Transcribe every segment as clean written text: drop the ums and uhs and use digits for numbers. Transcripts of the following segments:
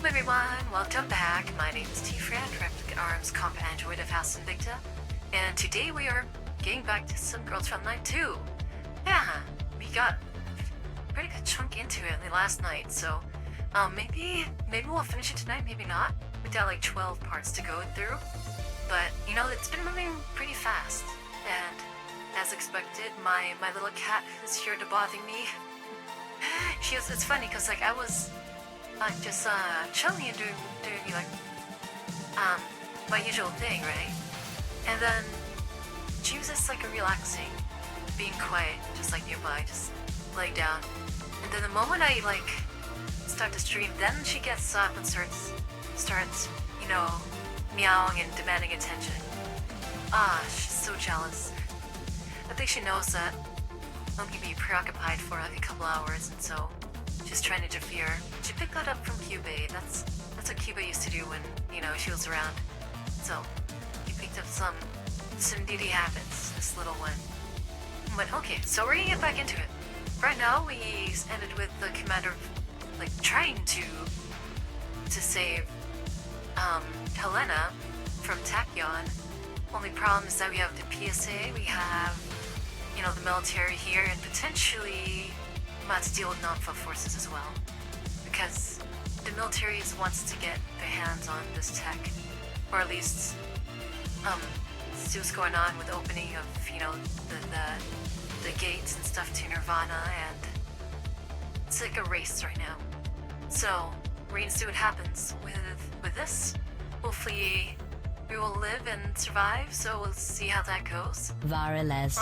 everyone, welcome back. My name is Tifret, Replica Arms Combat Android of House Invicta, and today we are getting back to some Girls Frontline 2. Yeah, we got a pretty good chunk into it last night, so maybe we'll finish it tonight, maybe not. We got like 12 parts to go through, but you know, it's been moving pretty fast, and as expected, my little cat is here to bother me. It's funny because like I was just chilling and doing like my usual thing, right? And then she was just like relaxing, being quiet, just like nearby, just laying down. And then the moment I like start to stream, then she gets up and starts you know, meowing and demanding attention. She's so jealous. I think she knows that I'm gonna be preoccupied for like a couple hours, and so she's trying to interfere. She picked that up from Cubase. That's what Cubase used to do when, you know, she was around. So he picked up some needy habits, this little one. But okay, so we're gonna get back into it. Right now we ended with the commander like trying to save Helena from Tachyon. Only problem is that we have the PSA, we have, you know, the military here, and potentially might have to deal with non-foe forces as well, because the military wants to get their hands on this tech, or at least see what's going on with the opening of, you know, the gates and stuff to Nirvana, and it's like a race right now. So we're gonna see what happens with this. Hopefully we will live and survive, so we'll see how that goes.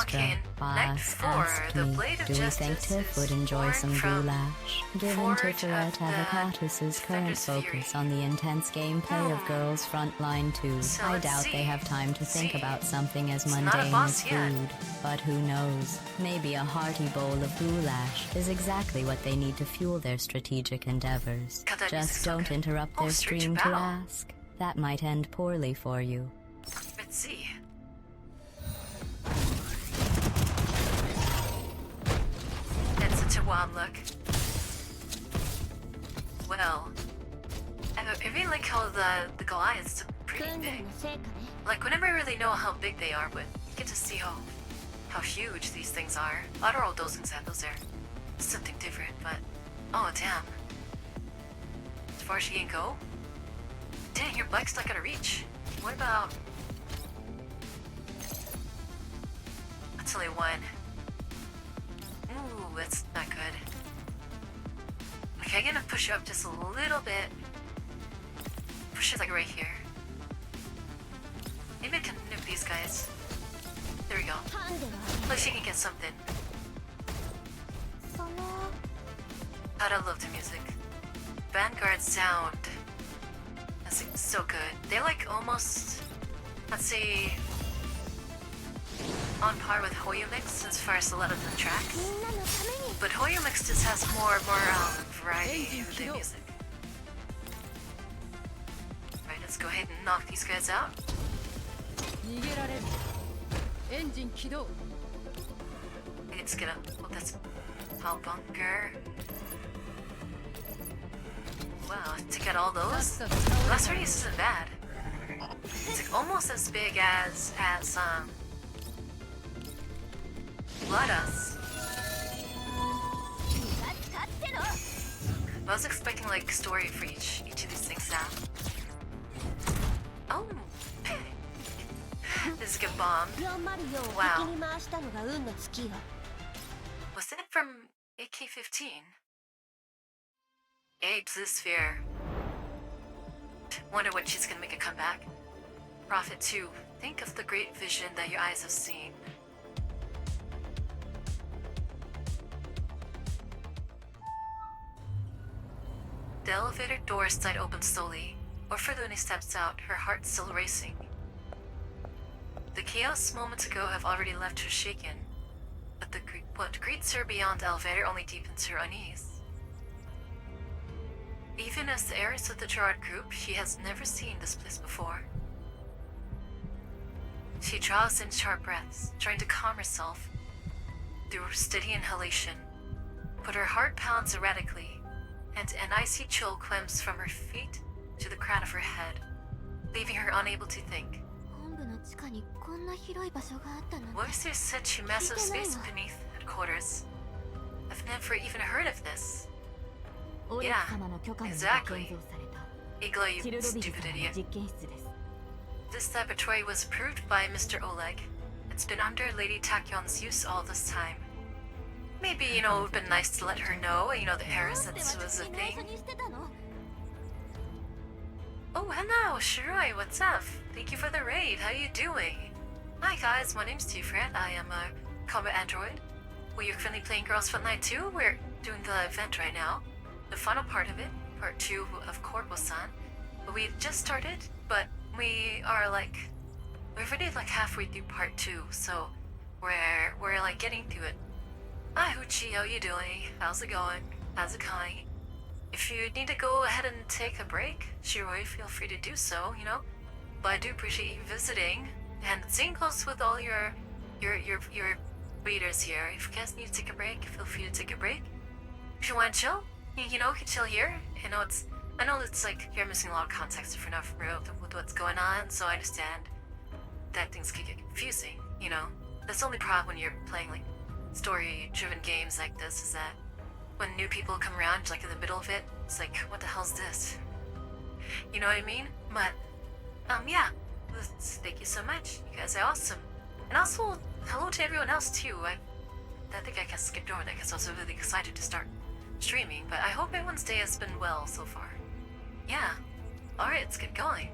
Okay, Night 4, the Blade of do Justice we think Tiff would enjoy some goulash? Given TiferetEvocatus' current focus on the intense gameplay of Girls Frontline 2, So I let's doubt see. they have time to think See. about something as It's not a mundane boss as yet. food. But who knows? Maybe a hearty bowl of goulash is exactly what they need to fuel their strategic endeavors. God, that Just music's so don't good. interrupt Oh, their straight to stream to battle. ask. That might end poorly for you. Let's see. That's such a wild look. Well, I really like how the Goliaths are pretty big. Like, we never really know how big they are, but you get to see how huge these things are. What are all those examples there? Something different, but oh damn. As far as she can go? Dang, your bike's not gonna reach. What about... That's only one. Ooh, that's not good. Okay, I'm gonna push it up just a little bit. Push it like right here. Maybe I can nip these guys. There we go. At least you can get something. God, I love the music. Vanguard sound. That's like so good. They're like almost, let's say, on par with Hoyomix as far as a lot of the tracks. But Hoyomix just has more variety in their music. Right, let's go ahead and knock these guys out. Let's get up. Oh, that's Pal Bunker. Wow, to get all those? Last radius isn't bad. It's like almost as big as Bloodus. I was expecting like story for each of these things now. Oh, this is a good bomb. Wow. Was that from AK-15? Blue Sphere. Wonder when she's gonna make a comeback. Prophet 2. Think of the great vision that your eyes have seen. The elevator door slide open slowly. Orphaluni steps out, her heart still racing. The chaos moments ago have already left her shaken, but what greets her beyond the elevator only deepens her unease. Even as the heiress of the Gerard group, she has never seen this place before. She draws in sharp breaths, trying to calm herself through steady inhalation, but her heart pounds erratically, and an icy chill climbs from her feet to the crown of her head, leaving her unable to think. 本部の地下にこんな広い場所があったなんて。 Why is there such a massive space beneath headquarters? I've never even heard of this. オレク様の許可によって建造された Igla, チ you ルドビル stupid 様の idiot. 実験室です。 This laboratory was approved by Mr. Oleg. It's been under Lady Takyon's use all this time. Maybe, it would have been nice to let her know, the heiress, that this was a thing. Oh, hello, Shiroi, what's up? Thank you for the raid, how you doing? Hi guys, my name's Tiferet, I am a combat android. Well, you're currently playing Girls Frontline 2? We're doing the event right now. The final part of it, part 2 of Corposant. We just started, but we're already halfway through part 2, so we're getting to it. Hi Hoochie, how you doing? How's it going? How's it going? If you need to go ahead and take a break, Shiroi, feel free to do so, But I do appreciate you visiting, and same goes with all your readers here. If you guys need to take a break, feel free to take a break. If you want to chill, you can chill here. I know it's like you're missing a lot of context if you're not familiar with what's going on, so I understand that things could get confusing, That's the only problem when you're playing story-driven games like this, is that when new people come around, in the middle of it, it's like, what the hell's this? You know what I mean? But, yeah. Thank you so much. You guys are awesome. And also, hello to everyone else, too. I think I kind of skipped over that because I was really excited to start streaming, but I hope everyone's day has been well so far. Yeah. Alright, let's get going.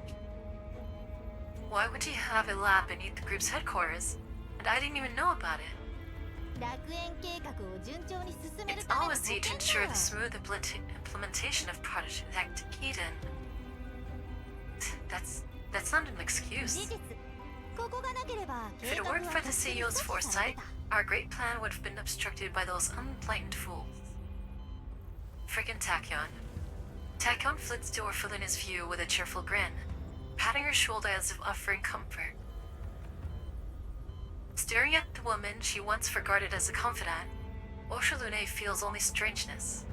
Why would you have a lab beneath the group's headquarters? And I didn't even know about it. It's always to ensure the smooth implementation of Project Eden. That's not an excuse. If it weren't for the CEO's foresight, our great plan would have been obstructed by those unenlightened fools. Frickin' Tachyon. Tachyon flits to Orphelina's view with a cheerful grin, patting her shoulder as if offering comfort. Staring at the woman she once regarded as a confidant, Orphelina feels only strangeness.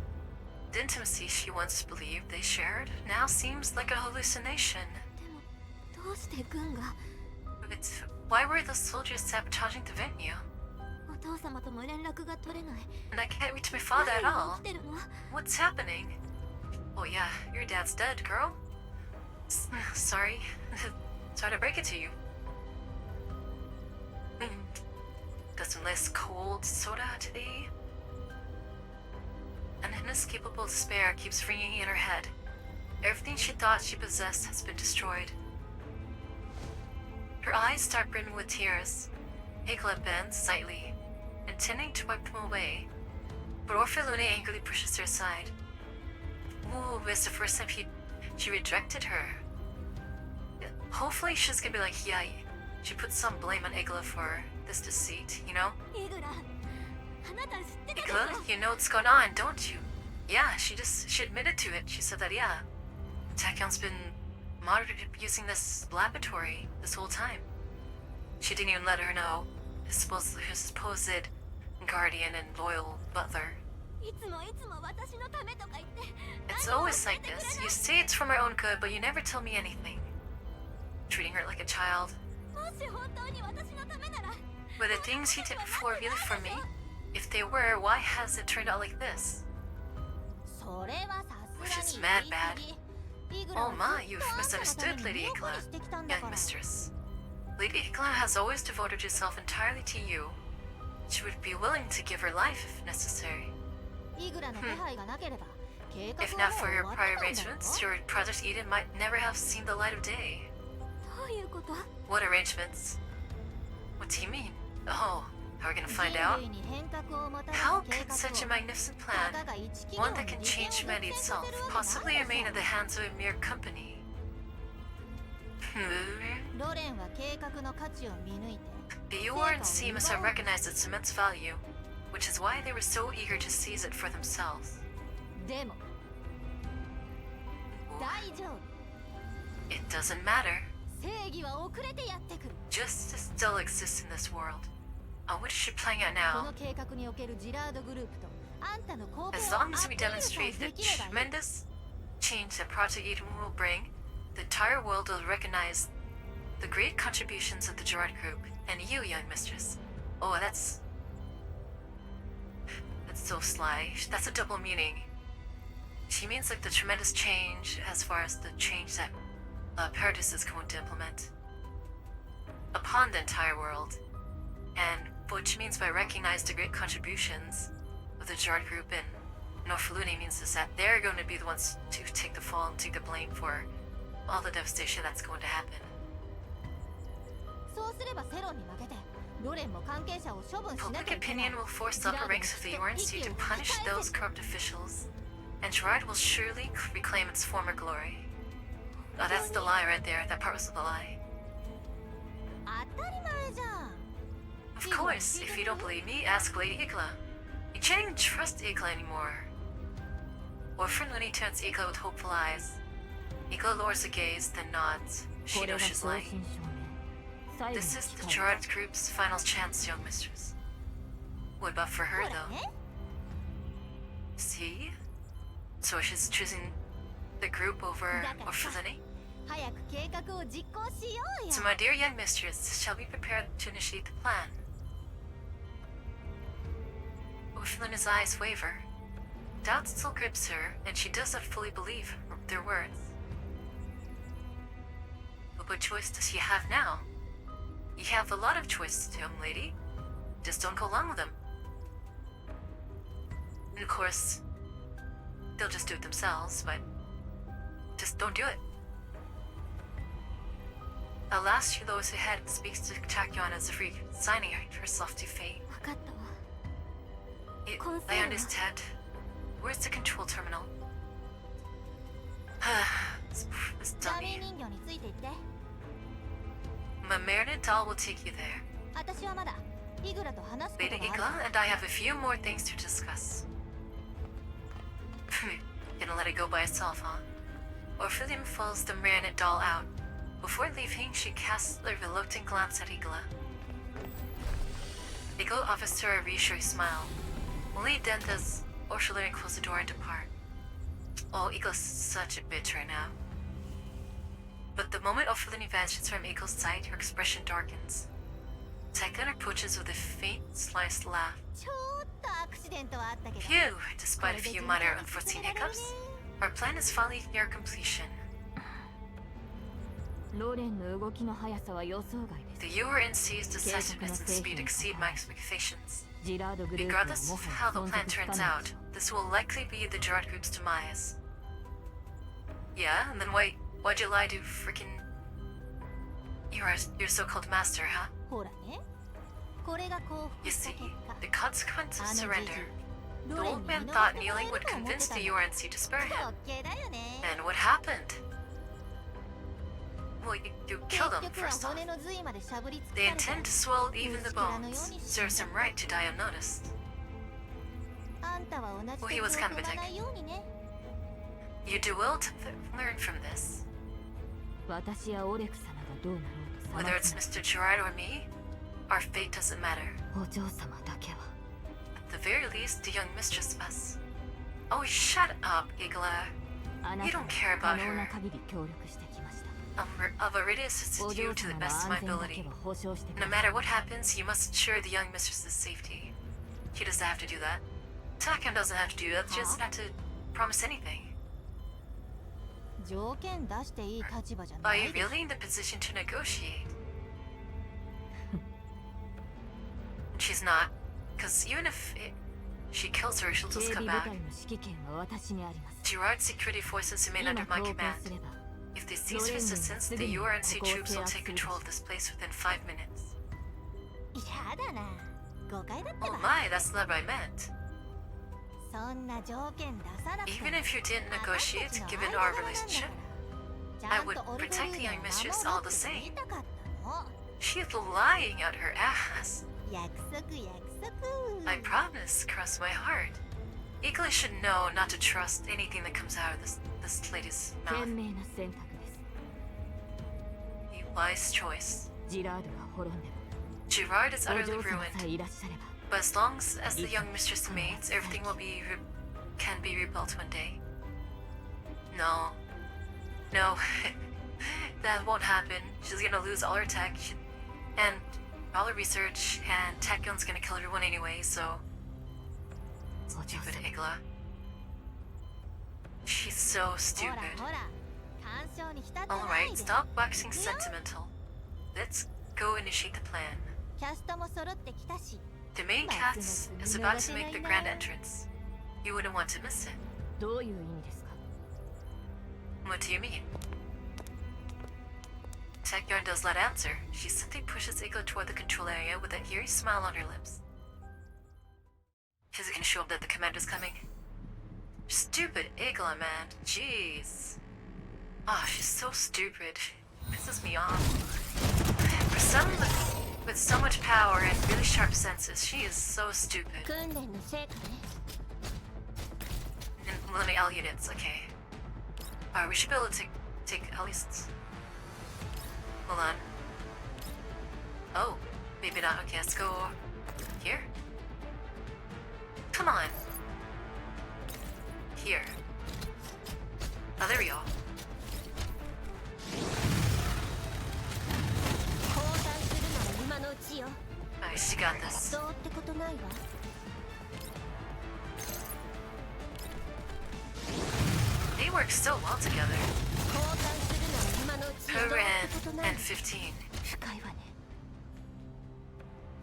The intimacy she once believed they shared now seems like a hallucination. But why were the soldiers sabotaging the venue? And I can't reach my father at all. What's happening? Oh yeah, your dad's dead, girl. Sorry. Sorry to break it to you. Got some less cold soda today? An inescapable despair keeps ringing in her head. Everything she thought she possessed has been destroyed. Her eyes start brimming with tears. Higla bends slightly, intending to wipe them away, but Orphelina angrily pushes her aside. Ooh, it's the first time she rejected her. Hopefully she's gonna be like, yeah, she put some blame on Igla for this deceit, Igla, you know what's going on, don't you? Yeah, she admitted to it. She said that, yeah, Takyon's been monitored using this laboratory this whole time. She didn't even let her know his supposed guardian and loyal butler. It's always like this. You say it's for my own good, but you never tell me anything. Treating her like a child. Were the things he did before really for me? If they were, why has it turned out like this? Which is mad bad. Oh my, you've misunderstood Lady Igla, young mistress. Lady Igla has always devoted herself entirely to you. She would be willing to give her life if necessary. If not for your prior arrangements, your Project Eden might never have seen the light of day. What arrangements? What do you mean? Oh, how are we gonna find out? How could such a magnificent plan, one that can change humanity itself, possibly remain in the hands of a mere company? Bior and C must have recognized its immense value, which is why they were so eager to seize it for themselves. It doesn't matter. Justice still exists in this world. What is she playing at now? As long as we demonstrate the tremendous change that Project Eden will bring, the entire world will recognize the great contributions of the Gerard Group and you, young mistress. Oh, that's so sly. That's a double meaning. She means like the tremendous change as far as the change that Paradis is going to implement upon the entire world. And what she means by recognize the great contributions of the Gerard Group and Norfoluni means is that they're going to be the ones to take the fall and take the blame for all the devastation that's going to happen. Public opinion will force the upper ranks of the URNC to punish those corrupt officials, and Gerard will surely reclaim its former glory. Oh, that's the lie right there. That part was the lie. Of course, if you don't believe me, ask Lady Igla. You can't even trust Igla anymore. Orphan Looney turns Igla with hopeful eyes. Igla lowers a gaze, then nods. She knows she's lying. This is the Gerard Group's final chance, young mistress. What about for her, though? See? So she's choosing the group over Orphelini? So my dear young mistress, shall we prepare to initiate the plan? Orphelina's eyes waver. Doubt still grips her, and she does not fully believe their words. But what choice does she have now? You have a lot of choices, young lady. Just don't go along with them. And of course, they'll just do it themselves, but just don't do it. Alas, she lowers her head and speaks to Tachyon as if resigning herself to fate. I understand. Where's the control terminal? This dummy. My Marinette doll will take you there. Lady Igla and I have a few more things to discuss. Gonna let it go by itself, huh? Orpheum follows the Marinette doll out. Before leaving, she casts a reluctant glance at Igla. Igla offers her a reassuring smile. Only then does Orpheum close the door and depart. Oh, Igla's such a bitch right now. But the moment Orpheum vanishes from Igla's sight, her expression darkens. Tachyon approaches with a faint, sliced laugh. Phew, despite a few minor unforeseen hiccups, our plan is finally near completion. The URNC's decisiveness and speed exceed my expectations. Regardless of how the plan turns out, this will likely be the Gerard Group's demise. Yeah, and then why'd you lie to frickin' your so-called master, huh? You see, the consequence of surrender. The old man thought kneeling would convince the URNC to spare him. And what happened? Well, you killed him, first off. They intend to swallow even the bones. Serves him right to die unnoticed. Well, he was kind of a dick. You do well to learn from this. Whether it's Mr. Gerard or me, our fate doesn't matter. At the very least, the young mistress must. Oh, shut up, Igla. You don't care about her. I've already assisted you to the best of my ability. No matter what happens, you must ensure the young mistress's safety. She doesn't have to do that. Tachyon doesn't have to do that. She doesn't have to promise anything. Are you really in the position to negotiate? She's not. Because even if she kills her, she'll just come back. Gerard's security forces remain under my command. If they cease resistance, the URNC troops will take control of this place within 5 minutes. Oh my, that's not what I meant. Even if you didn't negotiate, given our relationship, I would protect the young mistress all the same. She's lying out her ass. I promise, cross my heart. Igla should know not to trust anything that comes out of this lady's mouth. A wise choice. Gerard is utterly ruined. But as long as the young mistress remains, everything can be rebuilt one day. No. No. That won't happen. She's gonna lose all her tech, and all her research, and Tachion's gonna kill everyone anyway, so... Stupid Igla. She's so stupid. Alright, stop waxing sentimental. Let's go initiate the plan. The main cast is about to make the grand entrance. You wouldn't want to miss it. What do you mean? Taekyon does not answer. She simply pushes Igla toward the control area with an eerie smile on her lips. She's gonna show him that the commander's coming. Stupid Igla, man. Jeez. Oh, she's so stupid. Pisses me off. For someone with so much power and really sharp senses, she is so stupid. And let me all units, okay. Alright, we should be able to take at least... Hold on. Oh, maybe not. Okay, let's go here. Come on. Here. Oh, there we go. Alright, she got this. They work so well together. Her and 15.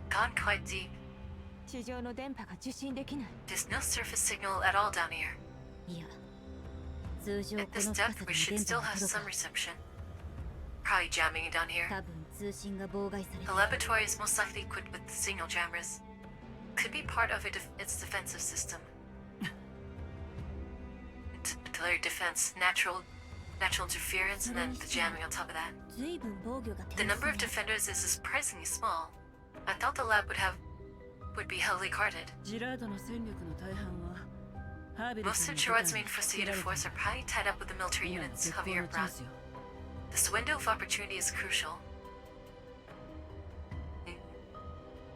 Gone quite deep. There's no surface signal at all down here. At this depth, we should still have some reception. Probably jamming it down here. The laboratory is most likely equipped with signal jammers. Could be part of its defensive system. Artillery defense, natural interference, and then the jamming on top of that. The number of defenders is surprisingly small. I thought the lab would be heavily guarded. Most of Gerard's main investigative force are probably tied up with the military units Javier brought. This window of opportunity is crucial.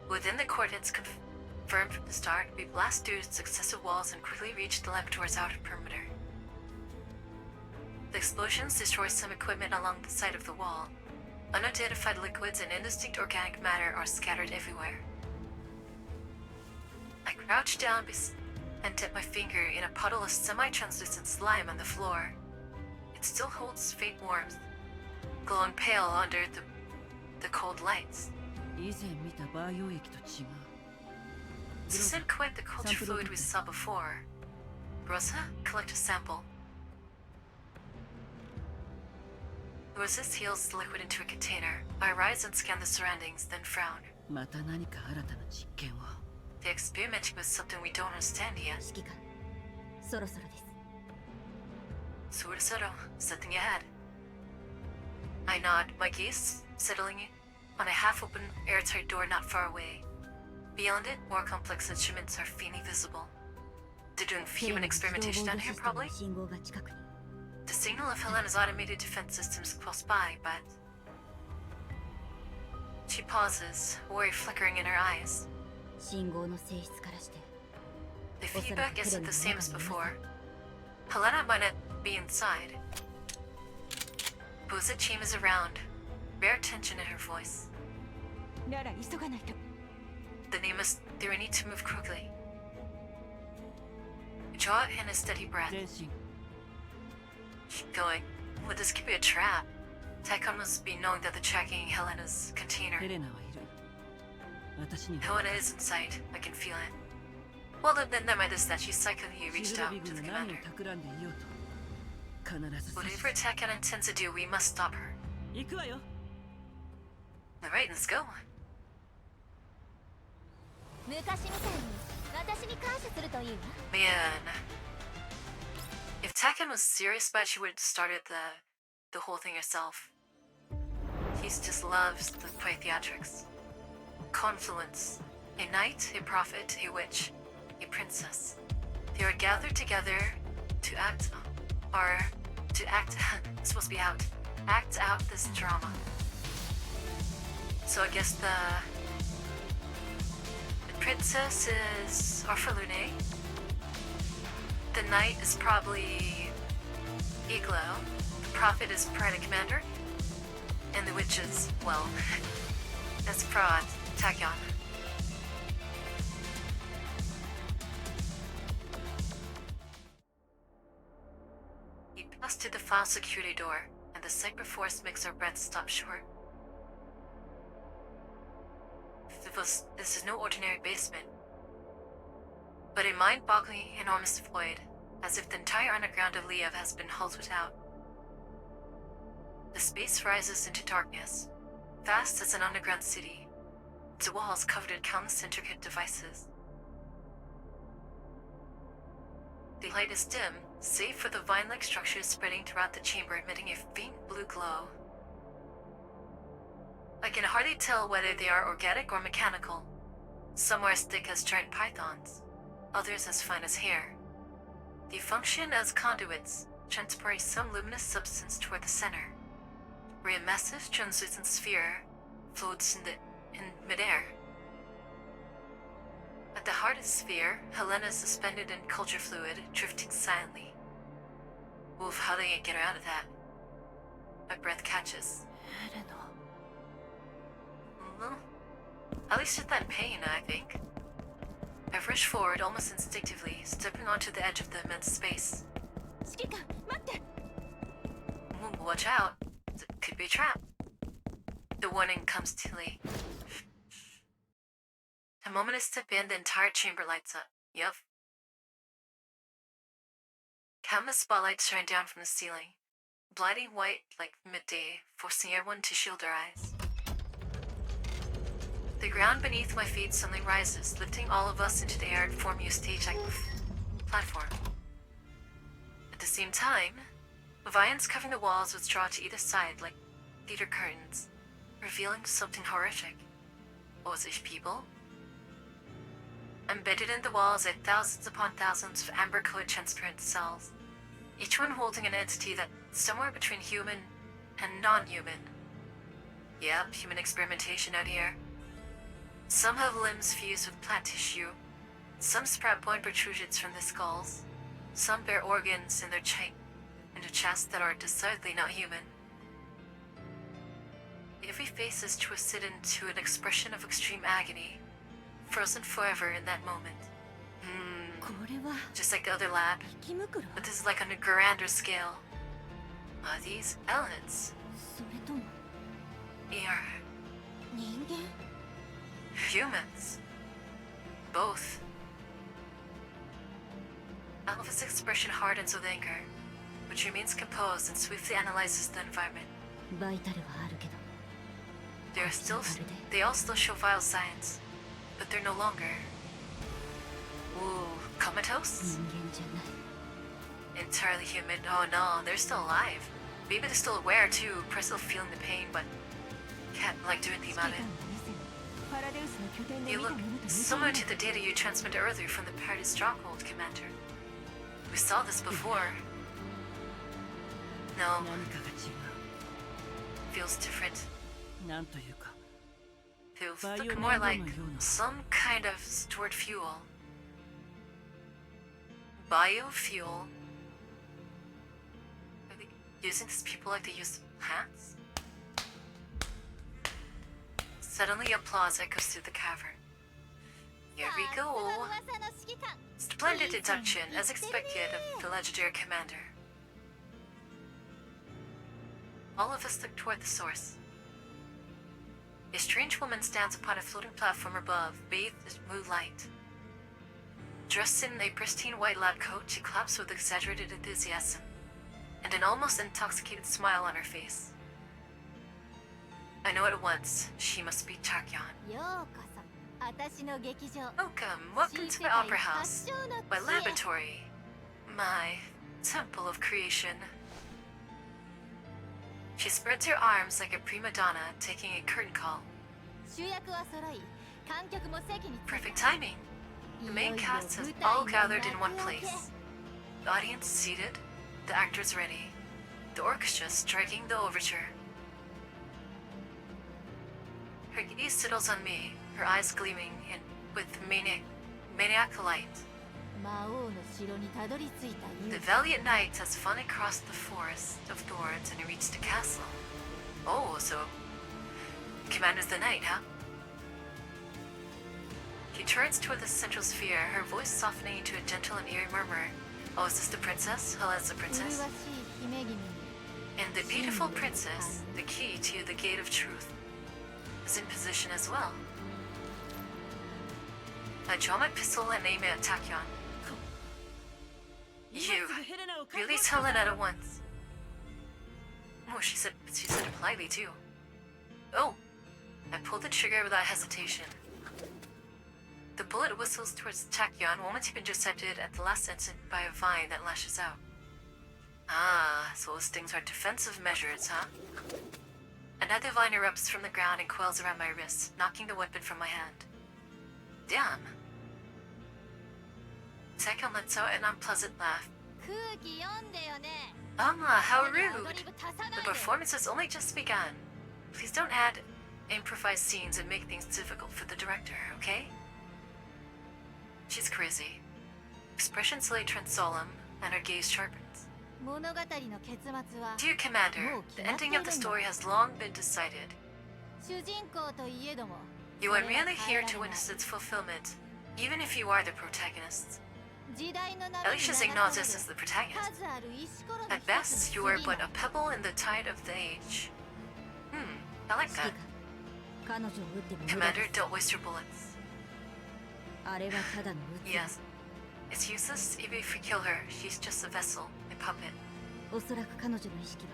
Within the coordinates confirmed from the start, we blast through successive walls and quickly reach the laboratory's outer perimeter. The explosions destroy some equipment along the side of the wall. Unidentified liquids and indistinct organic matter are scattered everywhere. I crouch down and dip my finger in a puddle of semi-translucent slime on the floor. It still holds faint warmth, glowing pale under the cold lights. This isn't quite the culture fluid we saw before. Rosa, collect a sample. Rosa seals the liquid into a container. I rise and scan the surroundings, then frown. They're experimenting with something we don't understand yet. Soro, something ahead. I nod, my gaze settling on a half-open, airtight door not far away. Beyond it, more complex instruments are faintly visible. They're doing human experimentation down here, probably? The signal of Helena's automated defense systems close by, but... She pauses, worry flickering in her eyes. The feedback isn't the same as before. Helena might not be inside. Boza chimes around, rare tension in her voice. Then they need to move quickly. Draw in a steady breath. Keep going. Well, this could be a trap. Taikon must be knowing that they're tracking Helena's container. Helena is in sight. I can feel it. Well, then that might is that she's psychically reached out to the commander. Whatever Taikon intends to do, we must stop her. Alright, let's go. Man. If Taikon was serious about it, she would have started the whole thing herself. He just loves the play theatrics. Confluence. A knight, a prophet, a witch, a princess. They are gathered together to act it's supposed to be act out this drama. So I guess the princess is Orphalune. The knight is probably Iglo. The prophet is Pirate Commander. And the witch is, well, that's Prod, Tachyon. We pass to the file security door, and the sight before us makes our breath stop short. This is no ordinary basement, but a mind-boggling enormous void, as if the entire underground of Liev has been hollowed out. The space rises into darkness, vast as an underground city, its walls covered in countless intricate devices. The light is dim, save for the vine-like structures spreading throughout the chamber emitting a faint blue glow. I can hardly tell whether they are organic or mechanical. Some are as thick as giant pythons, others as fine as hair. They function as conduits, transporting some luminous substance toward the center, where a massive translucent sphere floats in midair. At the heart of the sphere, Helena is suspended in culture fluid, drifting silently. Oof, how do I get her out of that? My breath catches. Well, at least it's not pain, I think. I rush forward almost instinctively, stepping onto the edge of the immense space. Watch out. It could be a trap. The warning comes too late. The moment I step in, the entire chamber lights up. Yup. Countless spotlights shine down from the ceiling, blinding white like midday, forcing everyone to shield their eyes. The ground beneath my feet suddenly rises, lifting all of us into the air and forming a stage-like platform. At the same time, vines covering the walls withdraw to either side like theater curtains, revealing something horrific. What was it, people? Embedded in the walls are thousands upon thousands of amber-colored transparent cells, each one holding an entity that's somewhere between human and non-human. Yep, human experimentation out here. Some have limbs fused with plant tissue, some sprout bone protrusions from the skulls, some bear organs in their chests that are decidedly not human. Every face is twisted into an expression of extreme agony, frozen forever in that moment. Just like the other lab, but this is like on a grander scale. Are these elements? Humans. Both. Alpha's expression hardens with anger, which remains composed and swiftly analyzes the environment. They all still show vital signs, but they're no longer. Ooh, comatose? Entirely human. Oh no, they're still alive. Maybe they're still aware too, probably still feeling the pain, but can't do anything about it. They look similar to the data you transmitted earlier from the Paradise Stronghold, Commander. We saw this before. No. Feels different. Feels look more like some kind of stored fuel. Biofuel. Are they using these people like they use plants? Suddenly applause echoes through the cavern. Here we go. Splendid deduction, as expected of the legendary commander. All of us look toward the source. A strange woman stands upon a floating platform above, bathed in moonlight. Dressed in a pristine white lab coat, she claps with exaggerated enthusiasm, and an almost intoxicated smile on her face. I know at once, she must be Tachyon. Welcome to my opera house, my laboratory, my temple of creation. She spreads her arms like a prima donna taking a curtain call. Perfect timing. The main cast has all gathered in one place. The audience seated, the actors ready, the orchestra striking the overture. Her gaze settles on me, her eyes gleaming in with maniacal light. 魔王の城にたどり着いた The 勇者 valiant knight has finally crossed the forest of thorns and reached the castle. Oh, so Commander's the knight, huh? He turns toward the central sphere, her voice softening into a gentle and eerie murmur. Oh, is this the princess? Helena's the 麗 princess? しい姫君に And the beautiful princess, the key to the gate of truth, is in position as well. I draw my pistol and aim it at Tachyon. You release Helena at once. Oh, she said it politely too. Oh, I pulled the trigger without hesitation. The bullet whistles towards Tachyon, only intercepted at the last instant by a vine that lashes out. Ah, so those things are defensive measures, huh? Another vine erupts from the ground and coils around my wrist, knocking the weapon from my hand. Damn. Tachyon lets out an unpleasant laugh. 空気読んでよね How アド rude! リブ足さない The で performance has only just begun. Please don't add improvised scenes and make things difficult for the director, okay? She's crazy. Expression slowly turns solemn, and her gaze sharpens. 物語の結末は Dear Commander, the ending of the story has long been decided. 主人公といえども You are merely here to witness its fulfillment, even if you are the protagonist. 時代の波に At least she acknowledges us as the protagonist. 数ある石ころの At 一つ best, に you are 過ぎ but ない a pebble in the tide of the age. I like 指揮 that. 官彼女を撃っても無駄 Commander, です don't waste your bullets. あれはただの撃つ Yes. It's useless even if we kill her. She's just a vessel, a puppet. おそらく彼女の意識は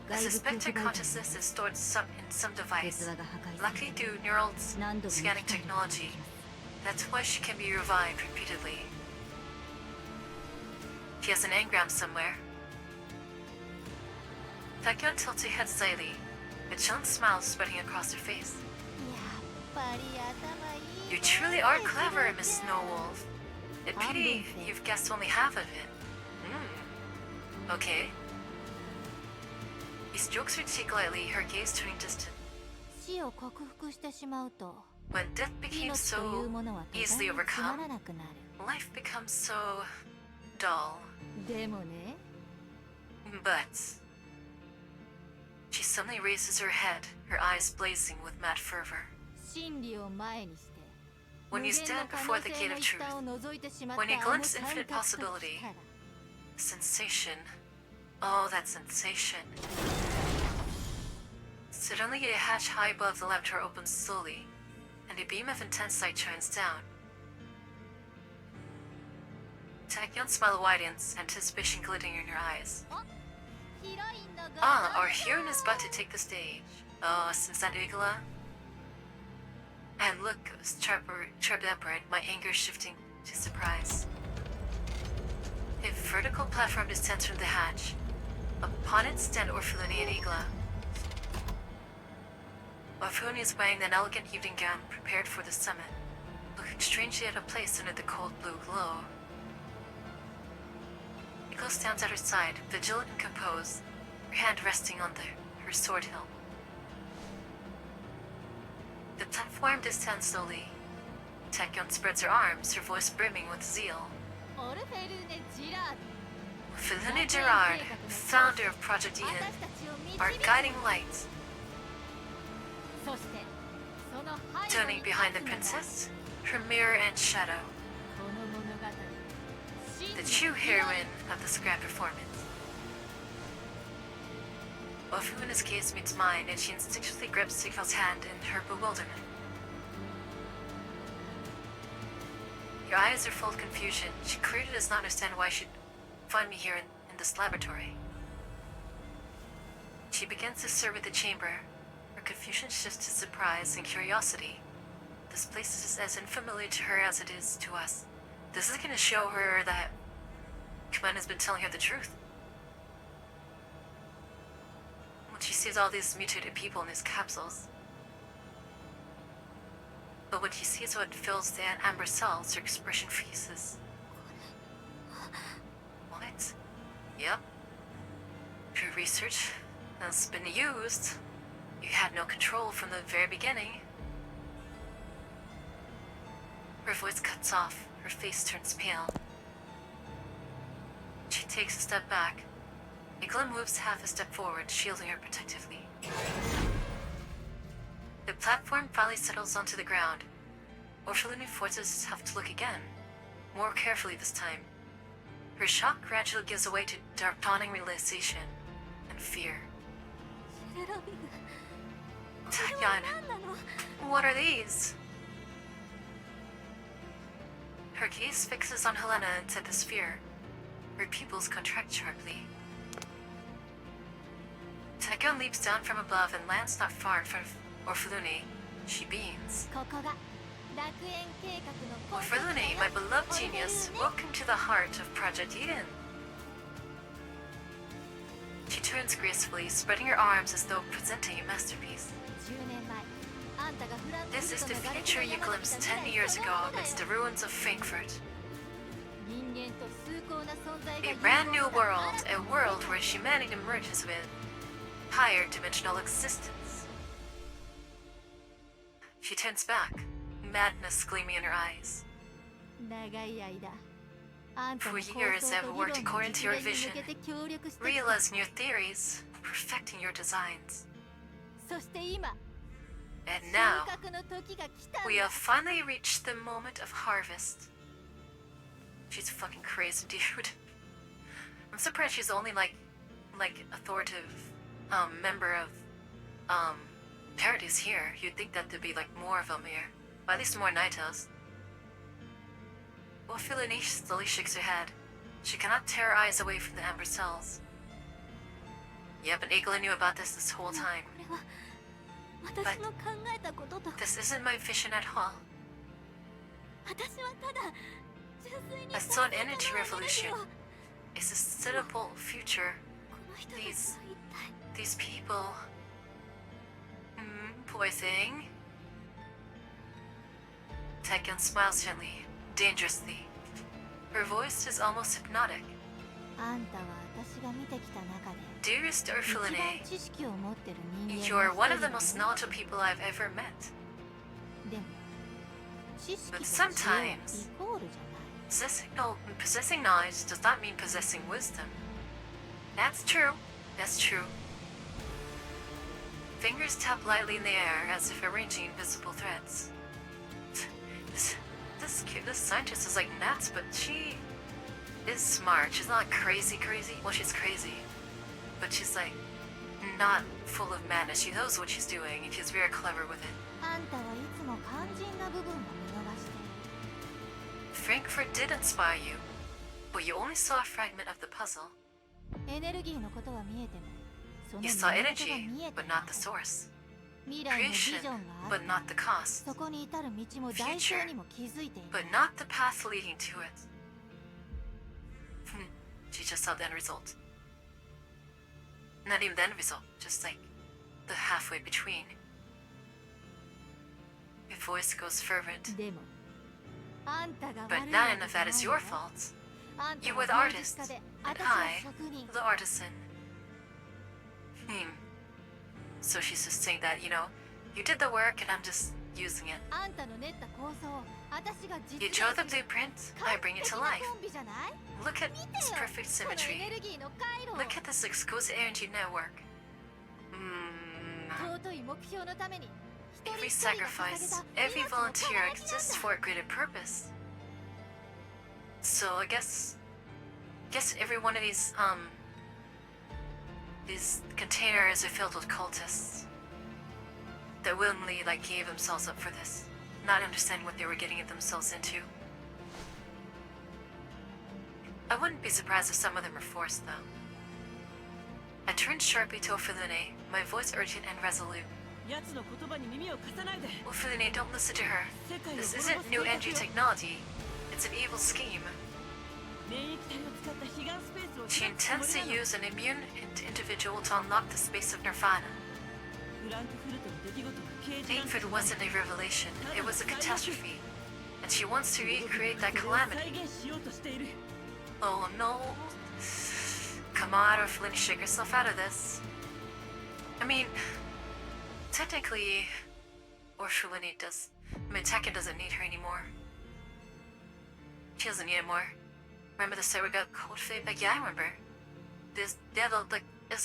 I 外部 suspect 空 her 気媒体に consciousness is stored in some 器 device. が破壊さ Luckily れ through neural 何度も生き scanning 返ることがで technology. きます That's why she can be revived repeatedly. She has an engram somewhere. Tachyon tilts her head slightly, a chilling smile spreading across her face. やっぱり頭いい You truly are clever, Miss Snowwolf. A pity you've guessed only half of it. Okay. He strokes her cheek lightly, her gaze turning distant. 死を克服してしまうと When death became 命という so ものは途 easily 端につま overcome, らなくなる life becomes so dull. でもね But she suddenly raises her head, her eyes blazing with mad fervor. 真理を前にして When you 無限の stand 可 before 能 the 性 gate の of 一 truth, 端を覗いてしまっ when you たあの glimpse 感 infinite 覚と possibility, 力 sensation. Oh, that sensation. Suddenly, a hatch high above the laboratory opens slowly, and a beam of intense light shines down. Takyon's smile widens, anticipation glittering in her eyes. ヒロインのご Ah, 登 our 場 heroine is about to take the stage. Oh, since that Igla. And look, sharp upright, my anger shifting to surprise. A vertical platform descends from the hatch. Upon it stand Orphelini and Igla. Orphelini is wearing an elegant evening gown prepared for the summit, looking strangely out of place under the cold blue glow. Igla stands at her side, vigilant and composed, her hand resting on her sword hilt. The platform descends slowly. Tachyon spreads her arms, her voice brimming with zeal. オルフェルーネ・ジラード Felina Gerard, founder of Project 私 Eden, たちを導 our く guiding light, そしてその背後 turning に behind 立 the つのが princess, her mirror and shadow, この物語 the true heroine of the scrap performance. Orpheluna's gaze meets mine, and she instinctively grips Sigvald's hand in her bewilderment. Your eyes are full of confusion. She clearly does not understand why she'd find me here in this laboratory. She begins to survey the chamber. Her confusion shifts to surprise and curiosity. This place is as unfamiliar to her as it is to us. This is going to show her that Commander's been telling her the truth. When she sees all these mutated people in these capsules. But when she sees what fills the amber cells, her expression freezes. What? Yep. Your research has been used. You had no control from the very beginning. Her voice cuts off, her face turns pale. She takes a step back. Igla moves half a step forward, shielding her protectively. The platform finally settles onto the ground. Orphelini forces herself to look again, more carefully this time. Her shock gradually gives way to dawning realization and fear. Taeyeon, what are these? Her gaze fixes on Helena inside the sphere. Her pupils contract sharply. Taeyeon leaps down from above and lands not far in front of Orphelini. She beams. Orphelini, my beloved genius, welcome to the heart of Project Eden. She turns gracefully, spreading her arms as though presenting a masterpiece. This is the future you glimpsed 10 years ago amidst the ruins of Frankfurt. A brand new world, a world where humanity merges with higher dimensional existence. She turns back, madness gleaming in her eyes. For years I've worked according to your vision, realizing your theories, perfecting your designs. And now, we have finally reached the moment of harvest. She's fucking crazy, dude. I'm surprised she's only like authoritative member of Paradise here. You'd think that there'd be like more of them here. Or at least more Naitos. Orphelini slowly shakes her head. She cannot tear her eyes away from the amber cells. Yep, and Igla knew about this whole time. But this isn't my vision at all. I saw an energy revolution, a sustainable future. These people... poor thing. Taeyeon smiles gently, dangerously. Her voice is almost hypnotic. Dearest Orphelini, you're one of the most knowledgeable people I've ever met. But sometimes, possessing knowledge does not mean possessing wisdom. That's true. That's true. Fingers tap lightly in the air as if arranging invisible threads. This scientist is like nuts, but she is smart. She's not crazy. Well, she's crazy. But she's like not full of madness. She knows what she's doing and she's very clever with it. Frankfurt did inspire you, but you only saw a fragment of the puzzle. You saw energy, but not the source. Creation, but not the cost. Future, but not the path leading to it. She just saw the end result. Not even the end result, just like the halfway between. Your voice goes fervent. But none of that is your fault. You were the artist, and I, the artisan. So she's just saying that, you know, you did the work and I'm just using it. You draw the blueprint, I bring it to life. Look at this perfect symmetry. Look at this exquisite energy network. Every sacrifice, every volunteer exists for a greater purpose. So I guess every one of these containers are filled with cultists that willingly gave themselves up for this, not understanding what they were getting themselves into. I wouldn't be surprised if some of them were forced, though. I turned sharply to Orphelini, my voice urgent and resolute. Orphelini, don't listen to her. This isn't new energy technology. It's an evil scheme. She intends to use an immune individual to unlock the space of Nirvana. Frankfurt wasn't a revelation, it was a catastrophe, and she wants to recreate that calamity. Oh no. Come on, Orphelini, shake yourself out of this. I mean, technically, Taeyeon doesn't need her anymore. She doesn't need it more. Remember the site we got cold feedback? Yeah, I remember. It's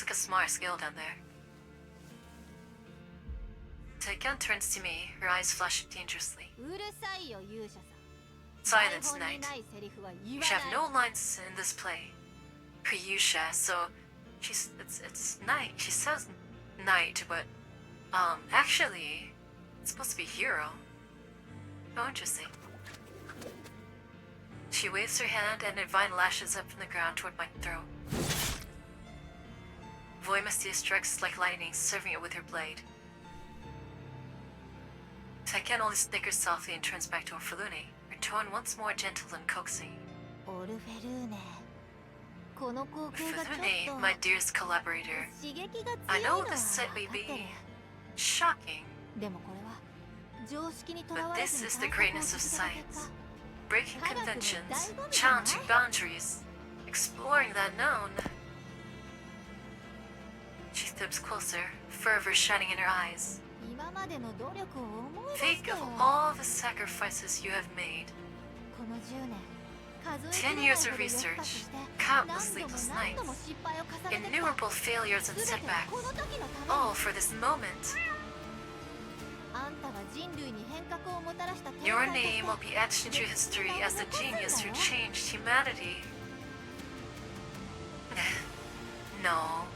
like a smart skill down there. Taekyun turns to me, her eyes flashing dangerously. Silence, Knight. We have no lines in this play. For Yusha, so it's Knight. She says Knight, but actually, it's supposed to be hero. Oh, interesting. She waves her hand and a vine lashes up from the ground toward my throat. Voimastia strikes like lightning, serving it with her blade. Taekyun only snickers softly and turns back to Orphalune, her tone once more gentle and coaxing. Orphalune, my dearest collaborator, I know this set may be shocking, but this is the greatness of science. Breaking conventions, challenging boundaries, exploring the unknown. She steps closer, fervor shining in her eyes. Think of all the sacrifices you have made. 10 years of research, countless sleepless nights, innumerable failures and setbacks, all for this moment. Your name will be etched into history as the genius who changed humanity. No.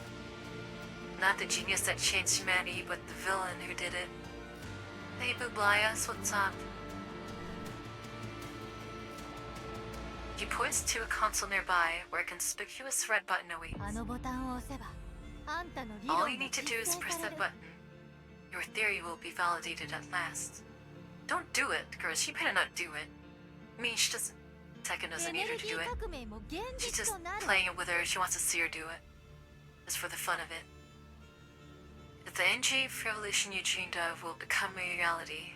Not the genius that changed humanity, but the villain who did it. Hey, Bublias, what's up? He points to a console nearby where a conspicuous red button awaits. All you need to do is press that button. Your theory will be validated at last. Don't do it, girls. She better not do it. I mean, she doesn't... Tekken doesn't need her to do it. She's just playing it with her. She wants to see her do it. Just for the fun of it. If the NG revolution you dreamed of will become a reality,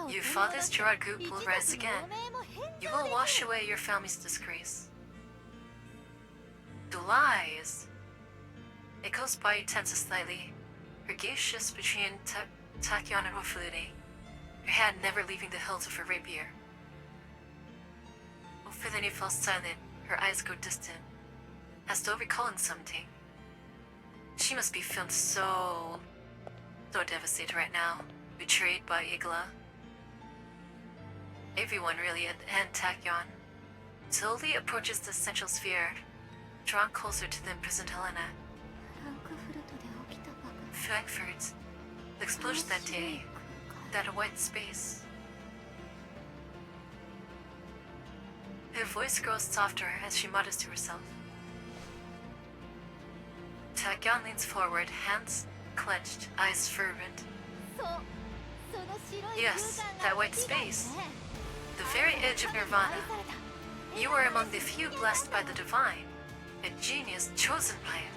your father's Gerard group will rise again. You will wash away your family's disgrace. The lies. It goes by tenses slightly. Her gaze shifts between Taekyun and Orphalune, her hand never leaving the hilt of her rapier. Orphalune falls silent, her eyes go distant, as though recalling something. She must be feeling so devastated right now, betrayed by Igla. Everyone really, and Taekyun, slowly approaches the central sphere, drawn closer to the imprisoned Helena. Frankfurt, the explosion that day, that white space. Her voice grows softer as she mutters to herself. Taekyun leans forward, hands clenched, eyes fervent. Yes, that white space. The very edge of nirvana. You are among the few blessed by the divine, a genius chosen by it.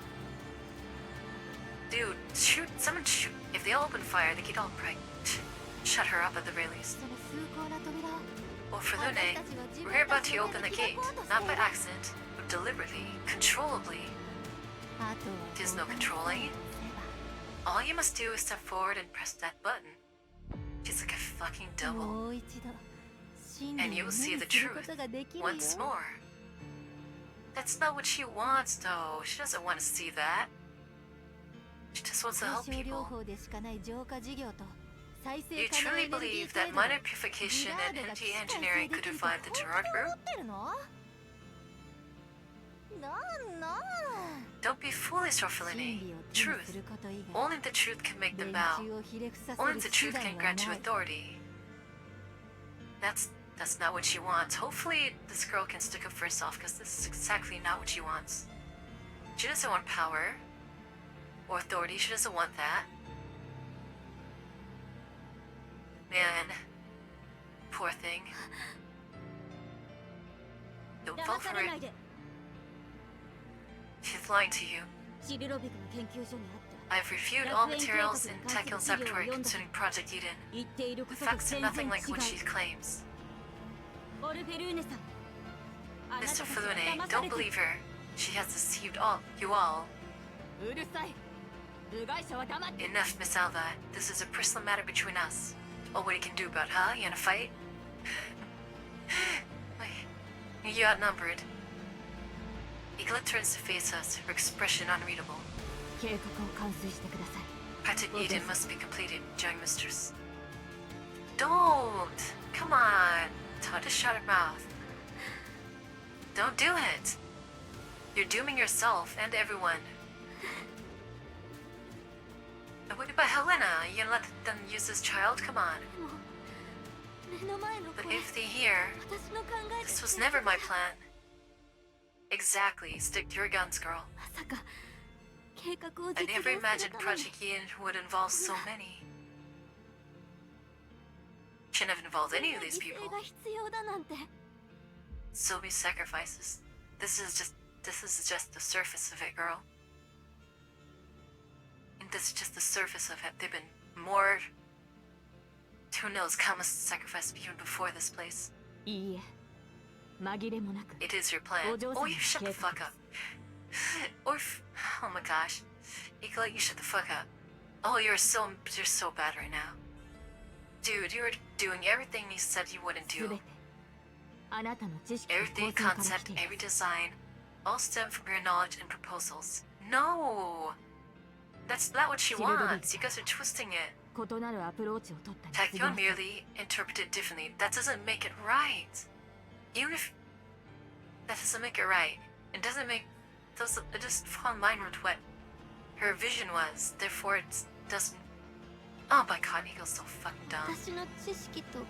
Dude, shoot, someone shoot. If they all open fire, they could all break. Shut her up at the very least. Orphalune, we're about to open the gate, not by accident, but deliberately, controllably. There's no controlling. All you must do is step forward and press that button. She's like a fucking double. And you will see the truth once more. That's not what she wants, though. She doesn't want to see that. She just wants to help people. You truly believe that minor purification and energy engineering could revive the Gerard group? Don't be foolish, Orphalune. Truth. Only the truth can make them bow. Only the truth can grant you authority. That's not what she wants. Hopefully this girl can stick up for herself, because this is exactly not what she wants. She doesn't want power or authority. She doesn't want that. Man, poor thing. Don't fall for it. She's lying to you. I've reviewed all materials in Taekyun's laboratory concerning Project Eden. The facts are nothing like what she claims. Mr. Fulune, don't believe her. She has deceived you all. Enough, Miss Alva. This is a personal matter between us. All we can do about her, you wanna fight? you outnumbered. Eaglet turns to face us, her expression unreadable. 計画を完遂してください。 Project Eden must be completed, young mistress. Don't! Come on! Tell her to shut her mouth. Don't do it! You're dooming yourself and everyone. And what about Helena? You gonna let them use this child? Come on. 目の前の But 声、 if they hear, 私の考え this was never my plan. Exactly. Stick to your guns, girl. まさか計画を I 実現 never する imagined ために Project Eden would involve so many. Shouldn't have involved any of these 犠 people. 牲が必要だなんて So many sacrifices. This is just the surface of it, girl. And this is just the surface of it. They've been more. Who knows, countless sacrifices even before this place. いいえ紛れもなく It is your plan. Oh, you shut the fuck up. Oh my gosh. Eaglet, you shut the fuck up. Oh, you're so bad right now. Dude, you're doing everything you said you wouldn't 全 do. てあなたの知識と Everything, 構成から来 concept, てい every ます design, all stem from your knowledge and proposals. No! That's not what she wants. You guys are twisting it. 異なるアプローチを取ったに過ぎ Tachyon ません merely interpreted differently. That doesn't make it right. Even if that doesn't make it right, it doesn't make it doesn't fall in line with what her vision was. Therefore, it doesn't. Oh my god, Eagle's so fucking dumb. 私の知識と構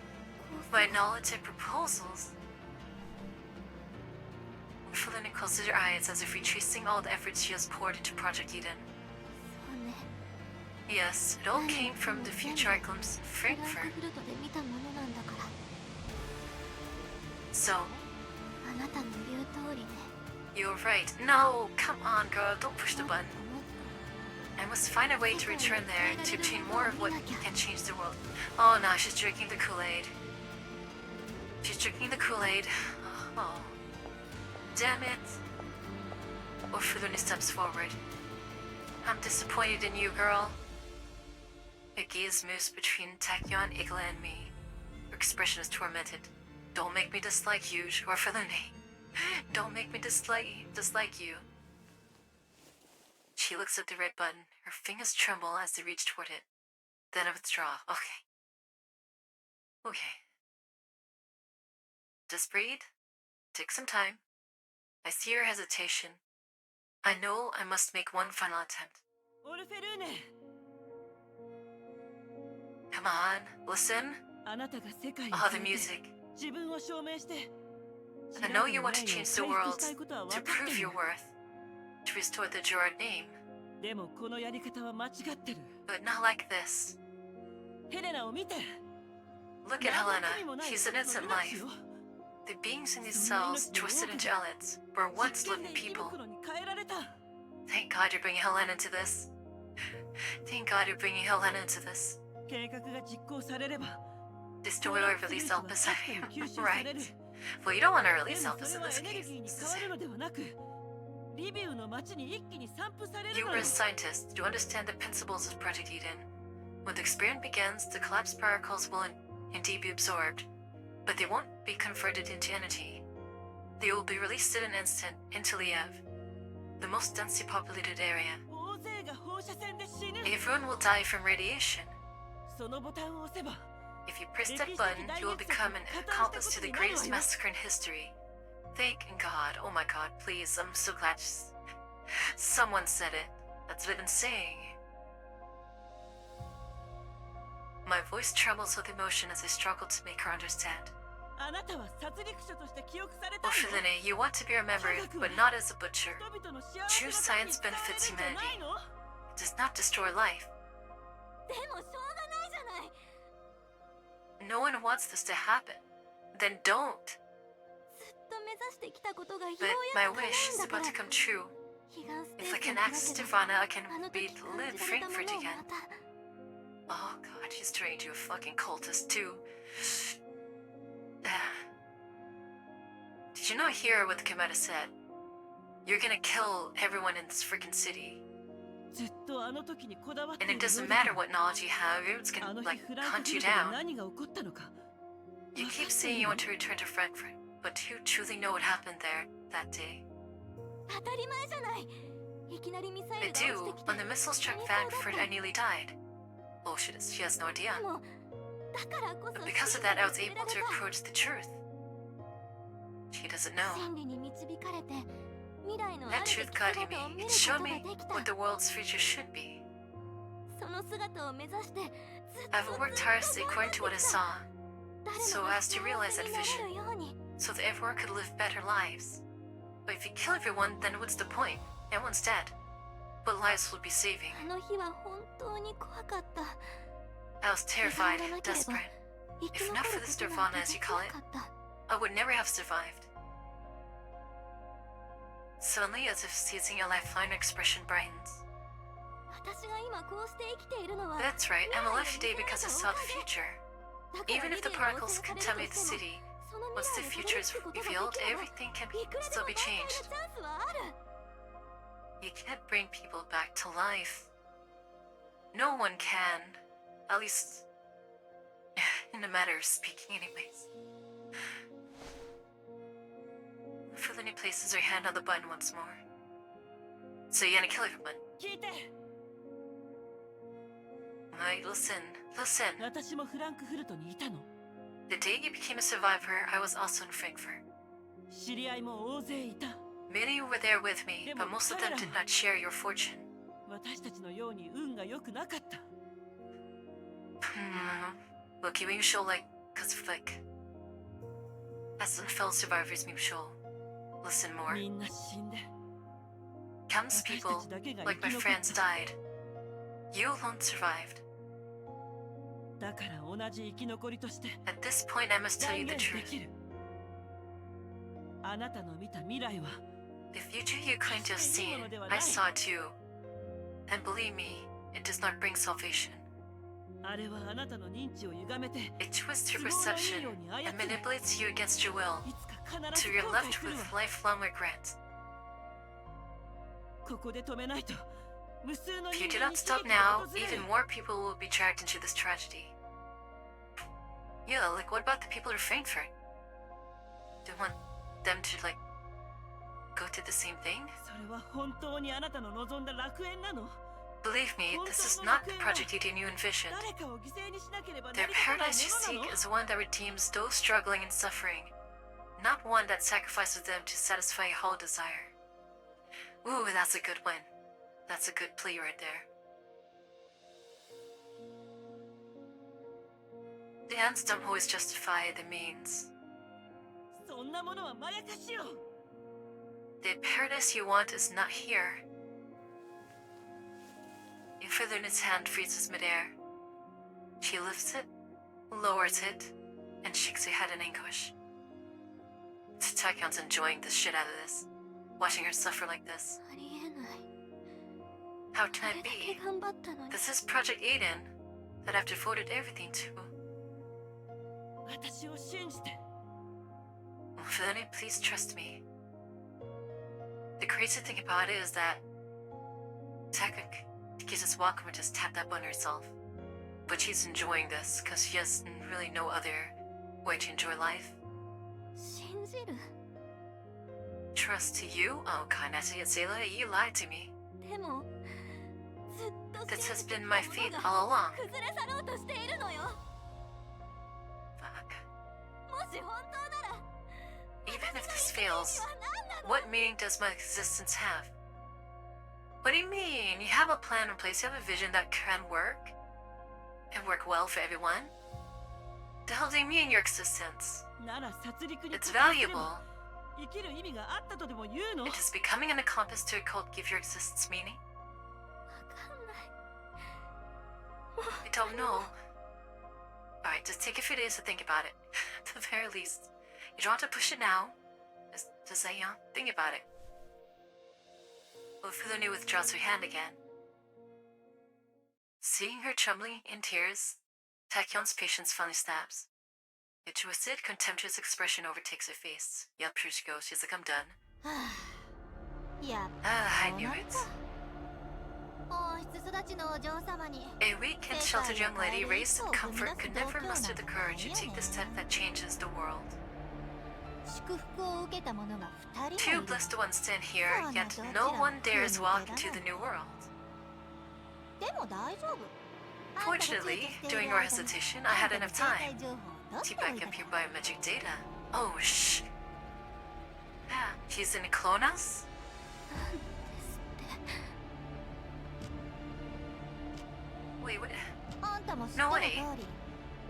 My 成 knowledge and proposals. Felina closes her eyes as if retracing all the efforts she has poured into Project Eden. そうね Yes, it all came from the future I glimpsed in フランク Frankfurt. フルトで見たものなんだから So, あなたの言う通りね you're right. No, come on, girl, don't push the もっと button. もっ I must find a way to return there to obtain more of what can change the world. Oh, now she's drinking the Kool-Aid. She's drinking the Kool-Aid. Oh, damn it. Orphelina steps forward. I'm disappointed in you, girl. Her gaze moves between Tachyon, Igla, and me. Her expression is tormented. Don't make me dislike you, Orphelina. Don't make me dislike you. She looks at the red button. Her fingers tremble as they reach toward it. Then I withdraw. Okay. Okay. Just breathe. Take some time. I see your hesitation. I know I must make one final attempt. オルフェルーネ Come on, listen. あなたが世界に Oh, the 連れて music. 自分を証明して I know you want to 白 change 髪 the のラインを world 回復したいことは to 分かって prove る your worth, to restore the Jorad name, でもこのやり方は間違ってる but not like this. ヘレナを見て Look at 何の Helena. 罪もない She's an 一つの innocent 命 life. を The beings in these その cells 命の twisted 多く into が elites were once 実験 living で生き people. 袋に変えられた Thank God you're bringing Helena into this. Thank God you're bringing Helena into this. 計画が実行されれば Destroy or release は Elpis. 確かに吸収される Right. Well, you don't want to で release も Elpis そ in れは this エネル case. ギーに This 変 is わるのではなくリビウの街に一気に散布される You の were よ a scientist. You understand the principles of Project Eden. When the experiment begins, the collapsed particles will indeed be absorbed, but they won't be converted into energy. They will be released in an instant into Liev, the most densely populated area. 大勢が放射線で死ぬ Everyone will die from radiation. そのボタンを押せば If you press that button, you will become an accomplice to the greatest massacre in history. Thank God. Oh my God, please. I'm so glad someone said it. That's what I've been saying. My voice trembles with emotion as I struggle to make her understand. あなたは殺戮者として記憶された Oh, んだ Feline, you want to be remembered, but not as a butcher. 人々の幸 True せのために science 使われ benefits るんじゃない humanity. の It does not destroy life. でもしょうがないじゃない No one wants this to happen. Then don't. ずっと目指してきたことがよう But や my く叶 wish うん is だか about ら to come true. 彼岸ステ If I ーショ can ンに access 開けば Nirvana, I can あの be 時 live 感じられたも Frankfurt のを again. また Oh God, he's turned into a fucking cultist too. Did you not hear what the Cometa said? You're gonna kill everyone in this freaking city. ずっとあの時にこだわって And い it る doesn't ようだ matter what knowledge you have, everyone's あ gonna の日 like フランク hunt フ you ルトで down. 何が起こったのか You keep saying you want to return to Frankfurt, But do you truly know what happened there that day? 当たり前じゃない。いきなりミサイ I ルが落ち do. てきて When the missile struck パニック Frankfurt, だ I った nearly died. Oh, she has no idea. でもだからこそ But because of that, I was able to approach the truth. She doesn't know. 真理に導かれて未来のあ That るべき truth guided 姿を me. 見 It るこ showed とが me できた。 what the world's future should be. その姿を目指してずっ I've と worked ずっ tirelessly と according to what I 頑張ってきた。 saw, 誰 so もが as to realize 幸 that せになれ vision, るように。 so that everyone could live better lives. But if you kill everyone, then what's the point? Everyone's dead. What lives will be saving? あの日は本当に怖かった。 I was terrified, 時間がなければ desperate. 生き If 残 not る for こ this となんて nirvana, as で you き call な it, かった。 I would never have survived. Suddenly, as if seizing a lifeline, her expression brightens. 私が今こうして生きているのは That's right, I'm alive today 未来を because I 見 saw 据 the える future. だから Even if the リビアが particles 汚染 contaminate され the るとして city, もその once 未 the 来に future is たどり着くことが revealed, できれば everything can いくらで still も be 挽回の changed. チャンスはある。 You can't bring people back to life. No one can. At least, in a matter of speaking, anyways. Felony places her hand on the button once more. So you're gonna kill everyone? 聞いて。 Alright, listen. 私もフランクフルトにいたの。 The day you became a survivor, I was also in Frankfurt. 知り合いも大勢いた。 Many were there with me, but most of them did not share your fortune. 私たちのように運が良くなかった。Look, when you show cause of as fellow survivors, you show. Listen more. みんな死んで。 Countless people, like my friends, died. You alone survived. だから同じ生き残りとして At this point, I must tell 断 you 言 the で truth. きる。あなたの見た未来は The future you claim to have seen, I saw it too. And believe me, it does not bring salvation. あれはあなたの認知を歪めて、 It twists your perception and manipulates you against your will, いつか必ず so you're 後悔 left する with わ。 lifelong regret. ここで止めないと、無数の If 人 you do 間 not に悲 stop 劇が now, 訪れる even。more people will be dragged into this tragedy. Yeah, what about the people of Frankfurt? Do you want them to, go through the same thing? それは本当にあなたの望んだ楽園なの？ Believe me, this is not the project you envisioned. 誰かを犠牲にしなければ成 The り立たない paradise you ものな seek の？ is one that redeems those struggling and suffering, not one that sacrifices them to satisfy a hollow desire. Ooh, that's a good one. That's a good plea right there. The ends don't always justify the means. そんなものはまやかしよ。 The paradise you want is not here. You further in its hand freezes midair. She lifts it, lowers it, and shakes her head in anguish. Taekyeon's enjoying the shit out of this, watching her suffer like this. ありえない。 How こ can れ it だけ be? 頑張ったのに。 This is Project Eden that I've devoted everything to. 私を信じて。 Felony, please trust me. The crazy thing about it is that Takis' welcome to just tap that button herself. But she's enjoying this because she has really no other way to enjoy life. 信じる。 Trust to you? Oh god, Natty and Sailor, you lied to me. でもずっと This 信 has じて been き my たも faith のが all along. 崩れ去ろうとしているのよ。 Fuck. もし本当なら Even if 私 this の fails, 生きる意味は何なの？ what meaning does my existence have? What do you mean? You have a plan in place, you have a vision that can work? And work well for everyone? The hell do you mean your existence? なら殺戮に It's 加担すれ valuable. ば生きる意味があったとでも言うの？ Does becoming an accomplice to a cult give your existence meaning? わかんない。 I don't know. Alright, just take a few days to think about it. At the very least. You don't have to push it now. Just say, think about it. Fulani withdraws her hand again. Seeing her trembling in tears, Taekyeon's patience finally snaps. A twisted, contemptuous expression overtakes her face. Yep, here she goes. She's like, I'm done. やっ Ah, I knew it. ぱ王室育ちのお嬢様に A weak and sheltered young lady raised in comfort could never muster the courage to take the step that changes the world. 祝福を受けた者が2人 Two もいる。 blessed ones stand here, yet no one dares walk into the new world. でも大丈夫。 Fortunately, during your hesitation, I had enough time to back up your biometric data. Oh, shh. Yeah, she's in Clonas? Wait, what? あんたも知って No の way. 通り。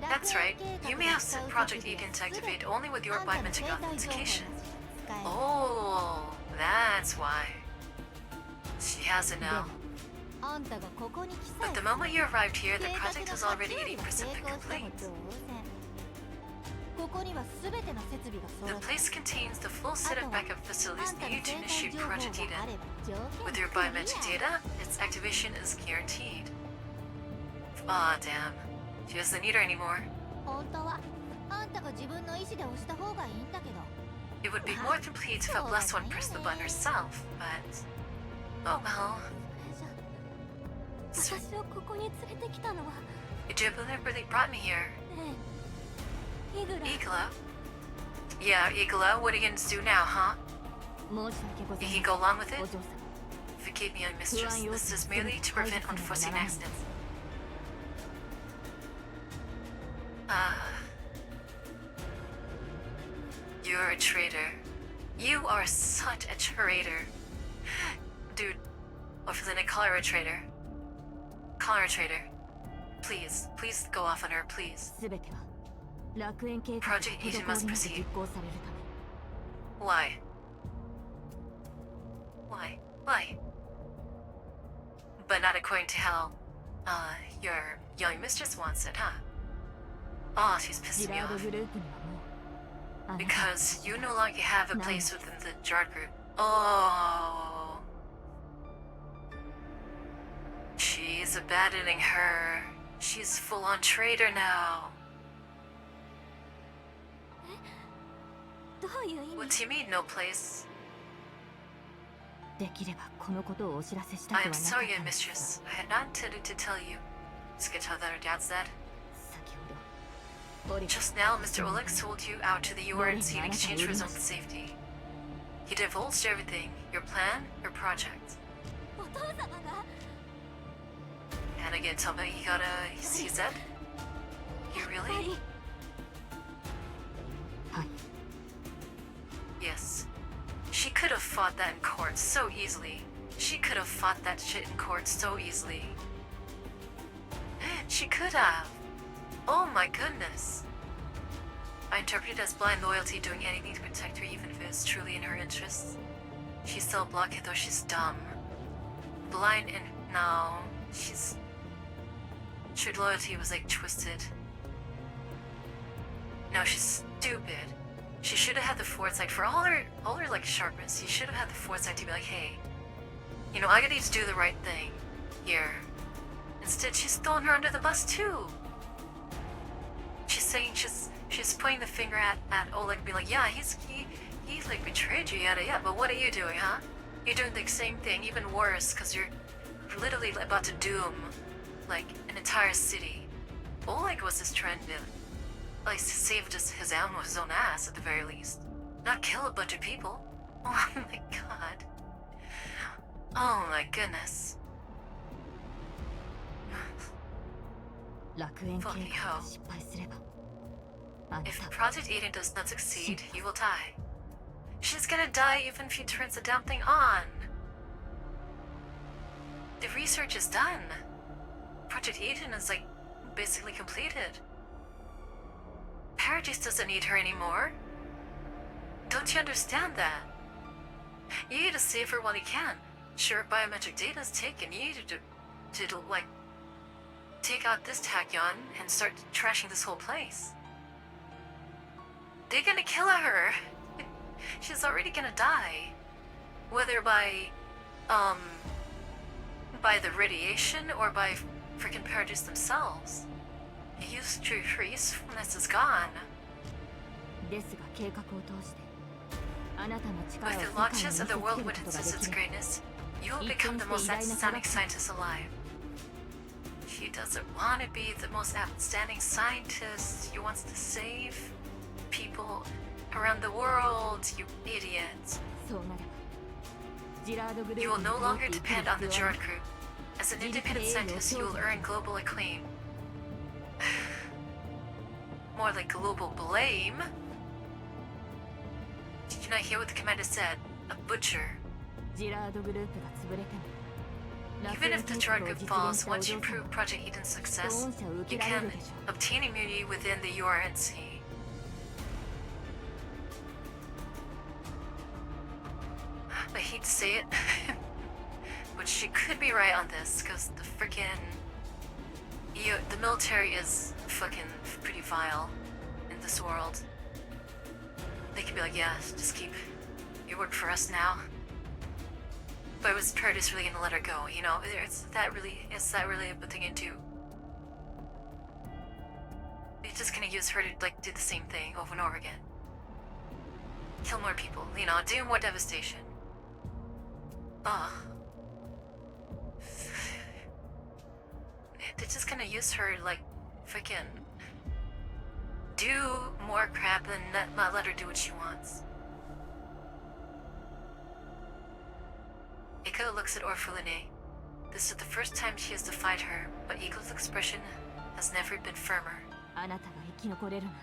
That's right. You may have set Project Eden to activate only with your biometric authentication. Oh, that's why. She has it now. あんたがここに来さ But え the moment you arrived here, the project was already 80% complete. ここには全ての設備が The 揃って place contains the full set of backup facilities あんたの needed 生 to 体 initiate 情報が Project あ Eden. れば条件 With your クリア biometric data, its activation is guaranteed. Aw, damn. She doesn't need her anymore. 本当はあんたが自分の意思で押した方がいいんだけど It would be more complete if a blessed one pressed the button herself, but... Oh well. 私をここに連れてきたのは You deliberately brought me here. イグラ Igla? Yeah, Igla, what are you gonna do now, huh? 申し訳ござ You い can ま go along with せん it? お嬢様 Forgive me, young mistress. This is merely to prevent unforeseen accidents. You're a traitor. You are such a traitor. Dude, Ophelia, call her a traitor. Call her a traitor. Please, please go off on her, please. 全ては楽園計画が Project 滞 Eden りな must く proceed. 実行されるため Why? Why? But not according to how, your young mistress wants it, huh? Oh, she's ジ pissing me ラード off. グループにはもうあなた Because you no longer have a No. place within the Jard group. Oh. She's abandoning her. She's full on traitor now. どういう意 What 味 do you mean, no place? できればこのことをお知らせしたく I は am なかっ sorry, た young のですが mistress. I had not intended to tell you. Just get tell that her dad said. 先ほどオリガ Just now, Mr. Oleg sold you out to the URNC in exchange for his own safety. He divulged everything, your plan, your project. お父様が And again, tell me he got a CZ? You やっ really? ぱりはい Yes. She could have fought that in court so easily. She could have fought that shit in court so easily. She could have. Oh my goodness. I interpret it as blind loyalty, doing anything to protect her even if it is truly in her interests. She's still blocked though she's dumb. Blind and no, she's... True loyalty was like twisted. No, she's stupid. She should have had the foresight for all her like sharpness. She should have had the foresight to be like, hey, you know, I gotta need to do the right thing here. Instead, she's throwing her under the bus too. She's saying she's pointing the finger at Oleg, being like, yeah, he like betrayed you, yada yada. But what are you doing, huh? You're doing the same thing, even worse, because you're literally about to doom like an entire city. Oleg was just trying to like save just his own ass at the very least, not kill a bunch of people. Oh my god. Oh my goodness. 楽園計画が失敗すればあな If たは Project Eden does not succeed, you will die. She's gonna die even if she turns the damn thing on. The research is done. Project Eden is like basically completed. Paradise doesn't need her anymore. Don't you understand that? You need to save her while you can. Sure, biometric data is taken. You need to like take out this tachyon and start trashing this whole place. They're gonna kill her. She's already gonna die. Whether by the radiation or by freaking Paradise themselves. Her usefulness is gone. ですが計画を通してあなたの力を With 世 the 界に launches 見せ of つ the け world ることが witnesses で its きれば greatness, you will become the most outstanding scientist alive. She doesn't want to be the most outstanding scientist. She wants to save people, around the world, you idiot. そうなればジラードグループ You will に no 頼っ longer て生きる depend on the 必要は Jord crew. As an independent scientist, you will earn global acclaim. More like global blame. Did you not hear what the commander said? A butcher. ジラードグループが潰れても Even if the Jord group falls, once you prove Project Eden's スト success, ーン社を受 you けられ can るでしょ obtain immunity within the URNC. I hate to say it, but she could be right on this, because the frickin' the military is fucking pretty vile in this world. They could be like, yeah, just keep you work for us now. But was Paradise really gonna let her go? You know, is that really a thing to do? They're just gonna use her to like do the same thing over and over again. Kill more people, you know, do more devastation. They're just gonna use her like freaking do more crap and not let her do what she wants. Eiko looks at Orpheline. This is the first time she has defied her, but Eiko's expression has never been firmer. あなたが生き残れるなら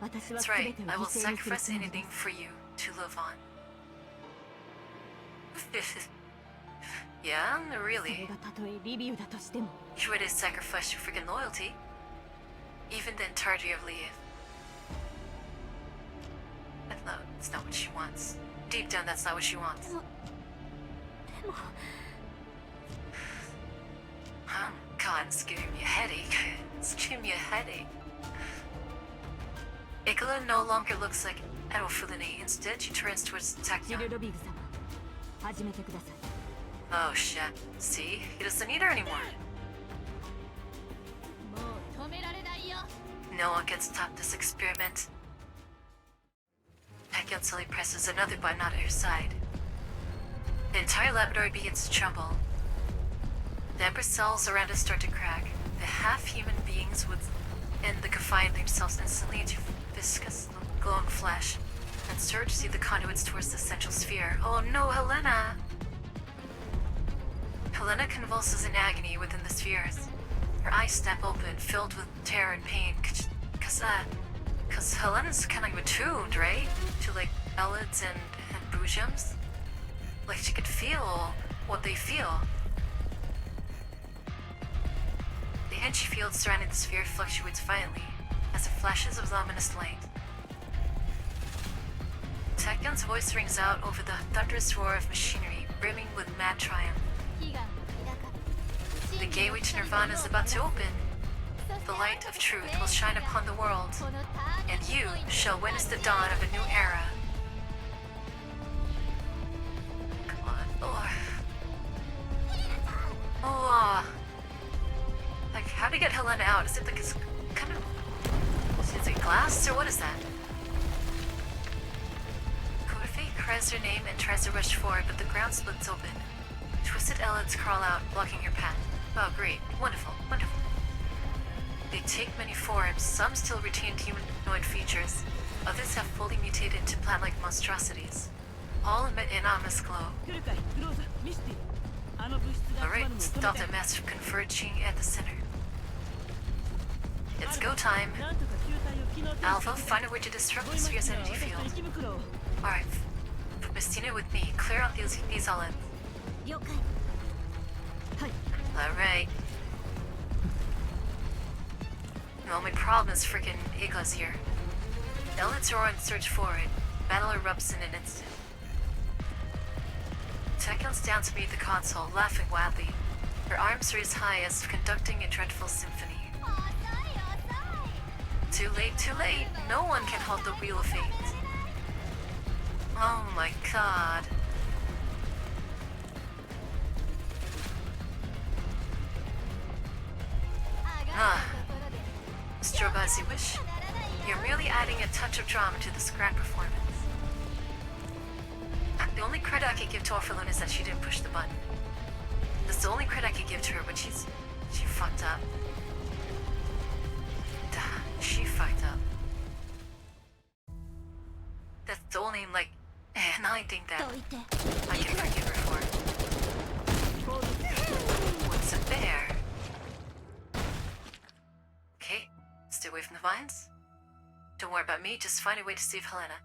私は That's 全 right, てを I 犠 will 牲にする sacrifice つもりで anything す for you to live on. Yeah, それ really. がたとえリビウだとしても You ready to sacrifice your freaking loyalty? Even the entirety of Leave. That's not what she wants. Deep down, that's not what she wants. でも God, it's giving me a headache. It's giving me a headache. Ikola no longer looks like Orpheline. Instead, she turns towards ジ Tachyon. ル・ロビグ様始めてください Oh shit. See? He doesn't need her anymore. もう止められないよ No one can stop this experiment. Tachyon slowly presses another button at her side. The entire laboratory begins to tremble. The amber cells around us start to crack. The half-human beings within the confine themselves instantly into viscous, glowing flesh, and surge through the conduits towards the central sphere. Oh no, Helena! Helena convulses in agony within the spheres. Her eyes snap open, filled with terror and pain. Cause Helena's kind of attuned, right? To like Elids and Boojums. Like she could feel what they feel. The energy field surrounding the sphere fluctuates violently as it flashes with ominous light. Takyon's voice rings out over the thunderous roar of machinery, brimming with mad triumph. 悲願の日高 The gateway to Nirvana is about to open. The light of truth will shine upon the world, and you shall witness the dawn of a new era. Come on. Like, how to get Helena out? Is it like it's kind of... Is it glass, or what is that? Kodafe cries her name and tries to rush forward, but the ground splits open. Twisted Elids crawl out, blocking your path. Oh, great. Wonderful. Wonderful. They take many forms. Some still retain humanoid features. Others have fully mutated into plant-like monstrosities. All emit an ominous glow. 来るかいクローザーミスティあの物質が集まる Alright, のを止 stop め the て massive converging at the center. It's go time. なんとか球体を機能的に Alpha, find a way to disrupt the sphere's energy 私と field. 池袋を Alright, put Mistina with me. Clear out these islands. 了解はい Alright. The only problem is freaking Igla's here. The Elids roar and surge forward. Battle erupts in an instant. Takyon's down to meet the console, laughing wildly. Her arms raised high as if conducting a dreadful symphony. Too late, too late. No one can halt the wheel of fate. Oh my god. Strobe as you wish. You're merely adding a touch of drama to this grand performance. The only credit I could give to Orphelin is that she didn't push the button. That's the only credit I could give to her, but she fucked up. She fucked up. only like, now I think that どいて I can forgive her for. What's up there? Okay, stay away from the vines. Don't worry about me, just find a way to save Helena.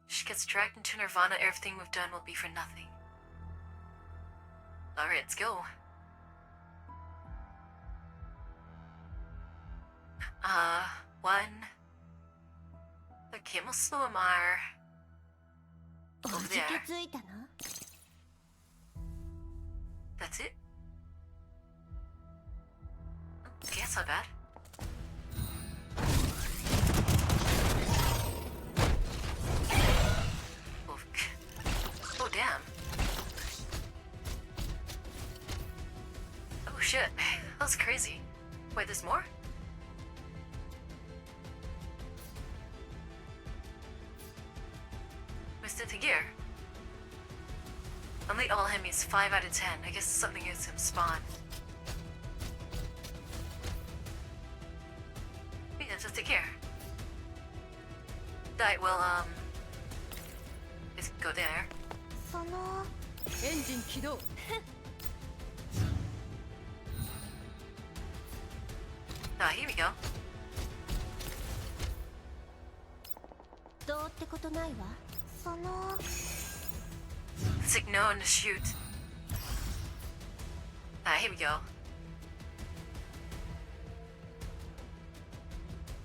If she gets dragged into Nirvana, everything we've done will be for nothing. Alright, let's go. One. Okay, most of them are お over じけ there. ついたな That's it? Okay, that's not bad. Oh, damn. Oh, shit. That was crazy. Wait, there's more? Missed it gear. Only all enemies 5 out of 10. I guess something is him spawn. Yeah, just take care. Right, well, let's go there. そのエンジン起動 Ah, here we go. どうってことないわその It's like no one to shoot. Ah, here we go.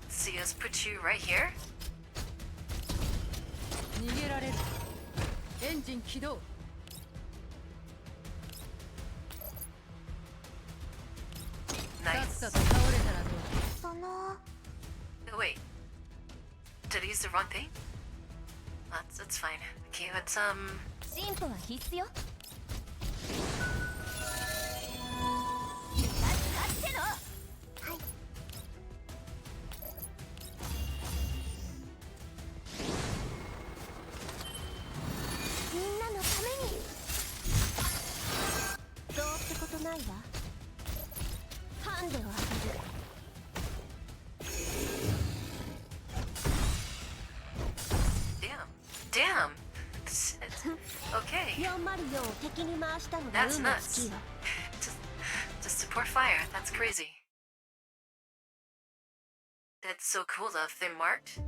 See, let's put you right here. 逃げられるエンジン起動 さっ Nice. さと倒れたらどうその Oh, wait. Did I use the wrong thing? That's fine. Okay, let's 進歩は必須よはいみんなのためにどうってことないわハンデをあげる damn. Shit. Okay. 404を敵に回したのが That's 運の尽 nuts. きよ Just support fire. That's crazy. That's so cool though. If they're marked,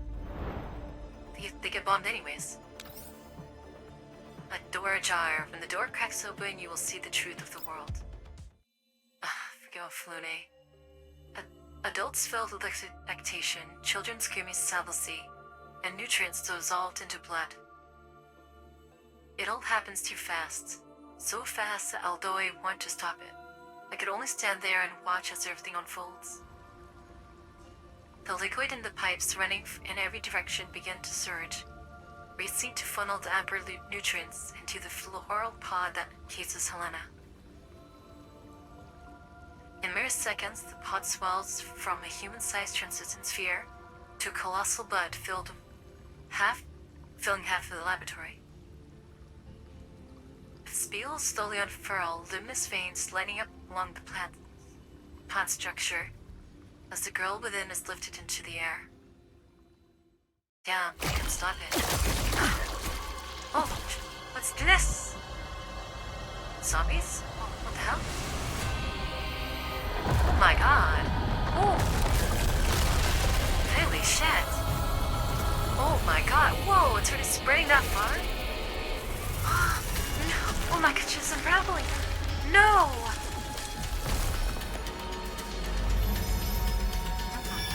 they get bombed anyways. A door ajar. When the door cracks open, you will see the truth of the world. Forget Flune. Adults filled with lactation, children screaming ceaselessly, and nutrients dissolved into blood. It all happens too fast. So fast that although I want to stop it, I could only stand there and watch as everything unfolds. The liquid in the pipes running in every direction began to surge, racing to funnel the amber nutrients into the floral pod that cases Helena. In mere seconds, the pod swells from a human-sized translucent sphere to a colossal bud filling half of the laboratory. The spheles slowly unfurl, luminous veins lighting up along the plant structure as the girl within is lifted into the air. Damn, I can't stop it. Oh, what's this? Zombies? Oh, what the hell? Oh my god. Oh. Holy shit. Oh my god. Whoa, it's already spreading that far? No. Oh my god, she's unraveling. No.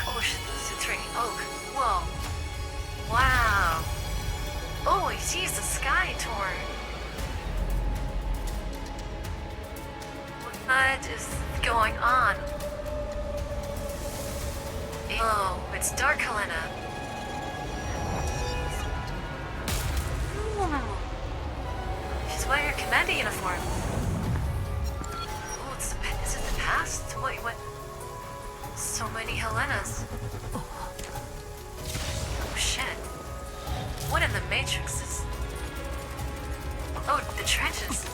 Oh shit, it's raining. Oh, whoa. Wow. Oh, jeez, the sky torn. What is going on? Oh, it's dark, Helena. Ooh. She's wearing her commander uniform. Oh, is it the past? What? So many Helenas. Oh shit. What in the Matrix is... Oh, the trenches.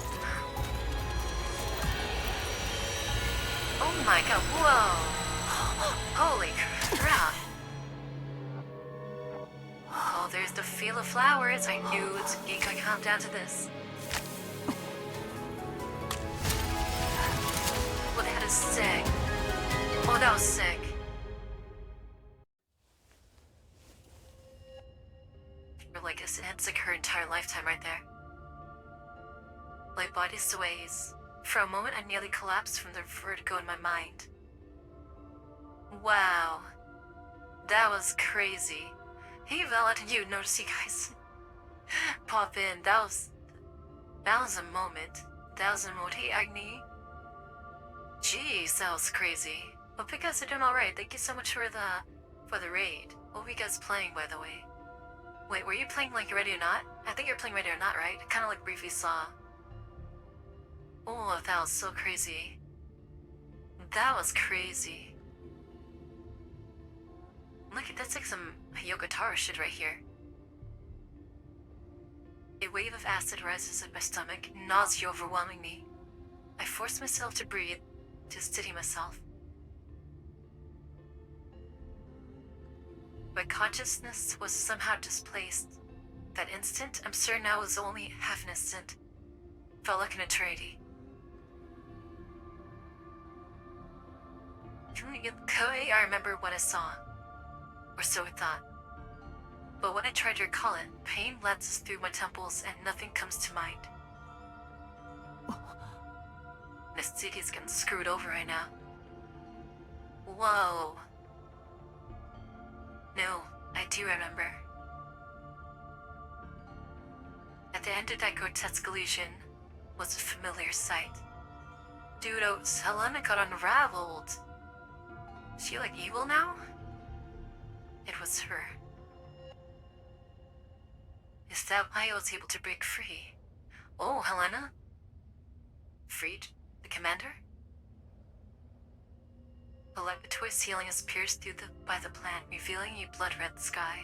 Oh my god, whoa. Holy crap. Oh, there's the field of flowers. I knew it's gonna come down to this. Well, that is sick. Oh, that was sick. Or like, it's like her entire lifetime right there. My body sways. For a moment, I nearly collapsed from the vertigo in my mind. Wow. That was crazy. Hey, Val, did you notice you guys pop in? That was a moment. That was a moment. Hey, Agni. Jeez, that was crazy. Hope you guys are doing alright. Thank you so much for the raid. What were you guys playing, by the way? Wait, were you playing like Ready or Not? I think you're playing Ready or Not, right? I kind of like briefly saw. Oh, that was so crazy. That was crazy. Look, that's like some Yokotaro shit right here. A wave of acid rises in my stomach, nausea overwhelming me. I force myself to breathe, to steady myself. My consciousness was somehow displaced. That instant, I'm certain now was only half an instant. Felt like an eternity. Koei, I remember what I saw. Or so I thought. But when I tried to recall it, pain lances through my temples and nothing comes to mind. This city's getting screwed over right now. Whoa. No, I do remember. At the end of that grotesque illusion was a familiar sight. Dude, oh, Helena got unraveled. Is she like evil now? It was her. Is that why I was able to break free? Oh, Helena? Freed the commander? The laboratory ceiling is pierced through by the plant, revealing a blood-red sky.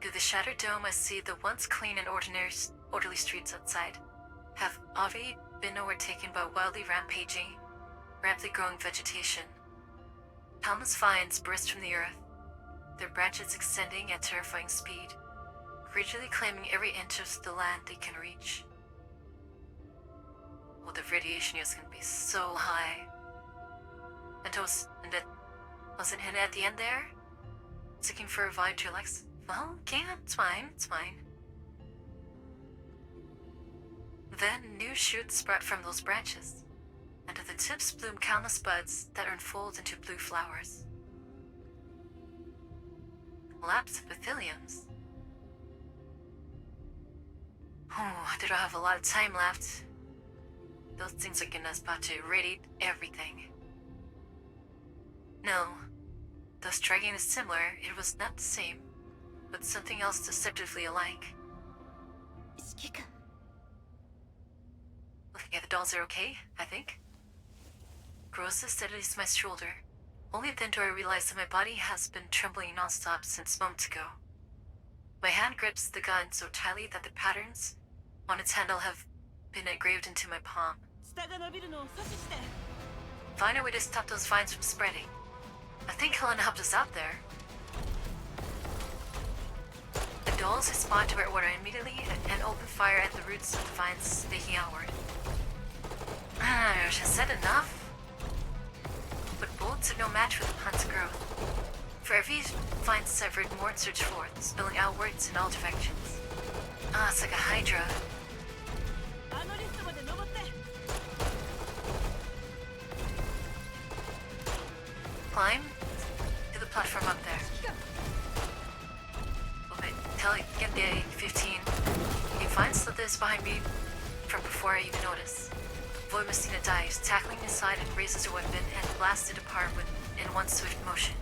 Through the shattered dome, I see the once clean and orderly streets outside have already been overtaken by wildly rapidly growing vegetation. Countless vines burst from the earth, their branches extending at terrifying speed, greedily claiming every inch of the land they can reach. Well, the radiation is going to be so high. And was it hidden at the end there? Seeking for a vibe to relax? Well, okay, it's fine, it's fine. Then new shoots sprout from those branches, and at the tips bloom countless buds that unfold into blue flowers. Laps of epitheliums. Oh, I don't have a lot of time left. Those things are gonna about to radiate everything. No, though striking is similar, it was not the same, but something else deceptively alike. Looking at the dolls are okay, I think. Rosa steadies my shoulder. Only then do I realize that my body has been trembling non-stop since moments ago. My hand grips the gun so tightly that the patterns on its handle have been engraved into my palm. Find a way to stop those vines from spreading. I think Helen helped us out there. The dolls respond to our order immediately and open fire at the roots of the vines snaking outward. Has that enough? But bullets are no match for the plant's growth. For every vine severed, more surge forth, spilling outwards in all directions. It's like a hydra. Climb to the platform up there. Okay, get the 15. He finds that this behind me from before I even notice. Void Messina dives, tackling his side and raises her weapon and blasts it apart in one swift motion.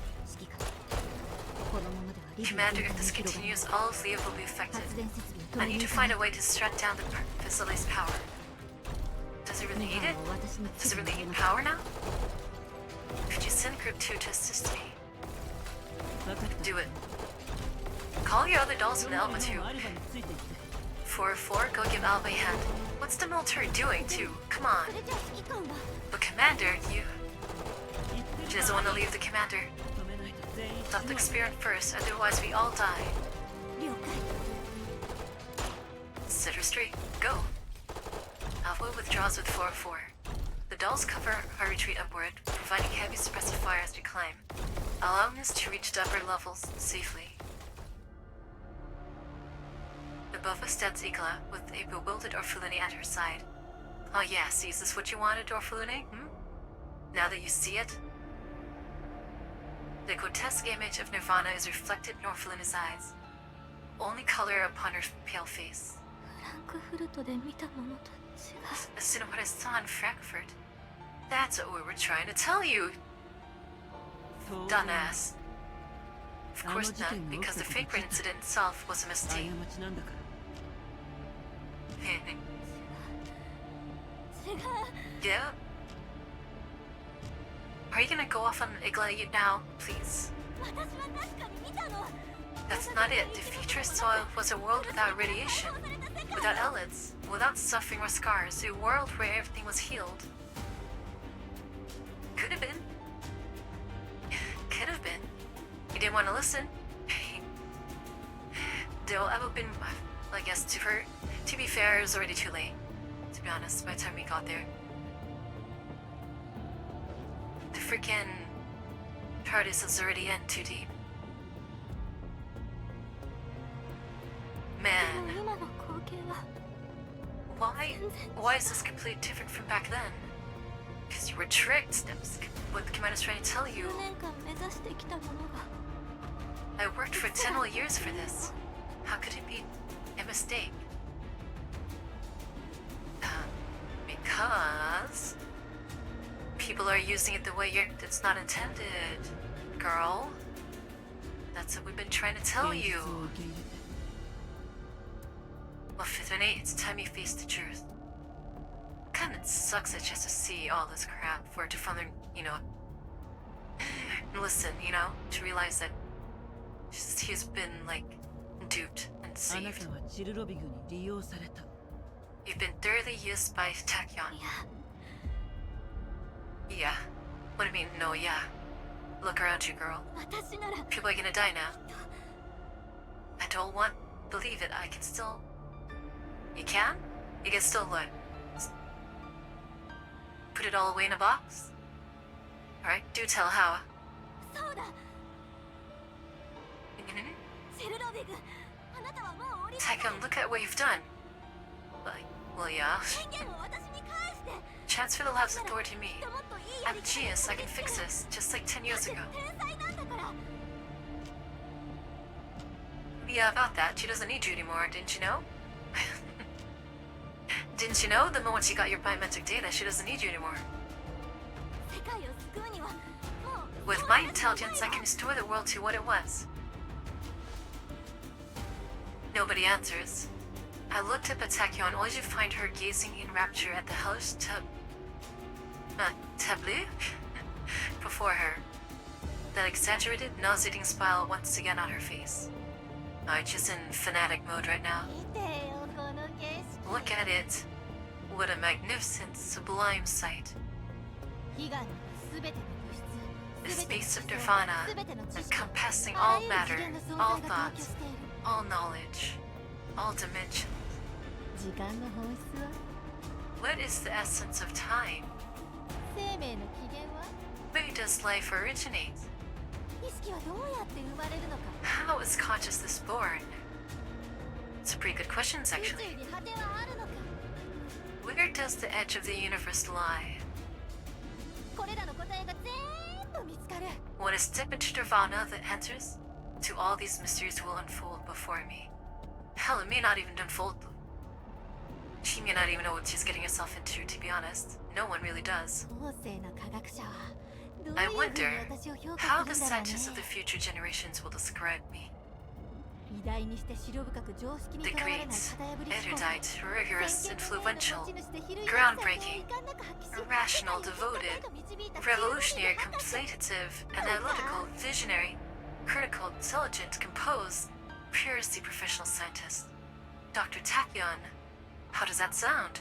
Commander, if this continues, all of Leo will be affected. I need to find a way to shut down the facility's power. Does it really need it? Does it really need power now? Could you send Group 2 to assist me? Do it. Call your other dolls in Alba too. 404, go give Alba a hand. What's the military doing too? Come on. But Commander, She doesn't want to leave the commander. Stop the experiment first, otherwise we all die. 了解 Sitter straight. Go. Alpha withdraws with 4-4. The dolls cover our retreat upward, providing heavy suppressive fire as we climb, allowing us to reach the upper levels safely. Above us stands Igla, with a bewildered Orphaluni at her side. Oh yes, is this what you wanted, Orphaluni? Now that you see it? The grotesque image of Nirvana is reflected in Orphaluni's eyes, only color upon her pale face. フランクフルトで見たものと違う Listen to what I saw in Frankfurt. That's what we were trying to tell you, そう dumbass. Of course not, because the Frankfurt incident itself was a 過 mistake. ちなんだから 違う Yeah? Are you gonna go off on Igla now, please? 私は確かに見たの That's not it. The future soil was a world without radiation, without elites, without suffering or scars, a world where everything was healed. Could have been. Could have been. You didn't want to listen. There'll ever been, I guess, to be fair, it was already too late. To be honest, by the time we got there. The freaking TARDIS is already in too deep. で Man, も今の光景は why is this completely different from back then? Because you were tricked. That's what the commander's trying to tell 10 you. 年間目指してきたものが I worked for 10 whole years for this. How could it be a mistake? Because people are using it the way it's not intended, girl. That's what we've been trying to tell 現実 you. を受け入れて Well, Fifth and Eight, it's time you face the truth. Kinda sucks that she has to see all this crap for it to finally, listen, to realize that he's been, duped and あな deceived. たはチルロビグに利用された You've been thoroughly used by Tachyon. いや Yeah. What do you mean, no, yeah? Look around you, girl. 私なら People are gonna die now. I don't want believe it. I can still. You can? You can still what? Put it all away in a box? Alright, do tell how. そうだチルロビグあなたはもう降り Tachyon, look at what you've done. Well, yeah. 権限を私に返して Transfer the lab's authority to me. もっといい I'm a genius. I can fix this, just like 10 years ago. 天才なんだから Yeah, about that. She doesn't need you anymore, didn't you know? Didn't you know? The moment she got your biometric data, she doesn't need you anymore. 世界を救うにはもう With my intelligence, I can restore the world to what it was. Nobody answers. I looked up at Tachyon only to find her gazing in rapture at the hellish tableau before her. That exaggerated, nauseating smile once again on her face. She's in fanatic mode right now. 見てよこの景色 Look at it. What a magnificent, sublime sight. 悲願の全ての The 物質 space of 全ての nirvana, 全ての知識 encompassing あら all ゆる matter, 次元の存 all 在が同居 thoughts, している all knowledge, all dimensions. 時間の本質は What is the essence of time? 生命の起源は Where does life originate? 意識はどうやって生まれるのか How is consciousness born? It's a pretty good questions, 宇 actually. 宙に果てはあるのか Where does the edge of the universe lie? これらの答えが全部見つかる When I step into nirvana, the answers to all these mysteries will unfold before me. Hell, it may not even unfold. She may not even know what she's getting herself into, to be honest. No one really does. 後世の科学者はどういう I ふうに wonder 私を評 how 価 the するんだろう scientists of the ね future generations will describe me. 偉大にして思慮深く常識に The とらわれない great, 型破り思考 erudite, rigorous, 先見の明の influential, 持ち主で比類 groundbreaking, なき才能を遺憾なく発揮し irrational, 世界に devoted, と導いた revolutionary, 博士 contemplative, analytical, visionary, critical, intelligent, composed, purely professional scientist. Dr. Tachyon. How does that sound?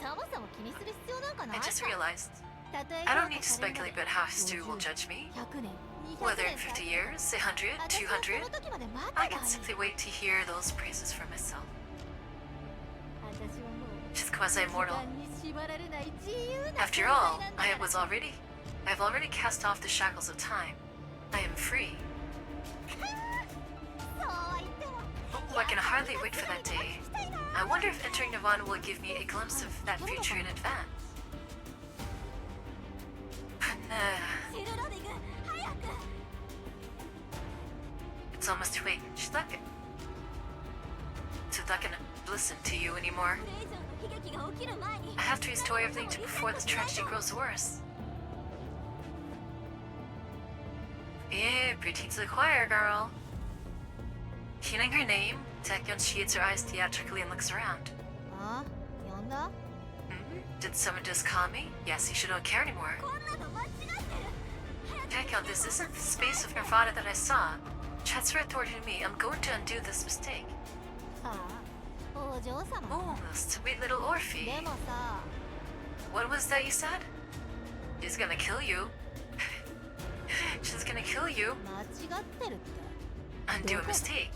そもそも気にする必要なんかない I か just realized. たとえ I don't 評 need 価 to される speculate まで about how Stu will judge me. 100年 Whether in 50 years, 100, 200, I can simply wait to hear those praises for myself. She's quasi-immortal. After all, I have already cast off the shackles of time. I am free. Oh, I can hardly wait for that day. I wonder if entering Nirvana will give me a glimpse of that future in advance. It's almost too late. She's not gonna listen to you anymore. I have to restore everything to before this tragedy grows worse. Yeah, preaching to the choir, girl. Hearing her name, Taekyon shields her eyes theatrically and looks around. Did someone just call me? Yes, you don't care anymore. Taekyon, this isn't the space of Nirvana that I saw. Transfer authority to me. I'm going to undo this mistake. Oh, sweet little Orphe. What was that you said? She's gonna kill you. She's gonna kill you. Undo a mistake.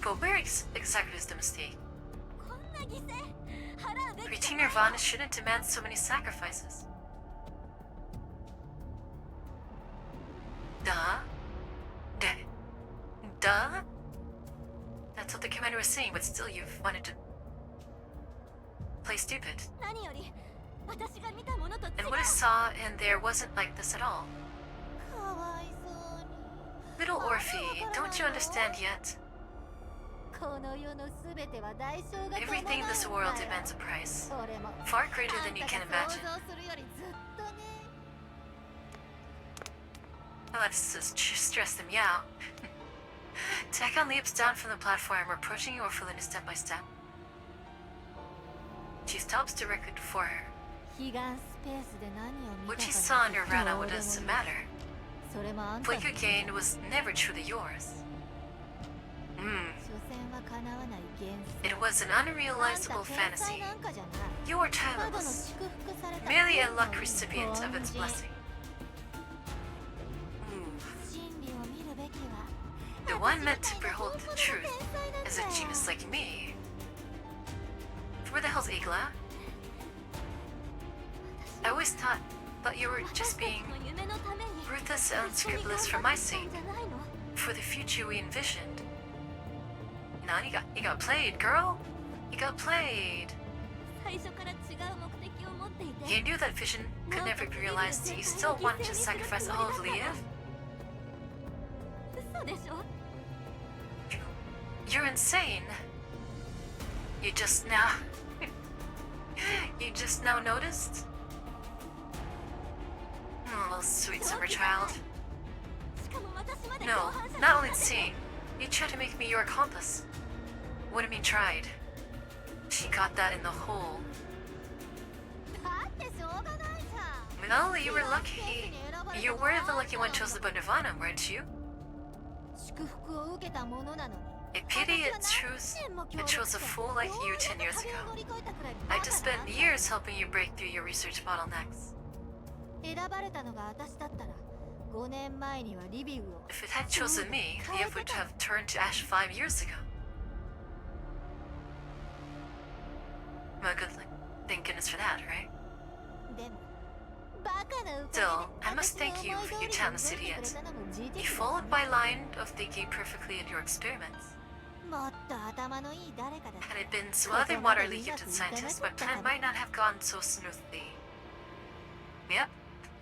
But where exactly is the mistake? Reaching Nirvana shouldn't demand so many sacrifices. Duh? Duh? That's what the commander was saying, but still you've wanted to play stupid. And what I saw in there wasn't like this at all. Little Orphe, don't you understand yet? Everything in this world demands a price, far greater than you can imagine. Well, that's just stress them out. Taekyon leaps down from the platform, approaching Orphelina step by step. She stops directly before her. What she saw in Nirvana, what does it matter? What you gained was never truly yours. It was an unrealizable fantasy. You were timeless, merely a luck recipient of its blessing. The one meant to behold the truth is a genius like me. Where the hell's Igla? I always thought you were just being ruthless and unscrupulous for my sake, for the future we envisioned. Now you got played, girl. You got played. You knew that vision could never be realized. You still wanted to sacrifice all of Liev? You're insane. You just now noticed? Oh, sweet summer child. No, not only insane. You tried to make me your accomplice. What do you mean tried? She got that in the hole. Well, you were lucky. You were the lucky one chosen by Nirvana, weren't you? A pity it chose a fool like you 10 years ago. I just spent years helping you break through your research bottlenecks. If it had chosen me, Liev would have turned to ash 5 years ago. Well, thank goodness for that, right? Still, I must thank you for your talentless idiot. You followed my line of thinking perfectly in your experiments. Had it been some other water-leak gifted scientist, my plan might not have gone so smoothly. Yep,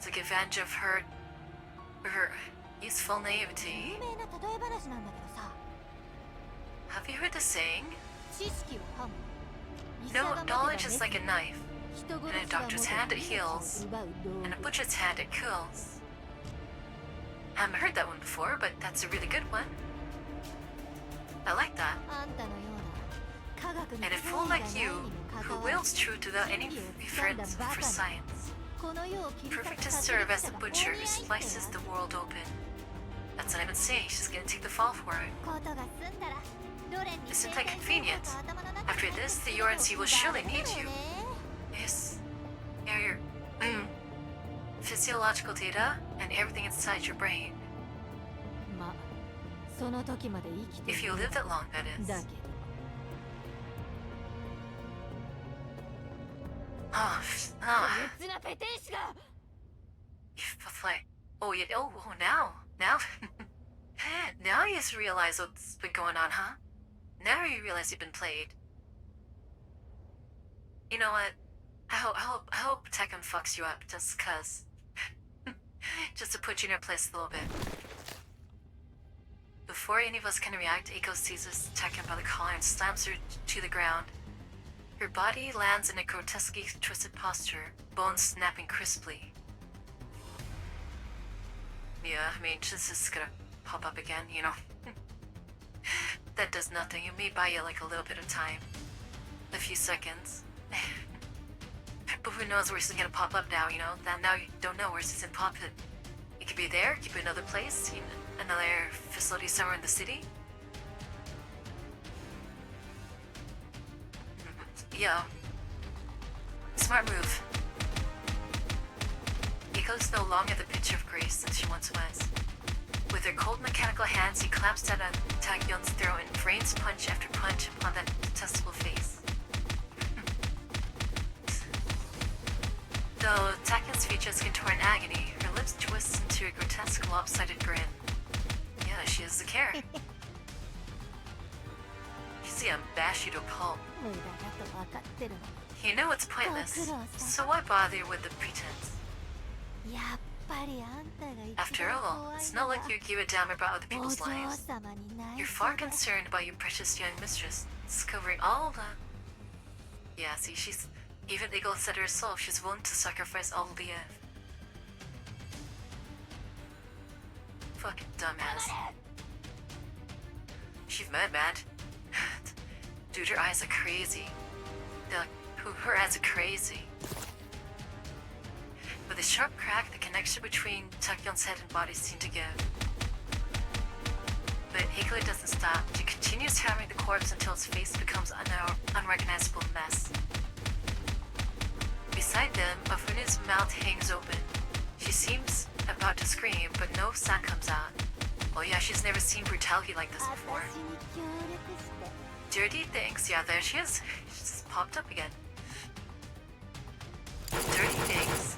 took advantage of her useful naivety. Have you heard the saying? No, knowledge is like a knife. In a doctor's hand it heals, in a butcher's hand it kills. I haven't heard that one before, but that's a really good one. I like that. And a fool like you, who wills truth without any reference for science, perfect to serve as the butcher who slices the world open. That's what I've been saying, she's gonna take the fall for it. Isn't that convenient? After this, the UNC will surely need you. Yes. Your physiological data and everything inside your brain. その時まで生きて If you いれ live ば that long, that だ is. けど Oh, こ ah. いつなペテン師が Like, oh, yeah, oh, now. Now you just realize what's been going on, huh? Now you realize you've been played. You know what? I hope Tekken fucks you up just cause. Just to put you in your place a little bit. Before any of us can react, Eiko seizes Tekken by the collar and slams her to the ground. Her body lands in a grotesquely twisted posture, bones snapping crisply. Yeah, I mean, she's just gonna pop up again, you know. That does nothing. It may buy you like a little bit of time. A few seconds. But who knows where she's gonna pop up now, you know? That now you don't know where she's gonna pop it. It could be there, it could be another place, you know, another facility somewhere in the city. Yo. Smart move. Eiko's no longer the picture of grace that she once was. With her cold mechanical hands, he clamps down on Takyon's throat and rains punch after punch upon that detestable face. Though Takyon's features contort in agony, her lips twist into a grotesque lopsided grin. Yeah, she is the care. You see, I'm bash you to a pulp. 無駄だと分かってるの You know it's pointless, so why bother with the pretense? やっぱりあんたが一 After 番 all, 怖い it's の not は like you give a damn about other お people's 嬢 lives. 様にない You're し far だ concerned about your precious young mistress, discovering all the... Yeah, see, she's... Even Eagle said herself, she's willing to sacrifice all of the... Fucking dumbass. She's mad. Dude, her eyes are crazy. They're like, her eyes are crazy. With a sharp crack, the connection between Takyon's head and body seemed to give. But Hikari doesn't stop. She continues hammering the corpse until its face becomes an unrecognizable mess. Beside them, Afuna's mouth hangs open. She seems about to scream, but no sound comes out. Oh yeah, she's never seen brutality like this before. 私に協力して Dirty things. Yeah, there she is. She just popped up again. Dirty things.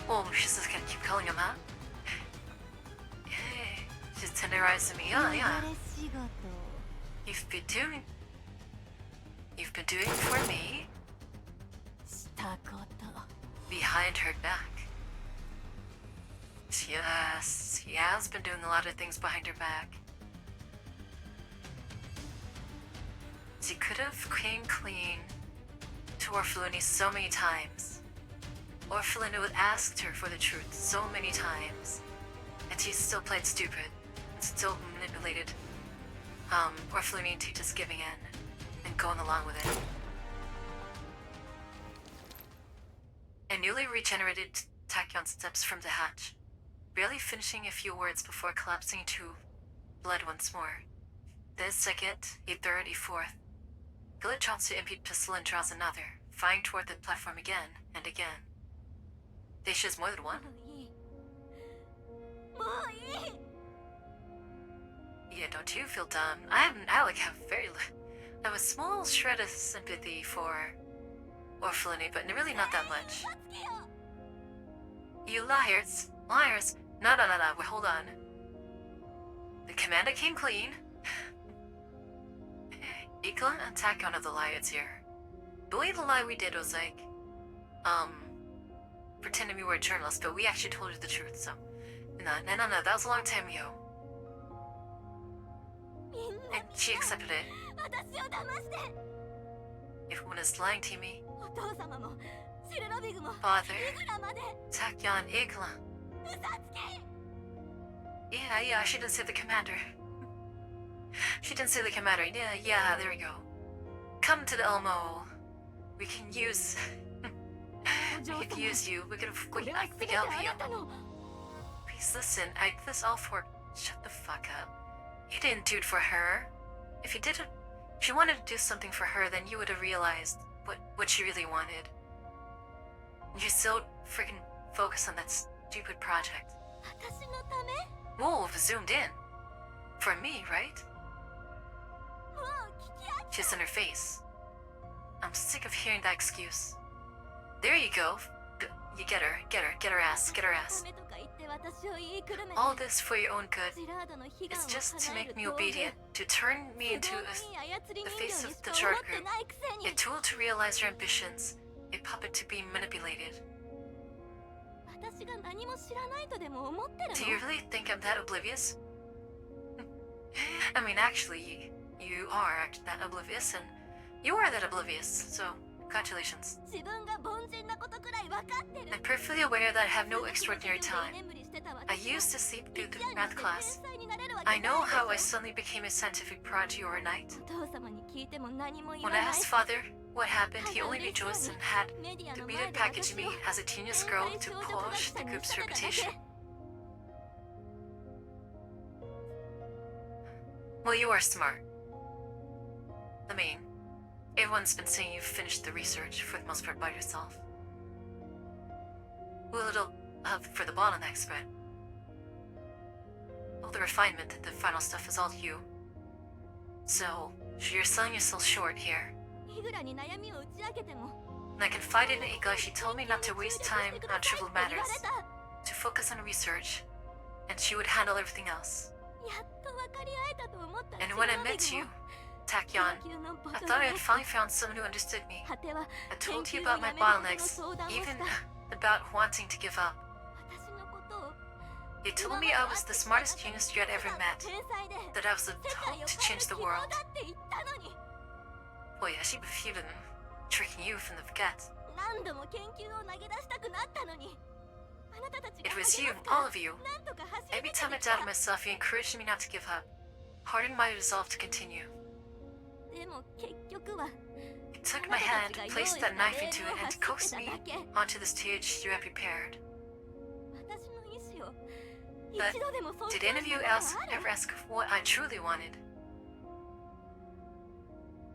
Oh, she's just gonna keep calling him, huh? Hey, she's tenderizing me. Yeah. 汚れ仕事 You've been doing for me したこと behind her back. Yes, he has been doing a lot of things behind her back. She could have came clean to Orphelini so many times. Orphelini would asked her for the truth so many times, and she still played stupid and still manipulated Orphelini into just giving in and going along with it. A newly regenerated Tachyon steps from the hatch, barely finishing a few words before collapsing into blood once more. Then a second, a third, a fourth. Gillet drops the empty pistol and draws another, firing toward the platform again and again. They should more than one? もういい Yeah, don't you feel dumb? I have I have a small shred of sympathy for Orphelini, but really not that much. 嘘つけよ You liars! Liars! No, wait, hold on. The commander came clean. Ikla and Takon are the liars here. Believe the lie we did was like, pretending we were a journalist, but we actually told you the truth, so... No, that was a long time ago. みんな And she accepted it. 私を騙して Everyone is lying to me. お父様もシルノビグも Father, イグラまで Takyon, Ikla. 嘘つけ Yeah, she didn't say the commander. She didn't say the commander. Yeah, there we go. Come to the Elmo. We can use... we can use you. We can これは we 全て can あ help な you. たの Please listen, I did this all for... Shut the fuck up. You didn't do it for her. If you did it... If you wanted to do something for her, then you would have realized what she really wanted. You still freaking focus on that stupid project. 私のため Whoa, zoomed in. For me, right? Kiss in her face. I'm sick of hearing that excuse. There you go. You get her ass. All this for your own good. It's just to make me obedient, to turn me into the face of the Jard group, a tool to realize your ambitions, a puppet to be manipulated. Do you really think I'm that oblivious? I mean, actually, you are that oblivious, and you are that oblivious, so congratulations. I'm perfectly aware that I have no extraordinary time. I used to sleep through the math class. I know how I suddenly became a scientific prodigy overnight. When I asked father what happened, he only rejoiced and had the media package me as a genius girl to polish the group's reputation. Well, you are smart. I mean, everyone's been saying you've finished the research for the most part by yourself. Well, it'll help for the bottlenecks, but all the refinement, the final stuff is all you. So, you're selling yourself short here. And I confided in Ika. She told me not to waste time on trivial matters, to focus on research, and she would handle everything else. And when I met you, Takyon, I thought I had finally found someone who understood me. I told you about my bottlenecks, even about wanting to give up. You told me I was the smartest genius you had ever met, that I was the hope to change the world. Well, yeah, she'd been tricking you from the get. It was you, all of you. Every time I doubted myself, you encouraged me not to give up, hardened my resolve to continue. You took my hand, placed that knife into it, and coaxed me onto the stage you had prepared. But did any of you else ever ask what I truly wanted?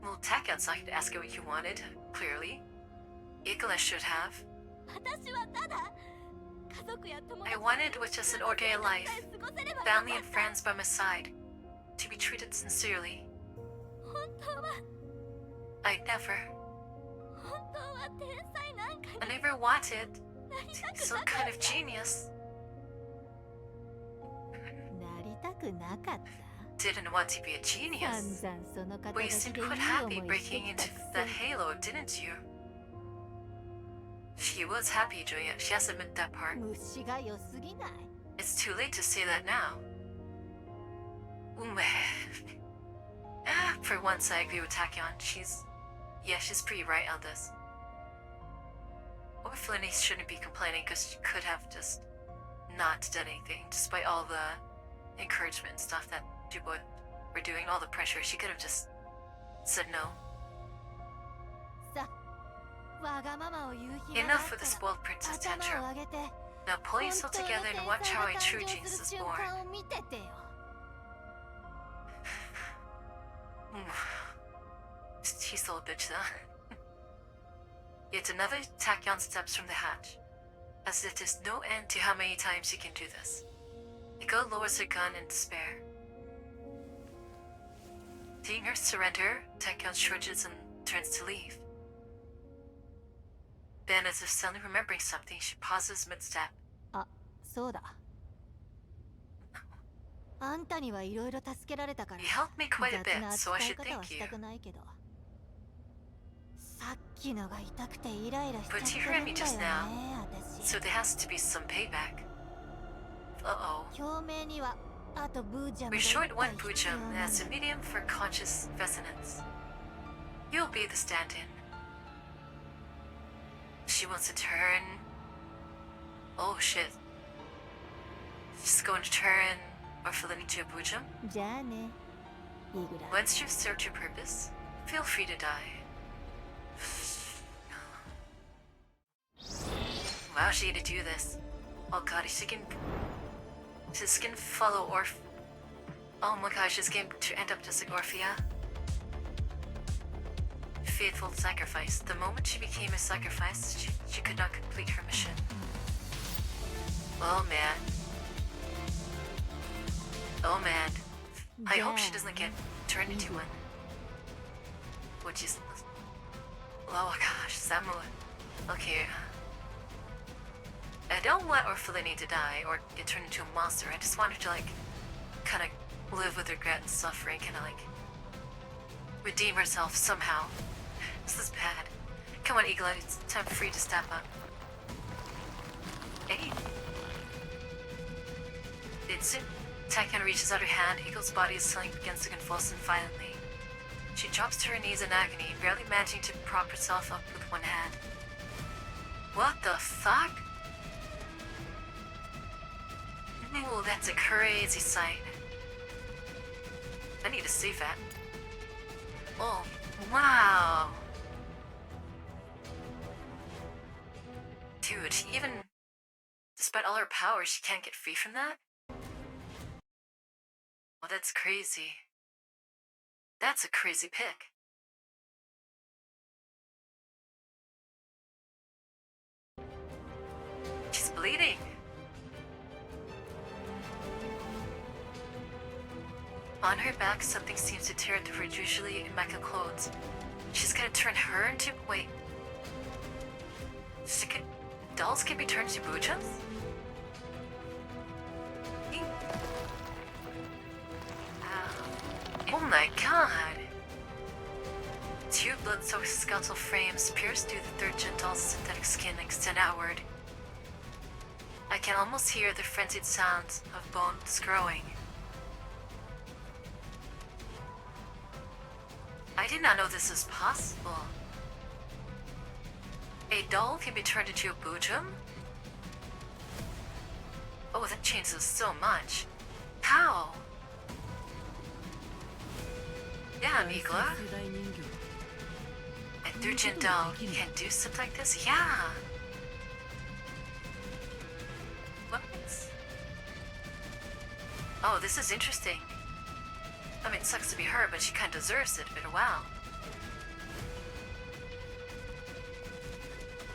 Well, Takyon's not going to ask you what you wanted, clearly. Ikala should have. I wanted was just an ordinary life, family and friends by my side, to be treated sincerely. I never wanted to be some kind of genius. Didn't want to be a genius. But you seemed quite happy breaking into that halo, didn't you? She was happy doing it. She has to admit that part. It's too late to say that now. For once, I agree with Takyon. She's pretty right on this. Or Flinny shouldn't be complaining because she could have just not done anything, despite all the encouragement and stuff that people were doing, all the pressure. She could have just said no. Enough with the spoiled princess tantrum. Now pull yourself together and watch how a true genius is born. She's still a bitch, though. Yet another Takyon steps from the hatch, as if there's no end to how many times he can do this. The girl lowers her gun in despair. Seeing her surrender, Takyon shrugs and turns to leave. Then, as if suddenly remembering something, she pauses mid-step. You helped me quite a bit, so I should thank you. But you heard me just now, so there has to be some payback. Uh-oh. We're short one Bujum as a medium for conscious resonance. You'll be the stand-in. She wants to turn... Oh shit. She's going to turn Orphelin into a Bujum? Once you've served your purpose, feel free to die. Wow, she had to do this. Oh god, she's gonna follow Oh my gosh, she's going to end up just like Orphea. Faithful sacrifice. The moment she became a sacrifice, she could not complete her mission. Oh man. Oh man. I hope she doesn't get turned into one. Which is... Oh gosh, Samu. Okay. I don't want Orphelini to die or get turned into a monster. I just want her to, like, kind of live with regret and suffering, kind of like redeem herself somehow. This is bad. Come on, Eagle, it's time for you to step up. Hey. It's it. Taikan reaches out her hand. Eagle's body is swelling, begins to convulse violently. She drops to her knees in agony, barely managing to prop herself up with one hand. What the fuck? Ooh, that's a crazy sight. I need to save that. Oh, wow. Dude, even despite all her power, she can't get free from that? Oh, that's crazy. That's a crazy pick. She's bleeding. On her back, something seems to tear through her usually mecha clothes. She's gonna turn her into... Wait. Dolls can be turned into Bujans? Oh my god! Two blood-soaked skeletal frames pierce through the third gen doll's synthetic skin and extend outward. I can almost hear the frenzied sounds of bones growing. I did not know this was possible. A doll can be turned into a Bujum? Oh, that changes so much. How? Yeah, Migla. A third-gen doll can do stuff like this? Yeah! What? Oh, this is interesting. I mean, it sucks to be her, but she kinda deserves it. But wow.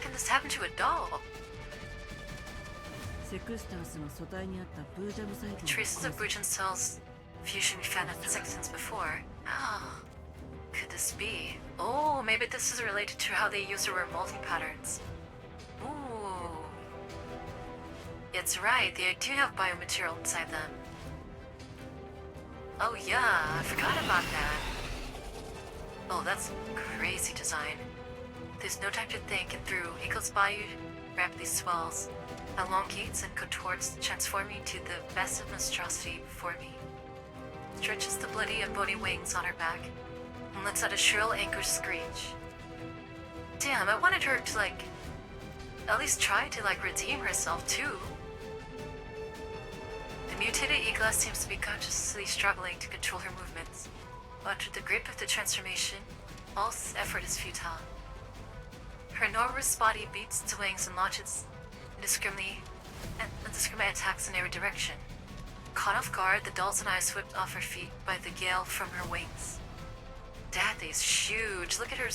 Can this happen to a doll? Traces of Bujin cells fusion we found at the sections before. Oh, could this be? Oh, maybe this is related to how they use the word molting patterns. Ooh. It's right, they do have biomaterial inside them. Oh yeah, I forgot about that. Oh, that's crazy design. There's no time to think, and through Eagle's body rapidly swells, elongates and contorts, transforming into the massive monstrosity before me. Stretches the bloody and bony wings on her back, and lets out a shrill, angry screech. Damn, I wanted her to, like, at least try to, like, redeem herself, too. The mutated Eagle seems to be consciously struggling to control her movements. Under the grip of the transformation, all effort is futile. Her enormous body beats its wings and launches indiscriminate attacks in every direction. Caught off guard, the doll's and I swept off her feet by the gale from her wings. That is huge. Look at her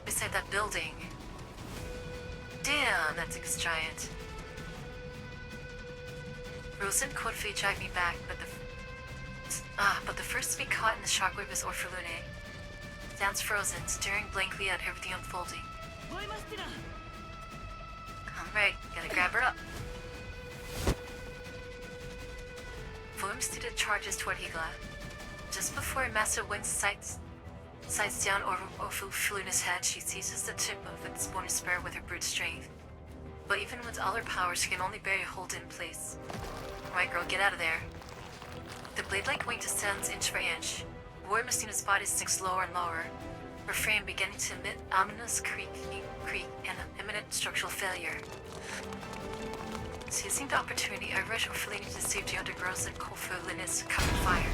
beside that building. Damn, that thing's giant. Rosen Kodfi dragged me back, but the first to be caught in the shockwave is Orphelune. Stands frozen, staring blankly at everything unfolding. Alright, gotta grab her up. Volume-student charges toward Higla. Just before a massive wind sights down over Orphelune's head, she seizes the tip of its bonus spur with her brute strength. But even with all her power, she can only barely hold it in place. Alright girl, get out of there. The blade-like wing descends inch by inch. War Messina's body sinks lower and lower, her frame beginning to emit ominous creak and imminent structural failure. Seizing the opportunity, I rush Orphelini to safety under Gross and Corposant's covered fire.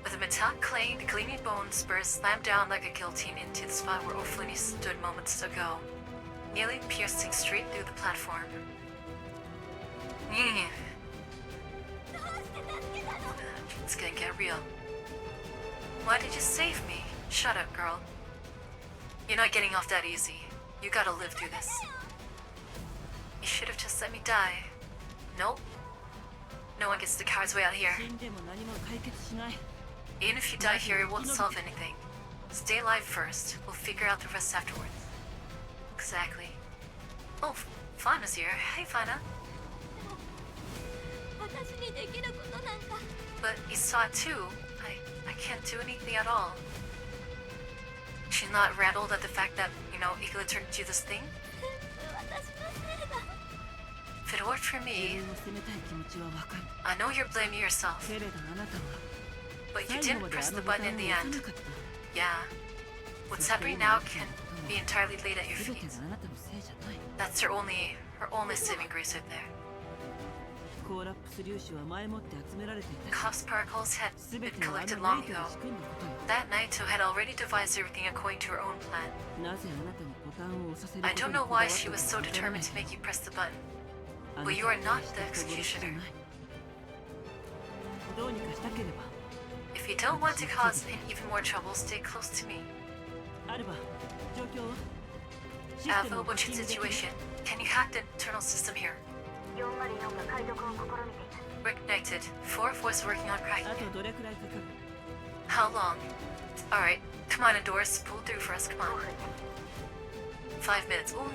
With a metallic clang, the gleaming bone spurs slammed down like a guillotine into the spot where Orphelini stood moments ago, nearly piercing straight through the platform. It's gonna get real. Why did you save me? Shut up, girl. You're not getting off that easy. You gotta live through this. You should have just let me die. Nope. No one gets the coward's way out here. 死んでも何も解決しない。 Even if you die here, it won't solve anything. Stay alive first. We'll figure out the rest afterwards. Exactly. Oh, Fana's here. Hey, Fana. 私にできることなんか But you saw it too. I can't do anything at all. She's not rattled at the fact that, Igla turned into this thing? 私のせいだ If it worked for 自 me, 分を責めたい気持ちはわかる。 I know you're blaming yourself. けれどあなたは But you 最後 didn't まで press あ the のボタ button ン in を the 押さ end. なかった。 Yeah. What's happening now can be entirely laid at your 全て feet. があなたのせいじゃない。 That's her only saving grace right there. コーラップス粒子は前もって集められていた。 Cops particles had す been べてはあ collected の long ナイト ago. が仕組んだことよ。 That Naito had already devised everything according to her own plan. なぜあなたにボタンを押させる I こと don't に know こだわ why った she の was か so わからない determined to make you press the button. あな But た you are は not 決 the して人殺しじゃ executioner. ない。どうにかしたければ。 If you don't want to cause even more trouble, stay close to me. アルバ、状況はシステム Alpha, をハッ what's キ your ングできる situation? Can you hack the internal system here? 404が解読を試みている Reconnected. 4 was working on あ cracking と it. どれくらいかかる？ How long? Alright, come on, Doris. Pull through for us, come on. 5 minutes. Ooh,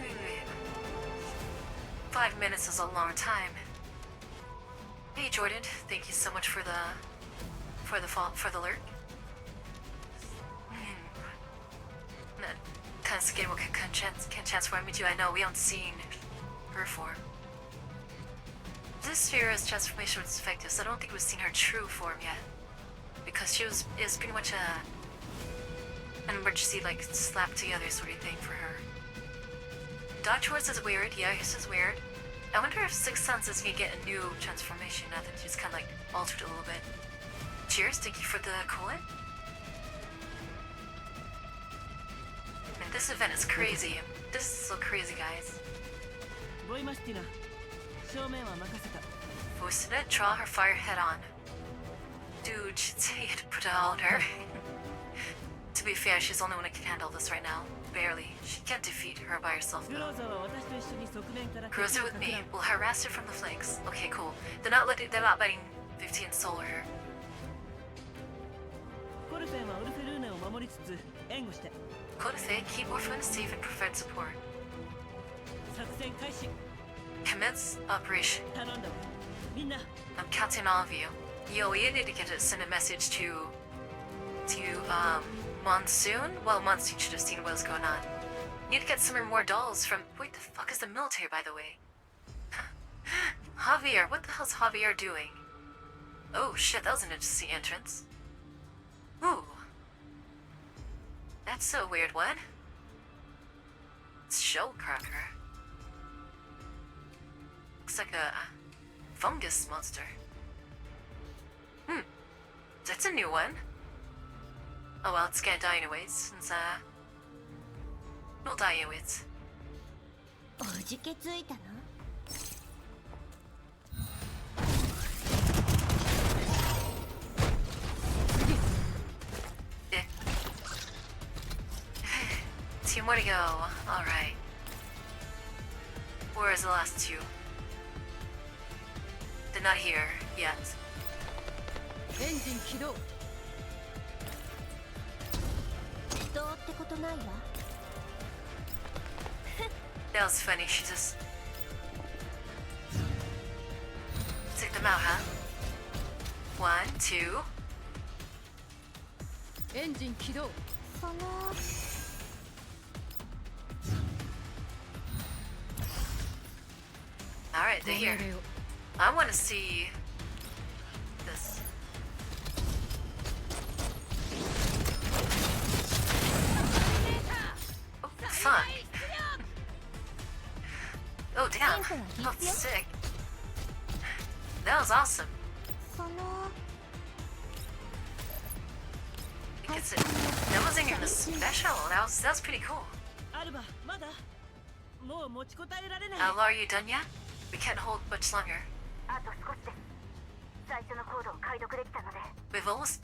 5 minutes is a long time. Hey, Jordan. Thank you so much for the alert. Kansuke can transform me too. I know we haven't seen her form. This sphere's transformation was effective, so I don't think we've seen her true form yet. Because it was pretty much an emergency, like, slapped together sort of thing for her. Dodge Horse is weird, yeah, his is weird. I wonder if Sixth Sense is gonna get a new transformation now that she's kind of like altered a little bit. Cheers, thank you for the coolant. Man, this event is crazy. This is so crazy, guys. ボイマスティナ、正面は任せた。 Fusina, draw her fire head on. Dude, she'd say you to put it all on her. To be fair, she's the only one who can handle this right now. Barely. She can't defeat her by herself, グ though. ローザは私と一緒に側面から Cruise 敵 her を with かく me. 乱 We'll harass her from the flanks. Okay, cool. They're not letting 15 solar her. コルフェンはウルフェルーネを守りつつ援護して。 Kodafei, keep Orphan safe and provide support. 作戦開始。 Commence operation. 頼んだわ。みんな、 I'm counting on all of you. Yo, you need to send a message to Monsoon? Well, Monsoon should have seen what was going on. You need to get some more dolls from... Wait, the fuck is the military, by the way? Javier, what the hell's Javier doing? Oh shit, that was an interesting entrance. Ooh. That's a weird one. It's Shellcracker. Looks like a fungus monster. That's a new one. Oh well, it's gonna die anyways, since it'll die anyways. おじけついたの Eh. Two more to go. Alright. Where's the last two? They're not here yet. エンジン起動。どうってことないわ That was funny, she just... Took them out, huh? 1, 2... エンジン起動。その Alright, they're here. I want to see... this. Oh, fuck. Oh, damn. That's sick. That was awesome. その Because that wasn't even a special. That was pretty cool. アルバ、まだもう持ちこたえられない。 Alva, are you done yet? We can't hold much longer. あと少しです最初のコードを解読できたので We've almost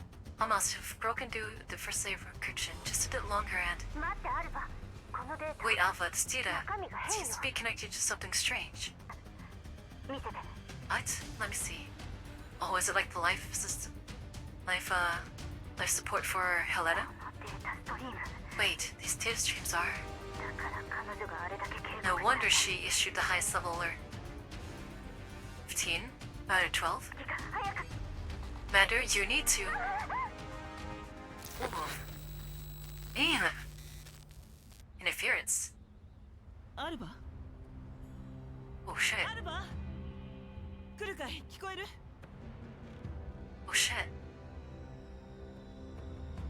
have broken through the first layer of encryption. Just a bit longer and... 待ってアルバこのデータ Wait, Alpha, it's data. 中身が It 変 seems よ to be connected to something strange. 見せて What? Let me see. Oh, is it like the life support for Helena? Wait, these data streams are. No wonder she issued the highest level alert. 15 out of 12. Mander, you need to. Ooh. Man. Interference. アルバ Oh shit. アルバ来るかい聞こえる Oh shit.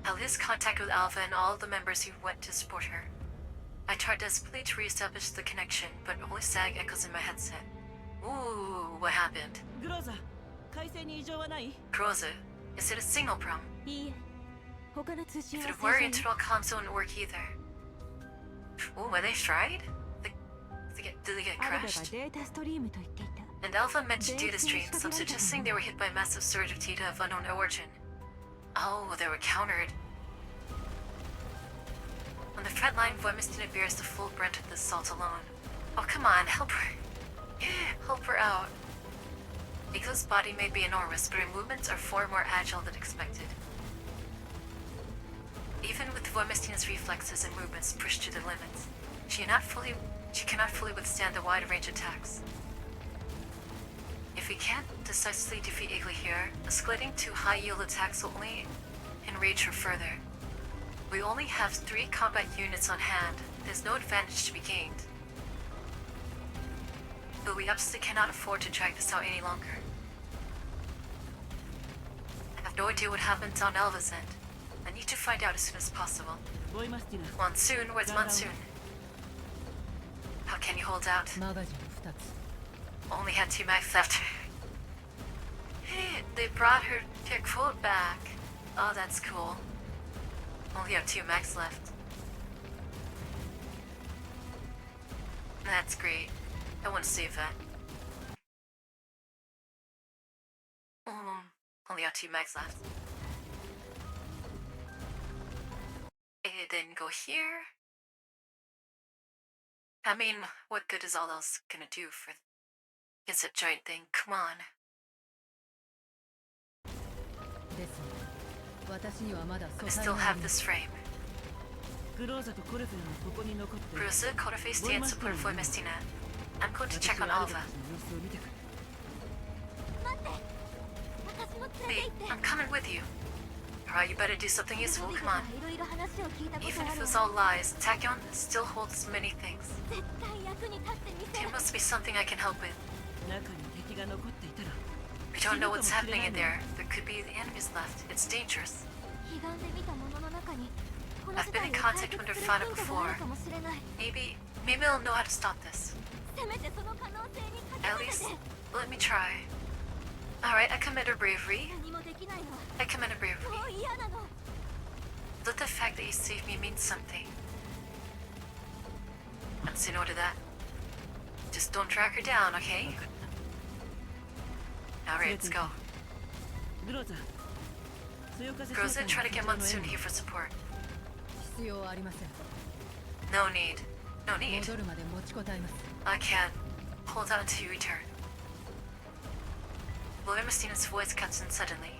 I lose contact with Alpha and all the members who went to support her. I tried desperately to re-establish the connection, but only sag echoes in my headset. Ooh, what happened? グローザ回線に異常はない Groza, is it a signal problem? いいえ他の通信 If は it 正 were, 常に internal comms wouldn't work either. Oh, were they fried? Did they get アルバが crashed? データストリームと言っていた And Alpha mentioned data streams, some suggesting they were hit by a massive surge of data of unknown origin. Oh, they were countered. On the front line, Voimistina bears the full brunt of the assault alone. Oh, come on, help her. Help her out. Eiko's body may be enormous, but her movements are far more agile than expected. Even with Voimistina's reflexes and movements pushed to their limits, she cannot fully withstand the wide range attacks. If we can't decisively defeat Igli here, escalating to high-yield attacks will only enrage her further. We only have 3 combat units on hand. There's no advantage to be gained. But we absolutely cannot afford to drag this out any longer. I have no idea what happened on Elva's end. I need to find out as soon as possible. ボイマスティナ Monsoon? Where's Monsoon? How can you hold out? マガジン2つ Only had 2 mags left. Hey, they brought her quote back. Oh, that's cool. Only have 2 mags left. That's great. I want to save that. Only have 2 mags left. It didn't go here. I mean, what good is all else gonna do for against a giant thing? Come on. ですが私にはまだ I 素材 still があ have りま this す frame. グローザとコルフェはここに残って Bruce, Cordofe, stay in support for Mestina. I'm going to check on Alva. 様子を見てくる Wait, I'm coming with you. Alright, you better do something useful, come on. いろいろ話を聞いたこと Even あ if る it's all lies, Tachyon still holds many things. 絶対役に立ってみせ There る must be something I can help with. 中に敵が残っていたら We don't know what's happening in there. There could be the enemies left. It's dangerous. 悲願で見たものの中にこの I've 事 been 態 in を解 contact 決 with す her る father ヒントがあ before. るかもしれない Maybe I'll know how to stop this. せめてその可能性にか At け least, て let me try. Alright, I commend her bravery. 何もできないの I commend her bravery. もう嫌なの Let the fact that you saved me mean something. Let's say no to that. Just don't drag her down, okay? Alright, let's go. グローザ強風 Girls, I try to get Monsoon here for support. 必要ありません No need. No need. 戻るまで持ちこたえます I can't. Hold on until you return. Lawyer Messina's voice cuts in suddenly.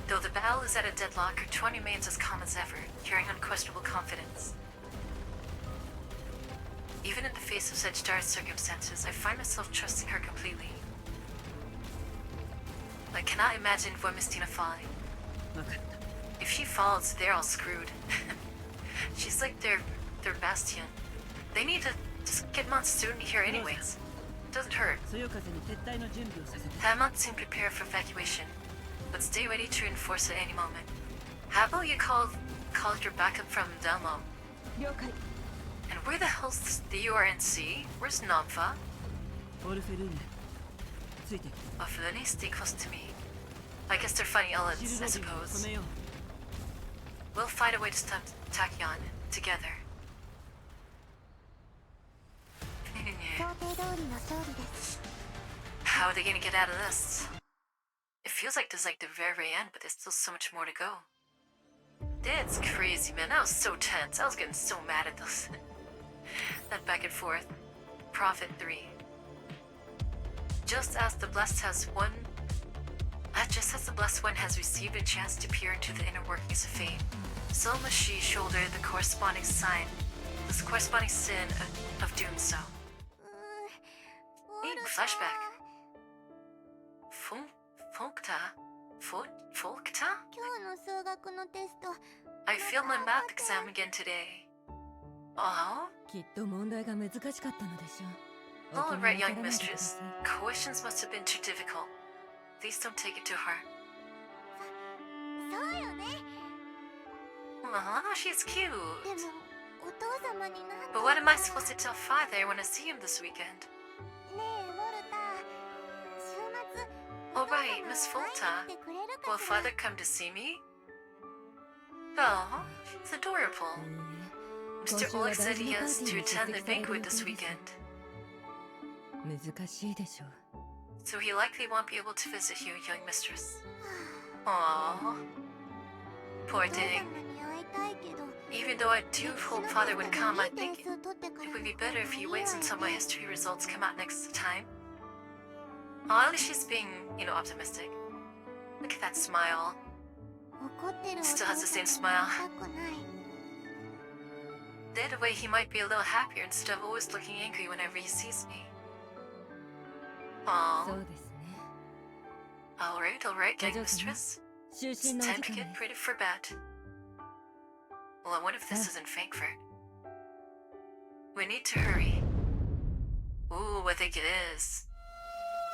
Though the battle is at a deadlock, her tone remains as calm as ever, carrying unquestionable confidence. Even in the face of such dire circumstances, I find myself trusting her completely. I cannot imagine Voimistina falling. 分かった If she falls, they're all screwed. She's like their bastion. They need to just get Monsoon here anyways. Doesn't hurt. そよ風に撤退の準備をさせて Have Monsoon prepare for evacuation, but stay ready to reinforce at any moment. How about you call your backup from down low? 了解 And where the hell's the URNC? Where's Namfa? オルフェルーネついてきて Ofulani, stay close to me. I guess they're fighting シ Elets, ル I ラジンを止 suppose. めよう We'll find a way to stop Tachyon together. 想定通りの勝利です How are they gonna get out of this? It feels like there's like the very end, but there's still so much more to go. That's crazy, man. That was so tense. I was getting so mad at this. That back and forth. Prophet 3. just as the blessed one has received a chance to peer into the inner workings of fate, so must she shoulder the corresponding sin of doing so. Flashback. Folkta? I failed my math exam again today. Oh? きっと問題が難しかったのでしょう。 All お気に right, なさら young ないでくだ mistress. さい。 Questions must have been too difficult. Please don't take it to heart. そうよね。 Aw, she's cute. でもお父様になった But what am I supposed to tell father when I see him this weekend? ねえウォルター、週末 All right, Miss お父様 Folta. 会いに来てくれる Will かしら。 father come to see me? Oh, it's adorable. 今 Mr. 週は Oleg 大 said 事 he なパー has ティー to に出 attend the 席される banquet 予定 this です weekend. 難しいでしょう。 So he likely won't be able to visit you, young mistress. Aww. お Poor 父 thing. 様に会いたいけど Even though I do 歴史 hope の father テ would スト come, で I いい点 think 数取ってから it の would be 方 better が if い he いわ waits よ until my ね。 history results come out next time. Oh, at least she's being, optimistic. Look at that smile. 怒ってるお Still 父 has the same 様 smile. に会いたくない。 That way he might be a little happier instead of always looking angry whenever he sees me. そ Aww. うですね。 Alright, young お嬢様、 mistress. 就 It's 寝のお time 時 to 間 get です。 ready for bed. Well, I wonder if this is in Frankfurt. We need to hurry. Ooh, I think it is.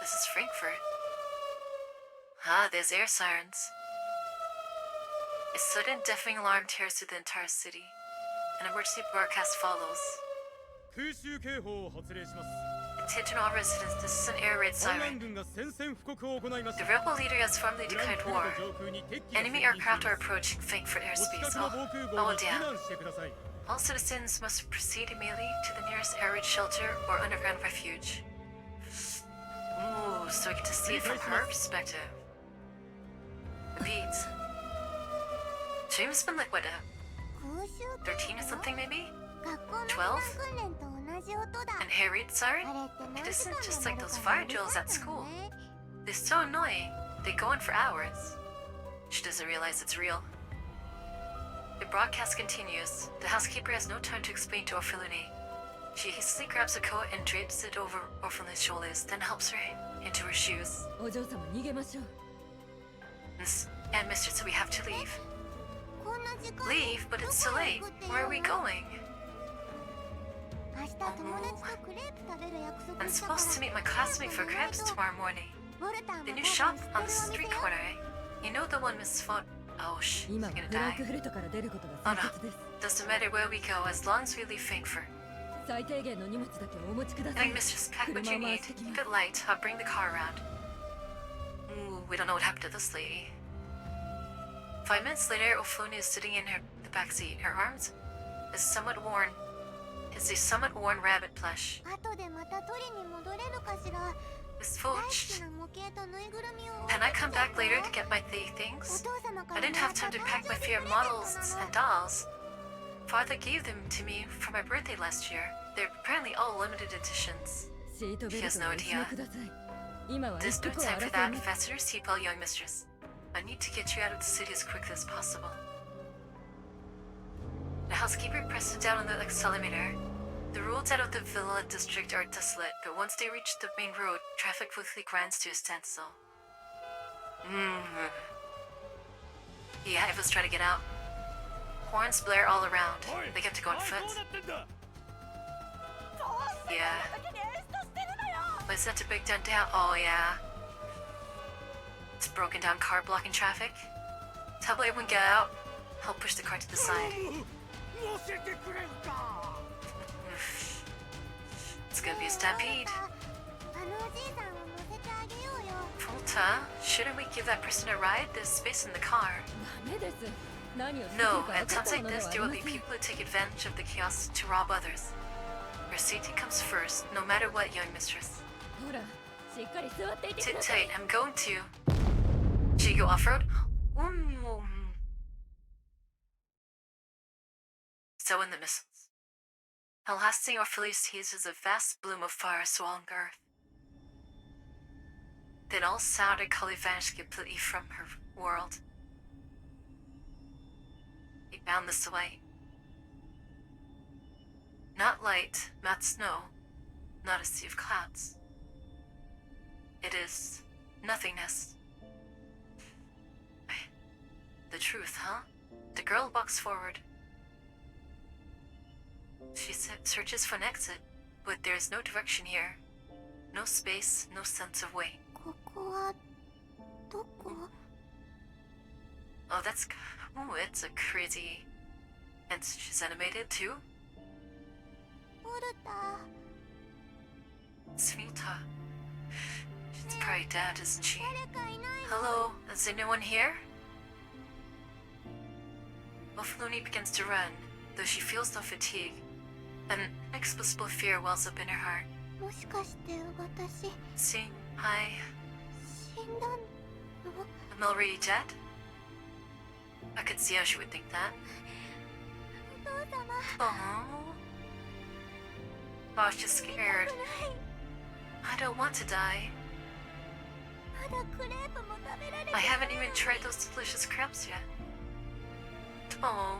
This is Frankfurt. Ah, there's air sirens. A sudden deafening alarm tears through the entire city. An emergency broadcast follows. 空襲警報を発令します。 Attention all residents, this is an air raid 反乱 siren. 軍が宣戦布告を行いまし The た。 rebel leader has formally フラン declared クフ war. ルト上空に敵機が Enemy 接近 aircraft 中 are です。 approaching Frankfurt お airspace. 近くの防空 Oh 壕に避 damn. 難してください。 All citizens must proceed immediately to the nearest air raid shelter or underground refuge. Ooh, so I get to see it from her perspective. Repeat. James has been like, what, 空襲 13 or something maybe? 学校の避 12? 難訓練と同じ音だ。 And air raid あ siren? れって何 It 時 isn't 間 just で like 鳴る those か fire うる drills さい at の school. ね。 They're so annoying. They go on for hours. She doesn't realize it's real. The broadcast continues. The housekeeper has no time to explain to Orpheline. She hastily grabs a coat and drapes it over Orpheline's shoulders, then helps her into her shoes. お嬢様逃げましょう。 And mistress, we have to leave. こんな時間に Leave, but it's ど too こへ late. 行くって Where are いう we の？ going? 明日友達とクレープ食べる約束 I'm したから supposed to meet my classmate for crepes tomorrow morning. ウォルター The も new 多 shop 分知って on る the お店 street よ。 corner, eh? You know the one Miss Font. Oh, she's 今は gonna フラン die. クフルトから出ることが先決です。 Doesn't matter where we go as long as we leave Frankfurt. 最低限の荷物だけお持ちくださ Young い。 mistress, pack what 車 you を回 need. してきます Good light. I'll bring the car around. Ooh, we don't know what happened to this lady. 5 minutes later, Ofluna is sitting in the back seat. Her arms is a somewhat worn rabbit plush. 後でまた取りに戻れるかしら。 Miss 大好 Fulch, きな模型とぬいぐるみを can I come back later to お get my 父 things? 様か I ら didn't もら have った time to 誕 pack 生 my 日プレゼ favorite ント models な and の。 dolls. Father gave them to me for my birthday last year. They're apparently all limited editions. シートベル He has ト no をお締め idea. ください。今は There's 一 no 刻を time for 争い that. ます。 Fasten your seatbelt, young mistress. I need to get you out of the city as quickly as possible. The housekeeper presses down on the accelerometer. The roads out of the villa district are desolate, but once they reach the main road, traffic quickly grinds to a standstill. Yeah, Eva's trying to get out. Horns blare all around. They have to go on おい foot. どうなってんだ。 Yeah. But it's set to break down. Oh, yeah. It's broken down car blocking traffic. Tell everyone get out. Help push the car to the side. 乗せてくれんか。 It's gonna be a stampede. あのおじいさんを乗せてあげようよ。 Fulta, shouldn't we give that person a ride? There's space in the car. ダメです。何をしてくる No, か at 分かっ times た like もので this, はあ there り will ま be せん。 people who take advantage of the chaos to rob others. Your safety comes first, no matter what, young mistress. ほら、しっかり座っていてく Sit ださい。 tight, I'm going to. Should you go off-road? So in the missiles. Elhasting Orpheus seizes a vast bloom of fire swallowing earth. Then all sound and color vanished completely from her world. He bound this away. Not light, not snow, not a sea of clouds. It is nothingness. The truth, huh? The girl walks forward. She searches for an exit, but there is no direction here. No space, no sense of way. ここはどこ？ Oh, that's... Oh, it's a crazy... And she's animated too? オルタ。 Smita. She's probably dead, isn't she? 誰かいないの？ Hello, is anyone here? Ofaluni begins to run, though she feels no fatigue. An inexplicable fear wells up in her heart. もしかして私 See, hi, 死んだの？ I'm already dead? I could see how she would think that. お父様。 Oh. Oh, she's scared. 痛くない。 I don't want to die. まだクレープも食べられて I ない。 haven't even tried those delicious crepes yet. Oh.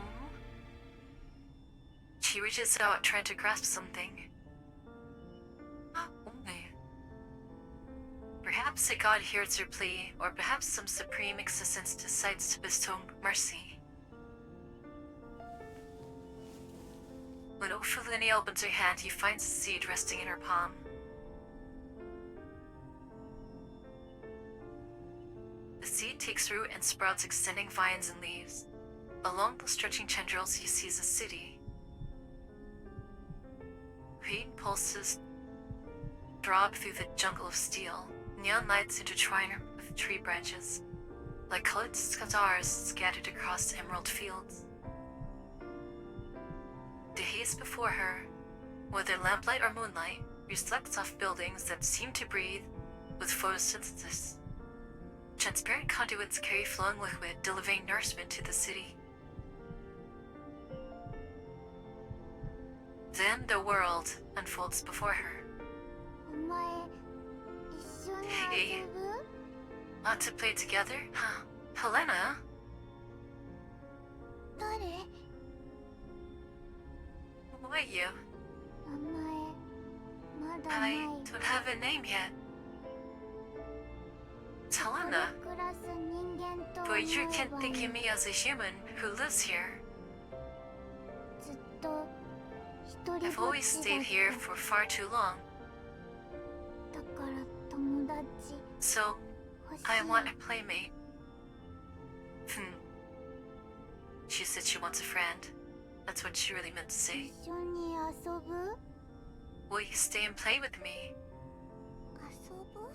She reaches out, trying to grasp something. Perhaps a god hears her plea, or perhaps some supreme existence decides to bestow mercy. When Ophelini opens her hand, he finds a seed resting in her palm. The seed takes root and sprouts, extending vines and leaves. Along the stretching tendrils, he sees a city. Green pulses throb through the jungle of steel. Neon lights intertwine with tree branches, like colored stars scattered across the emerald fields. The haze before her, whether lamplight or moonlight, reflects off buildings that seem to breathe with photosynthesis. Transparent conduits carry flowing liquid, delivering nourishment to the city. Then the world unfolds before her. お前一緒に遊ぶ？ Want to play together? Huh? Helena? 誰？ Who are you? 名前まだない。 I don't have a name yet. It's ここで Helena. 暮らす人間と思 But え you ば can't think of me as a human who lives here. ずっと一人ぼ I've っ always ちだ stayed っ here た。 for far too long. だから友達 So 欲しい。 I want a playmate. She said she wants a friend. That's what she really meant to say. 一緒に遊ぶ？ Will you stay and play with me? 遊ぶ？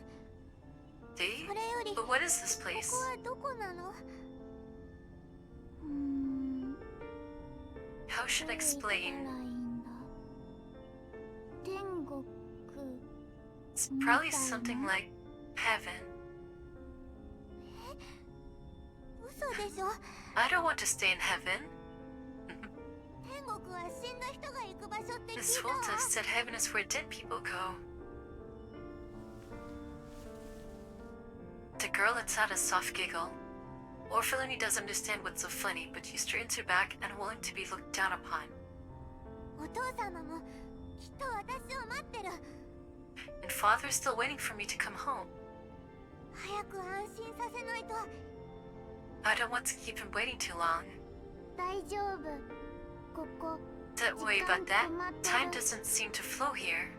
See? それより But what is this こ place? こはどこなの？How should I どう言ったらいい explain? んだ？天国 It's probably something like heaven. 嘘でしょ？ I don't want to stay in heaven. 天国は死んだ人が行く場所って聞 Miss いたわ。 Walter said heaven is where dead people go. The girl lets out a soft giggle. Orphelini doesn't understand what's so funny, but she straightens her back, unwilling to be looked down upon. お父様もきっと私を待ってる。 And father is still waiting for me to come home. 早く安心させないと。 I don't want to keep him waiting too long. 大丈夫。ここ Don't worry about that. Time doesn't seem to flow here.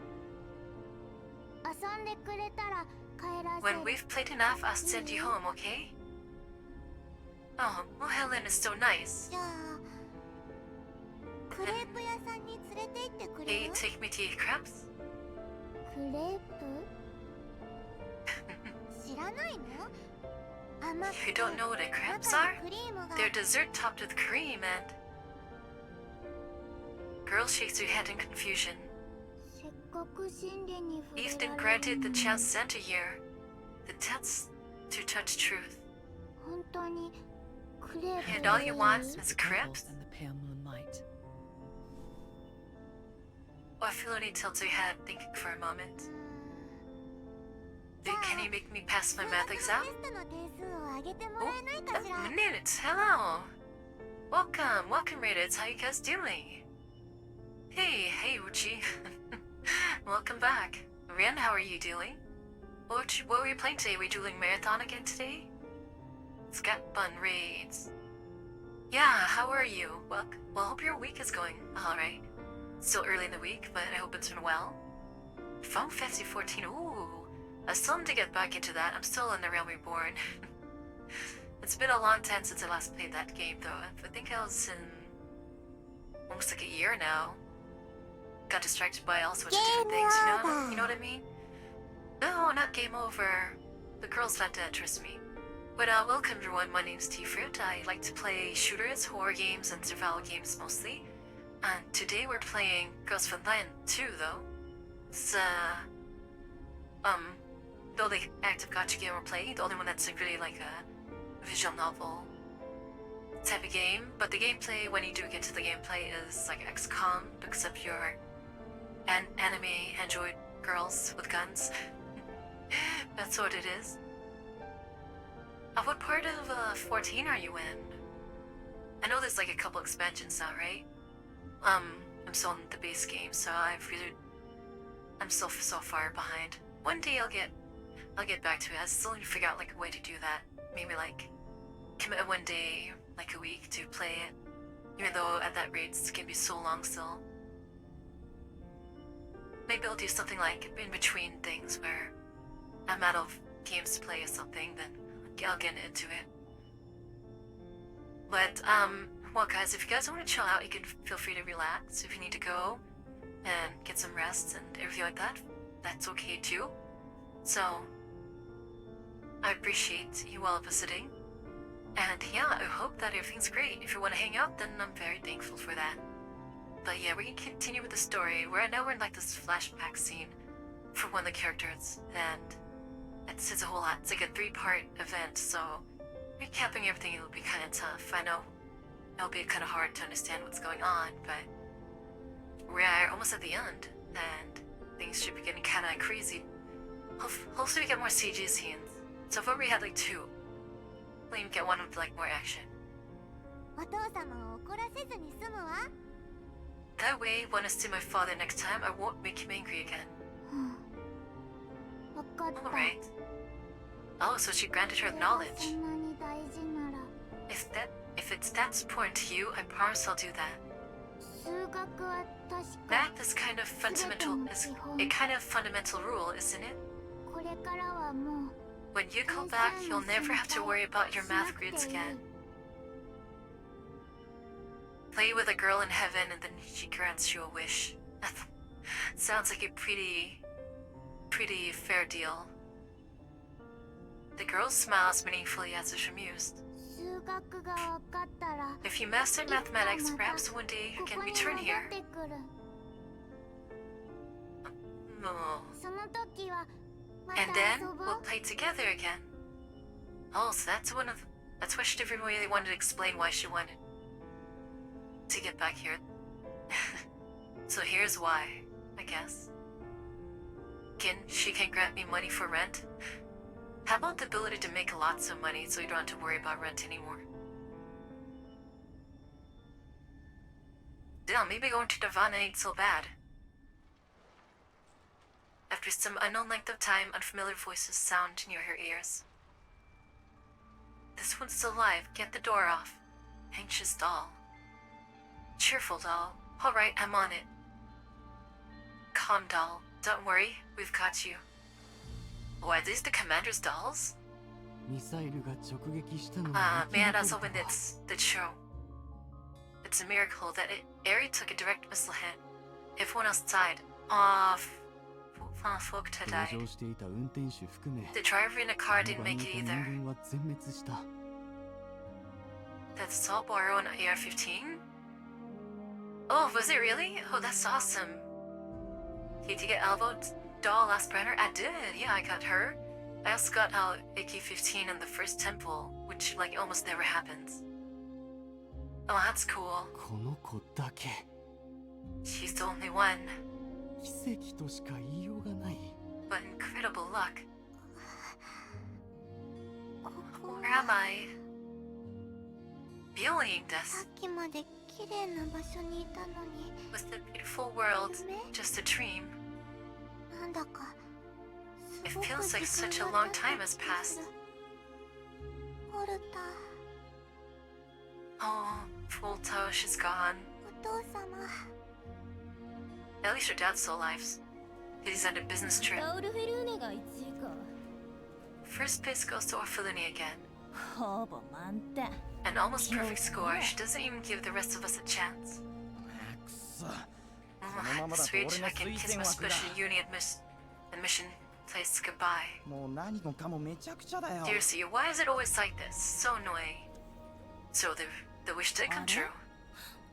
遊んでくれたら帰らせ When る。 we've played enough, I'll send you home, okay? Oh, well, Helen is so nice. じゃあクレープ屋さんに連れて行ってくれ Hey, る？ take me to eat crepes? クレープ？知らないの？甘く You て don't know what a crepes 中 are? にクリームが They're dessert topped with cream and... Girl shakes her head in confusion. せっかく真理に触れ You've ら been れる granted the のに chance to enter here. The chance to touch truth. 本当にクレープ And all you want でいい？ is crepes? And the pale moonlight. Orphelini tilts her head, thinking for a moment. Can you make me pass my math テ exam? ストの点数を上げても Oh, らえないかしら。 minutes. Hello. Welcome, Reddit. How you guys doing? Hey, Uchi. Welcome back. Ren, how are you doing? What were you playing today? Were you doing marathon again today? Scat Bun Raids. Yeah, how are you? Well, hope your week is going alright. Still early in the week, but I hope it's been well. Final Fantasy 14, ooh. I still need to get back into that. I'm still in the Realm Reborn. It's been a long time since I last played that game, though. I think I was in almost like a year now. Got distracted by all sorts of different things, you know what I mean? No, not game over. The girls not to interest me. But welcome everyone, my name's T-Fruit. I like to play shooters, horror games, and survival games mostly. And today we're playing Girls Frontline 2, though. It's, the only active gacha game we're playing, the only one that's really like a visual novel type of game. But the gameplay, when you do get to the gameplay, is like XCOM, except you're an anime android girls with guns. That's what it is. What part of 14 are you in? I know there's like a couple expansions now, right? I'm still in the base game, so I'm still so far behind. One day I'll get back to it. I still need to figure out like a way to do that. Maybe like commit one day, like a week to play it. Even though at that rate it's gonna be so long still. Maybe I'll do something like in between things where I'm out of games to play or something, then I'll get into it. But, well guys, if you guys want to chill out, you can feel free to relax. If you need to go and get some rest and everything like that, that's okay too. So, I appreciate you all visiting. And yeah, I hope that everything's great. If you want to hang out, then I'm very thankful for that. But yeah, we're gonna continue with the story. Right now we're in like this flashback scene for one of the characters, and it's a whole lot. It's like a 3-part event, so recapping everything will be kind of tough. I know it'll be kind of hard to understand what's going on, but we're almost at the end, and things should be getting kind of crazy. Hopefully we get more CG scenes. So far we had like 2. We'll even get one with like more action. お父様を怒らせずに済むわ。 That way, when I see my father next time, I won't make him angry again. わかった。 Alright. Oh, so she granted her そ knowledge. んなに大事なら。 If it's that important to you, I promise I'll do that. 数学は確か。 Math is kind of fundamental. Is a kind of fundamental rule, isn't it? これからはもう。 When you come back, you'll never have to worry about your math grades again. Play with a girl in heaven, and then she grants you a wish. Sounds like a pretty fair deal. The girl smiles meaningfully as if amused. 数学がわかったら。 If you master mathematics, perhaps one day you can return here. ここに戻ってくる。 Oh. その時はまた And then 遊ぼ we'll う。 play together again. Oh, so that's why she didn't really wanted to explain why she wanted to get back here. So here's why, I guess. She can grant me money for rent. How about the ability to make lots of money so you don't have to worry about rent anymore? Damn, maybe going to Nirvana ain't so bad. After some unknown length of time, unfamiliar voices sound near her ears. This one's still alive. Get the door off. Anxious doll. Cheerful doll. Alright, I'm on it. Calm doll. Don't worry, we've got you. Oh, are these the commander's dolls? ミサイルが直撃したの Man, that's when it's the show. It's a miracle that Eri took a direct missile hit. Everyone else died. Folk to 搭 die. 乗していた運転手含め The driver in the car そ didn't の場に make い it た either. 人間は全滅した That's Assault Borrow on AR-15? Oh, was it really? Oh, that's awesome. Did you get Alvo doll last Brenner? I did, yeah, I got her. I also got AK-15 in the first temple, which like almost never happens. Oh, that's cool. この子だけ She's the only one. 奇跡としか言いようがない But incredible luck. am I? 病院でさす。っきまで綺麗な場所にいたのに Was the beautiful world just a dream? なんだか It すごく feels like 時間 such a が long 経 time った has 気がす passed. るオルタ Oh, Volto, she's gone. お父様 At least her dad's still alive. He's on a business trip. オルフェルーネが1位か First place goes to Orphaluni again. ほぼ満点 An almost perfect score. She doesn't even give the rest of us a chance. くそ This rage I can kiss my special uni admission place goodbye. もう何もかもめちゃくちゃだよ Seriously, why is it always like this? So annoying. So the wish did come true.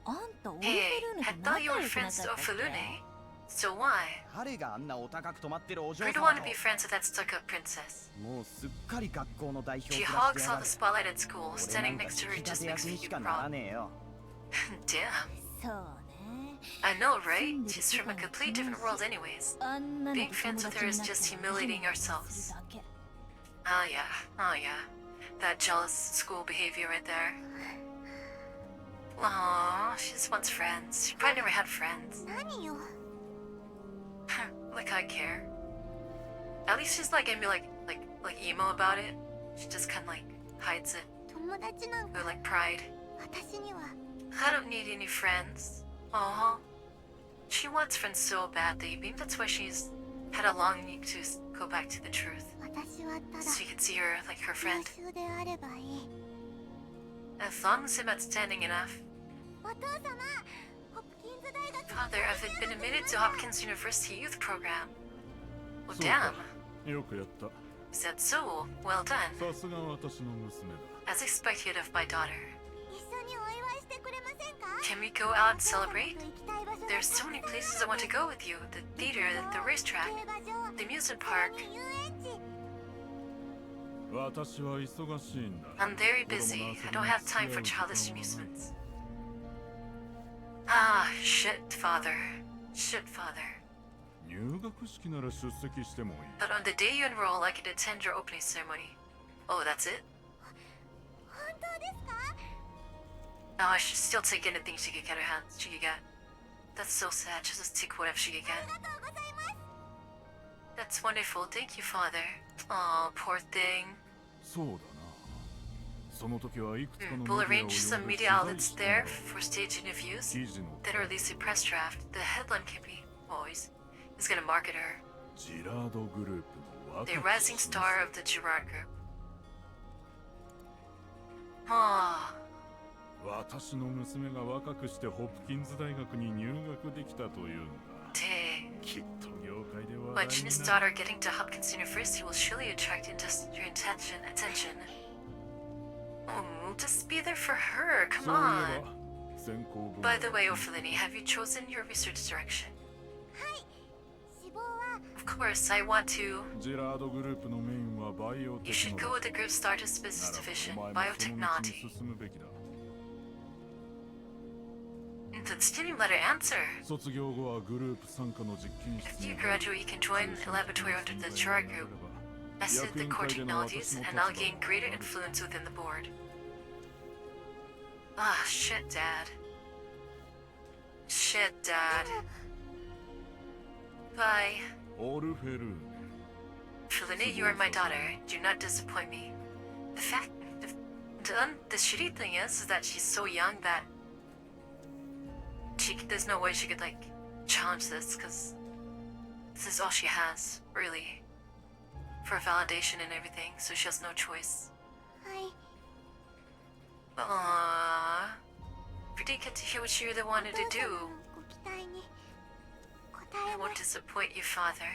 あんたオルフェ Hey, ルーネ I と thought 仲 you 良 were くなっ friends た to っけ Orphaluni. So why? 誰があんなお高く泊まってるお嬢 Who 様 don't want と to be friends with that stuck-up princess? もうすっかり学校の代表 She を hogs all the spotlight at school. 俺 Standing なんか next to her 引き立 just て makes 役に you しかなら proud. ねえよ Damn. そうね I know, right? She's from a completely different world anyways. あんなの Being と friends 友 with 達 her に is なって just も humiliating 変なこと ourselves. するだけ Oh yeah. That jealous school behavior right there. Aww, she just wants friends. She probably never had friends. 何よ Like I care. At least she's like maybe like emo about it. She just kind of like hides it 友達なんか with like pride. 私には I don't need any friends. Aw. She wants friends so badly. Maybe that's why she's had a longing to go back to the truth. 私はただ So you can see her like her 優 friend. 秀であればいい As long as I'm outstanding enough. お父様ホプキンズ大学 Father, I've been admitted to Hopkins University Youth Program. Well, そうか damn. よくやった Is that so? Well done. さすが私の娘だ As expected of my daughter. 一緒にお祝いしてくれませんか Can we go out and celebrate? お父様と行きたい場所が There's so many places I want to go with you. The theater, the racetrack, 競馬場 the amusement それ park. に遊園地私は忙しいんだ I'm very busy. I don't have time for childish amusements. Ah, shit, father. Shit, father. 入学式なら出席してもいい But on the day you enroll, I can attend your opening ceremony. Oh, that's it? 本当ですか No, I should still take anything she could get her hands. She could get. That's so sad. Just take whatever she could あ get. りがとうございます That's wonderful. Thank you, father. Oh, poor thing. そうだなその時はいくつかの We'll メディアを arrange 呼んで some 取 media 材 outlets しても there らおう for stage interviews. 記事の Then release a press draft. The headline can be always. He's gonna market her. ジラードグループの若 The き rising star of the Girard Group. Ah, 私の娘が若くしてホプキンズ大学に入学できたというんだ dang. きっと業界で話 My 題 genius になる daughter getting to Hopkins University will surely attract your attention. Oh, just be there for her. そう Come いえ on. ば専攻分野 By the way, Ophelini, have you chosen your research direction? 志望は Of course, I want to. ジラードグループのメインはバイオ You テク should ノ go ロ with ジ the group's largest ー business なら division, お前もその道に biotechnology. 進むべきだ That's didn't even let her answer. 卒業後はグループ傘下の実験室 After に you graduate, you can join a laboratory under the Girard Group. Master the core technologies, and I'll gain greater influence within the board. Ah, shit, Dad. Shit, Dad. Bye. オルフェルーネ Felini, you are my daughter. Do not disappoint me. The shitty thing is that she's so young that there's no way she could like challenge this because this is all she has, really, for validation and everything. So she has no choice. はい Aww. Pretty good to hear what you really wanted お to 父様 do. のご期待に応 I えま won't す disappoint you, father.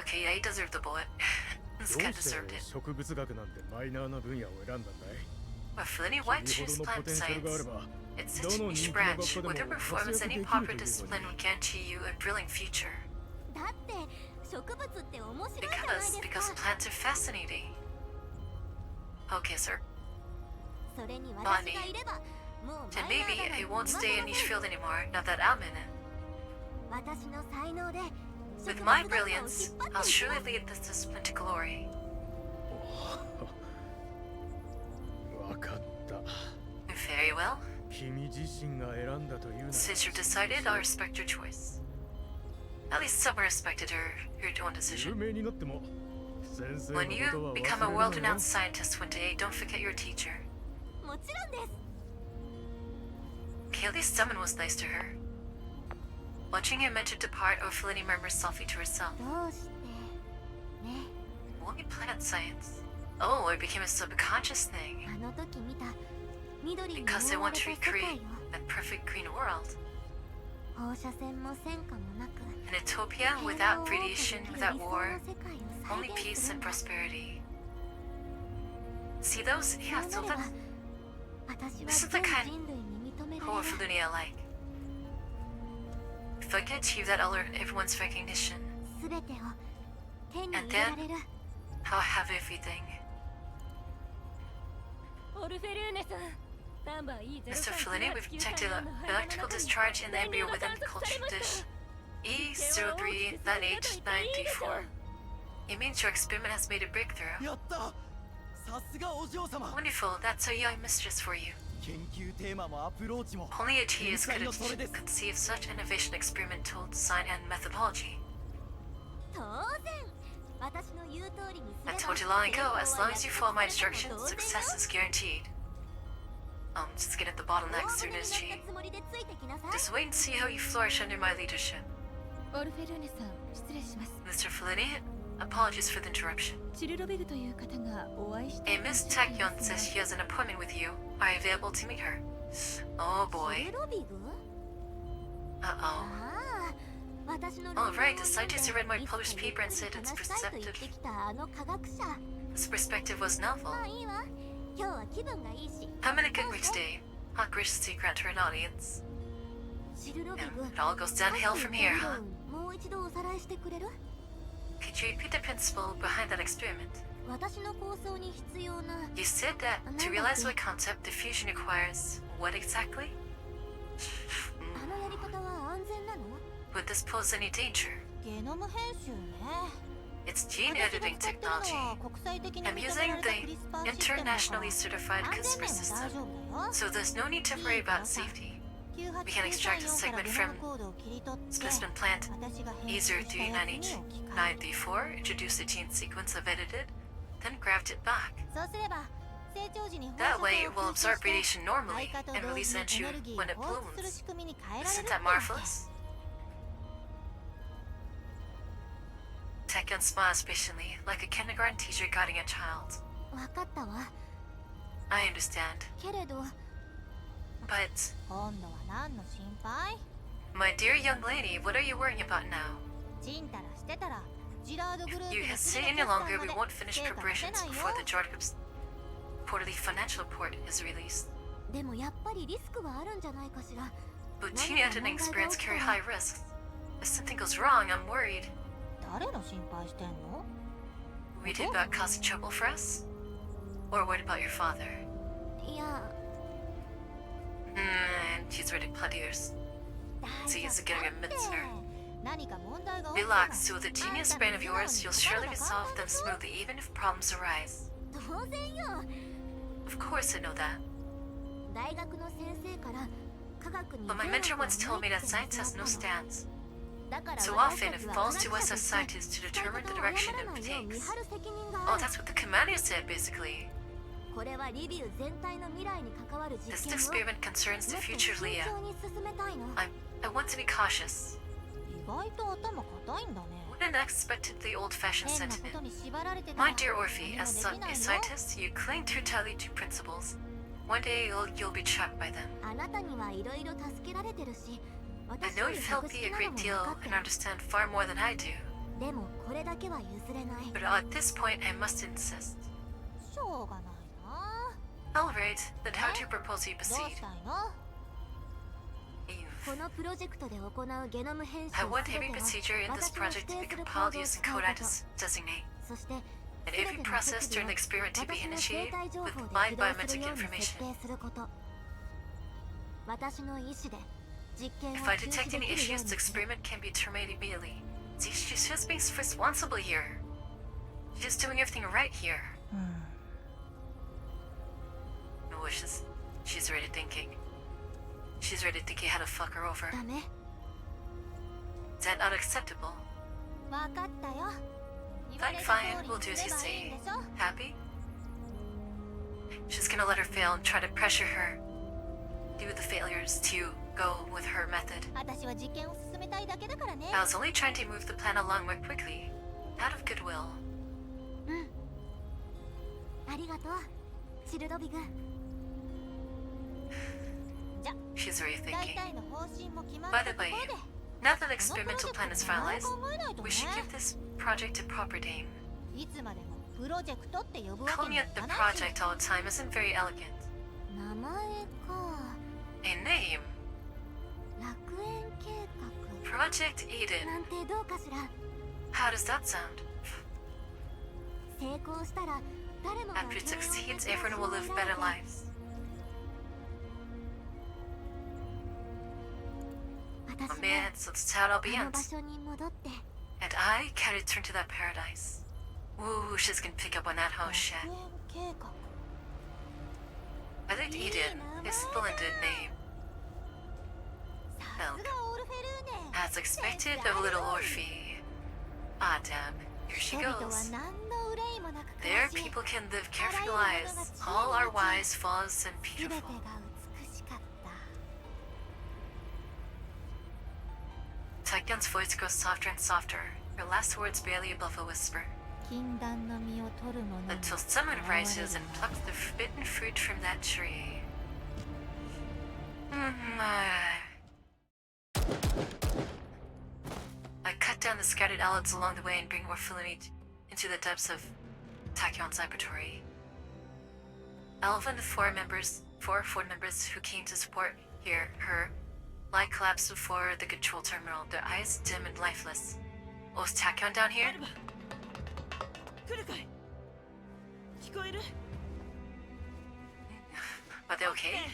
Okay, yeah, he deserved the bullet. This ど guy うして deserved it. 植物学なんてマイナーな分野を選んだんだい But Felini, why 君ほ choose どのポ plant テンシャルがあれ science? ば It's ど such a の niche 人気の branch. 学校 With で your も活 performance, 躍で any きる popular というの discipline に will guarantee you a brilliant future. だって植物って面白いじゃない Because です because か plants are fascinating. Okay, sir. それに私がいればもう Then マイナー maybe だなん I て won't stay in 言 niche わせません field anymore now that I'm in it. 私の才能で With 植物 my 学科を引っ brilliance, 張って I'll いき surely ます lead this discipline to glory. 君自身が選んだというなら Since you've decided, I'll respect your choice. At least someone respected her own 有 decision. 名になっても先生の When こと you は become a 忘れる world なよ renowned scientist one day, don't forget your teacher. もちろんです。 Okay, at least someone was nice to her. Watching him mentor depart, Ophelini murmurs softly to herself. どうしてね、 Why plant science? Oh, it became a subconscious thing. あの時見た緑に Because they 覆わ want れ to た世界 recreate を that perfect green world. 放射線も戦火もなく An utopia 平和 without を謳歌で radiation, きる without 理想 war, の世界を再 only 現 peace する and んだ。 prosperity. See those? Yeah, そ so うなれば that's 私 This is は the 全 kind 人類に認めら who れる。 Ophelini I like. If I can achieve that, I'll earn everyone's recognition. すべてを手に入れられる。 I'll have everything. オルフェルーネさん、ナンバー Mr. Fellini, we've detected an electrical discharge in the embryo within the culture dish. E03-H9D4. It means your experiment has made a breakthrough. やった。さすがお嬢様。 Wonderful, that's a young mistress for you. 研究テーマもアプローチも Only a genius could 天才のそれです。 conceive such innovation, experimental design, and methodology. 当然私の言う通りにすれ I ば told you long ago, as long as you follow my 成功 instructions, は当然よ。 success is guaranteed. Just get at the bottlenecks soon as 大 she. 物になったつもりでついてきなさい。 Just wait and see how you flourish under my leadership. オルフェルーネさん、失礼します。 Mr. Fellini, apologies for the interruption. チルロビルという方がお会いしたい A Miss Taekyon says she has an appointment with you. Are you available to meet her? Oh シ boy. ルロビグ Uh-oh. ああ、私の Oh, right, the 論文を scientist who 読 read ん my で published paper and said it's 話したいと言って perceptive. きたあの科学者。 This perspective was novel. まあいいわ。今日は気分がいいし。 I'm in a good mood today. I'll graciously grant her an audience. シルロビ And グ。 it all goes downhill from here, huh? もう一度おさらいしてくれる？ Could you repeat the principle behind that experiment? 私の構想に必要な You said that to realize what concept the fusion requires, what exactly? あのやり方は安全なの？ Would this pose any danger? ゲノム編集ね。 It's gene editing technology. I'm using the internationally certified CRISPR system, so there's no need to worry about safety. We can extract a segment from specimen plant E03-9D4, introduce the gene sequence I've edited, then graft it back. そうすれば成長時に That way, it will absorb radiation normally and release energy when it blooms. Isn't that marvelous? Taekyon smiles patiently, like a kindergarten teacher guiding a child. わかったわ。 I understand, けれど but 今度は何の心配？ my dear young lady, what are you worrying about now? ちんたらしてたらジラードグループ You の hesitate 次 any の longer, 決 we 算 won't まで finish 成果出 preparations せない before よ。 the Jar Group's quarterly financial report is released. でもやっぱりリスクはあるんじゃないかしら。 But gene editing experiments carry high risks. If something goes wrong, I'm worried. 誰の心配してんの？ Worried about causing trouble for us? Or worried about your father? いや、 She's ready plenteers. 大 See, 丈 it's 夫 getting だ a って mincer. 何か問題が起きたら Relax, with a genius brain of yours, you'll surely resolve them smoothly even if problems arise. 当然よ。 Of course I know that. 大学の先生から科学に But my mentor once told me that science has no stance. だから So 私 often た it ちは falls 科 to 学 us 者 as として scientists to 伝え determine 方 the を誤ら direction な it いよう見 takes. 張る責任が Oh, ある。 that's what the commander said, basically. これはリビウ全体の未来に関わる This 実験を experiment concerns the もっと future of 慎 Leah. 重に進めたいの。 I want to be cautious. 意外と頭固いんだね。 What an unexpectedly old-fashioned 変なこ sentiment. とに縛られてたら My dear Orphe, 何 as もできない a よ。 scientist, you cling too tightly to principles. One day you'll be trapped by them. あなたにはいろいろ助けられてるし、 I 私 know より you've 博 helped 識 me a なの great も deal 分かって and る。 understand far more than I do. でもこれだけは譲れない。 But at this point, I must insist. しょうがないな。 Alright, then how do you propose we どう proceed? したいの？このプロジェクトで行うゲノム編集 I す want べて every は procedure in this 私の project 指 to be 定するコ compiled ードを using 使うこ code と。 designate. そして And すべて every の process 設備 during を the experiment to be 私の initiated 生体情報 with で my 起動する biometric ように設 information. 定すること。私の意思で実験を If I 中 detect 止で any きるよう issues, に the する。 experiment can be terminated immediately. See, she's just being responsible here. She's doing everything right here. No wishes. She's already thinking. She's already thinking how to fuck her over. ダメ Is that unacceptable? わかったよ言われ Fine, た fine, 通り we'll に do as す you ればいい say. んでしょ Happy? She's gonna let her fail and try to pressure her. Do the failures to go with her method. 私は実験を進めたいだけだからね I was only trying to move the plan along more quickly, out of goodwill. ありがとうシルドビ君じゃ She's already 大 thinking. 体の方針も決まっ By た the とこ way, ろで now that the experimental plan is このプロ finalized, ジェクトの名前を考えないとね we should give this project a proper name. いつまでもプロジェクトって呼ぶわけ Calling にはい it the かないし project all the time isn't very elegant. 名前か A name, 楽園計 Project 画 Eden. なんてどうかしら How does that sound? 成功したら誰もが After it 平穏な succeeds, 暮らし everyone を will live 描い better て lives. 私 Oh は man, so that's how it'll be あの ends. 場所に戻って And I can return to that paradise. Ooh, she's gonna pick up on that whole shit. 楽園計画 Project Eden is a splendid name. さすがオルフェルーネ As expected, a little Orphe. Ah, damn. Here she 人々は goes. 何の憂いもなく暮 There, らし people can live carefree lives. All are wise, flawless, and 全てが beautiful. 美しかった Taekyeon's voice grows softer and softer, her last words barely above a whisper, 禁断の実を取る者に until someone 現れる rises and plucks the forbidden fruit from that tree. I cut down the scattered alads along the way and bring Orphelini into the depths of Tachion's laboratory. Elven four Ford members who came to support her lie collapsed before the control terminal, their eyes dim and lifeless. Oh, is Tachyon down here? 来るかい聞こえる Are they okay?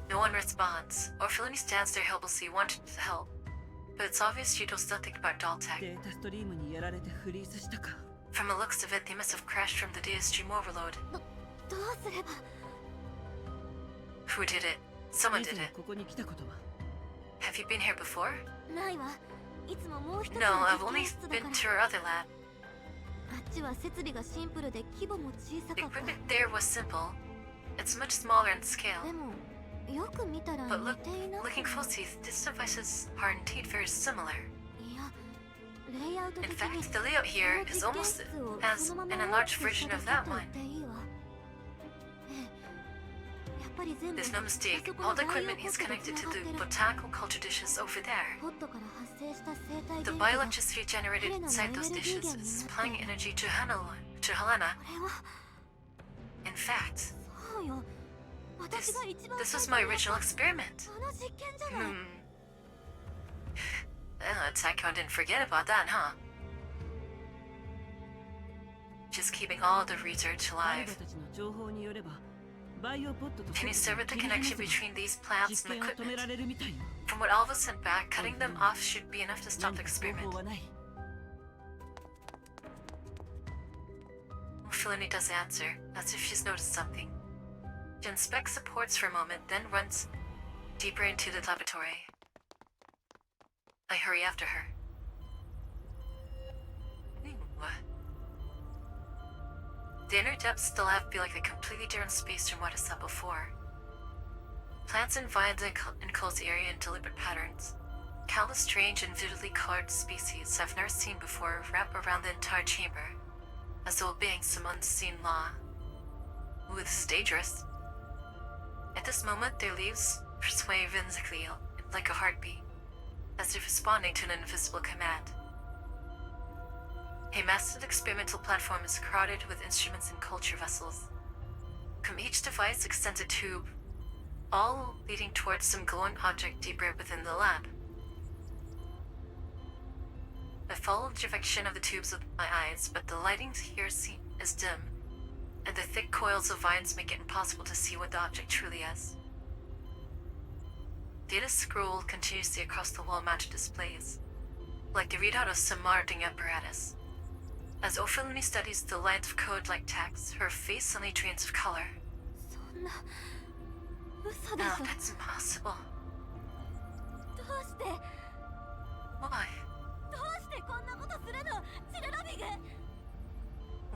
No one responds. Orphelini stands there helplessly, wanting to help. But it's obvious you don't still think about doll tech. データストリームにやられてフリーズしたか From the looks of it, they must have crashed from the data stream overload. どうすれば Who did it? Someone 以 did 前 it. ここに来たことは Have you been here before? ないわいつももう一つの No, I've 実 only 験室だ been から to our other lab. あっちは設備がシンプルで規模も小さ The かった equipment there was simple. It's much smaller in scale. でもよく見たら But 似 look, ていなかっ looking た closely, these devices are indeed very similar. いやレイアウト In 的 fact, に the layout here is almost as an enlarged version of that one. やっぱり全部 There's no あ mistake. そこの All the バイオ equipment ポッ is トで connected 繋 to がって the る botanical culture dishes over there. ポットから発生した生態 The 元気が bioelectricity generated inside those dishes is supplying energy to Helena. これは In fact, そうよ this 私が一番 this was 最 my 初に original やった experiment. あの実験じゃない、 Tachyon didn't forget about that, huh? Just keeping all the research アル alive. バたちの情報によればバイオポットと Can you 設備 sever the を切り離 connection せば between these plants 実 and 験を止めら equipment? れるみたいよ From what Alva sent back, cutting them off should be enough to stop 何 the か方 experiment. 法はない Filoni doesn't answer, as if she's noticed something. She inspects the ports for a moment, then runs deeper into the laboratory. I hurry after her. The inner depths still feel like a completely different space from what I saw before. Plants and vines enclose the area in deliberate patterns. Countless strange and vividly colored species I've never seen before wrap around the entire chamber, as though obeying some unseen law. Ooh, this is dangerous. At this moment, their leaves sway whimsically like a heartbeat, as if responding to an invisible command. A massive experimental platform is crowded with instruments and culture vessels. From each device extends a tube, all leading towards some glowing object deeper within the lab. I follow the direction of the tubes with my eyes, but the lighting here is dim, and the thick coils of vines make it impossible to see what the object truly is. Data scroll continuously across the wall-mounted displays, like the readout of some marketing apparatus. As Ophelini studies the lines of code like text, her face suddenly drains of color. んな嘘で No, しょ。 that's impossible. どうして Why? どうしてこんなことするのチルロビグ。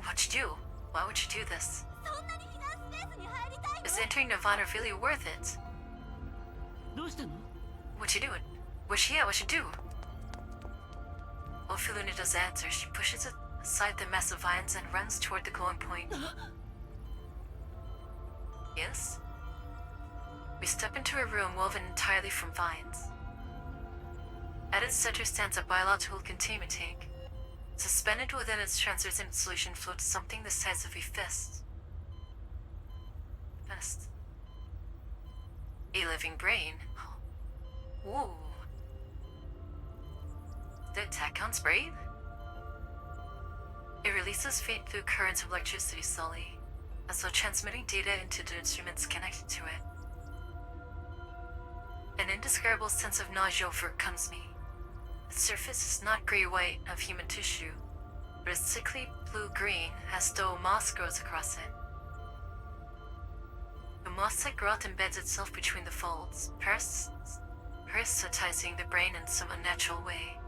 What'd you do? Why would you do this? そんなに避難スペースに入りたいの？ Is entering Nirvana really worth it? どうしたの？ What you doing? Where's she at? What you do? While Filuna doesn't answer, she pushes aside the mass of vines and runs toward the glowing point. Yes? We step into a room woven entirely from vines. At its center stands a biological containment tank. Suspended within its translucent solution floats something the size of a fist. Fist. A living brain. Ooh. Did Tachons breathe? It releases faint blue currents of electricity slowly, as though transmitting data into the instruments connected to it. An indescribable sense of nausea overcomes me. The surface is not gray-white of human tissue, but is sickly blue-green, as though moss grows across it. The moss-like growth embeds itself between the folds, parasitizing the brain in some unnatural way.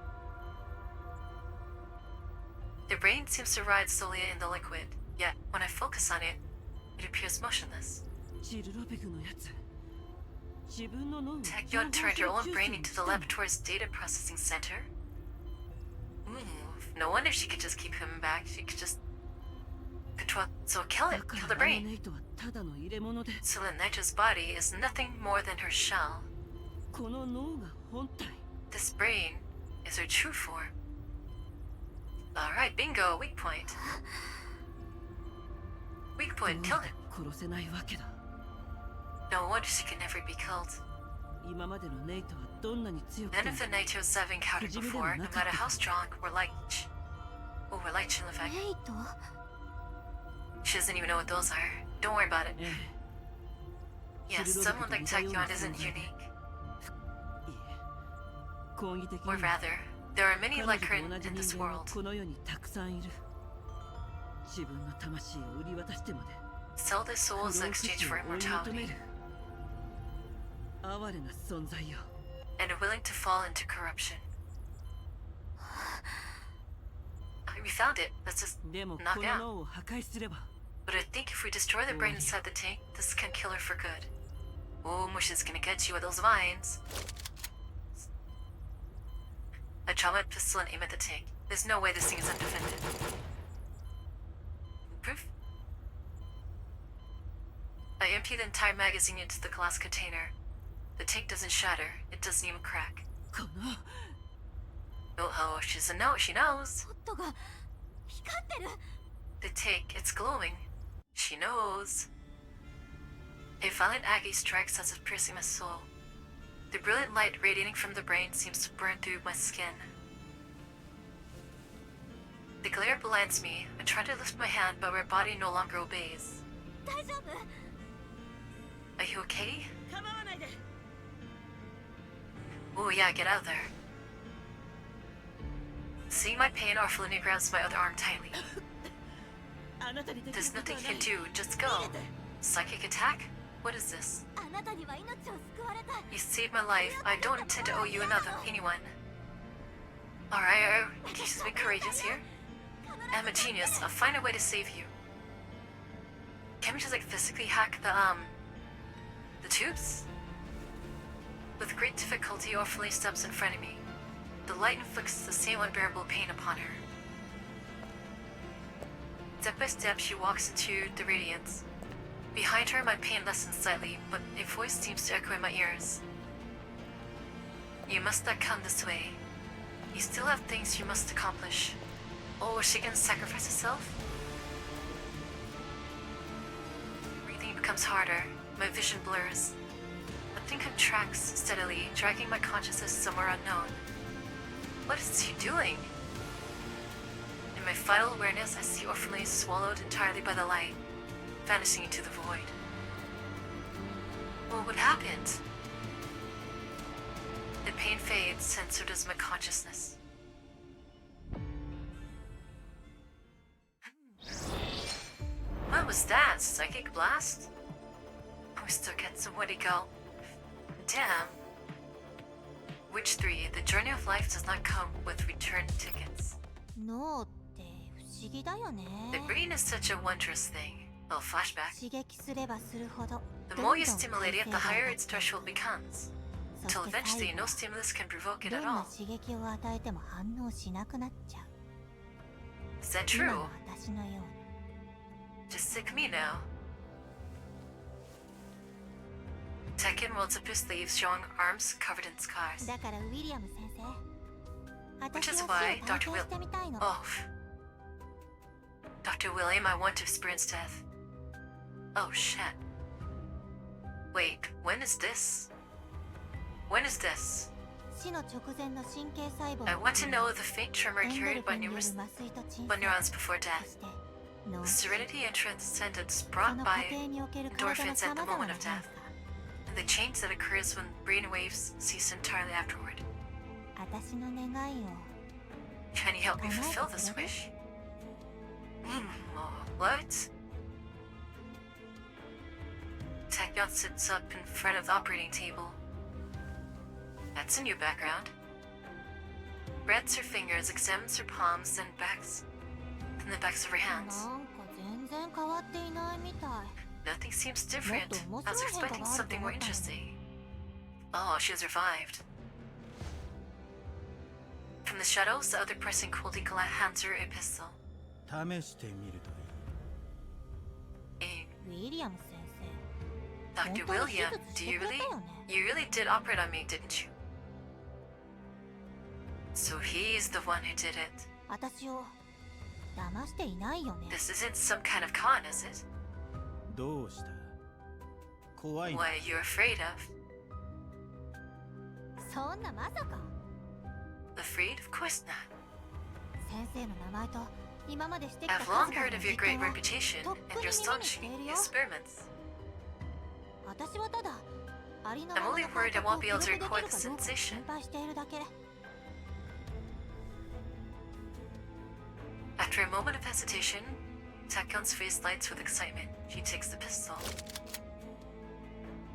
The brain seems to ride slowly in the liquid, yet when I focus on it, it appears motionless. チルロビグのやつ。自分の脳を Tachyon turned her own brain into the laboratory's data processing center? No wonder she could just keep him back. She could just control. So kill it. だか Kill ら the バイ brain. ネイトはただの入れ物で、 So Nitra's body is nothing more than her shell. この脳が本体。 This brain is her true form. Alright, bingo, weak point. Weak どう point, して kill him. 殺せないわけだ。 No wonder she can never be killed. 今までのネイトはどんなに強くて None も of the Nitros I've encountered before, no matter how strong, were like chill effect. レイト She doesn't even know what those are. Don't worry about it. ええ。 Yes, someone like Tachyon isn't unique. いえ、抗議的 Or に rather, there are many 彼 like 女 her と同じ in this 人間は world. この世にたくさんいる。自分の魂を売り渡してまで Sell their souls in exchange for 追い求め immortality, る哀れな存在よ。 and are willing to fall into corruption. We found it. Let's just でも knock こ it の out. 脳を破壊すれば But I think if we destroy the brain inside the tank, this can kill her for good. Oh, Mushi's gonna get you with those vines. I draw my pistol and aim at the tank. There's no way this thing is undefended. Proof? I empty the entire magazine into the glass container. The tank doesn't shatter. It doesn't even crack. この Oh, she's a no. She knows. ポットが光ってる。 The tank, it's glowing. She knows. A violent agony strikes as if piercing my soul. The brilliant light radiating from the brain seems to burn through my skin. The glare blinds me. I try to lift my hand, but my body no longer obeys. 大丈夫？ Are you okay? 構わないで。 Oh yeah, get out of there. Seeing my pain, Orphalini grabs my other arm tightly. あなたにできる There's こと nothing は you ない can do. Just go. Psychic attack? What is this? あなたには命を救われた。 You saved my life. I don't intend to owe you anyone. Alright, she's been courageous here. I'm a genius. I'll find a way to save you. Can we just like physically hack the tubes? With great difficulty, Orphalini steps in front of me. The light inflicts the same unbearable pain upon her. Step by step, she walks into the radiance. Behind her, my pain lessens slightly, but a voice seems to echo in my ears. You must not come this way. You still have things you must accomplish. Oh, is she gonna sacrifice herself? Breathing becomes harder. My vision blurs. Nothing contracts steadily, dragging my consciousness somewhere unknown. What is she doing? In my final awareness, I see Orphalini swallowed entirely by the light, vanishing into the void. Well, what happened? The pain fades, and so does my consciousness. What was that? Psychic blast? we still get somewhere to go. Damn. Which 3? The journey of life does not come with return tickets. 脳って不思議だよね。 The brain is such a wondrous thing. Oh, flashback. 刺激すればするほど The more you stimulate it, the higher its threshold becomes. そ Till して eventually, 最後 no stimulus can provoke it ど at んな all. 刺激を与えても反応しなくなっちゃう。 Is that 今 true? の私のように Just sick me now. Tekken rolls up his sleeves, showing arms covered in scars. だからウィリアム先生 Which 私 is は why 死を体 Dr. 験してみたいの。 Oh. Dr. William, I want to experience death. Oh, shit. Wait, when is this? When is this? 死の直前の神経細胞 I want to know the faint tremor エンドル carried フ by ィンによる numerous 麻酔と鎮 by 静 neurons before そ death. して脳 The 死 serenity and transcendence そ brought の by 過程における体の endorphins at 様 the 々な moment 変 of 化 death, and the change that occurs when brainwaves cease entirely afterward. 私の願いを Can you help me fulfill this wish? What? Taekyon sits up in front of the operating table. That's a new background. Spreads her fingers, examines her palms, and the backs of her な hands. んか全然変わっていないみたい Nothing seems different. I was expecting something more interesting. Oh, she was revived. From the shadows, the other person coldly hands her a pistol. 試してみるといい。 A ウィリアム先 Dr. William, do you really did operate on me, didn't you? So he's the one who did it. 生私を騙していないよね This isn't some kind of con, is it? どうした怖いの What are you afraid of? そんなまさか Afraid? Of course not. 先生の名前と今までしてきた I've 数 long 々 heard の of your 実 great 験は reputation とっ and く your に耳にして astonishing いるよ experiments. 私はただありの I'm まま only の worried I 感覚 won't を be 記 able 録 to できる record か the どうか心 sensation. 配しているだけ After a moment of hesitation, Taekyon's face lights with excitement. She takes the pistol.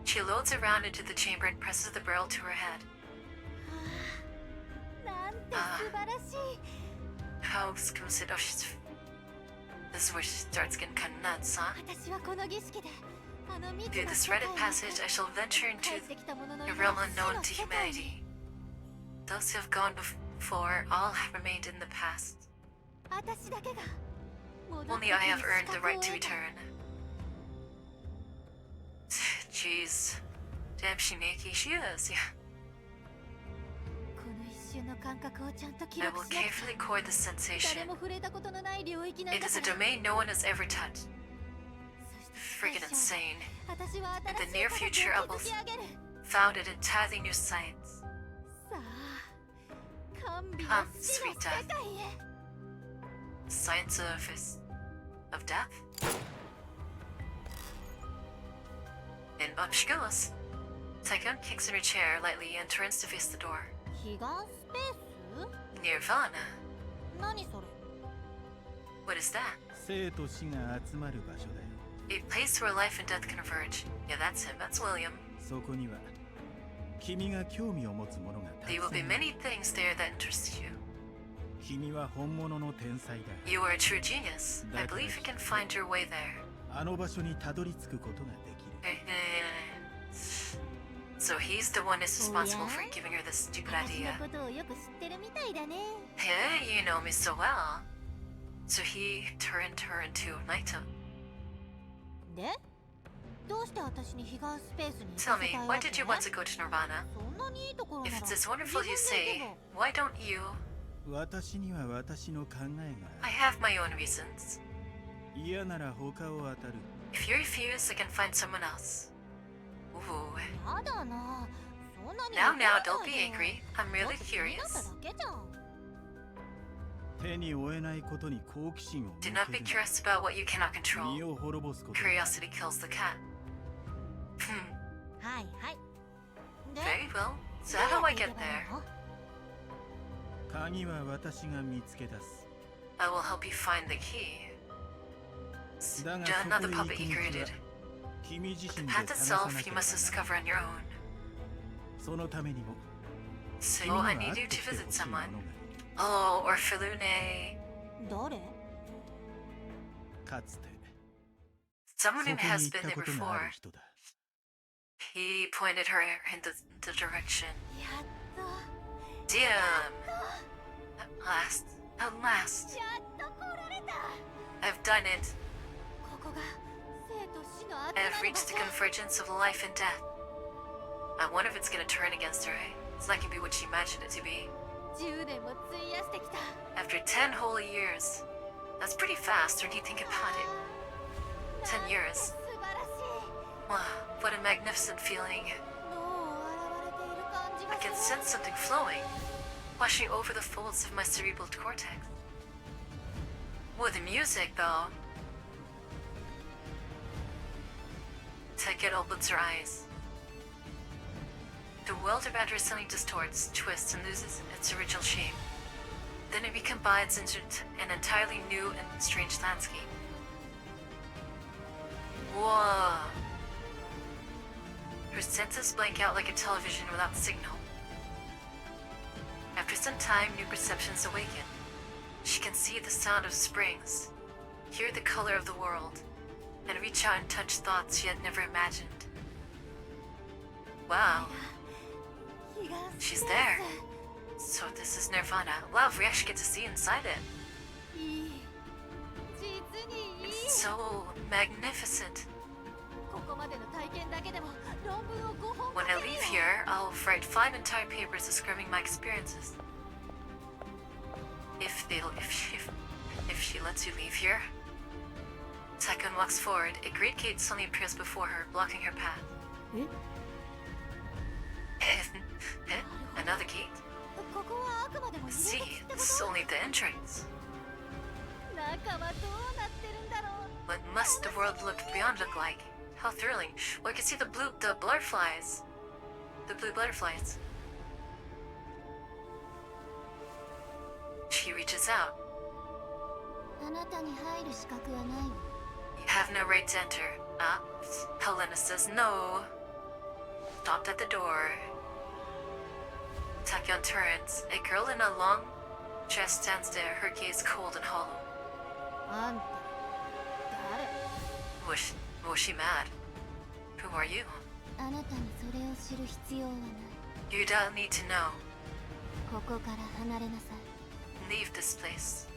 She loads it round into the chamber and presses the barrel to her head. なんて素晴らしい How comes it? Oh, this is where she starts getting kind of nuts, huh? 私はこの儀式であの未知 Through の this 世界 threaded に passage, I shall venture 帰 into ってきたものの a 今 realm 死 unknown の to 世界に humanity. Those who have gone before all have remained in the past. 私だけが戻ってく Only る I have earned 資 the 格を right to 得た return. Jeez. Damn Shineki, she is, yeah. この一瞬の感覚をちゃんと記 I 録 will しなく carefully ちゃ record the 誰 sensation. も触れたことのない領域なん It だ is か a ら domain no one has ever touched. そして Friggin' 最初 insane. 私は In 新 the しい near 形 future, を I will 築き上げる found an entirely new science. さあ甘美 Come, な死の sweet 世 death. 界へ Science of death? And up she goes. Taekyon kicks in her chair lightly and turns to face the door. 彼岸スペー Nirvana. ス何それ What is that? 生と死が集まる場所だよ A place where life and death converge. Yeah, that's him. That's William. そこには君が興味を持つものがた There く will さ be んある many things there that interest you. 君は本物の天才だ You are a true genius. I believe you can find your way there. あの場所にたどり着くことができる So he's the one who's responsible for giving her this stupid 私の idea. ことをよく知ってるみたいだね Hey, you know me so well. So he turned her into Naito. でどうして私に彼岸スペースに行 Tell かせ me, たい why わけ did you want to go to Nirvana? そんなにいいところな If ら it's as wonderful 自 you 分で行 say, け why don't you? 私には私の考え I があ have my own reasons. る嫌なら他を当たる If you refuse, I can find someone else. Ooh. やだなそんなに Now, 怒 now, ら don't ない be よ angry. I'm だっ merely て気になった curious. だけじゃん手に負えないことに好奇心を向 Do け not be る curious about what you cannot 身 control. を滅ぼすこと Curiosity kills the cat.はいはいで Very well. So どう how や do I って行 get けばいい there? の鍵は私が見つけ出す I will help you find the key. だが Another そこへ puppet 行 he く道 created. は君自 The 身で path 探さな itself け you れば must な discover らない on your own. そのためにも So 君には I 会 need って you き to てほ visit しいもの someone. がいる Oh, Orphalune. 誰？かつて Someone そ who こに has 行っ been た there ことがある before. 人だ He pointed her in the direction. やっと Damn. At last. At last. やっと来られた。 I've done it. ここが生と死の I have 集まる場 reached the 所。 convergence of life and death. I wonder if it's gonna turn against her. It's not gonna be what she imagined it to be. 10年も費やしてきた。 After 10 whole years. That's pretty fast when you think about it. 10 years. 素晴らしい。 Wow, what a magnificent feeling. 脳を洗われている感じ I が can する。 sense something flowing, washing over the folds of my cerebral cortex. With the music, though. Tekken opens her eyes. The world around her suddenly distorts, twists, and loses its original shape. Then it recombines into an entirely new and strange landscape. Whoa! Her senses blank out like a television without signal. After some time, new perceptions awaken. She can see the sound of springs, hear the color of the world, and reach out and touch thoughts she had never imagined. Wow, 気がす she's る there. So this is Nirvana. Wow, we actually get to see inside it. いい。実にいい。 It's so magnificent. ここまでの体験だけでも論文を5本 When 書 I ける leave よ。 here, I'll write 5 entire papers describing my experiences. If she lets you leave here. Takun walks forward. A great gate suddenly appears before her, blocking her path. え？ Another gate? ここはあくまでも See, 入り口ってこ it's と？ only the entrance. 中はどうなってるんだろう。 What must the world look beyond look like? How thrilling. Well, I can see the butterflies. The blue butterflies. She reaches out. あなたに入る資格はないわ。 You have no right to enter. Ah, Helena says no. Stopped at the door. Takyon turns. A girl in a long dress stands there, her gaze cold and hollow. あんた誰？ Was she mad? Who are you? あなたにそれを知る必要はない。 You don't need to know. ここから離れなさい。 Leave this place.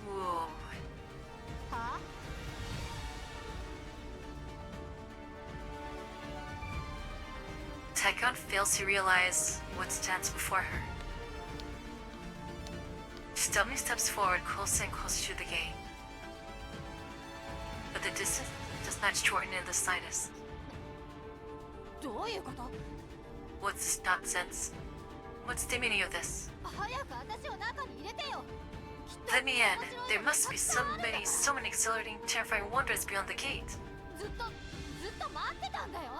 Whoa. は？ Takon fails to realize what stands before her. She suddenly steps forward, closer and closer to the gate. But the distance does not shorten in the slightest. どういうこと？ What's this nonsense? What's the meaning of this? 早く私を中に入れてよ。 Let me in. There must be so many exhilarating, terrifying wonders beyond the gate. ずっと待ってたんだよ。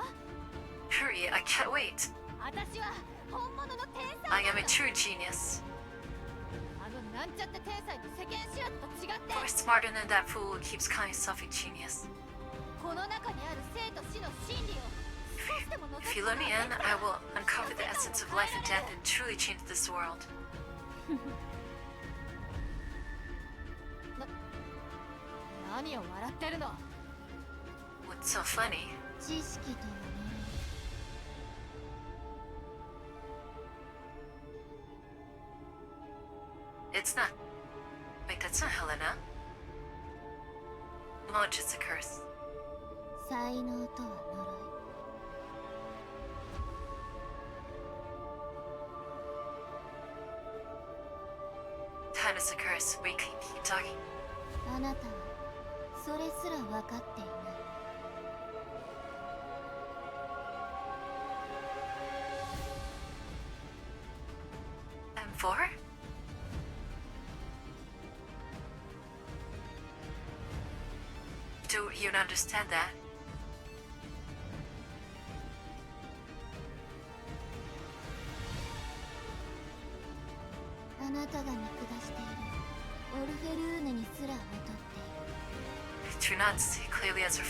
Hurry, I can't wait. 私は本物の天 I 才 am な a んだ。 true genius. あのなんちゃって天才の世間知らずと違って Far smarter than that fool who keeps calling himself a genius. この中にある生と死の真理を少しでも覗 If き you let me in, I will uncover the essence of life and death and truly change this world. 何を笑ってるの？ What's so funny? 知識とはね。 It's not. Wait, that's not Helena. No, it's just a curse. 才能とは呪い。 Time is a curse. Wait, keep talking. あなたはそれすら分かっていない。 M4? Do you understand that? あなたが見下しているオルフェルーネにすら劣っている。to not see clearly as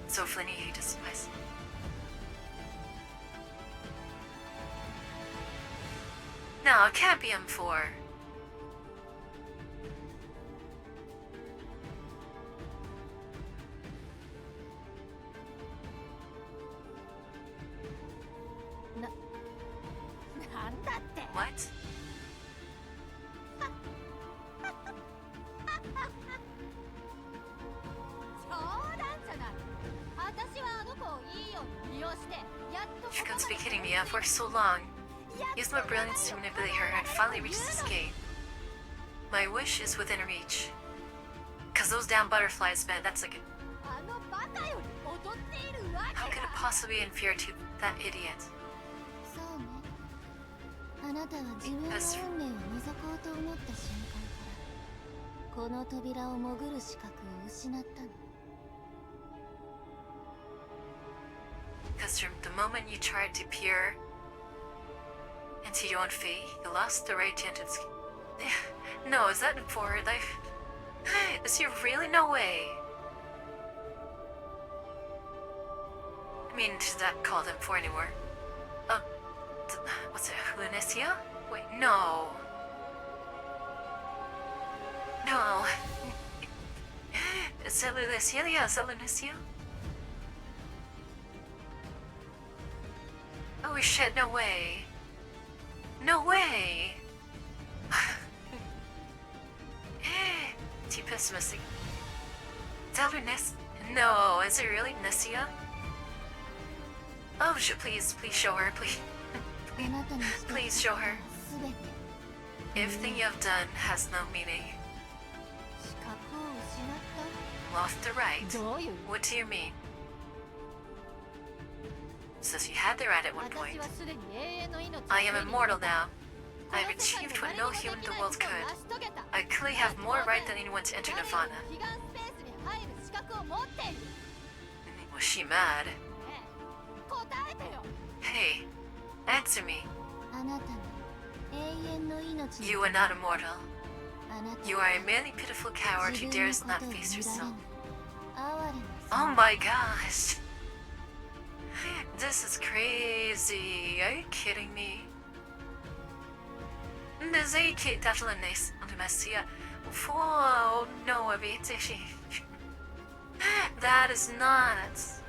so flinty he despises. No, it can't be M4. What? She couldn't be kidding me. I've worked so long. Used my brilliance to manipulate her and finally reached this gate. My wish is within reach. Cause those damn butterflies, man, that's like how could it possibly be inferior to that idiot? そうね。あなたは自分の運命を覗こうと思った瞬間からこの扉を潜る資格を失ったの。Because from the moment you tried to peer into your own fate, you lost the right to enter this. No, is that for life? Is there really no way? I mean, is that called him for anymore? What's it, Lunacia? Wait, no. No. Is that Lunacia? Yeah, is that Lunacia? Oh shit, no way. No way! Too pessimistic. Tell her No, is it really Nessia? Oh, please show her, please. Please show her. Everything you have done has no meaning. Lost the right. What do you mean? Says you had the right at one point. I am immortal now. I have achieved what no human in the world could. I clearly have more right than anyone to enter Nirvana. Was she mad? Hey, answer me. You are not immortal. You are a merely pitiful coward who dares not face yourself. Oh my gosh. This is crazy. Are you kidding me? Nizaki Tatalanes Antimasia. Oh no, Abitishi. That is nuts.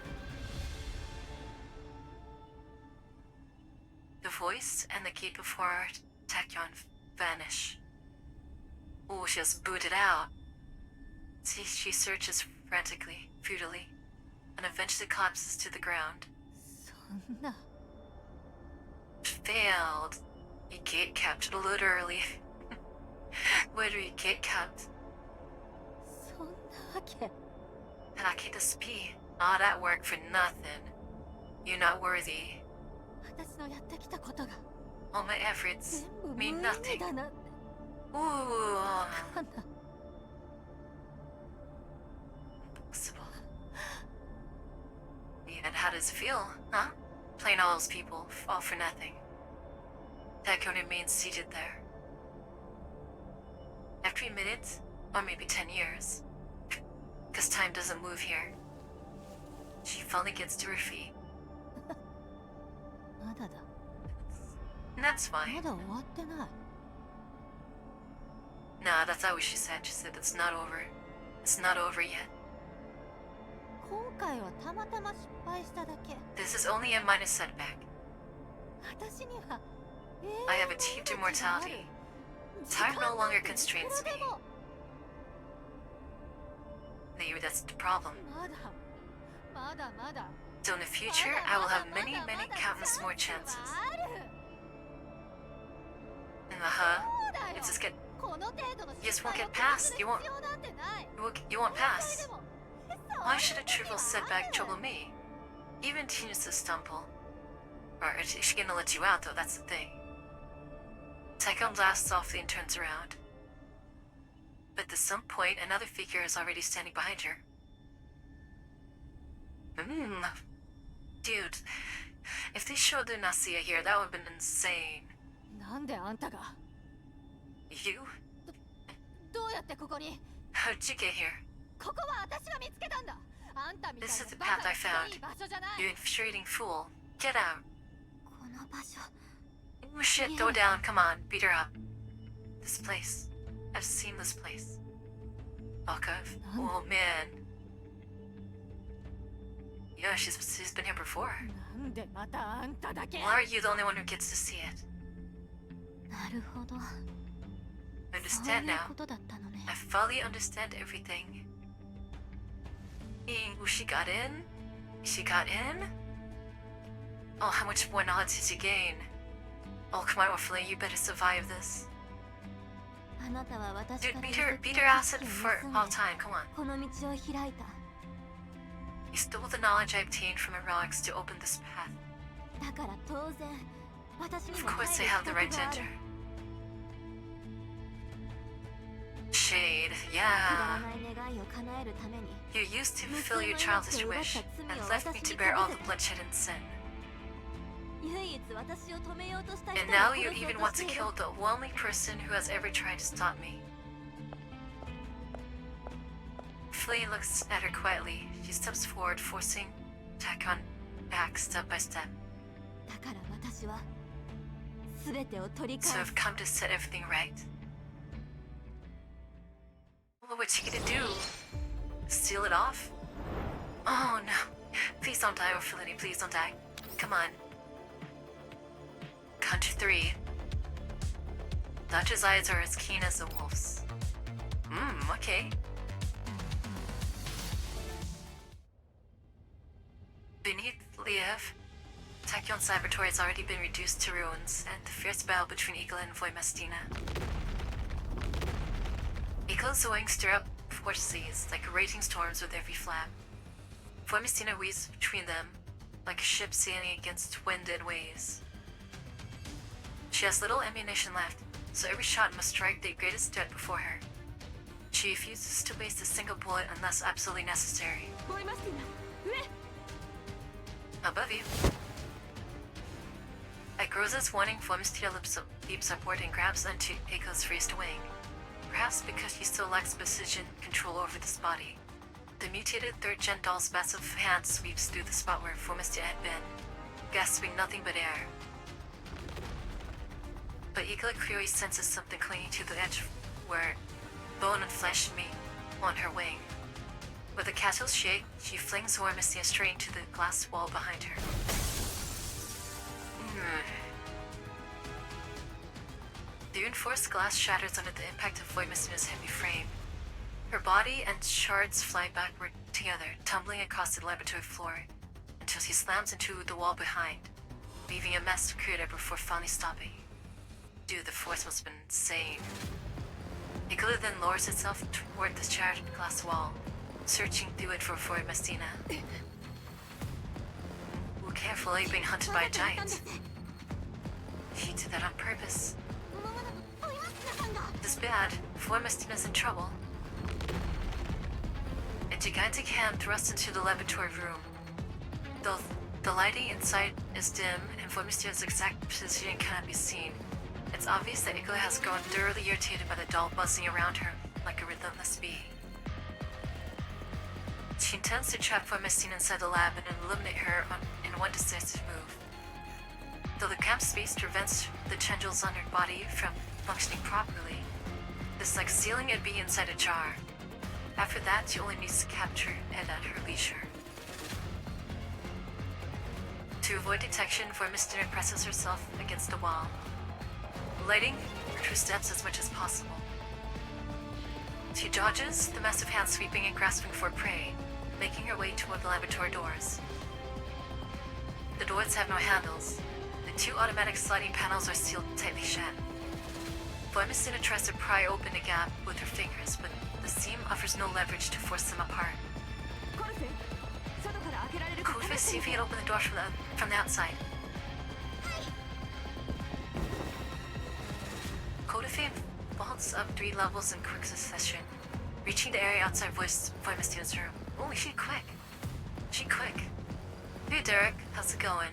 The voice and the gate before her, Tachyon, vanish. Oh, she has booted out. She searches frantically, futilely, and eventually collapses to the ground. Failed. You gate kept literally. Where do you gate kept? Takeda's all that work for nothing. You're not worthy. All my efforts mean nothing. Ooh. Impossible. And how does it feel, huh? Playing all those people, all for nothing. Takeo remains seated there. After a minute, or maybe 10 years, because time doesn't move here, she finally gets to her feet. And that's fine. Nah, that's not what she said. She said it's not over. It's not over yet. This is only a minor setback. I have achieved immortality. Time no longer constrains me. Maybe that's the problem. So in the future, I will have many, countless more chances. It's just you just won't get past. You won't pass. Why should a trivial setback trouble me? Even Tina's stumble. Or is she gonna let you out though? That's the thing. Taikon laughs softly and turns around. But at some point, another figure is already standing behind her. Dude, if they showed the Nasia here, that would have been insane. You? How'd you get here? ここは私が見つけたんだ。あんたみたい This な is the バ path カ I に found. いい場所じゃない You infuriating fool. Get out. この場所 Oh shit, throw down. Come on, beat her up. This place. I've seen this place. Alcove. Oh man. Yeah, she's been here before. なんでまたあんただけ Why are you the only one who gets to see it? なるほど I そう understand いう now. ことだったのね I fully understand everything. Ooh, she got in? She got in? Oh, how much more knowledge did she gain? Oh, come on, Orphelia, you better survive this. あなたは私 Dude, から beat her ass in for all time, come on. この道を開いた You stole the knowledge I obtained from heroics to open this path. だから当然私に Of も course 入 they る have the 資 right 格 to がある enter. Shade, くだ yeah. らない願いを叶えるために You used to fulfill your childish wish and left me to bear all the bloodshed and sin. 唯一私を止めようとした人 And を now 殺 you そう even と want し to ている kill the only person who has ever tried to stop me. Flea looks at her quietly. She steps forward, forcing Takon back step by step. だから私は全てを取り So 返す I've come to set everything right. Well, what's she gonna do? Seal it off? Oh no. Please don't die, Orphelini. Please don't die. Come on. Count to 3. Dutch's eyes are as keen as the wolf's. Okay. Beneath Liev, Tachyon's laboratory has already been reduced to ruins, and the fierce battle between Eagle and Voimestina. Eagle's wings stir up forces like raging storms with every flap. Voimestina weaves between them, like a ship sailing against wind and waves. She has little ammunition left, so every shot must strike the greatest threat before her. She refuses to waste a single bullet unless absolutely necessary. ボイマスティナ上 Above you. At Groza's warning, Voimestina leaps upward and grabs onto Eiko's raised wing. Perhaps because she still lacks precision control over this body. The mutated third-gen doll's massive hand sweeps through the spot where Voimestina had been, gasping nothing but air. But Eagle clearly senses something clinging to the edge where bone and flesh meet on her wing. With a casual shake, she flings Voimestina straight into the glass wall behind her. The reinforced glass shatters under the impact of Voimestina's heavy frame. Her body and shards fly backward together, tumbling across the laboratory floor, until she slams into the wall behind, leaving a mess created before finally stopping. Dude, the force must have been insane. Igloo then lowers itself toward the shattered glass wall, searching through it for Voimestina. Ooh, careful, you're being hunted by a giant. He did that on purpose. This is bad. Voimestina's in trouble. A gigantic hand thrusts into the laboratory room. Though the lighting inside is dim and Voimestina's exact position cannot be seen, it's obvious that Igloo has grown thoroughly irritated by the doll buzzing around her like a relentless bee. She intends to trap Voimestina inside the lab and eliminate her in one decisive move. Though the camp space prevents the tendrils on her body from functioning properly, it's like sealing a bee inside a jar. After that, she only needs to capture it at her leisure. To avoid detection, Voimestina presses herself against the wall, lighting her steps as much as possible. She dodges the massive hand sweeping and grasping for prey, making her way toward the laboratory doors. The doors have no handles. The 2 automatic sliding panels are sealed tightly shut. Voimestina tries to pry open a gap with her fingers, but the seam offers no leverage to force them apart. コルフ外から開けられるか Kofi, see if you can open the door from the outside. Kofi vaults up 3 levels in quick succession, reaching the area outside Voimestina's room. Oh, she quick. Hey Derek, how's it going?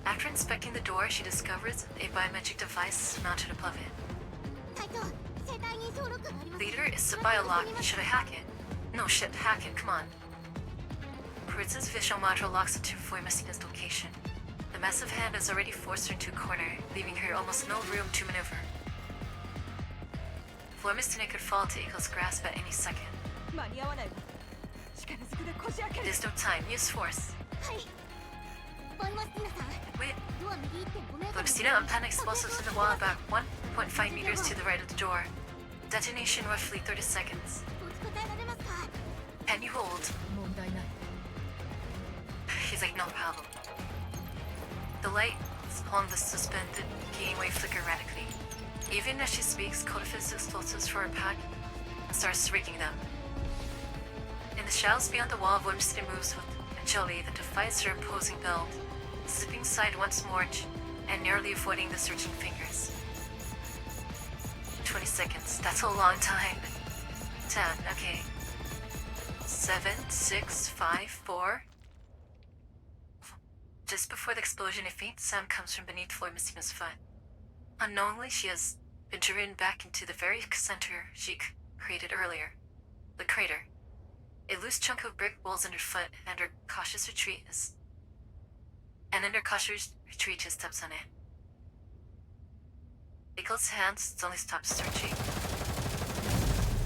After inspecting the door, she discovers a biometric device mounted above it. 隊長生体認証ロックがあります Leader is a biolock. Should I hack it? No shit, hack it, come on. Pritz's visual module locks into Voimestina's location. The massive hand has already forced her into a corner, leaving her almost no room to maneuver. Voimestina could fall to Eiko's grasp at any second. 間に合わないわ。力ずくでこじ開ける。 There's no time, use force. はい。ボイマスティナさん。 Wait, ドア右1.5メートル。 Voimestina unpanned explosives in the wall about 1.5 meters to the right of the door. Detonation roughly 30 seconds. お答えられますか？ Can you hold? 問題ない。 He's like, no problem. The lights on the suspended gangway flicker erratically. Even as she speaks, Codifies explosives for her pack and starts rigging them. In the shadows beyond the wall, Voimestina moves with agility that defies her imposing build, slipping aside once more and narrowly avoiding the searching fingers. 20 seconds, that's a long time. 10, okay. 7, 6, 5, 4. Just before the explosion, a faint sound comes from beneath Voimestina's foot. Unknowingly, she has been driven back into the very center she created earlier. The crater. A loose chunk of brick rolls underfoot, and her cautious retreat she steps on it. Eiko's hands suddenly stop searching.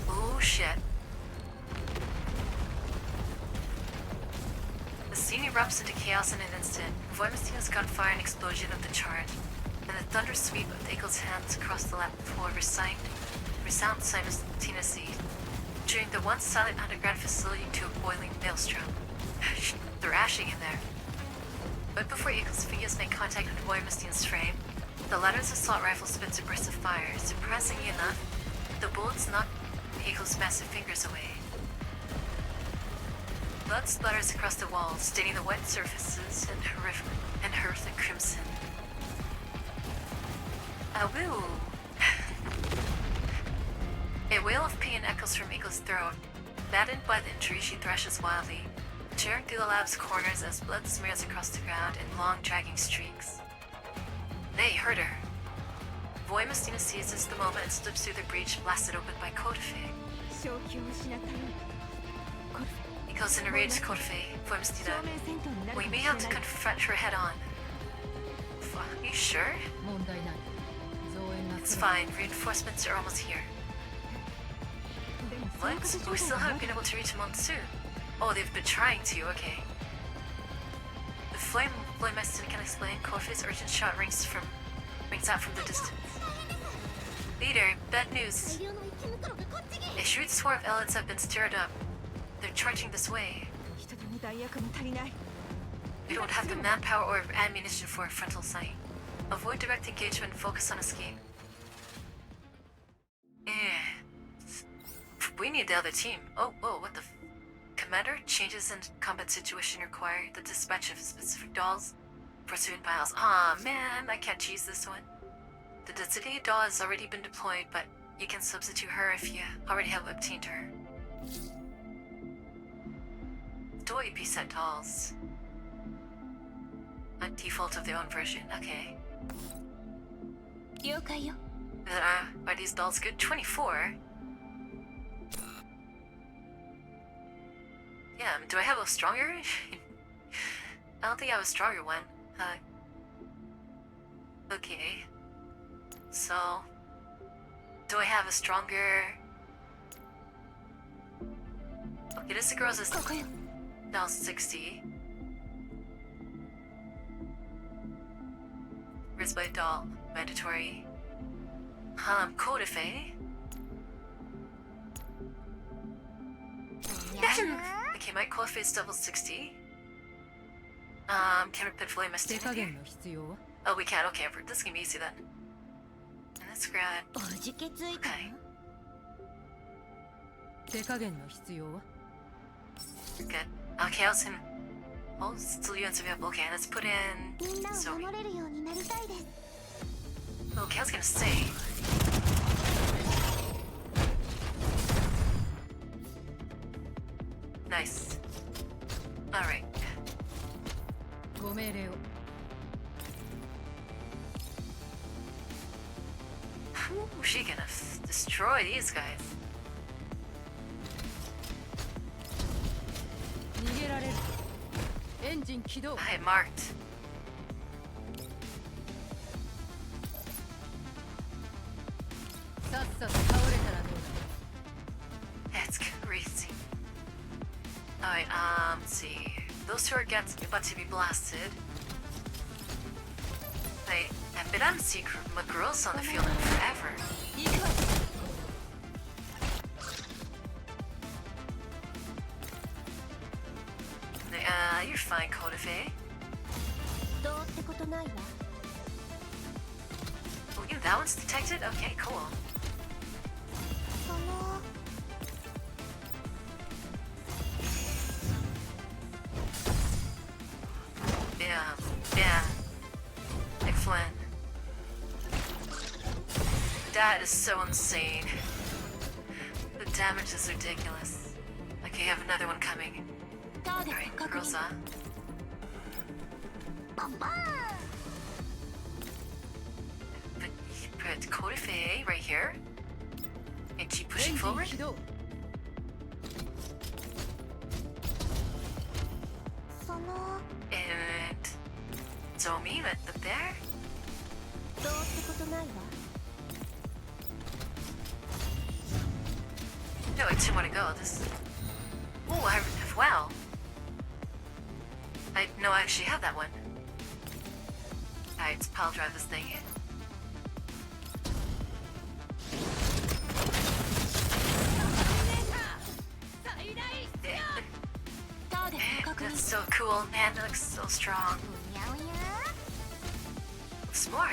Oh shit. The scene erupts into chaos in an instant. Voimestina's gunfire and explosion of the charge, and the thunder sweep of Eiko's hands across the lap floor resound simultaneously, turning the once silent underground facility to a boiling maelstrom, thrashing in there. But before Eiko's fingers make contact with Voimestina's frame, the latter's assault rifle spits a burst of fire. Surprisingly enough, the bullets knock Eiko's massive fingers away. Blood splatters across the walls, staining the wet surfaces in horrific crimson. A woo! A wail of pain echoes from Eiko's throat. Maddened by the injury, she thrashes wildly, tearing through the lab's corners as blood smears across the ground in long, dragging streaks. They hurt her. Voimestina seizes the moment and slips through the breach blasted open by Codified. 正気を失ったように。コルフェ。 Eiko's in a rage, Codified. Voimestina. We may have to confront her head on. Are you sure? 問題ない。増援が It's fine. Reinforcements are almost here. What? We still haven't been able to reach Monsoon. Oh, they've been trying to, okay. The Voimestina can explain. Codified's urgent shot rings out from the distance. Leader, bad news. 大量の生き袋がこっちに。 A shrewd swarm of elephants have been stirred up. They're charging this way. 人手も弾薬も足りない。 We don't have the manpower or ammunition for a frontal sight. Avoid direct engagement and focus on escape. We need the other team. Oh, whoa, what the Commander, changes in combat situation require the dispatch of specific dolls for certain piles. Aw, man, I can't choose this one. The designated doll has already been deployed, but you can substitute her if you already have obtained her. Toy preset dolls. A default of their own version, okay. 了解よ。 Are these dolls good? 24? Yeah, do I have a stronger? I don't think I have a stronger one. Okay. So, do I have a stronger... Okay, this girl's is now 60. Where's my doll? Mandatory. Codified. Okay, my Codified's level 60. Can we put Voimestina 手加 here? 減の必要は Oh, we can. Okay, this is gonna be easy then. And let's grab. おじけついた Okay, の？手加減の必要は good. Okay, I was in. Oh, still units available. Okay, let's put in. みんなを Zoe. 守れるようになりたいです。 Okay, I was gonna say. Nice. Alright. ご命令を。 She gonna destroy these guys. ン起動 I marked. It's crazy. Alright, let's see. Those two are about to be blasted. I bet I haven't seen girls on the field in forever. You're fine, Kodafe. どうってことないわ。 Oh, you, that one's detected? Okay, cool. その Yeah. Like Flynn. That is so insane. The damage is ridiculous. Okay, I have another one coming. ターゲッ Alright, ト確認 girls on. バンバーン Put Kodafe right here. And keep pushing forward. 起動 その And Zomi right up there. どうってことないわ。 No, I two more to go. This. Oh, wow. I actually have that one. Alright, let's pile drive this thing. Yeah. ターゲット確認 That's so cool, man. That looks so strong. うにゃうにゃ Smart.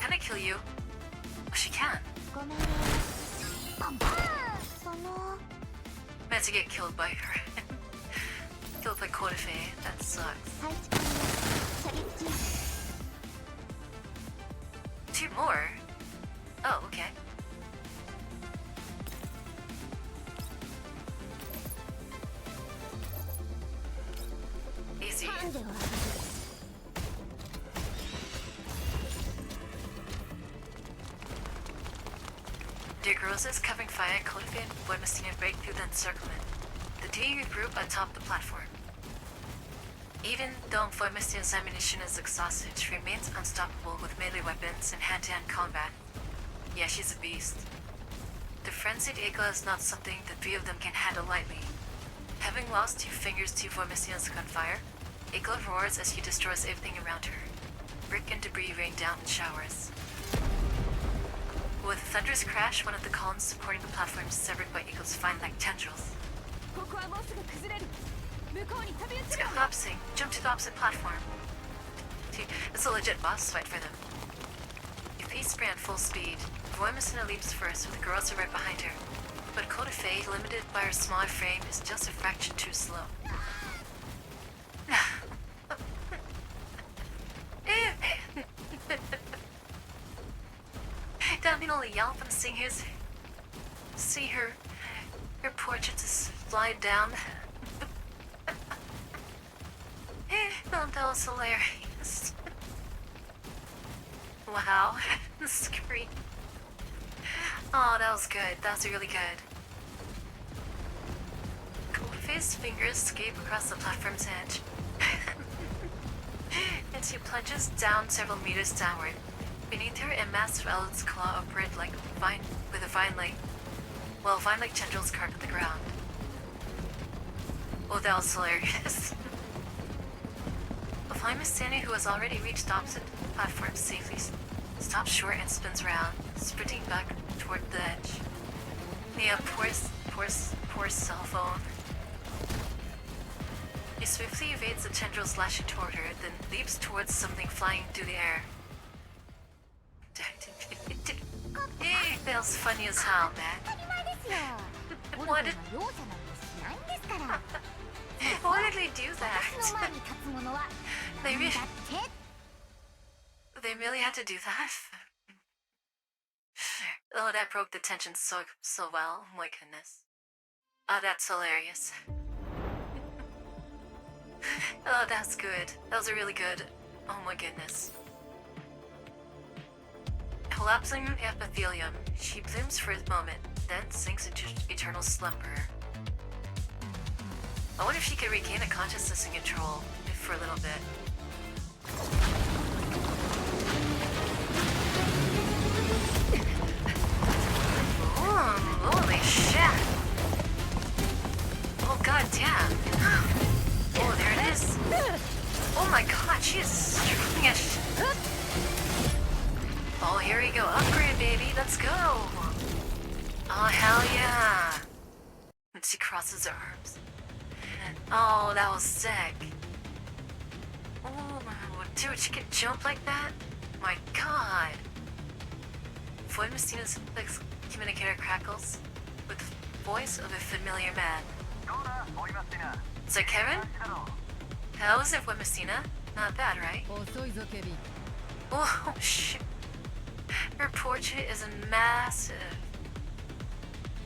Can I kill you? Oh, she can. ごめんねバンバーンその Meant to get killed by her. Killed by Kodafe. That sucks. 配置完了射撃中 Two more? Oh, okay. Easy. ハンデを上げる Dear girls is covering fire at Kodafe and Boy Messina break through the encirclement. The DU group atop the platform. Even though Boy Messina's ammunition is exhausted, she remains unstoppable with melee weapons and hand-to-hand combat. Yeah, she's a beast. The frenzied Igla is not something the three of them can handle lightly. Having lost 2 fingers to Boy Messina's gunfire, Igla roars as she destroys everything around her. Brick and debris rain down in showers. With a thunderous crash, one of the columns supporting the platform is severed by Eagle's fine-like tendrils. ここはもうすぐ崩れる向こうに飛び移 Let's る go collapsing. Jump to the opposite platform. It's a legit boss fight for them. If he sprang at full speed, Boy Messina leaps first with the girls are right behind her. But Kodafe, limited by her smaller frame, is just a fraction too slow. Don't mean only yelp and see her portrait just slide down. Oh, that was hilarious. Wow, the scream. Oh, that was good. That was really good. Kodafe's fingers escape across the platform's edge. And she plunges down several meters downward. Beneath her, a massive elephant's claw upright with a vine-like tendrils carpet the ground. Oh, that was hilarious. Flying Mistani, who has already reached the opposite platform safely, stops short and spins around, sprinting back toward the edge. Nia, poor cell phone. He swiftly evades the tendrils lashing toward her, then leaps towards something flying through the air. That was funny as hell, man. 当たり前ですよ What did, 容赦なんてしないんですから why did they do 私の that? 前に立つ者は They 何 really, だって they really had to do that? Oh, that broke the tension so well. Oh my goodness. Oh, that's hilarious. Oh, that's good. That was really good. Oh my goodness. Collapsing epithelium, she blooms for a moment, then sinks into eternal slumber. I wonder if she could regain a consciousness and control for a little bit. Holy shit! Oh god damn! Oh, there it is! Oh my god, she is strong as shit! Oh, here we go. Upgrade, baby. Let's go! Oh, hell yeah! And she crosses her arms. Oh, that was sick. Oh, dude, she can jump like that? My god. Void Messina's communicator crackles with the voice of a familiar man. So, Kevin? How is it, Void Messina? Not bad, right? Oh, shit. Her portrait is massive.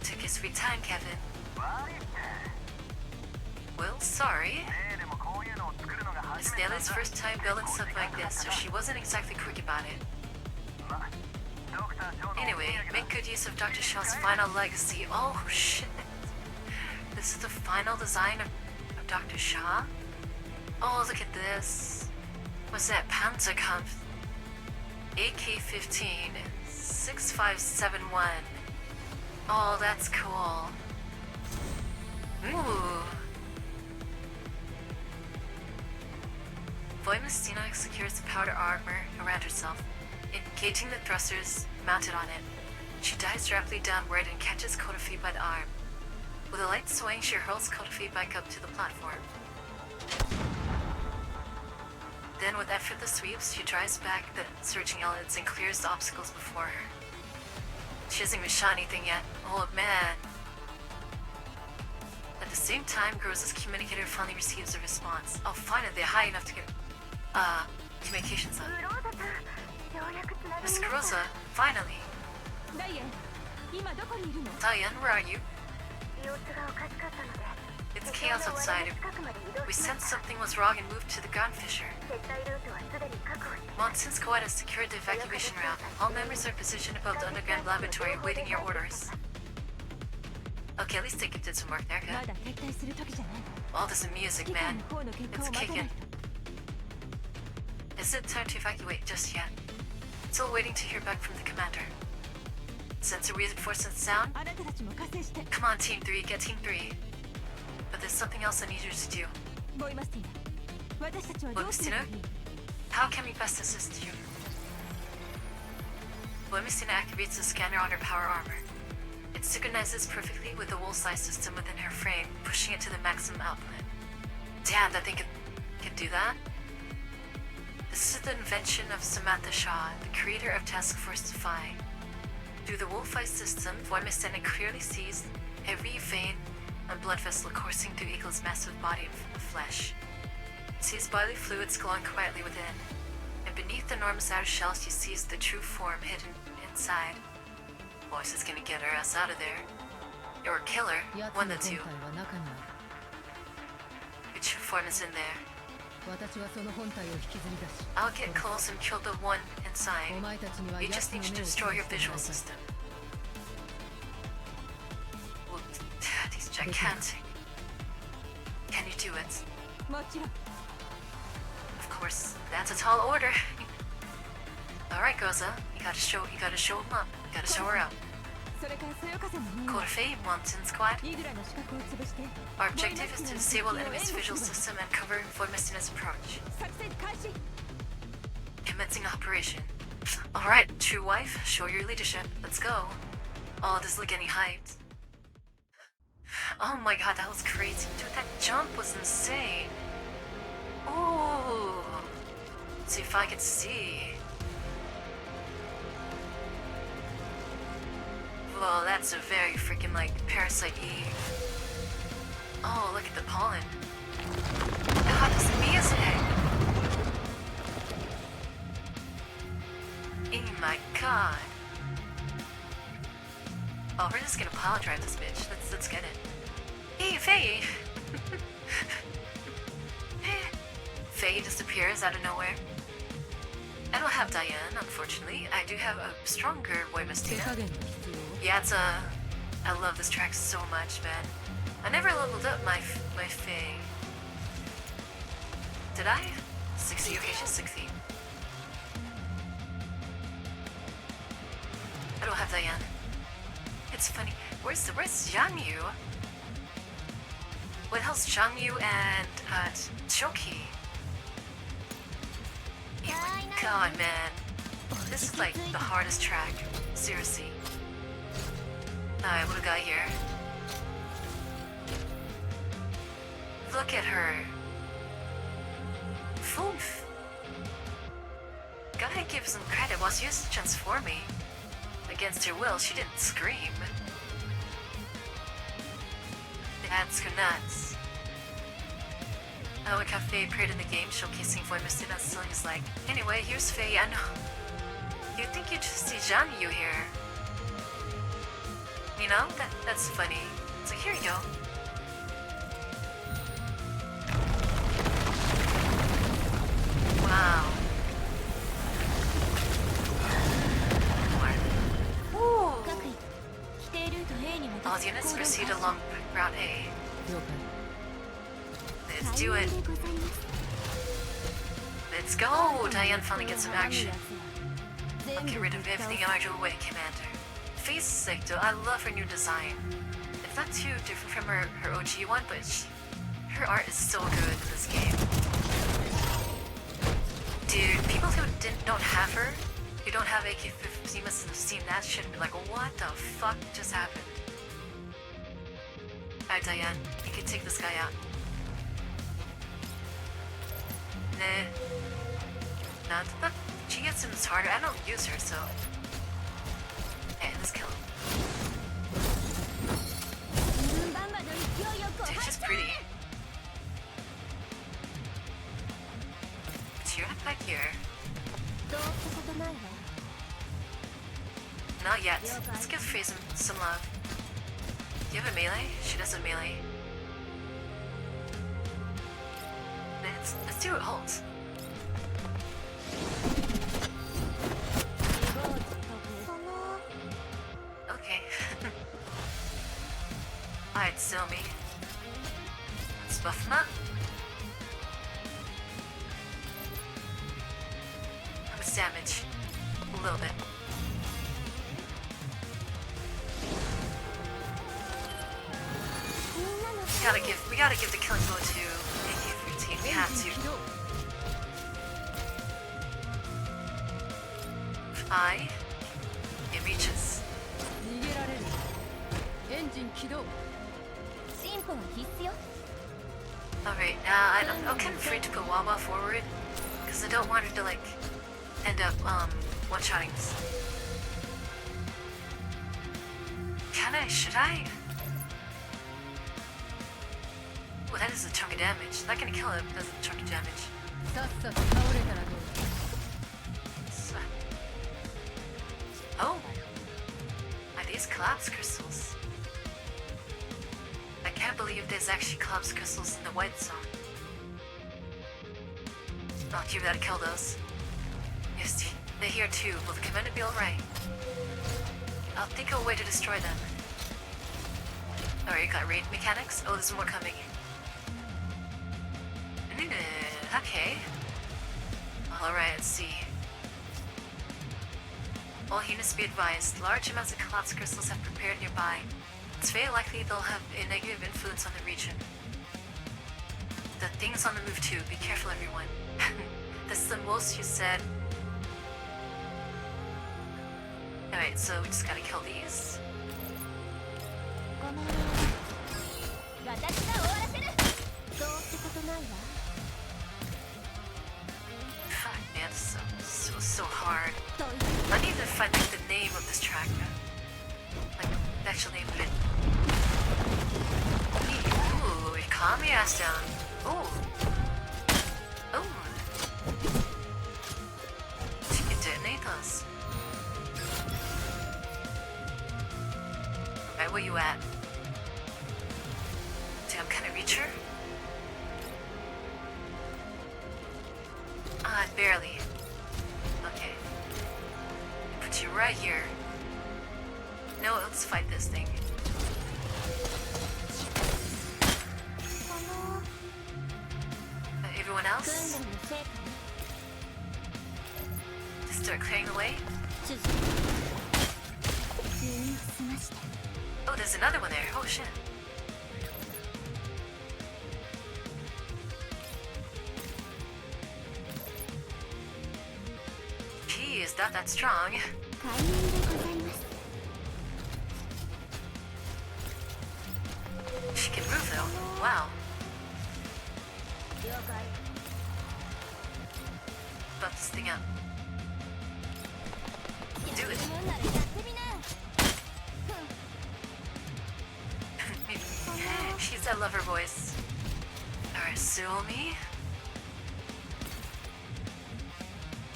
Took his sweet time, Kevin. Well, sorry. It's Nelly's first time building something like this, so she wasn't exactly quick about it. Anyway, make good use of Dr. Shaw's final legacy. Oh, shit. This is the final design of Dr. Shaw? Oh, look at this. What's that? Panzerkampf. AK-15. 6571. Oh, that's cool. Ooh. Void Messina secures the powder armor around herself, engaging the thrusters mounted on it. She dives rapidly downward and catches Kotofi by the arm. With a light swing, she hurls Kotofi back up to the platform. Then, with effortless sweeps, she drives back the surging elements and clears the obstacles before her. She hasn't even shot anything yet. Oh man. At the same time, Groza's communicator finally receives a response. Oh, finally, they're high enough to get communications on. Miss Groza, finally. Diane, where are you? It's chaos outside. We sensed something was wrong and moved to the ground fissure. Monson Squad has secured the evacuation route. All members are positioned above the underground laboratory, awaiting your orders. Okay, at least they did some work there, good. All this music, man. It's kicking. Isn't time to evacuate just yet. Still waiting to hear back from the commander. Sensor reinforcement sound? Come on, Team 3, get Team 3. But there's something else I need you to do. Void Messina? How can we best assist you? Void Messina activates the scanner on her power armor. It synchronizes perfectly with the wool-size system within her frame, pushing it to the maximum output. Damn, that thing can do that? This is the invention of Samantha Shaw, the creator of Task Force Phi. Through the wool-size system, Void Messina clearly sees every vein and blood vessel coursing through Eagle's massive body of flesh. It sees bodily fluids glowing quietly within, and beneath the enormous outer shell she sees the true form hidden inside. Voice is gonna get her ass out of there. Or kill her, one of the two. Which form is in there? I'll get close and kill the one inside. You just need to destroy your visual system. Well, he's gigantic. Can you do it? Of course, that's a tall order. Alright, Goza, you gotta show him up. You gotta show her out. Corfe, Monson Squad. Our objective is to disable the enemy's visual system and cover Void Messina's approach. Commencing operation. Alright, true wife, show your leadership. Let's go. Oh, this is getting hyped. Oh my god, that was crazy. Dude, that jump was insane. Ooh. Let's see if I can see. Well, that's a very freaking, Parasite E. Oh, look at the pollen. God, this music! Oh my god. Oh, we're just gonna pile drive this bitch. Let's get it. Hey, Faye! Faye disappears out of nowhere. I don't have Diane, unfortunately. I do have a stronger Void Messina. Yeah, I love this track so much, man. I never leveled up my Fae. Did I? 60, okay, she's 60. I don't have Diane. It's funny. Where's Zhangyu? What else? Zhangyu and Choki. Oh my god, man. This is like the hardest track. Seriously. Alright, what do we got here? Look at her. Foof. Gotta give some credit. While she was transforming against her will, she didn't scream. That's nuts. Oh, a cafe appeared in the game showcasing Void Misty and selling his leg. Anyway, here's Faye. I know. You'd think you'd just see Zhangyu here. You know? That's funny. So here you go. Wow. Ooh. All units proceed along Route A. Let's do it. Let's go! Diane finally gets some action. I'll get rid of everything out of your way, Commander. Face sick though, I love her new design. It's not too different from her OG one, but her art is so good in this game. Dude, people who don't have her, who don't have AK-15 must have seen that shit and be like, what the fuck just happened? Alright, Diane, you can take this guy out. Nah. Not she gets him harder. I don't use her, so. Hey, let's kill him. Dude, she's pretty. Cheer up back here. Not yet. Let's give Faye some love. Do you have a melee? She does a melee. Let's do it. Hold. Okay. Alright, still me. Let's buff him up. How much damage? A little bit. We gotta give the killing blow to AK-15. We have to. It reaches. Alright, I'm kind of afraid to go Wawa forward because I don't want her to like end up one-shotting this. Should I? Well, that is a chunk of damage. Not gonna kill him, but that's a chunk of damage. Oh! Are these collapse crystals? I can't believe there's actually collapse crystals in the white zone. I'll give that a kill those. Yes, they're here too. Will the commander be alright? I'll think of a way to destroy them. Alright, you got raid mechanics? Oh, there's more coming. Okay. Alright, let's see. All units be advised, large amounts of collapse crystals have prepared nearby. It's very likely they'll have a negative influence on the region. The thing's on the move too, be careful everyone. That's the most you said. Alright, so we just gotta kill these. Fuck man, this is so hard. I need to find like the name of this track. Like the actual name of it. Ooh, it calm your ass down. Ooh. Ooh. She can detonate those. Alright, where you at? Damn, can I reach her? Barely. Okay. Put you right here. No, let's fight this thing. else? Just start clearing away? Oh, there's another one there. Oh shit. Gee, is that strong? She can move though. Wow. Buff this thing up. Do it. She's that lover voice. Alright, Suomi.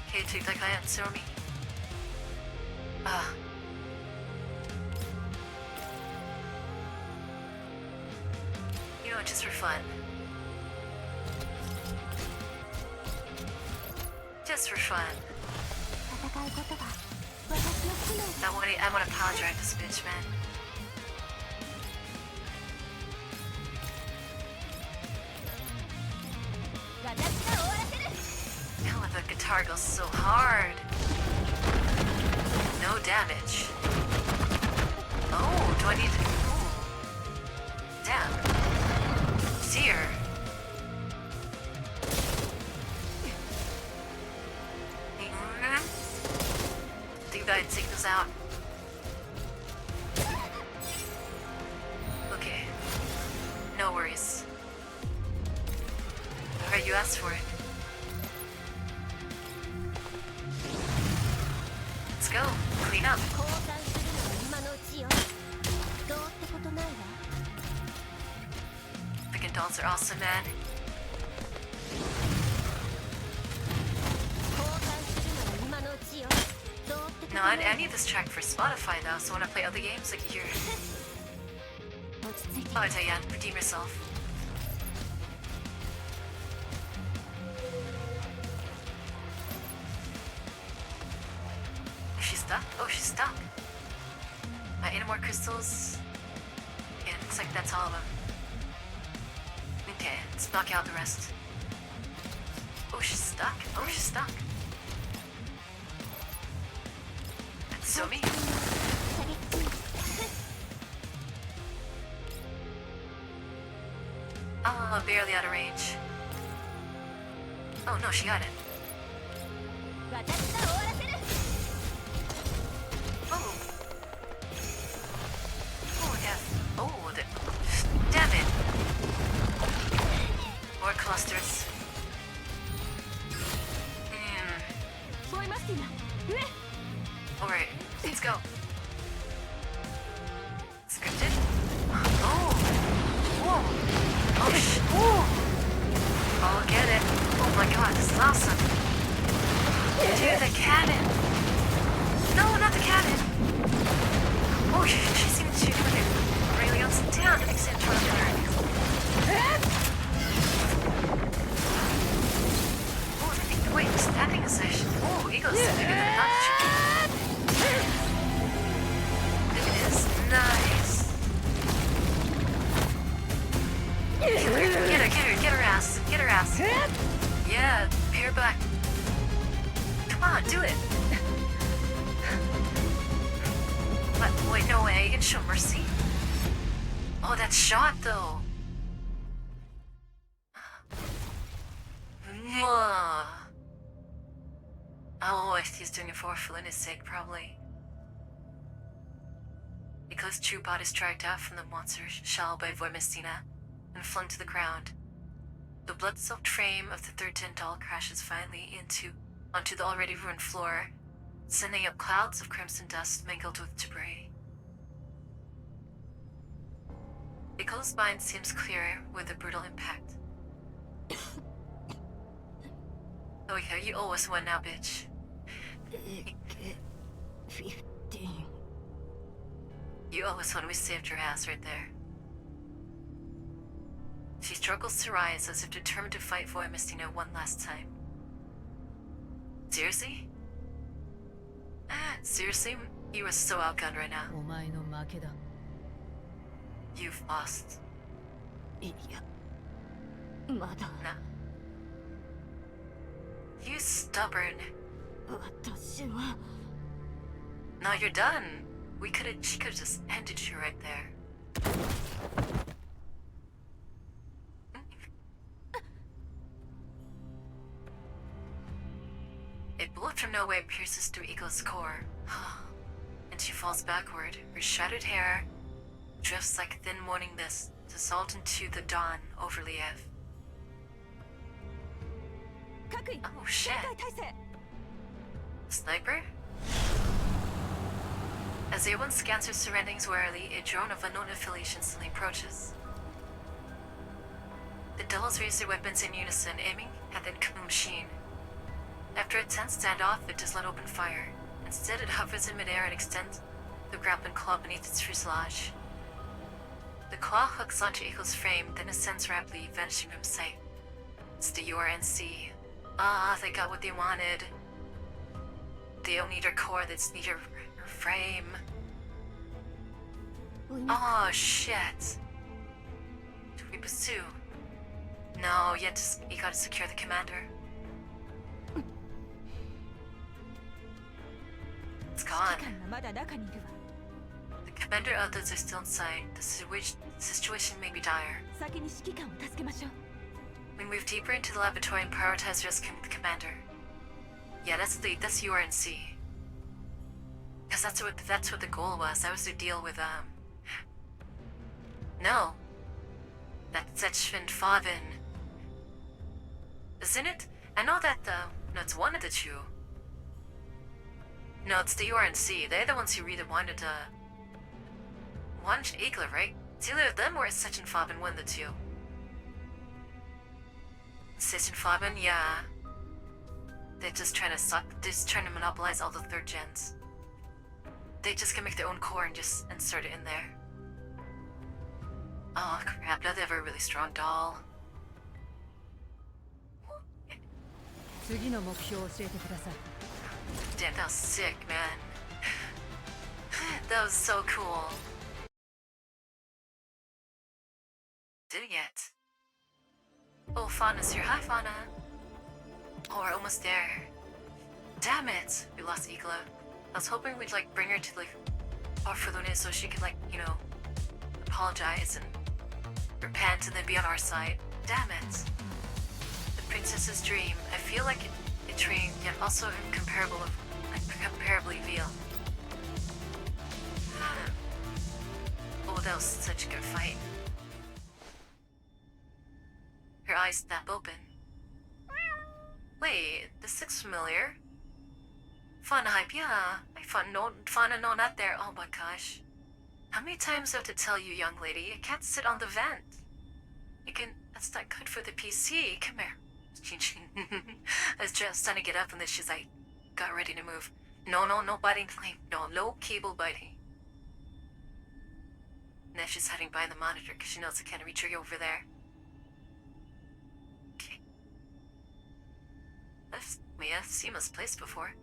Okay, take that guy out, Suomi. You know, just for fun. Just for fun. I want to power drive this bitch, man. God, the guitar goes so hard. No damage. Oh, do I need to... Ooh. Damn. Dear. Think that I'd take this out. Okay. No worries. Alright, you asked for it. Let's go. Clean up. Freaking dolls are awesome, man. No, I need this track for Spotify though, so when I play other games, I can hear it. Oh, Diane, redeem yourself. Is she stuck? Oh, she's stuck. Any more crystals? Yeah, looks like that's all of them. Okay, let's knock out the rest. Oh, she's stuck. Oh, she's stuck. Sumi? Oh, barely out of range. Oh no, she got it. Oh. Oh, yeah. Oh, damn it. More clusters. Alright, let's go. Scripted? Oh! Whoa! Oh, whoa! I'll get it. Oh my god, this is awesome. Dude, the cannon! No, not the cannon! Oh, she seems to be doing it really upside down to mix it into her. Oh, wait, standing session. Oh, Eagle's bigger than that. Nice. Get her ass. Yeah, pay her back. Come on, do it. What? Wait, no way. You can show mercy. Oh, that shot though. Oh, he's doing it for Felina's sake, probably. Because Trubot is dragged out from the monster shell by Voimestina and flung to the ground. The blood-soaked frame of the third tin doll crashes violently onto the already ruined floor, sending up clouds of crimson dust mingled with debris. Nicole's mind seems clearer with the brutal impact. Oh yeah, you always win now, bitch. 15. You always won, we saved your ass right there. She struggles to rise as if determined to fight Voimestina one last time. Seriously? Seriously? You are so outgunned right now. お前の負けだ。 You've lost. いや、まだ。Nah. You stubborn. 私は No, you're done. She could've just ended you right there. A bullet from nowhere pierces through Eagle's core. And she falls backward. Her shattered hair drifts like thin morning mist, dissolved into the dawn over Liev. 各位 Oh shit. 体制 Sniper? As everyone scans her surroundings warily, a drone of unknown affiliation suddenly approaches. The devils raise their weapons in unison, aiming at the incoming machine. After a tense standoff, it does not open fire. Instead, it hovers in midair and extends the grappling claw beneath its fuselage. The claw hooks onto Eagle's frame, then ascends rapidly, vanishing from sight. It's the URNC. Ah, they got what they wanted. They don't need her core, they just need her frame. Oh shit. Do we pursue? No, you gotta secure the commander. It's gone. 官がまだ中にいるわ The commander and others are still inside. The situation may be dire. 先に指揮官を助けましょう We move deeper into the laboratory and prioritize rescuing the commander. Yeah, that's URNC. Because that's what the goal was. That was to deal with No. That's Frontline. Isn't it? I know that no, it's one of the two. No, it's the URNC. They're the ones who really wanted Eagler, right? It's either them or it's Frontline, one of the two. Frontline, yeah. They're just trying to monopolize all the third gens. They just can make their own core and just insert it in there. Oh crap, now they have a really strong doll. 次の目標を教えてください Damn, that was sick, man. That was so cool. Didn't yet. Oh, Fauna's here. Hi, Fauna. Oh, we're almost there. Damn it! We lost Igla. I was hoping we'd bring her to Orphalune so she could apologize and repent and then be on our side. Damn it. The princess's dream. I feel like a dream, yet also incomparably real. Oh, that was such a good fight. Her eyes snap open. Wait, this looks familiar. Fauna hype, yeah. Fauna no, not there. Oh my gosh. How many times do I have to tell you, young lady? You can't sit on the vent. That's not good for the PC. Come here. I was just trying to get up and then she's got ready to move. No biting claim. No cable biting. Now she's hiding behind the monitor because she knows I can't reach her over there. Okay. I've seen this place before.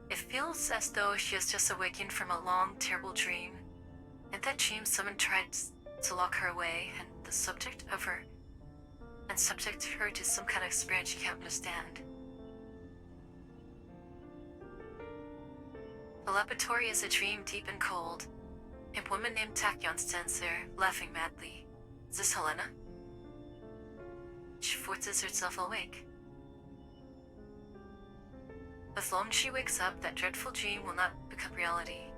It feels as though she has just awakened from a long, terrible dream. In that dream, someone tried to lock her away and subject her to some kind of experience she can't understand. The laboratory is a dream deep and cold. A woman named Tachyon stands there, laughing madly. Is this Helena? She forces herself awake. As long as she wakes up, that dreadful dream will not become reality.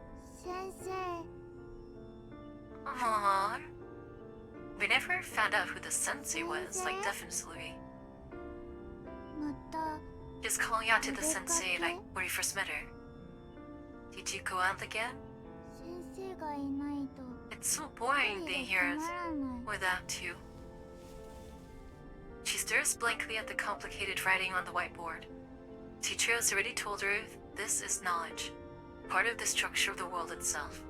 先生 Aww. We never found out who the sensei was, definitely. また Just calling out to the sensei, when we first met her. Did you go out again? 先生がいないと It's so boring being 一 here 人でつまらない without you. She stares blankly at the complicated writing on the whiteboard. Teacher has already told her this is knowledge, part of the structure of the world itself.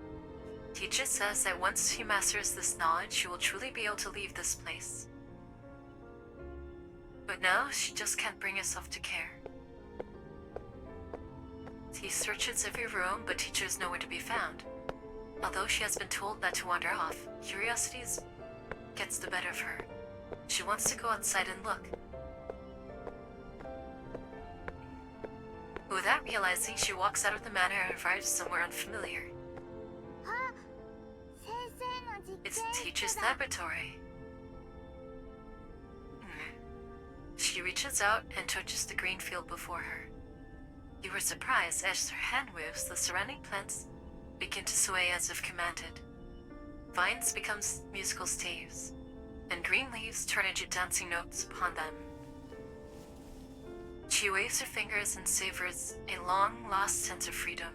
Teacher says that once she masters this knowledge, she will truly be able to leave this place. But now, she just can't bring herself to care. He searches every room, but teacher is nowhere to be found. Although she has been told not to wander off, curiosity gets the better of her. She wants to go outside and look. Without realizing, she walks out of the manor and arrives somewhere unfamiliar. あ、先生の実 It's 験 teacher's 室だ。 laboratory. She reaches out and touches the green field before her. You were surprised as her hand moves, the surrounding plants begin to sway as if commanded. Vines become musical staves, and green leaves turn into dancing notes upon them. She waves her fingers and savors a long-lost sense of freedom.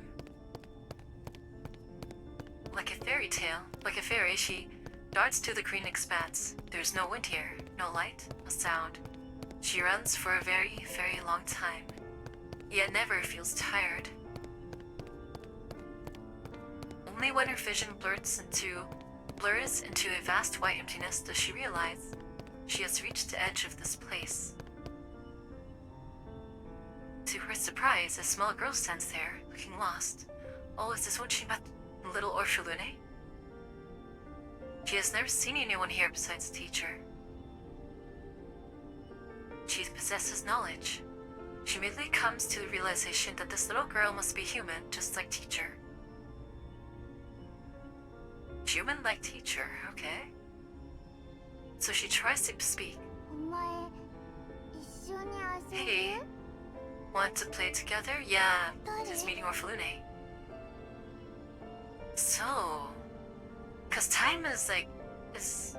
Like a fairy tale, like a fairy, she darts to the green expanse. There's no wind here, no light, no sound. She runs for a very, very long time, yet never feels tired. Only when her vision blurs into a vast white emptiness does she realize she has reached the edge of this place. To her surprise, a small girl stands there, looking lost. Oh, is this when she met little Orphelune? She has never seen anyone here besides the teacher. She possesses knowledge. She immediately comes to the realization that this little girl must be human, just like teacher. Human like teacher, okay. So she tries to speak. お前、一緒に遊ぶ？ Hey, want to play together? Yeah, just meeting Orphelune. So, cause time is like, it's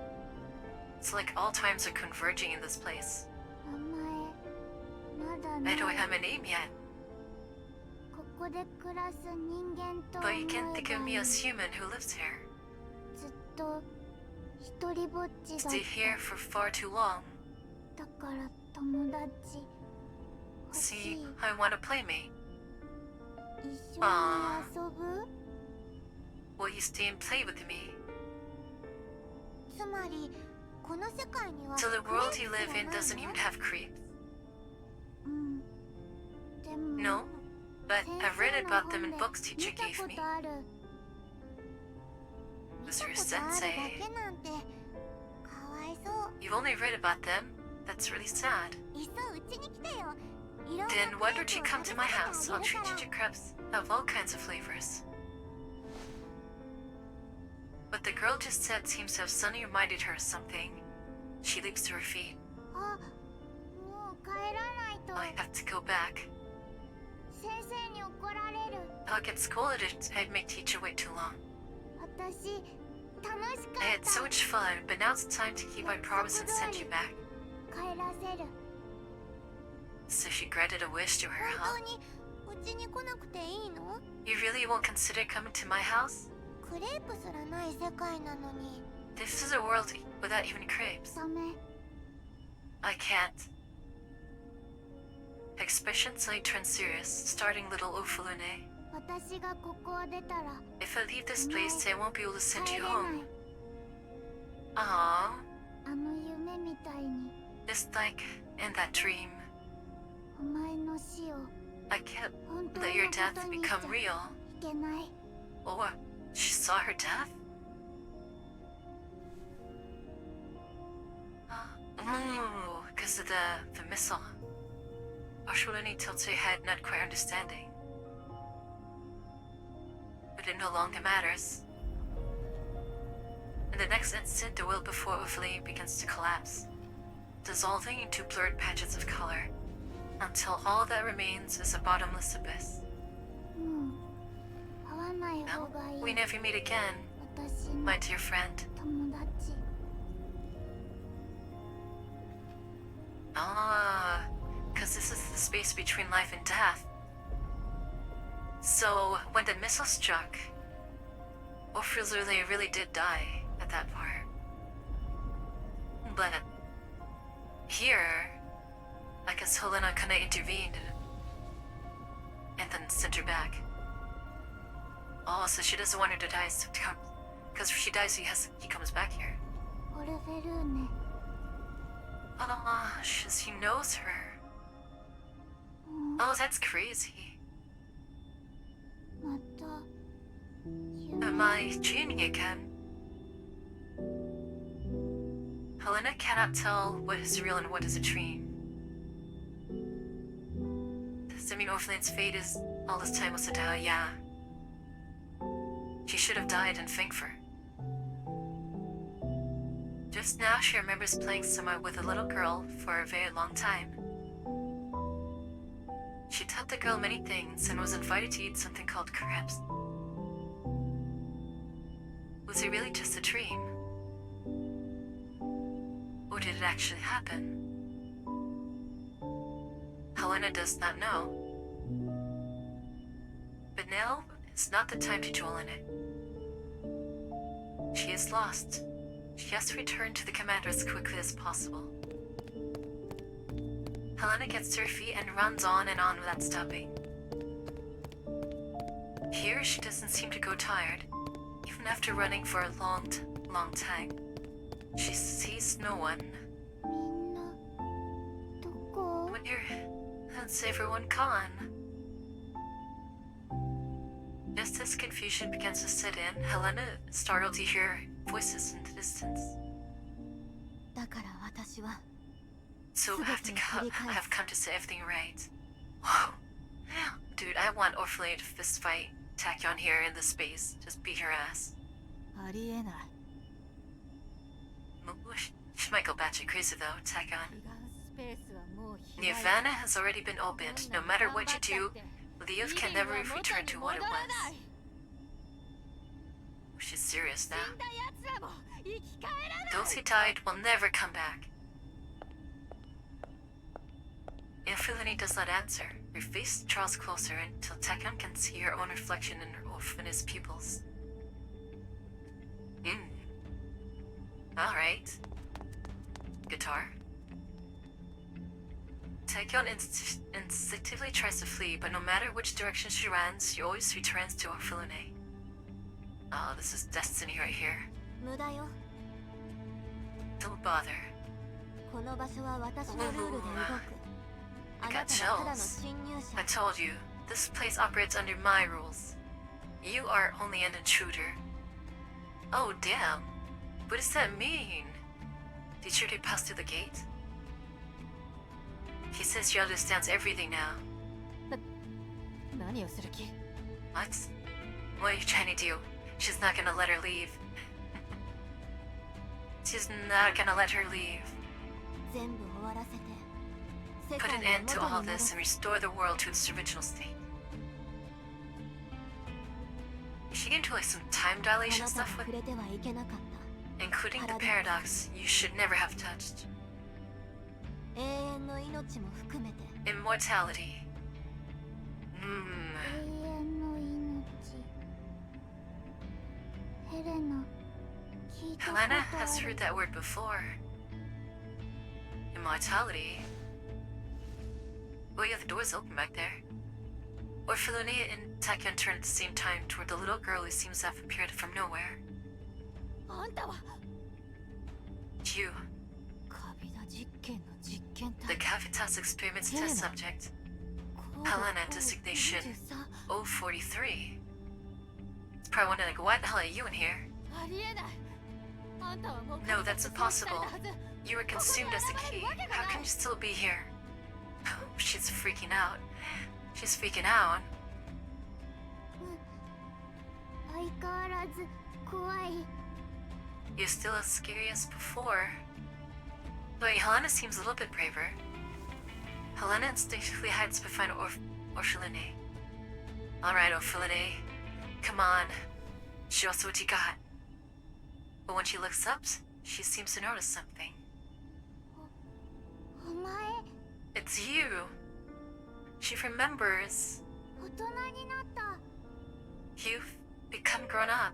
like all times are converging in this place. 名前、まだな I い。 don't have a name yet, ここで暮らす人間と思 but え you can think ば of い me い。 as human who lives here. ずっと一人ぼっちだった。 Stay here for far too long. だから友達欲し See, い。 I want to play me. 一緒に遊ぶ？ Will you stay and play with me? つまりこの世界には So the world you クレ live ー in プが doesn't ない even の？ have creeps? うん。でも No, but 先 I've read 生の about them in 本 books で teacher 見た gave こ me. とある。見 Was た your ことあるだ sensei? けなんてかわいそう。 You've only read about them? That's really sad. いっそうちに来てよ。いろんな Then ク why レー don't you プを come 食 to べ my させ house? I'll てあ treat げ you る to から。 crepes of all kinds of flavors. But the girl just said seems to have suddenly reminded her of something. She leaps to her feet. あ、もう帰らないと。 I have to go back. 先生に怒られる。 I'll get scolded if I make teacher wait too long. 私、楽しか I っ had so た。 much fun, but now it's time to keep my promise and send you back. 帰らせる。 So she granted a wish to her, 本 huh? 当にうちに来なくていいの？ You really won't consider coming to my house? クレープすらない世界なのに。 This is a world without even crepes. ダメ。 I can't. Expression suddenly turned serious, starting little Ufulune. 私がここを出たら If I leave this place, I won't be able to send 帰 you れない。 home. Aww, あの夢みたいに just like in that dream. お前の死を I can't 本当の let こ your と death にしち become ゃ real. いけない。 Or she saw her death? Oh, because of the missile. Oshulani tilts her head, not quite understanding. But it no longer matters. In the next instant, the world before Ufali begins to collapse, dissolving into blurred patches of color, until all that remains is a bottomless abyss. もう会わない方 Well, がいい。 we never meet again, 私の my dear friend. 友達。 Ah, because this is the space between life and death. So, when the missile struck, Orphelune really did die at that part. But here, I guess Helena kinda intervened and then sent her back. Oh, so she doesn't want her to die, so because if she dies, he comes back here. オルフェルーネ。 Oh, he knows her. Oh, that's crazy. また Am I dreaming again? Helena cannot tell what is real and what is a dream. Does I mean, Orphan's fate is all this time was to die, yeah. She should have died in Frankfurt. Just now, she remembers playing somewhere with a little girl for a very long time. She taught the girl many things and was invited to eat something called crepes. Was it really just a dream? Or did it actually happen? Helena does not know. But now is not the time to dwell on it. She is lost. She has to return to the commander as quickly as possible. Helena gets to her feet and runs on and on without stopping. Here she doesn't seem to go tired, even after running for a long time. She sees no one. みんなどこ That's everyone gone. Just as confusion begins to set in, Helena is startled to hear voices in the distance. だから私は So I have come to set everything right. Whoa. Dude, I want Orphelin to fist fight Tachyon here in this space. Just beat her ass. ありえない She might go batshit crazy though, Tachyon. 違うスペースはもう Nirvana has already been opened. No matter what you do, the youth can never return to what it was. She's serious now. 死んだ奴らも生き返らない Those who died will never come back. Infinity does not answer. Her face draws closer until Tachyon can see her own reflection in her orphan's pupils. Alright. Guitar. Tachyon instinctively tries to flee, but no matter which direction she runs, she always returns to Orphelin. Oh, this is destiny right here. 無駄よ Don't bother. この場所は私のルールで動く I あな got たはただの chills. 侵入 I 者 told you, this place operates under my rules. You are only an intruder. Oh, damn. What does that mean? Did you pass through the gate? He says she understands everything now. 何をする気 What? What are you trying to do? She's not gonna let her leave. She's not gonna let her leave. 全部終わらせて世 Put 界 an を end to 元 all に戻 this す and restore the world to its original state. Is she into like some time あ dilation なた stuff が with, 触れてはいけなかった including the paradox you should never have touched? 永遠の命も含めて Immortality. 永遠の命ヘレナ聞いたこと Helena あ has る heard that word before. Immortality? Oh yeah, the door's open back there. Orphelin and Tachyon turn at the same time toward the little girl who seems to have appeared from nowhere. あんたは You, カビダ実験の実験 the 体 Cavitas experiment's test subject. コード Helena designation 23 043. It's probably wondering like, why the hell are you in here? ありえないあんたはもう No, that's impossible. はず You were consumed as the key. How can you still be here? She's freaking out. She's freaking out. 相変わらず怖い You're still as scary as before. Wait, Helena seems a little bit braver. Helena instinctively hides behind Orphelin. Alright, Orphelin. Come on. Show us what you got. But when she looks up, she seems to notice something. お前 It's you. She remembers. 大人になった You've become grown up.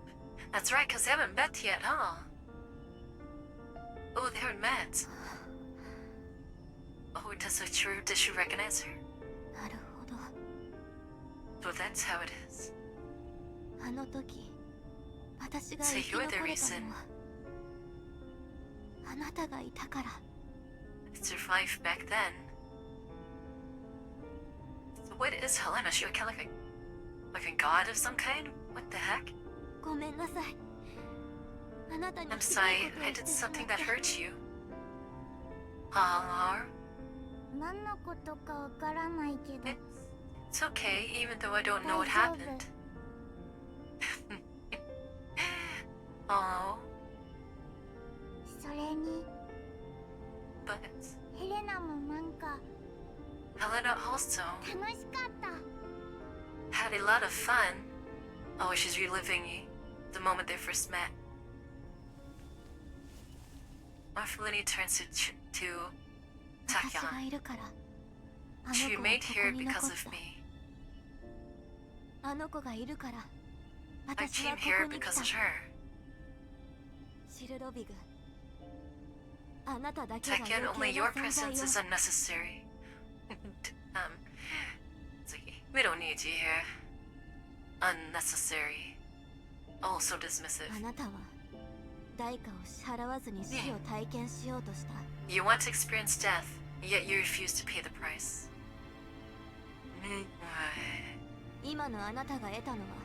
That's right, because they haven't met yet, huh? Oh, they haven't met. Oh, does she recognize her? なるほど So that's how it is. あの時私が So 生き you're 残 the れた reason. のはあなたがいたから It survived back then. So what is Helena? Is she kind of like a god of some kind? What the heck? ごめんなさいあなたに I'm ひどい sorry, ことを I して did しまっ something た that hurt you. Ah, 何のことかわからないけど it's It's okay, even though I don't know what happened. Oh, それに but ヘレナもなんか Helena also 楽しかった。 had a lot of fun. Oh, she's reliving the moment they first met. Orphelini turns to 私が Takyan. いるからあの She 子は made こ here こに残 because っ of た。 me. あの子がいるから I 私は came こ here こに来 because た。 of her. シルロビグ、あなただけが Takyan, 余 only 計 your な存在 presence よ。 is unnecessary. It's okay. We don't need you here. Unnecessary. Oh, so dismissive. あなたは代価を支払わずに死を体験しようとした。 You want to experience death, yet you refuse to pay the price. 今のあなたが得たのは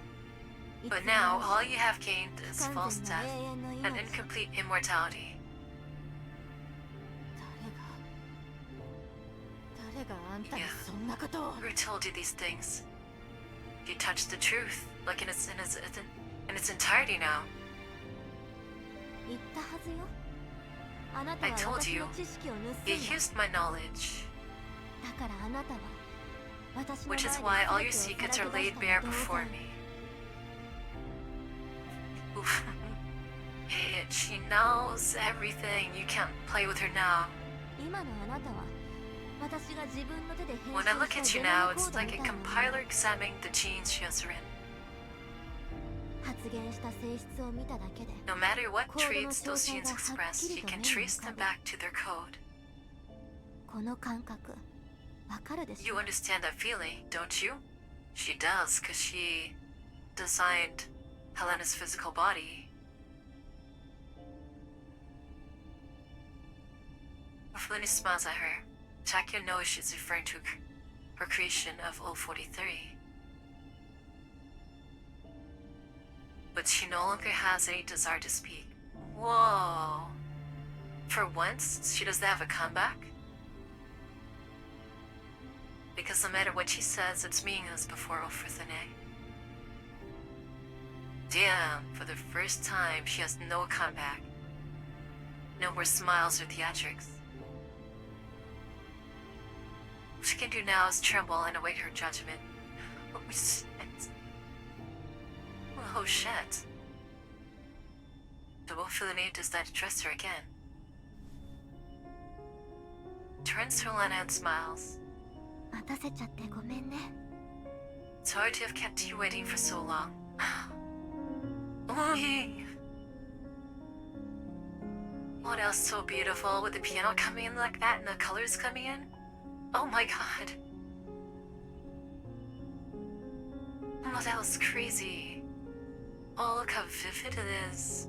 But now, all you have gained is 不完 false 全な death 永遠の and 命。 incomplete immortality. 誰があんたに Yeah. そんなことを。 Who told you these things? You touched the truth, like in its entirety now. 言ったはずよ。あなた I は told 私 you. の知識を盗ん You だ。 used my knowledge, だからあなたは私の which 前 is で why all 全 your てを secrets さ are らけ出 laid した bare の同 before 然。 me. Oof. She knows everything. You can't play with her now. 今のあなたは私が自分の手で編 When I look 集 at した you ゲノ now, ムコ it's ード like み a たいなもの。 compiler examining the genes she has written. 発言した性質を見ただけで No matter what コードの traits 詳 those 細 genes がはっ express, き you りと can 目に trace 浮か them ぶ。 back to their code. この感覚わかるでし You ょ。 understand that feeling, don't you? She does, because she designed Helena's physical body. Orphelini smiles at her. Takya knows she's referring to her creation of O43. But she no longer has any desire to speak. Whoa. For once, she doesn't have a comeback? Because no matter what she says, it's meaningless before Ofrithane. Damn, for the first time, she has no comeback. No more smiles or theatrics. What she can do now is tremble and await her judgment. Oh shit. Oh shit. The Ofrithane does not address her again. Turns to Helena and smiles. 待たせちゃってごめんね。 It's hard to have kept you waiting for so long. What else so beautiful with the piano coming in like that and the colors coming in? Oh my god. Oh, that was crazy. Oh, look how vivid it is.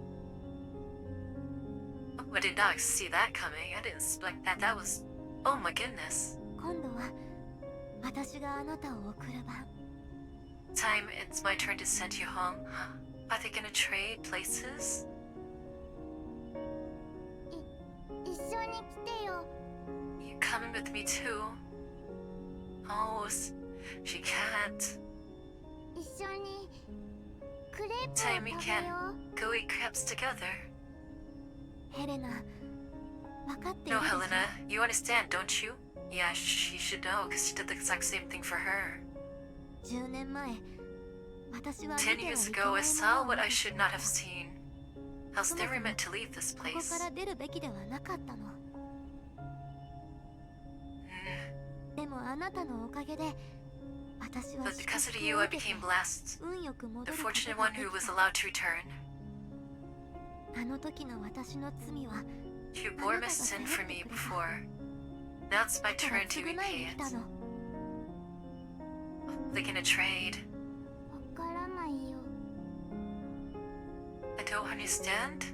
Oh, I did not see that coming. I didn't expect that. That was... Oh my goodness. 今度は私があなたを送る番。 Time, it's my turn to send you home. Are they gonna trade places? 一緒に来てよ。 You coming with me too? Oh, she can't. 一緒にクレープを Time we 食べよ can go eat crepes together. う。ヘレナ、分かっている No, でしょ。 Helena, you understand, don't you? Yeah, she should know, because she did the exact same thing for her. 10年前、私は見 10てはい years け ago, な I いも saw のを what 見 I てし should ま not った have seen. I was never meant to leave this ここ place. から出るべきではなかったの。 でもあなたのおかげで、私は But because of you, I became blessed. 運よく戻 The ること fortunate が one で who き was た。 allowed to return. あの時の私の罪は You bore my sin for me before. Now it's my だから turn to 償い repay に来た it. の。 They're gonna trade. わからないよ。 I don't understand.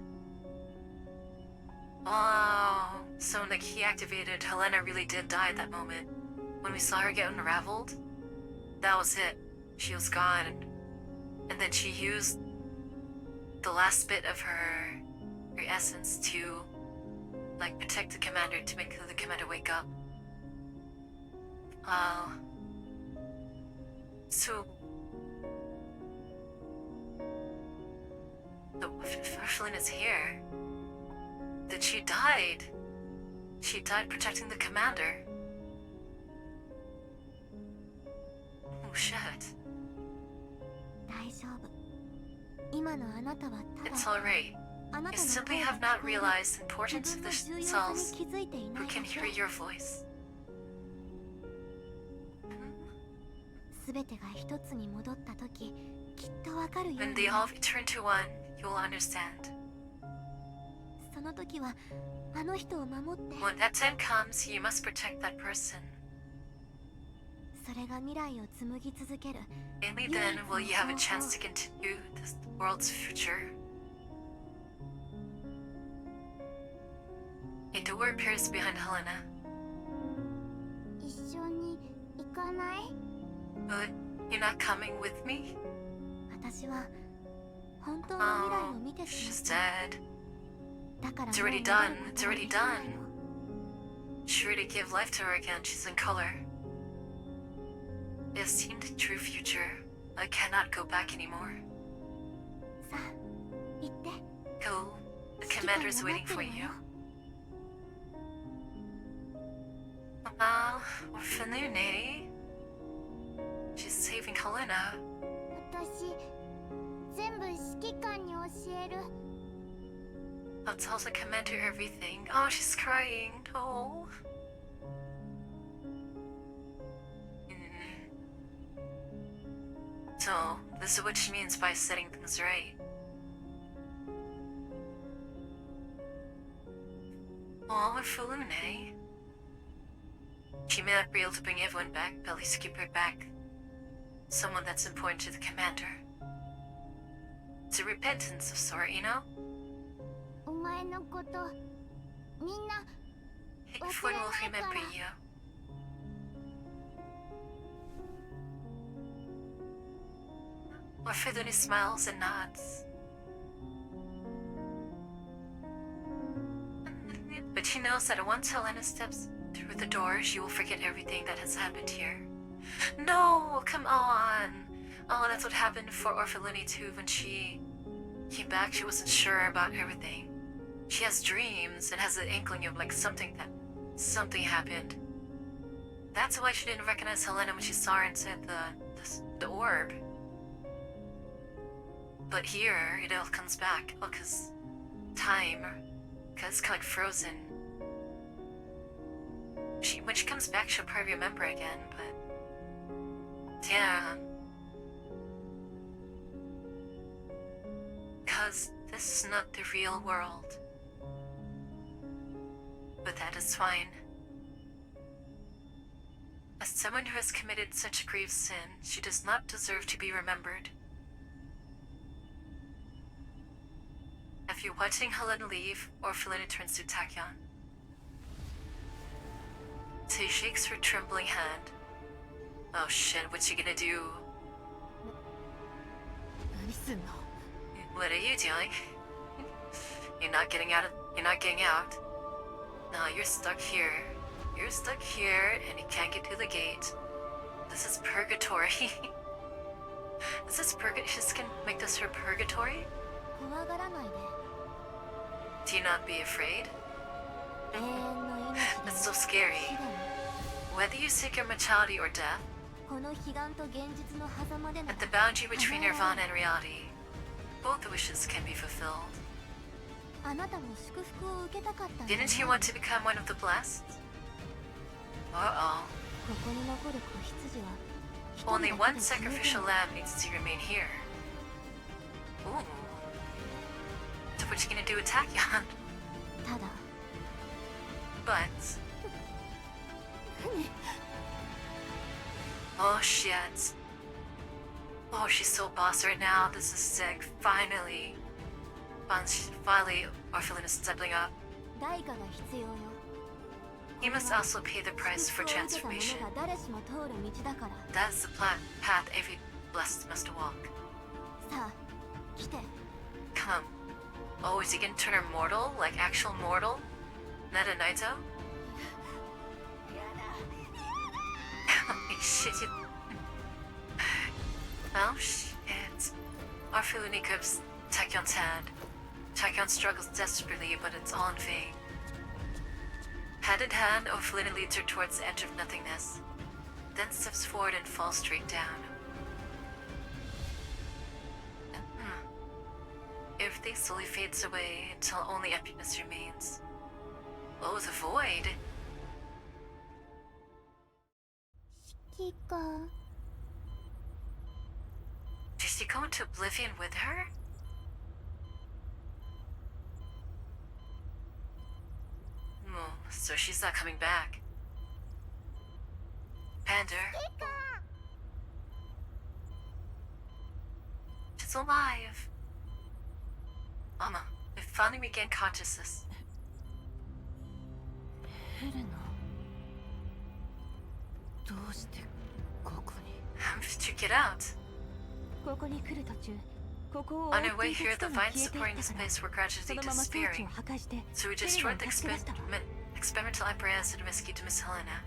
Wow. So when the key activated, Helena really did die at that moment. When we saw her get unraveled, that was it. She was gone. And then she used the last bit of her essence to, like, protect the commander, to make the commander wake up. Wow. So, the Frontline is here. That she died. She died protecting the commander. Oh shit. 大丈夫。今のあなたはただ It's alright. あな You たの simply 声が have 聞 not こえる realized the importance 自 of 分の the 重要さ cells に気づいていな who い can だ hear け。 your voice. すべてが一つに戻った時、きっとわかるよう When に they all return to one, you will understand. その時はあの人を守って、 When that time comes, you must protect that person. それが未来を紡ぎ続ける Only then will you have a chance to continue this world's future. A door appears behind Helena. 一緒に行かない？ But you're not coming with me? 私は本当の未来を Oh, 見てし she's まっ dead. た。だから It's もう already 戻 done. るこ It's とは already できない done. の。 She already gave life to her again. She's in color. It has seen the true future. I cannot go back anymore. さあ、行って。 Go. The 指揮官 commander is が待 waiting って for るわ you. よ。 Orphanune. She's saving Helena. 私、全部指揮官に教える。 I'll tell the commander everything. Oh, she's crying. Oh. So, this is what she means by setting things right. Oh, Fulune. She may not be able to bring everyone back, but at least keep her back. Someone that's important to the commander. It's a repentance of sort, you know? お前のこと、みんな Everyone will remember you. Orphanune smiles and nods. But she knows that once Helena steps through the door, she will forget everything that has happened here. No, come on! Oh, that's what happened for Orphanune too. When she came back, she wasn't sure about everything. She has dreams and has an inkling of like something happened. That's why she didn't recognize Helena when she saw her inside the orb. But here, it all comes back. Oh, cause time. Cause it's kind of like frozen. When she comes back, she'll probably remember again, but... Damn. Cause this is not the real world. But that is fine. As someone who has committed such a grave sin, she does not deserve to be remembered. After watching Helena leave, Orphanline turns to Tachyon. So he shakes her trembling hand. Oh shit, what's she gonna do? 何すんの？ What are you doing? You're not getting out. No, you're stuck here. You're stuck here and you can't get to the gate. This is purgatory. She's gonna make this her purgatory? 怖がらないで。 Do you not be afraid? 永遠の命 That's で so scary. 死でも Whether you seek immortality or death, この悲願と現実の狭間でな at the ら boundary between nirvana and reality, both wishes can be fulfilled. あなたも祝福を受けたかったんだよね。 Didn't you want to become one of the blessed? Uh-oh. ここに残る子羊は一人 Only だ one けで十分 sacrificial lamb needs to remain here. Ooh. So what you gonna do with Tachyon? ただ But... Oh shit. Oh, she's so boss right now. This is sick. Finally. Finally, Orphanline is stepping up. 代価が必要よ。 He must also pay the price for 祝福を受け transformation. た者が誰しも通る道だから That's the path every blessed must walk. さあ来て Come. Oh, is he gonna turn her mortal? Like actual mortal? Neta Naito? Holy shit, Oh shit. Orphelini grips Tachyon's hand. Tachyon struggles desperately, but it's all in vain. Hand in hand, Orphelini leads her towards the edge of nothingness, then steps forward and falls straight down. Everything slowly fades away until only emptiness remains. What was a void? キカ Did she go into oblivion with her? Oh, so she's not coming back. Pander. She's alive. Mama, I finally regained consciousness. ヘレナどうしてここに How did you get out? ここに来る途中ここを On 覆 our って way いた here, 人 the が vines 消えてい supporting っ this たから place were そ gradually のまま装置 disappearing. を破壊して So we ヘレナ destroyed を the 助け出したわ experimental apparatus and rescued Miss Helena.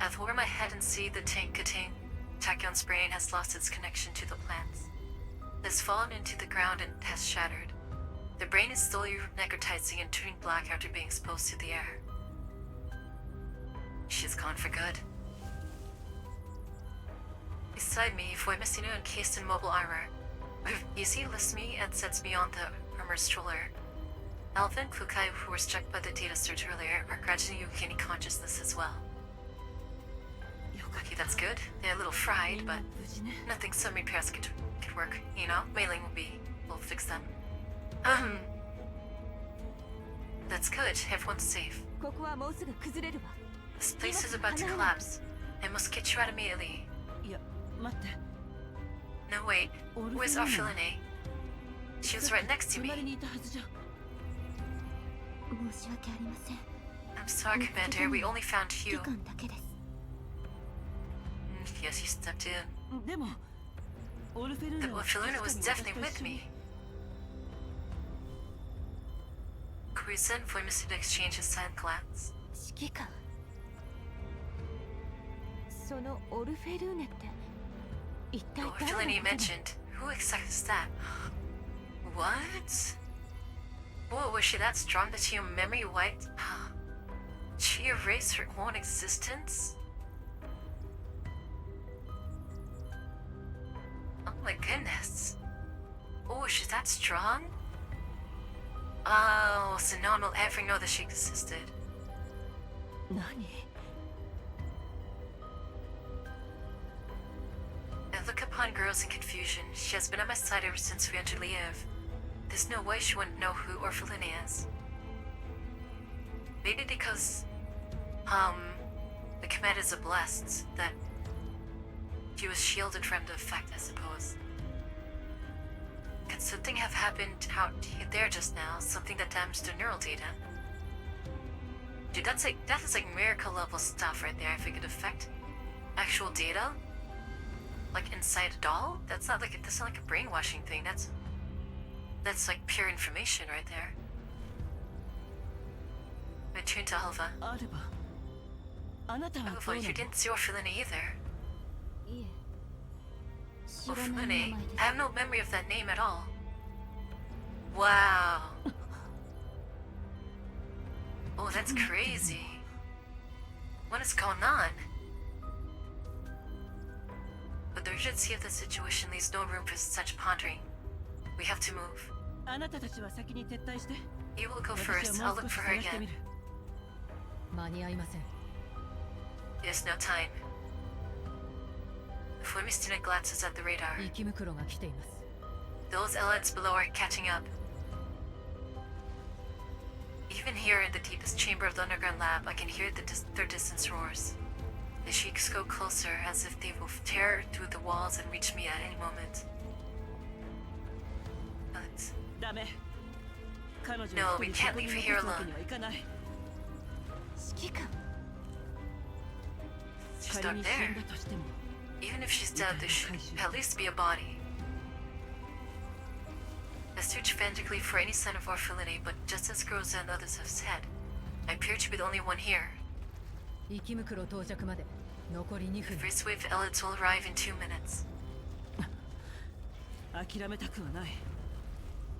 I've lowered my head and see the tank contained. Tachyon's brain has lost its connection to the plants. It has fallen into the ground and has shattered. The brain is slowly necrotizing and turning black after being exposed to the air. She's gone for good. Beside me, Voimissino encased in mobile armor. Easy lifts me and sets me on the armor stroller. Alva and Kukai, who were struck by the data surge earlier, are gradually regaining consciousness as well. Okay, that's good. They're a little fried, but nothing some repairs could work, you know? Mailing will fix them. That's good. Everyone's safe. ここはもうすぐ崩れるわ This place is about to collapse. I must get you out immediately. いや待って No, wait. Where's Orphelene? She was right next to me. 隣にいたはずじゃ申し訳ありません I'm sorry, Commander. We only found 期 you. 間だけです Yes, he stepped in. でもオルフェルー The ナは Orphelene was 確か definitely に私と with 一緒に me. Carissa and Voimissino exchanged a silent glance. 指揮官そのオルフェルーネって一 The 体誰の Orphelene ことなの mentioned. Who exactly is that? What? Whoa, was she that strong that she memory wiped? She erased her own existence? Oh my goodness. Oh, she's that strong? Oh, so no one will ever know that she existed. 何 I look upon girls in confusion. She has been at my side ever since we entered Liev. There's no way she wouldn't know who Orphelene is. Maybe because, the commanders are blessed that she was shielded from the effect, I suppose. Could something have happened out there just now? Something that damaged the neural data? Dude, that is like miracle level stuff right there. If it could affect actual data, like inside a doll, that's not like a brainwashing thing. That's like pure information right there. I turned to Alva. あればあなたはどう Alva, な you の didn't see Orphelene either. いえ知らない名前 Orphelene? です I have no memory of that name at all. Wow. Oh, that's crazy. What is going on? But the urgency of the situation leaves no room for such pondering. We have to move. あなたたちは先に撤退して You will go 私 first. は I'll もう look 少し for her 探してみ again. る間に合いません There's no time. Voimissino glances at the radar. 生き袋が来ています Those elements below are catching up. Even here in the deepest chamber of the underground lab, I can hear their distance roars. The shrieks go closer, as if they will tear through the walls and reach me at any moment. But ダメ彼女を No, we 一人 can't ここに leave her 残 here すわけ alone. にはいかない 指揮官 she's 仮 not に死ん there. だとしても Even if she's dead, there should at least be a body. I search frantically for any sign of Orphelene, but just as Groza and others have said, I appear to be the only one here. 生き袋到着まで残り2 The 分 first wave elites will arrive in 2 minutes. 諦めたくはない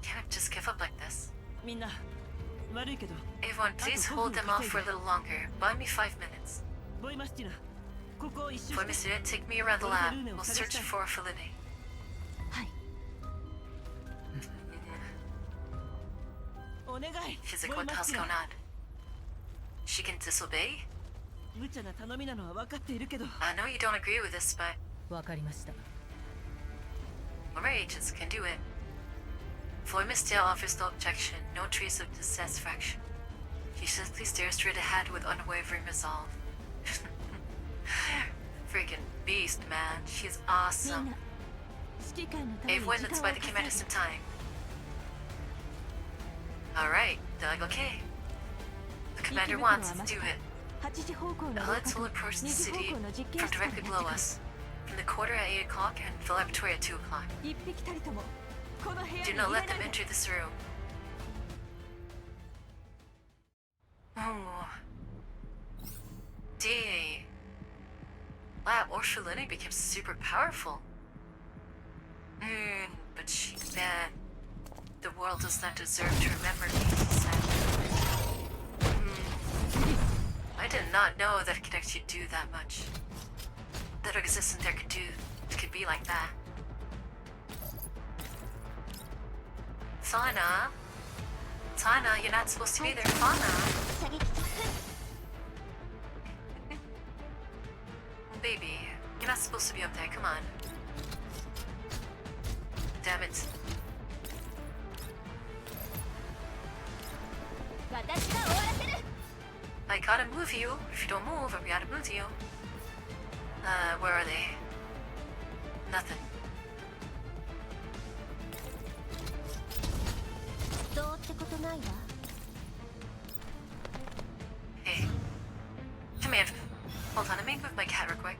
Can't just give up like this. みんな悪いけど Everyone, please hold them off for a little longer. Buy me 5 minutes. ボイマスティナここを一周 For Mr. Ed, take me around the lab. We'll search for Feline. はい。お願い She's ボ like, イ what マ the ス hell's ティ going ナ on? She can disobey? 無茶な頼みなのは分かっているけど I know you don't agree with this, but 分かりました former agents can do it. Floyd Misdale offers no objection, no trace of dissatisfaction. She simply stares straight ahead with unwavering resolve. Freaking beast, man. She's みん awesome. な指揮官のために Everyone, 時 let's 間 buy を the 稼い commander で some time. Alright, Doug, okay. The commander wants, let's do it. 8時方向の The 方 elites will 角 approach the 2時 city 方向の実 from 験室から directly やって below くる us. From the quarter at 8 o'clock and the laboratory at 2 o'clock. 一匹たりともこの部屋に Do 入 not れ let ない them で enter this room. Oh. Dang. Wow, Orphelini became super powerful. But she, man, the world does not deserve to remember me, he said. I did not know that it could actually do that much. That existence there could be like that. Sana? Sana, you're not supposed to be there, Sana. 射撃チャック Baby, you're not supposed to be up there, come on. Damn it. 私が終わらせる I gotta move you. If you don't move, I gotta move you. Where are they? Nothing. どうってことないわ Hey. Come here. Hold on, let me move my cat real quick.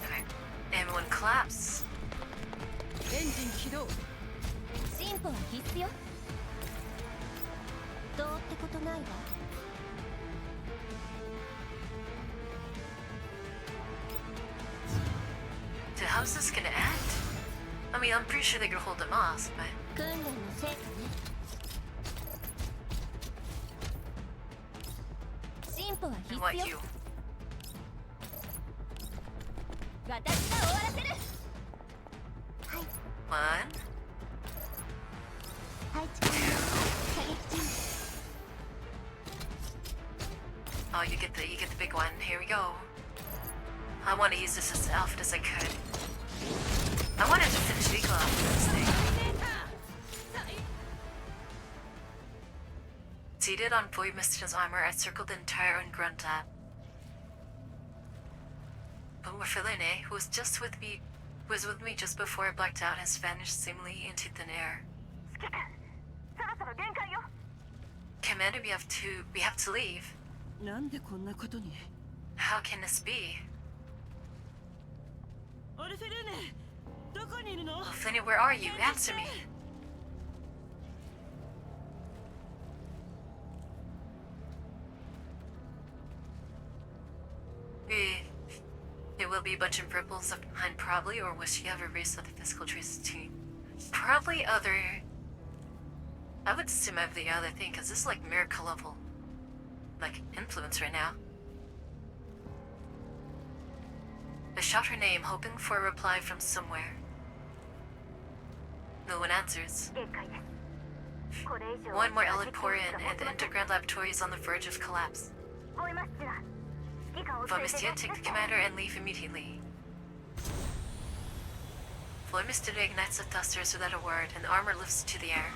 Okay. Everyone collapse. エンジン起動進歩は必須よどうってことないわ So how's this gonna end? I mean, I'm pretty sure they could hold them off, but 訓練の成果ね進歩は I 必 want 須 you. よ私が終わらせる One, はい近いよ射撃中 oh, you get the big one. Here we go. I want to use this as often as I could. I wanted to finish Eagle off with this thing. Seated on Boy Mister's armor, I circled the entire Ungrunta. But Feline, who was with me just before I blacked out, has vanished seemingly into thin air. 指揮官そろそろ限界よ Commander, we have to leave. なんでこんなことに How can this be? オルフェルーネどこにいるの Feline, where are you? Answer me. It will be a bunch of ripples left behind, probably, or was she have erased the physical traces too? Probably other. I would assume of the other thing, because this is like miracle level, like influence right now. I shout her name, hoping for a reply from somewhere. No one answers. 限界ですこれ以上 One more elite pour in, and the underground laboratory is on the verge of collapse. ボイマスティナ指揮官を Vomistia, take the commander and leave immediately. Vomistia ignites the thrusters without a word, and the armor lifts to the air.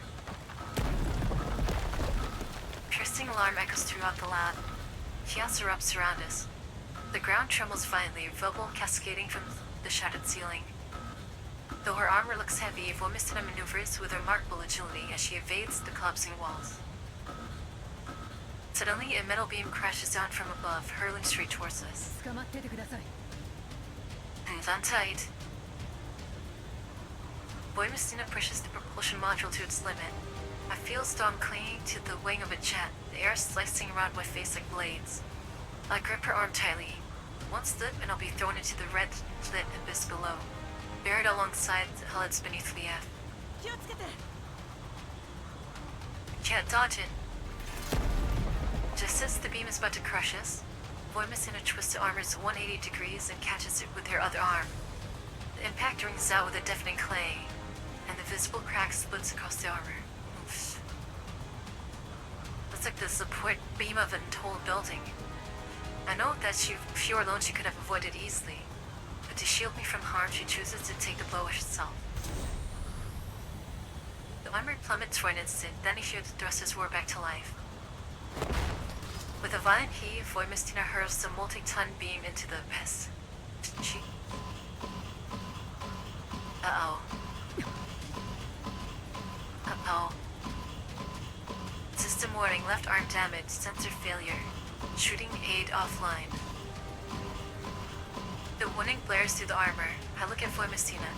Piercing alarm echoes throughout the lab. Chaos erupts around us. The ground trembles violently, rubble cascading from the shattered ceiling. Though her armor looks heavy, Vomistia maneuvers with remarkable agility as she evades the collapsing walls. Suddenly, a metal beam crashes down from above, hurling straight towards us. 捕まっててください Done tight. Boy Messina pushes the propulsion module to its limit. I feel storm clinging to the wing of a jet, the air slicing around my face like blades. I grip her arm tightly. One slip and I'll be thrown into the red-lit abyss below, buried alongside the helids beneath the F. 気をつけて Can't dodge it. Just as the beam is about to crush us, Boy Messina twists the armor's 180 degrees and catches it with her other arm. The impact rings out with a deafening clang, and the visible crack splits across the armor. Oof. It's like the support beam of an whole building. I know that if she were alone she could have avoided easily, but to shield me from harm she chooses to take the blow herself. The armor plummets for an instant, then he shoots thrust his war back to life. With a violent heave, Void Mistina hurls the multi-ton beam into the abyss. She... Uh-oh. Uh-oh. System warning, left arm damage, sensor failure. Shooting aid offline. The warning blares through the armor. I look at Void Mistina.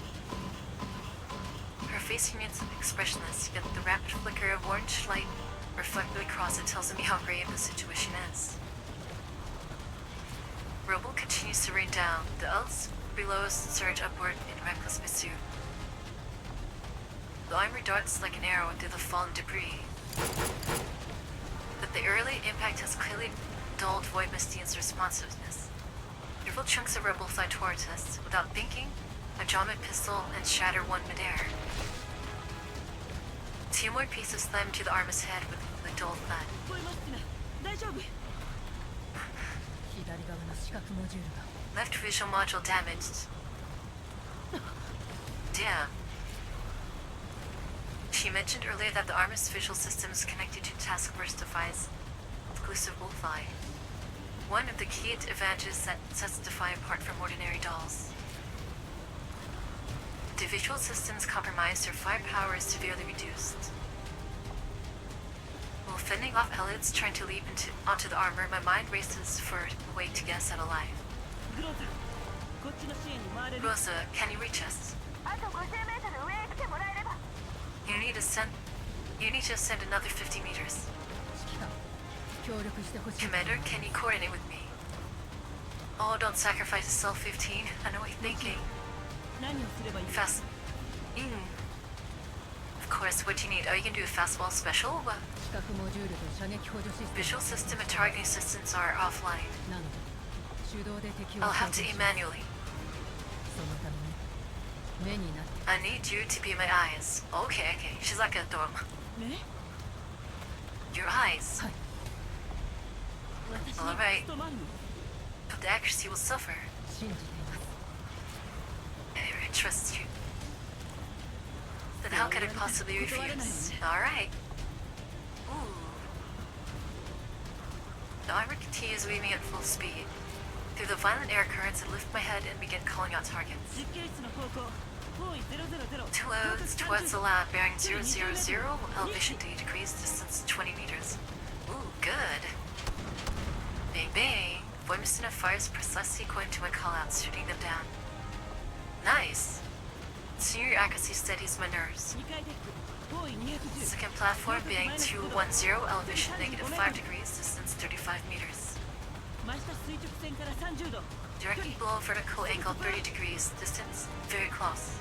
Her face remains expressionless, yet the rapid flicker of orange light reflected across it tells me how grave the situation is. Rubble continues to rain down. The elves below us surge upward in reckless pursuit. The armor darts like an arrow through the fallen debris. But the early impact has clearly dulled Void Mistina's responsiveness. Several chunks of rubble fly towards us. Without thinking, I draw my pistol and shatter one midair. Two more pieces slam to the armor's head with a dull thud. ボイマスティナ大丈夫 Left visual module damaged. Damn. She mentioned earlier that the armor's visual system is connected to Task Force device, exclusive Bullfly. One of the key advantages that sets Defy apart from ordinary dolls. The visual system's compromised, their firepower is severely reduced. While fending off elites trying to leap onto the armor, my mind races for a way to get us out alive. グローザこっちの支援に回れる Rosa, can you reach us? あと 50m 上へ来てもらえれば You need to ascend another 50 meters. 指揮官協力してほしい Commander, can you coordinate with me? Oh, don't sacrifice yourself, 15. I know what you're thinking. 何をすればいい Fast. Of course, what do you need? Are you gonna do a fastball special? What? 視覚モジュールと射撃補助システ Visual system and targeting assistance are offline. ムなので手動で敵を I'll have to 標 aim 定し manually. そのために目になって I need you to be my eyes. Okay. She's like a dorm. ね Your eyes. はい 私 Alright. に務まるの But the accuracy will suffer. 信じています I trust you. Then how could I possibly refuse? Alright. Ooh. The armor continues weaving at full speed. Through the violent air currents, I lift my head and begin calling out targets. 実験室の方向方位000 Two loads towards the lab, bearing 000, elevation 80 degrees, distance 20 meters. Ooh, good. Bang bang. Void Mistina fires precisely according to my callouts, shooting them down. Nice. Senior accuracy steadies my nerves. 2階デック方位210 Second platform being 210, elevation negative 5 degrees, distance 35 meters. 真下垂直線から30度 Directly below vertical angle 30 degrees, distance very close.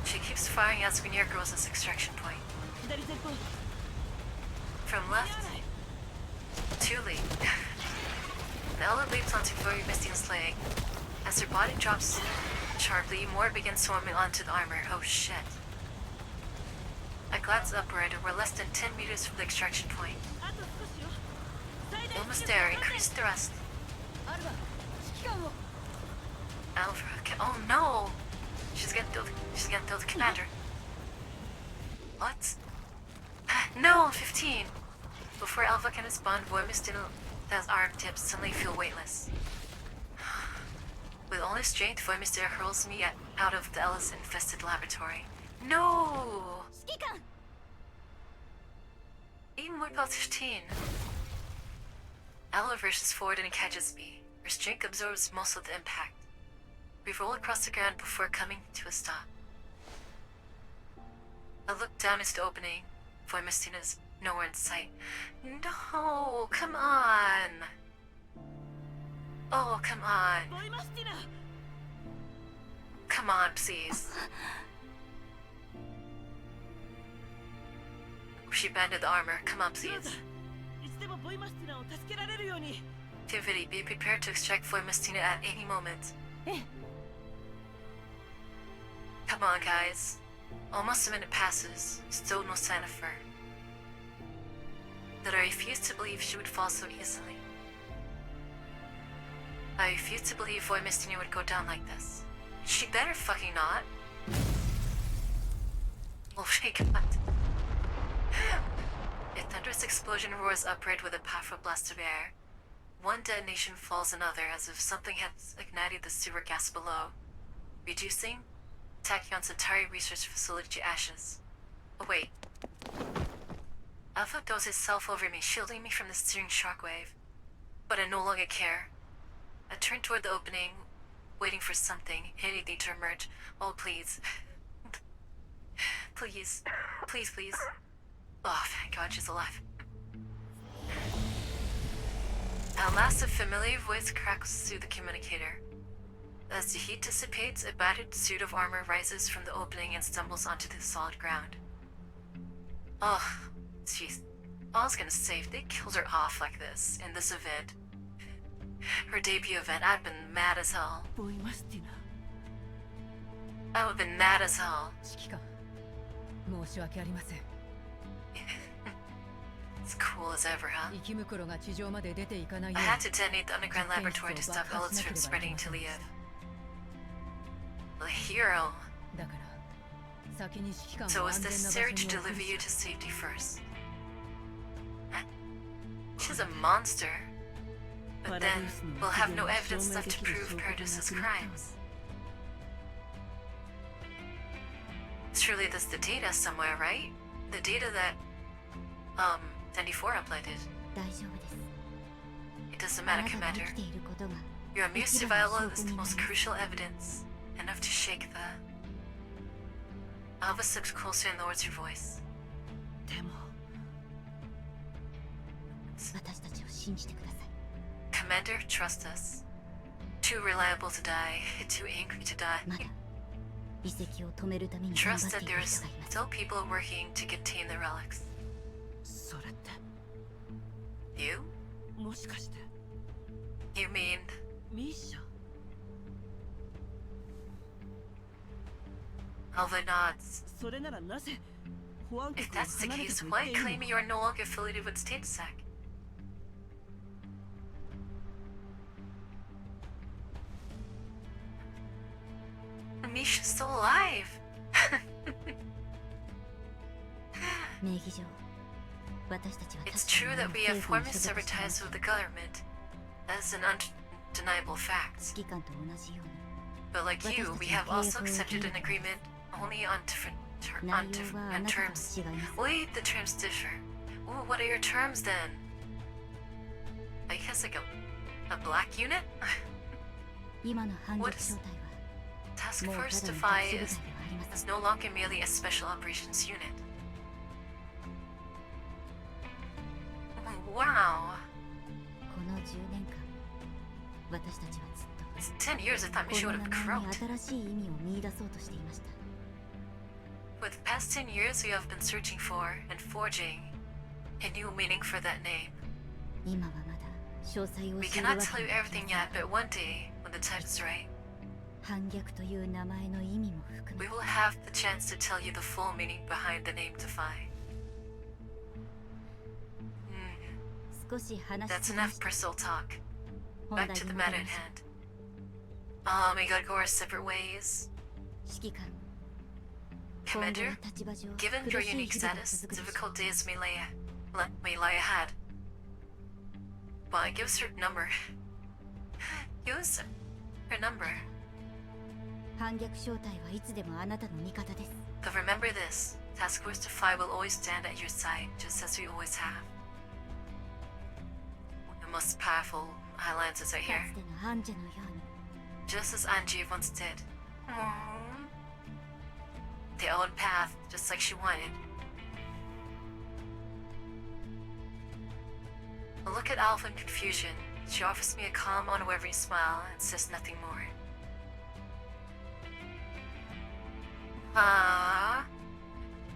She keeps firing as we near Groza's extraction point. 左前方 From left, too late. The element leaps onto Void Mistina's leg. As her body drops sharply, more begins swarming onto the armor. Oh shit. I glance upward, and we're less than 10 meters from the extraction point. あと少しよ最大 Almost there, increase thrust. アルバ指揮官を Alpha, oh no! She's gonna kill the commander. What? No, 15! Before Alpha can respond, Void Mistina's arm tips suddenly feel weightless. With all his strength, Void Mistina hurls me out of the Ellis-infested laboratory. No! 指揮官 Even more about 15. Ella rushes forward and catches me. Her strength absorbs most of the impact. We roll across the ground before coming to a stop. I look down into the opening. Voimistina's nowhere in sight. No, come on. Oh, come on. ボイマスティナ Come on, please. She banded the armor. Come on, そうだ please. いつでもボイマスティナを助けられるように Tivity, be prepared to extract Voimistina at any moment. Come on, guys. Almost a minute passes. Still no sign of her. That I refuse to believe she would fall so easily. I refuse to believe Voimistina would go down like this. She better fucking not. Oh my god. A thunderous explosion roars upward with a powerful blast of air. One detonation falls another as if something had ignited the sewer gas below, reducing Tachyon's entire research facility to ashes. Oh wait. Alpha throws itself over me, shielding me from the searing shockwave. But I no longer care. I turn toward the opening, waiting for something, anything to emerge. Oh, please. Please. Please, please. Oh, thank God she's alive. At last, a familiar voice crackles through the communicator. As the heat dissipates, a battered suit of armor rises from the opening and stumbles onto the solid ground. Oh, jeez. I was gonna say, if they killed her off like this, in this event, her debut event, I'd been mad as hell. ボイマスティナ I would've been mad as hell. 指揮官申し訳ありません It's cool as ever, huh? 生き袋が地上まで出ていかない I よ had to detonate the underground laboratory to stop pellets from spreading to Liev. The hero. うだから先に指揮官 So を it's 安全な場所 necessary に to 送 deliver る you to safety first. She's a monster. But then, we'll have no evidence left to prove Paradis's crimes. Surely there's the data somewhere, right? The data that, 94 uploaded. 大丈夫です It doesn't あ matter, なたが Commander. 生きていることが Your mere 一番の survival is 証拠 the になり most ます crucial evidence. Enough to shake the... Alva steps closer and lowers her voice. でも私たちを信じてください Commander, trust us. Too reliable to die, too angry to die. まだ遺跡を止めるために頑張 Trust って that いる there's 人がいます still people working to contain the relics. それって You? もしかして You mean... ミッション Alva nods. それならなぜ保安 If 局を that's the 離れた case, と言っ why ていい claim の you are no longer affiliated with StateSec? Misha's still alive! 名義上私たちは It's 確 true か that に we have 政府に formally 所属 severed していま ties す with the government. That's an undeniable fact. 指揮官と同じように But like you, we have also accepted an agreement only on different 内容はあなたとは terms. 違います Wait, the terms differ. Oh, what are your terms then? I guess like a black unit? 今の反撃 What is- 小隊 Task はもうた Force だの Defy 特殊部 is, 隊ではありません is no longer merely a special operations unit. Wow. この10年間私たちはずっと It's 10 years I thought こ Misha の would 名 have 前に croaked. 新しい意味を見出そうとしていました For the past 10 years, we have been searching for and forging a new meaning for that name. 今はまだ詳細を We 知るわ cannot け tell you にはいき everything ません yet, but one day, when the time is right, 反逆という名前の意味も含 we め will have the chance to tell you the full meaning behind the name Defy. 少し話し That's すぎま enough した personal talk. 本 Back 題 to the に matter 戻り at ましょ hand. We gotta go our separate ways. う指揮官 Commander, 今後は立場上 given 苦 your しい unique 日々が status, 続くでしょう difficult days may lie ahead. Well, I give us her number. Use her number. 反逆小隊はいつでもあなたの味方です But remember this, Task Force Defy will always stand at your side, just as we always have. The most powerful alliances are か here. つてのアンジェのように just as Angie once did. Their own path, just like she wanted. A look at Alpha in confusion. She offers me a calm, unwavering smile and says nothing more.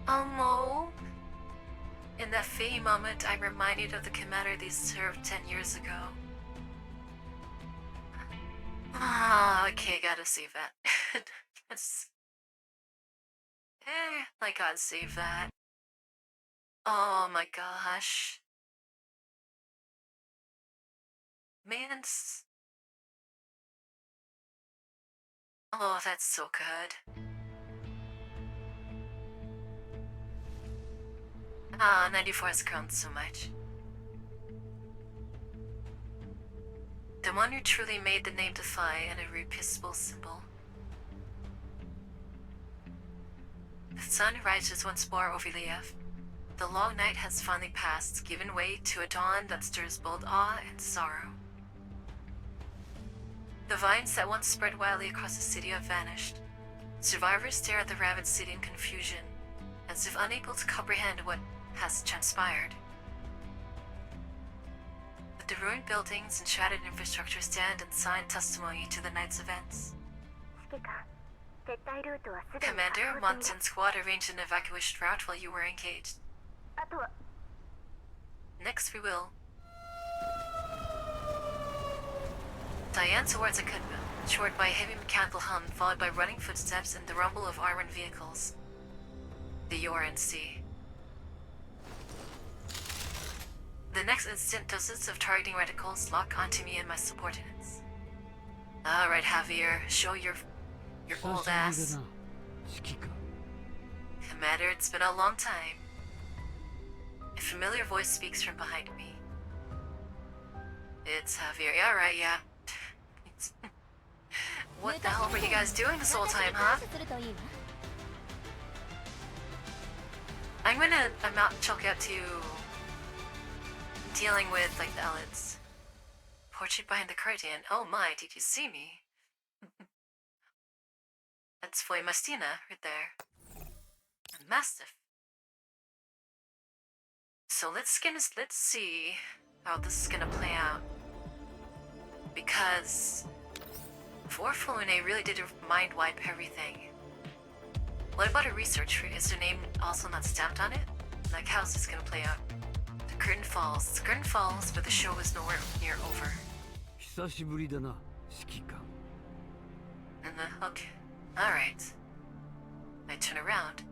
Almo. In that fading moment, I'm reminded of the commander they served 10 years ago. Okay, gotta save that. I gotta save that. Oh my gosh. Man. Oh, that's so good. 94 has grown so much. The one who truly made the name defy an irreplaceable symbol. The sun rises once more over Liev. The long night has finally passed, giving way to a dawn that stirs both awe and sorrow. The vines that once spread wildly across the city have vanished. Survivors stare at the ravaged city in confusion, as if unable to comprehend what has transpired. But the ruined buildings and shattered infrastructure stand in silent testimony to the night's events. Commander, Monson Squad arranged an evacuation route while you were engaged. Next we will. Diane towards a cutbill, shored by a heavy mechanical hum, followed by running footsteps and the rumble of armored vehicles. The URNC. The next instant, dozens of targeting reticles lock onto me and my subordinates. Alright, Javier, show your old ass. Commander, it's been a long time. A familiar voice speaks from behind me. It's Javier. Yeah, right, yeah. What the hell were you guys doing this whole time, huh? I'm not chalk out to dealing with, like, the Elids. Portrait behind the curtain. Oh my, did you see me? That's Foy Mastina, right there. And Mastiff. So let's see how this is gonna play out. Because Forfulune really did mind wipe everything. What about a research? Is her name also not stamped on it? Like, how's this gonna play out? The curtain falls. The curtain falls, but the show is nowhere near over. Okay. Alright. I turn around.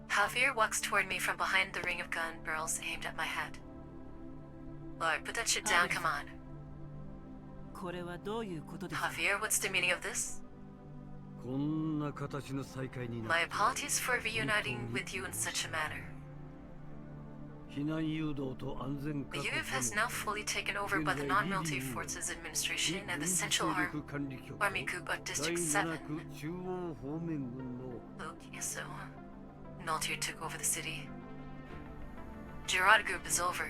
Javier walks toward me from behind the ring of gun barrels aimed at my head. Lord, put that shit down, come on. Javier, what's the meaning of this? My apologies for reuniting with you in such a manner. The UF has now fully taken over by the non-military forces administration and the Central Army Group of District 7. Okay, so military took over the city. Gerard Group is over.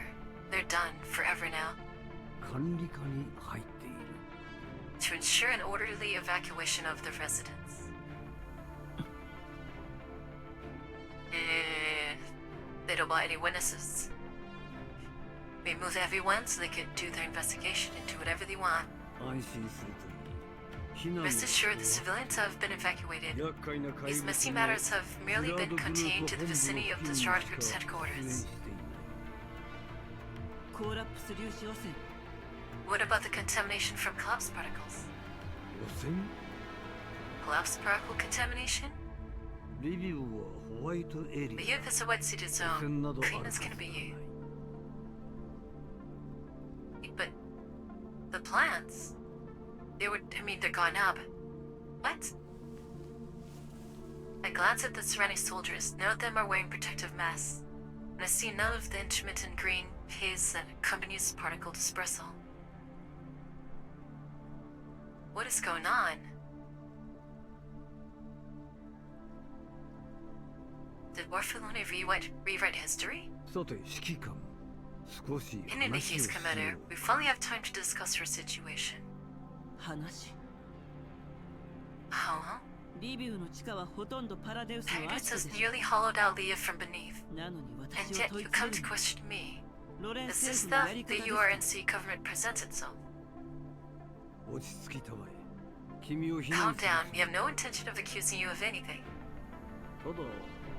They're done, forever now. To ensure an orderly evacuation of the residents. They don't buy any witnesses. We moved everyone so they could do their investigation and do whatever they want. Rest assured, the civilians have been evacuated. These messy matters have merely been contained to the vicinity of the Gerard Group's headquarters. What about the contamination from collapse particles? Collapse particle contamination? The youth is a white city zone. Clean as can be. But the plants, they're gone now, but what? I glance at the surrounding soldiers. None of them are wearing protective masks, and I see none of the intermittent green haze that accompanies particle dispersal. What is going on? Did Morpholone rewrite history? In any case, Commander, we finally have time to discuss her situation. 話 Huh? リビウの地下はほとんどパラデウスのア Paradis ジト has でし nearly hollowed out Leah from beneath. ょなのに And 私を yet 問 you い詰 come め to る question me. ロレン Is this 政府のや the り方です URNC government presents itself? 落ち着きたまえ。君を非 Calm 難する down, we have no intention of accusing you of anything. ただ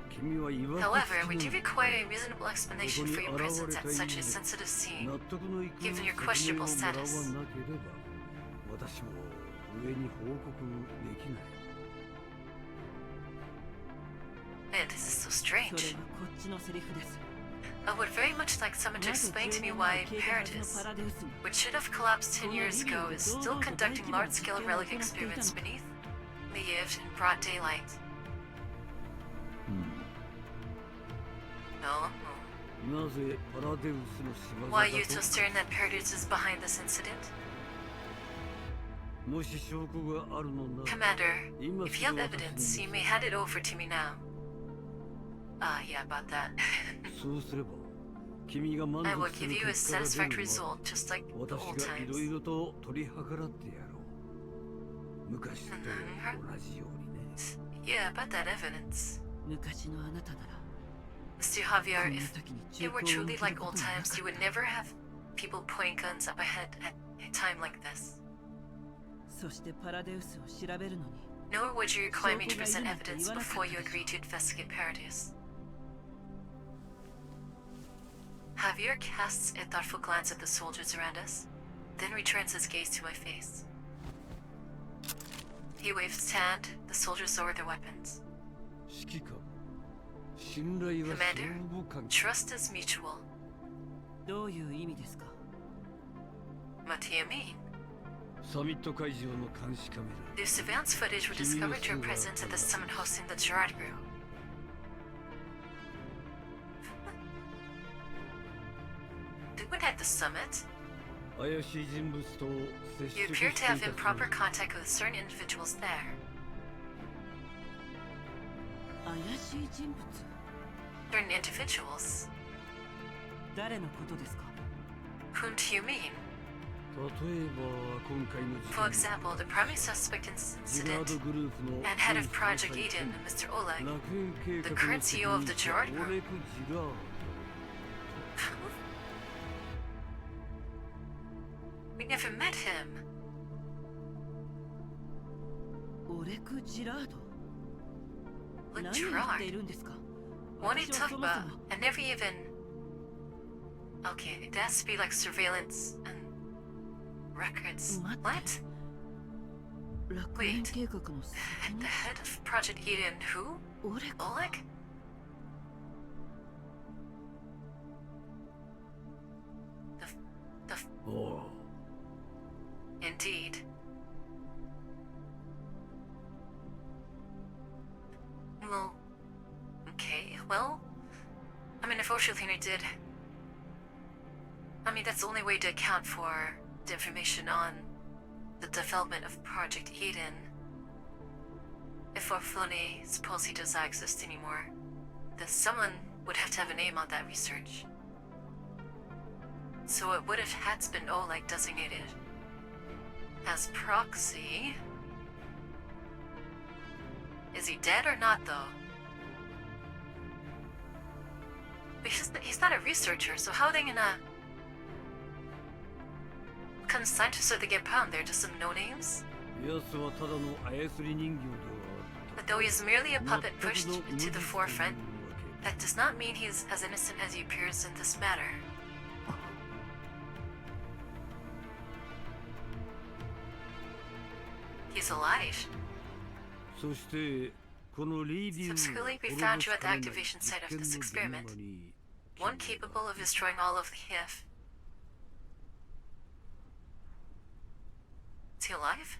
君は違和 However, we 的 do な require a reasonable explanation for your presence at such a sensitive scene. 納得のいく given your 説明を questionable もらわな status. ければ私も上に報告できない。 Man, this is so それは strange. こっちのセリフです I would very much like someone to なぜ explain to 10 me 年 why 前計画発の Paradis, パラデウスに which should have collapsed 10 years ago, is still conducting large-scale relic experiments beneath Leah in broad daylight. No. なぜパラデウスの仕業 Why are you だ so と certain that Paradis is behind this incident? もし証拠があるのなら Commander, 今 if す you ぐ have 私 evidence, you に may hand it over to me now. Yeah, about that. そうすれば君が満 I will 足す give る you a 結果が出 satisfactory る result, just like the 私 old がいろ times. いろと取り計らってやろう。昔と同じようにね。 Yeah, about that evidence. 昔のあなたなら Mr. こ Javier, んな if 時に it 銃口 were を向 truly ける like こ old とはな times, か you っ would never have people point guns up ahead at a time like this. たそしてパラデウスを調べるのに Nor would you require me to present evidence before you agree to investigate Paradis. Javier casts a thoughtful glance at the soldiers around us, then returns his gaze to my face. He waves his hand, the soldiers lower their weapons. 指揮官、信頼は相 Commander, 互関係。 trust is mutual. どういう意味ですか What do you mean? サミット会場の監視カメラ。 The surveillance footage were discovered your presence at the summit hosting the Gerard Group. They went at the summit. 怪しい人物と接 You 触 appear し to てい have た improper contact with certain individuals there. 怪しい人物 Certain individuals? 誰のことですか Whom do you mean? 例えば今回の事 For 件 example, the primary suspect in this ジラー incident ドグループの and head of Project Eden, Mr. Oleg. 楽園計 the 画 current の責 CEO of 任 the 者 Gerard オレク・ジラード。 We never met him. オレク・ジラード Look, 何を言ってい Gerard. るんですか What are you 私は talking そも about? そも I never even. Okay, it has to be like surveillance and records. What? What? 楽園 Wait. 計画の責 The 任 head of Project Eden, who? オレク Oleg? The おう Indeed. Well, okay, well, I mean, unfortunately I did. I mean, that's the only way to account for the information on the development of Project Eden. If Orflone suppose he does not exist anymore, then someone would have to have a name on that research. So it would have had to been Oleg designated as proxy. Is he dead or not, though? Because he's not a researcher, so how are they gonna... What kind of scientists are they get put on there? Just some no-names? 奴はただの操り人形ではあ But った though he's merely a 全 puppet く pushed の into 無 the 実という forefront, わけ that does not mean he's as innocent as he appears in this matter. He's alive. そしてこのリビウを Subsequently, we 滅 found ぼ you す at the ための activation site of 実験 this の experiment. 現場に One capable of destroying all of the HIF. Is he alive?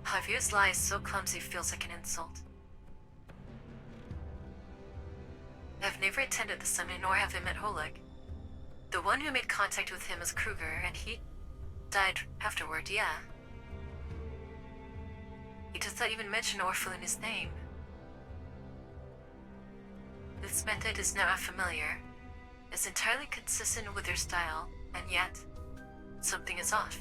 Javier's lie is so clumsy it feels like an insult. I've never attended the summit nor have I met Oleg. The one who made contact with him is Kruger, and he died afterward, yeah. He does not even mention Orphan in his name. This method is now unfamiliar. It's entirely consistent with their style, and yet, something is off.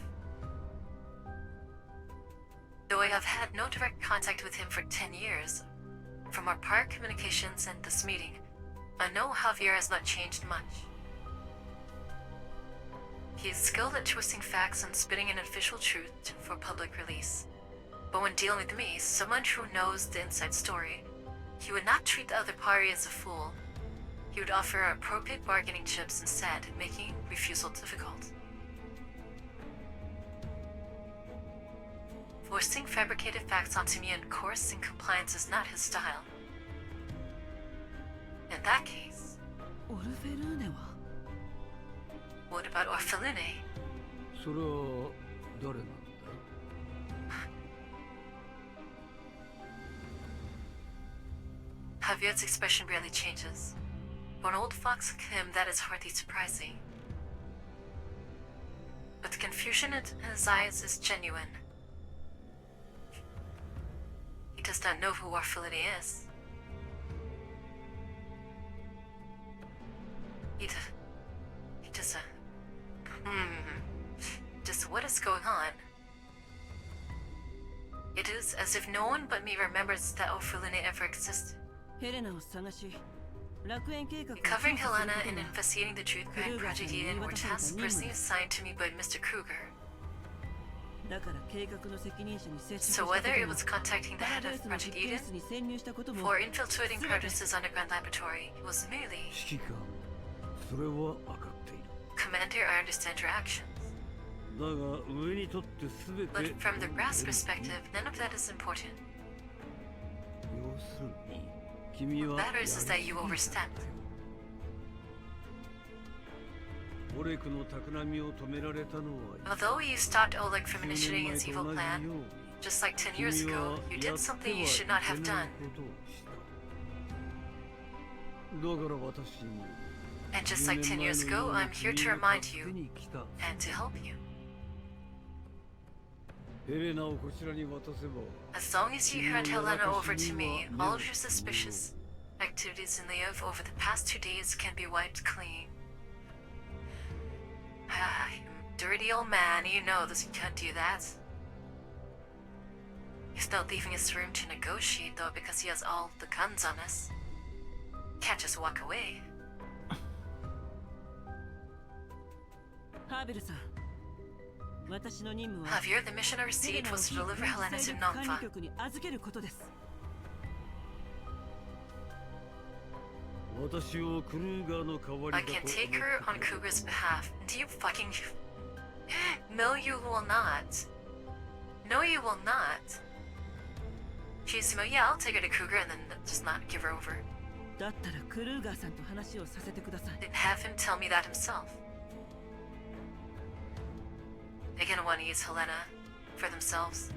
Though I have had no direct contact with him for 10 years, from our prior communications and this meeting, I know Javier has not changed much. He is skilled at twisting facts and spitting an official truth for public release. But when dealing with me, someone who knows the inside story, he would not treat the other party as a fool. He would offer appropriate bargaining chips instead, making refusal difficult. Forcing fabricated facts onto me and coercing compliance is not his style. In that case, オルフェルーネは what about Orphelune? それは誰なんだ？ Javier's expression rarely changes. For an old fox like him, that is hardly surprising. But the confusion in his eyes is genuine. He does not know who Orphelune is. He doesn't. Just what is going on? It is as if no one but me remembers that Orphelune ever existed. ヘレナを探し楽園計画を Recovering 調査する Helena こと and が investigating the Truth Crime Project Eden were tasks personally assigned to me by Mr. Kruger. だから計画の責任者に接触 So したこ whether と it も was contacting the パラ head ダイ of スの Project 実験 Eden 室に潜入したことも or infiltrating Protus's underground laboratory, it was merely, 指揮官、それは分かっている。 Commander, I understand your actions. だが上にとって全て But from the brass perspective, none of that is important. 要するに君は What matters is that you overstepped. オレクの企みを止められたのは Although you stopped Oleg from 10 年 initiating 前 his と evil 同じ plan, ように just like 10 years 君 ago, は you や did って something はい you should not have けない done. ことをした。だから私も And just like 10 years ago, I'm here to remind you and to help you. ヘレナをこちらに渡せば As long as you hand Helena over to me, all of your suspicious activities in Leov over the past 2 days can be wiped clean. Ah, you dirty old man, you know this, you can't do that. He's not leaving his room to negotiate though because he has all the guns on us. Can't just walk away. ハーベルさん私の任務は Javier, the mission I ヘレ received ナを was 非 to deliver 軍事 Helena 勢 to 力管理 Nongfa. 局に預けることです私をクルーガーの代わ I りだ can と take her on Cougar's behalf. Do you fucking... No, you will not. No, you will not. She's well, yeah, I'll take her to Cougar and then just not give her over. だったらクルーガーさんと話をさせてください Then have him tell me that himself. They're gonna want to use Helena for themselves.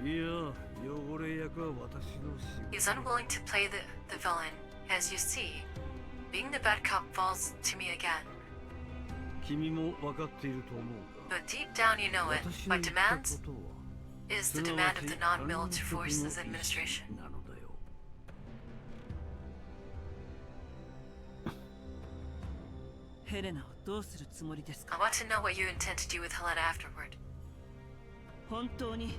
いや汚れ役は私の仕 He's 事 unwilling to play the villain. As you see, being the bad cop falls to me again. 君も分かっていると思うが But deep down you know it. 私 My の言った demands ことは is す the なわ demand of ち the 暗 non-military 黒 forces の administration. 意思なのだよヘレナをどうするつもりですか I want to know what you intend to do with Helena afterward. 本当に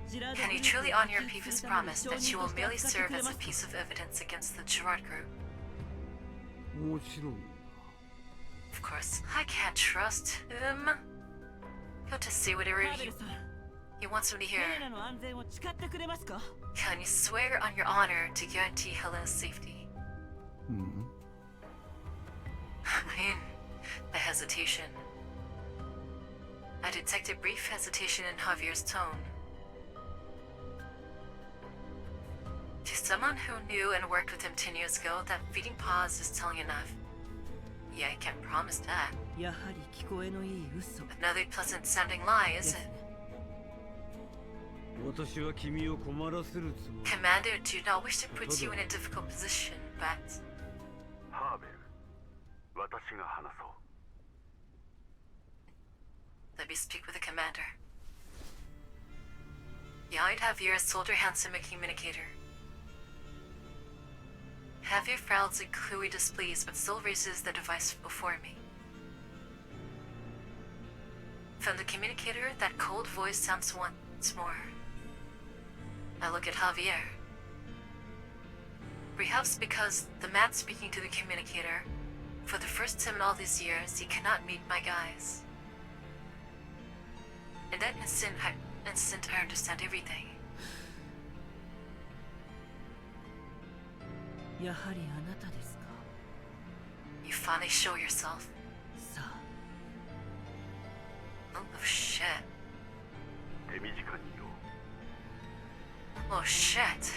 ジラード Can you グループ truly を honor your 撃破 previous するために promise 証 that 人 you と will して merely 扱って serve くれ as ま a すか piece of evidence against the Gerard group? もちろん Of course, I can't trust him. He'll just say whatever ハーベルさん he wants me to ヘレ hear. ナの安全を誓ってくれますか Can you swear on your honor to guarantee Helena's safety? うん I mean, the hesitation. I detect a brief hesitation in Javier's tone. To someone who knew and worked with him 10 years ago, that fleeting pause is telling enough. Yeah, I can't promise that. やはり聞こえのいい嘘 Another pleasant sounding lie, で is す it? ね私は君を困らせるつもり Commander, do not wish to put you in a difficult position, but ハーベル、私が話そう。 let me speak with the commander. Behind Javier sold her handsome a communicator. Javier frowns and clearly displeased, but still raises the device before me. From the communicator, that cold voice sounds once more. I look at Javier. Perhaps because the man speaking to the communicator, for the first time in all these years, he cannot meet my guys. In that instant, I understand everything. やはりあなたですか。 You finally show yourself. さあ、 Oh shit. 手短によ。 Oh shit.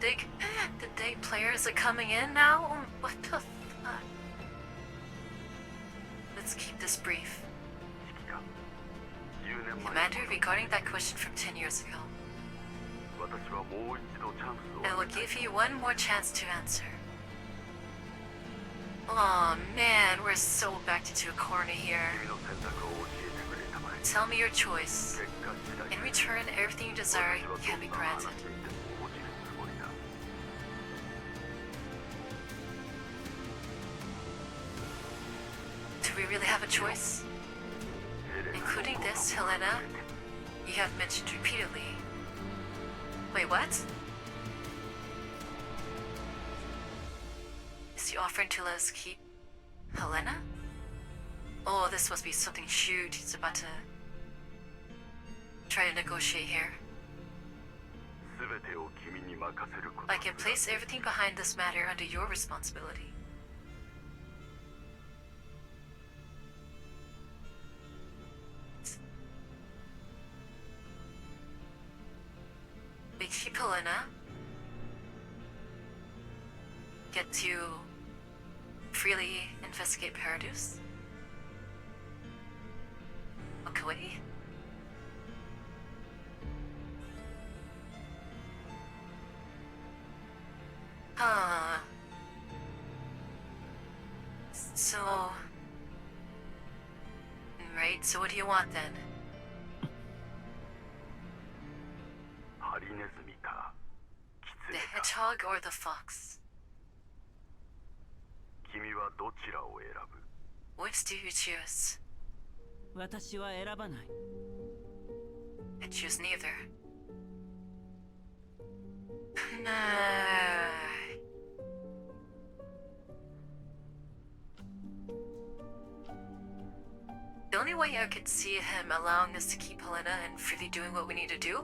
The day players are coming in now? What the fuck? Let's keep this brief. 指揮官、10年前 Commander, regarding that question from 10 years ago, 私はもう一度チャンスを I will give you one more chance to answer. Oh man, we're so backed into a corner here. 君の選択を教えてくれたまえ。 Tell me your choice. 結果次第 In return, everything you desire 私は can ど be んな話 granted. にでも応じるつもりだ。 Do we really have a choice? エレナの Including こと this, も Helena? 含めて You have mentioned repeatedly. Wait, what? Is he offering to let us keep Helena? Oh, this must be something huge. He's about to try to negotiate here. 全てを君に任せること I can place everything behind this matter under your responsibility. We keep Helena. Get to freely investigate Paradise. Walk away. Huh. So... Right, so what do you want then? ハリネズミかキツ The ネか hedgehog or the fox? 君はどちらを選ぶ Which do you choose? 私は選ばない。 I choose neither. Nah. The only way I could see him allowing us to keep Helena and freely doing what we need to do,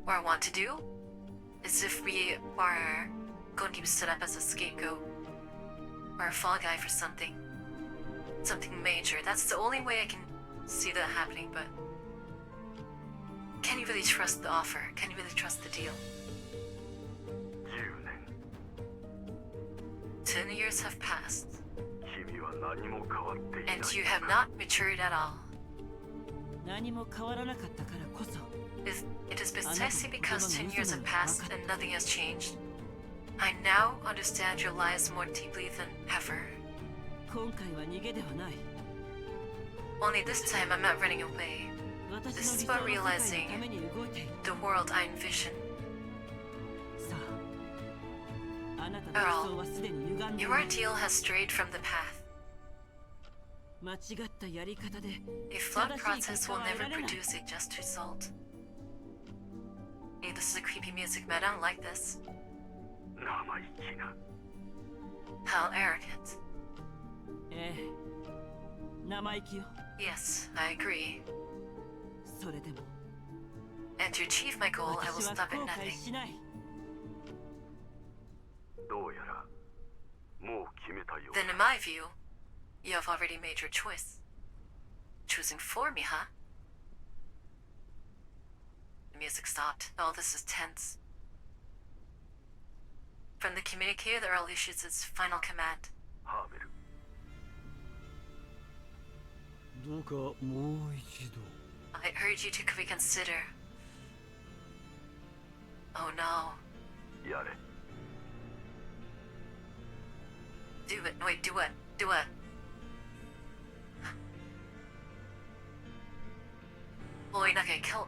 or want to do, is if we are going to be set up as a scapegoat or a fall guy for something major. That's the only way I can see that happening, but can you really trust the offer? Can you really trust the deal? 10年 10 years have passed, 君は何も変わっていない and you have not matured at all. 何も変わらなかったからこそ、 It is precisely because 10 years have passed and nothing has changed. I now understand your lies more deeply than ever. 今回は逃げではない。 Only this time I'm not running away. 私 This の is 理想 about の世界 realizing のために動いている。 the world I envision. さあ、あなたの理想はすでに歪んでい Your る。 ideal has strayed from the path. 間違ったやり方で A flawed 正しい process 結果 will は得 never られない。 produce a just result. Hey, this is a creepy music, man. I don't like this. 生意気な How arrogant. ええ、生意気よ。 Yes, I agree. それでも And to achieve my goal, I will 私は stop 後 at 悔 nothing. しない。どうやらもう決めたよう Then, in my view, you have already made your choice. Choosing for me, huh? The music stopped. All this is tense. From the communicator, the Earl issues its final command. ハーベル どうかもう一度 I urge you to reconsider. Oh no. やれ Do it. Wait, do what? Do what? Oh, you're not gonna kill.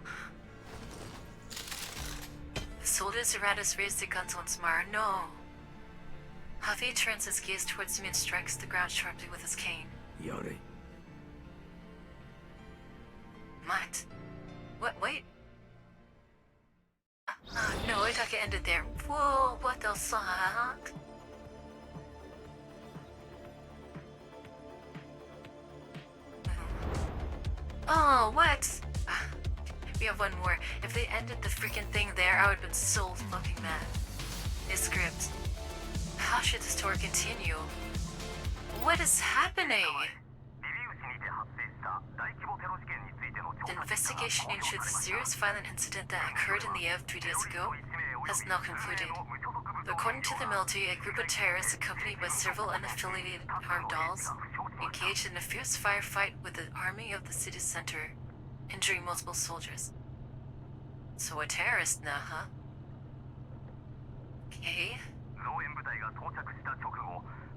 The soldiers around us raise their guns once more. No. Javi turns his gaze towards me and strikes the ground sharply with his cane. やれ What? What? Wait. Moitaka ended there. Whoa, what the fuck? Oh, what? We have one more. If they ended the freaking thing there, I would have been so fucking mad. This script. How should the story continue? What is happening? The investigation into the serious violent incident that occurred in the Eve 3 days ago has now concluded. According to the military, a group of terrorists accompanied by several unaffiliated armed dolls engaged in a fierce firefight with the army of the city center, injuring multiple soldiers. So a terrorist now, huh? Okay.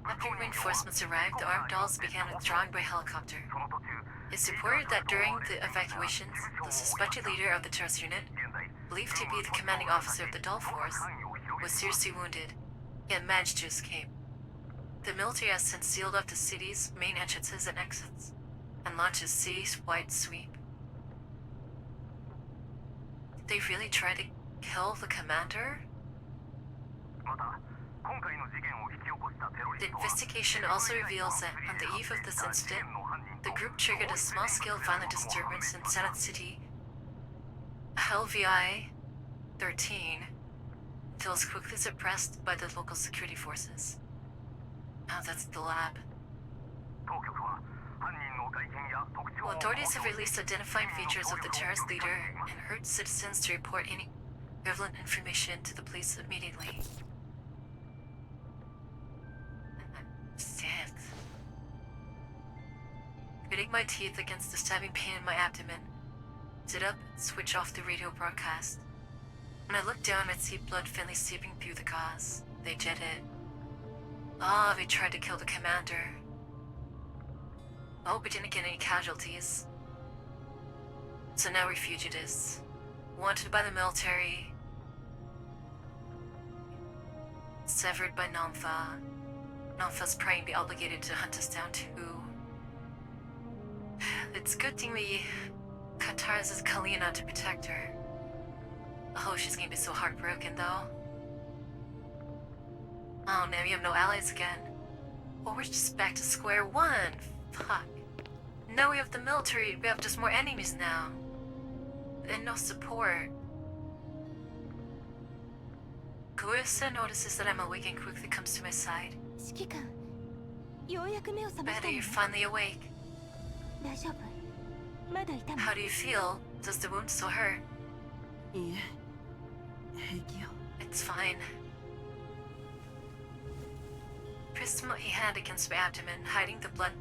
After reinforcements arrived, the armed dolls began withdrawing by helicopter. It's reported that during the evacuations, the suspected leader of the terrorist unit, believed to be the commanding officer of the doll force, was seriously wounded, yet managed to escape. The military has since sealed off the city's main entrances and exits, and launched a city-wide sweep. Did they really try to kill the commander? The investigation also reveals that on the eve of this incident, the group triggered a small-scale violent disturbance in Senate City, LVI 13, until it was quickly suppressed by the local security forces. Oh, that's the lab. Well, authorities have released identifying features of the terrorist leader and urged citizens to report any equivalent information to the police immediately. Shit. Gritting my teeth against the stabbing pain in my abdomen, sit up and switch off the radio broadcast. When I looked down, I'd see blood faintly seeping through the gauze. They jetted. Ah, they tried to kill the commander. I hope we didn't get any casualties. So now we're fugitives, wanted by the military, severed by Namfa. Namfa's praying be obligated to hunt us down too. It's good thing we cut ties with Kalina to protect her. Oh, she's gonna be so heartbroken though. Oh, now we have no allies again. Well, we're just back to square one. Fuck. Now we have the military, we have just more enemies now. And no support. Kurusa notices that I'm awake and quickly comes to my side. Better, you're finally awake. How do you feel? Does the wound still hurt? It's fine. Pressed my hand against my abdomen, hiding the blood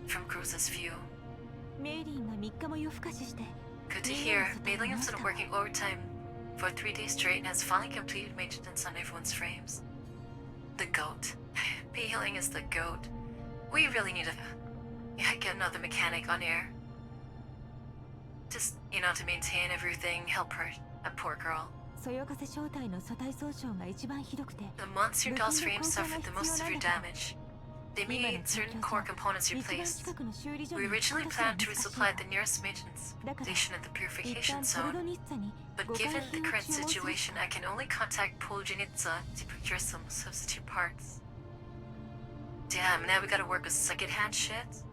from Kurusa's view. Good to hear. Mei-Ling has been working overtime for 3 days straight and has finally completed maintenance on everyone's frames. The goat. Mei-Ling is the goat. We really need to get another mechanic on here. Just, to maintain everything, help her, that poor girl. The monster doll's frames suffered the most severe damage. They made certain core components replaced. We originally planned to resupply the nearest maintenance station at the purification zone, but given the current situation, I can only contact Poljanitsa to procure some substitute parts. Damn, now we gotta work with second-hand shit?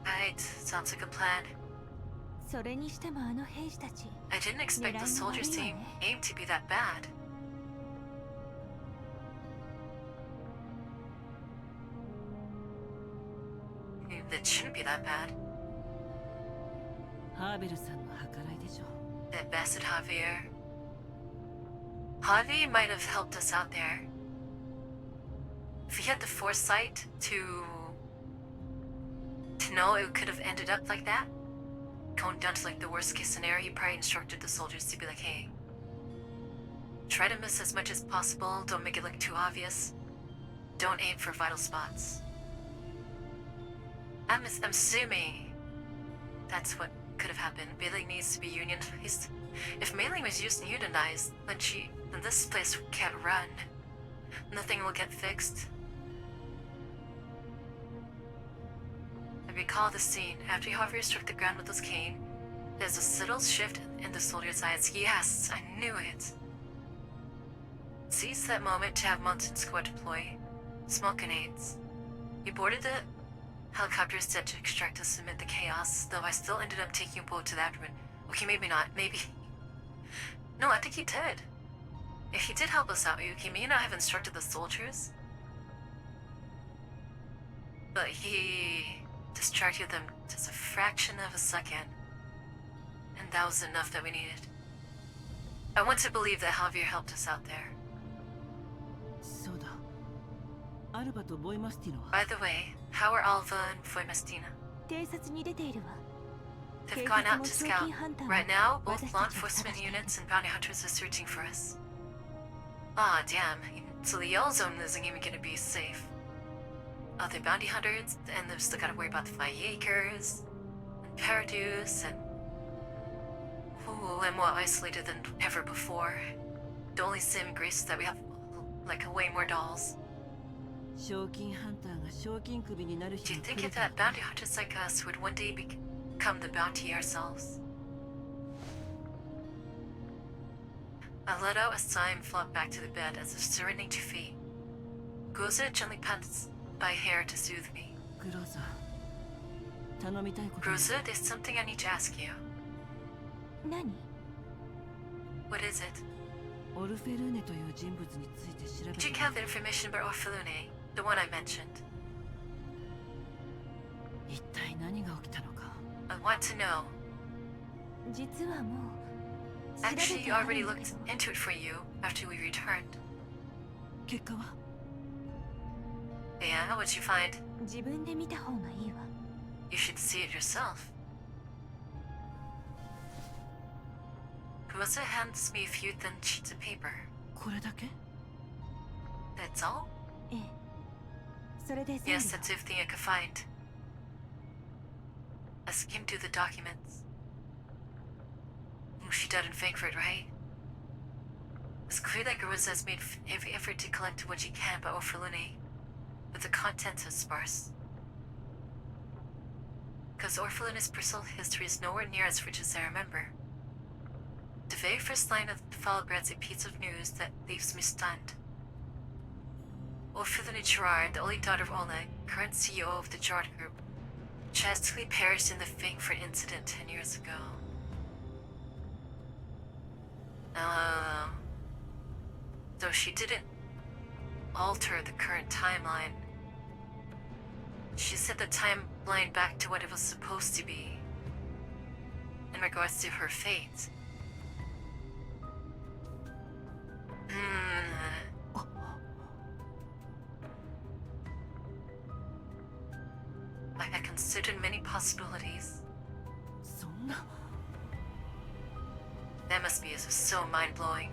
Right, sounds like a plan. I didn't expect the soldiers' team aim to be that bad. It shouldn't be that bad. That bastard Javier. Javi might have helped us out there. If he had the foresight to know it could have ended up like that, going down to the worst case scenario, he probably instructed the soldiers to be like, hey, try to miss as much as possible, don't make it look too obvious. Don't aim for vital spots. I'm assuming that's what could have happened. Mei-Ling needs to be unionized. If Mei-Ling was unionized, then this place can't run. Nothing will get fixed. I recall the scene. After Javier struck the ground with his cane, There's a subtle shift in the soldier's eyes. Yes, I knew it. Seize that moment to have Mountain Squad deploy small grenades. We boarded the helicopter instead to extract us amid the chaos, though I still ended up taking a bullet to the abdomen. Okay, maybe not. Maybe. No, I think he did. If he did help us out, he may not have instructed the soldiers, but he distracted them just a fraction of a second, and that was enough that we needed. I want to believe that Javier helped us out there. そうだ。アルバとボイマスティノは By the way, how are Alva and Foimastina? 偵察に出ているわ。 They've gone out to scout. Right now, both law enforcement units and bounty hunters are searching for us. Ah, damn. So the yellow zone isn't even gonna be safe. Other bounty hunters, and they've still gotta worry about the 5 acres, and Paradise, and... Ooh, and more isolated than ever before. The only saving grace is that we have, like, way more dolls. 賞金ハンターが賞金首になる Do 日 you も think 来る if か that bounty hunters like us would one day become the bounty ourselves? I let out a sigh and flopped back to the bed as if surrendering to fate. Goza gently pats my hair to soothe me. グローザ頼みたいことが Goza, there's something I need to ask you. 何？ What is it? オルフェルーネという人物について調べ Did て you have the information about Orphelune, the one I mentioned? 一体何が起きたのか I want to know. 実はもう調べ Actually, て I ある already んだ looked けど、 into it for you after we returned. 結果は Yeah, what'd you find? 自分で見た方がいいわ。 You should see it yourself. Goza hands me a few thin sheets of paper. これだけ That's all? ええ。それで全部 Yes, that's everything I could find. I skimmed through the documents. She died in Frankfurt, right? It's clear that Goza has made every effort to collect what she can about Orphelune, but the contents are sparse. Because Orphelune's personal history is nowhere near as rich as I remember. The very first line of the file grants a piece of news that leaves me stunned. Orphelune Gerard, the only daughter of Oleg, current CEO of the Gerard Group, tragically perished in the Frankfurt incident 10 years ago. Though she didn't alter the current timeline, she set the timeline back to what it was supposed to be in regards to her fate. I considered many possibilities. そんな That must be so mind-blowing.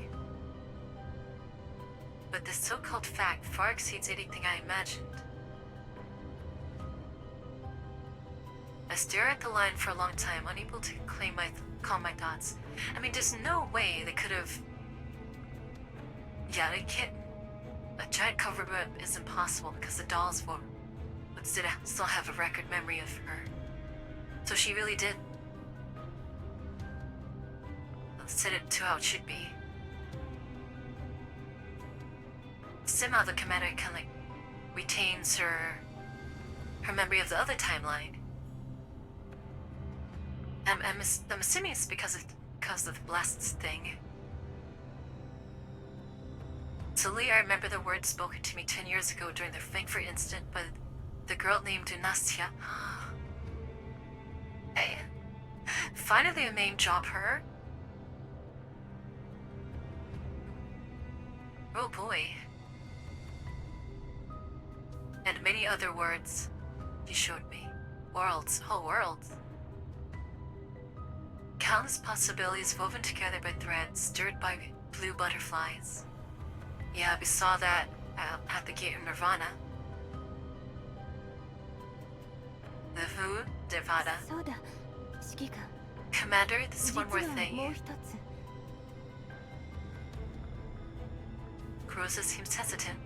But this so-called fact far exceeds anything I imagined. I stare at the line for a long time, unable to calm my thoughts. I mean, there's no way they could have... Yeah, they can't... A giant cover-up is impossible because the dolls would still have a record memory of her. So she really did set it to how it should be. Somehow the commander kind of retains her memory of the other timeline. I'm assuming it's because of the blasts thing. Solely, I remember the words spoken to me 10 years ago during the Frankfurt incident by the girl named Nastya. Hey, finally a name drop her. Oh boy. And many other words she showed me. Worlds, whole worlds. Countless possibilities woven together by threads, stirred by blue butterflies. Yeah, we saw that at the gate of Nirvana. The Vu Devada. そうだ、指揮官。 Commander, this 実 one は more もう thing. 一つ。 Rosa seems hesitant.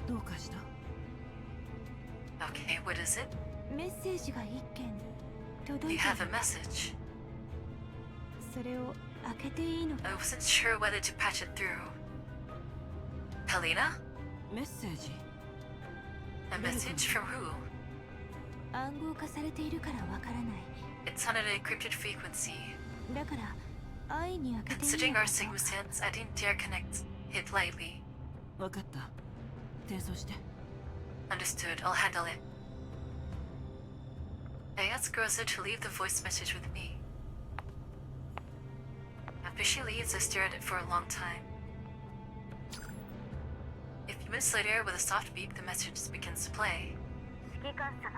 どうかした Okay, what is it? メッセージが一件届 We いて have る a message. それを開けていいのか。 I wasn't sure whether to patch it through. Kalina? メッセージ A message from who? 暗号化されているからわからない。 It's on an encrypted frequency. だから愛に開けていい Considering の our か。 circumstance, I didn't dare connect it lightly. 分かった転送して Understood, I'll handle it. I asked Groza to leave the voice message with me. After she leaves, I stare at it for a long time. A few minutes later, with a soft beep, the message begins to play. 指揮官様。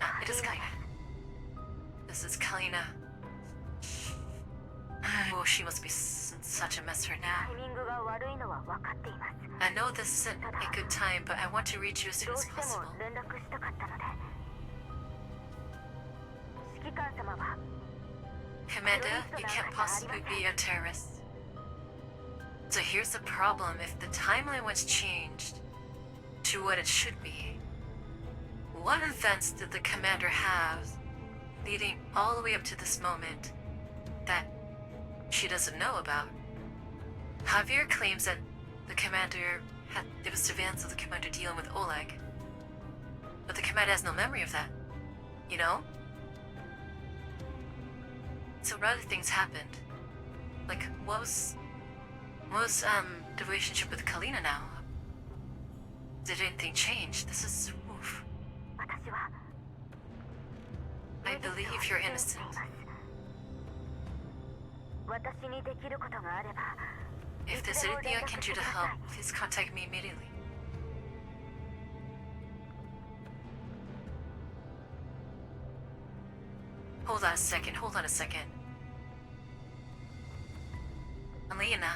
Ah, it is Kalina. This is Kalina. Oh, she must be in such a mess right タ now. イミングが悪いのは分かっています。 I know this isn't a good time, but I want to reach you as ど soon う as しても possible. 連絡したかったので。指揮官様は Commander, you can't possibly be a terrorist. So here's the problem. If the timeline was changed to what it should be, what events did the commander have leading all the way up to this moment that she doesn't know about? Javier claims that the commander there was surveillance of the commander dealing with Oleg, but the commander has no memory of that, you know? So what other things happened? Like, what was the relationship with Kalina now? Did anything change? This is, oof. 私は I believe you're innocent. 私にできることがあれば If there's anything I can do to help, please contact me immediately. Hold on a second, hold on a second. Alina.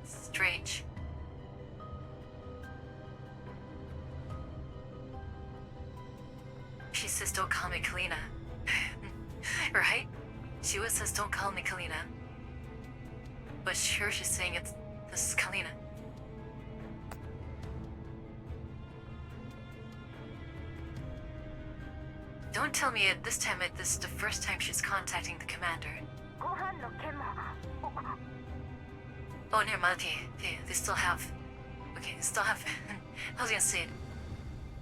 Strange. She says don't call me Kalina. Right? She always says don't call me Kalina. But sure she's saying this is Kalina. Don't tell me at this time this is the first time she's contacting the commander. ご飯の件も Oh, near mind. They still have. Okay, they still have. I was gonna say it.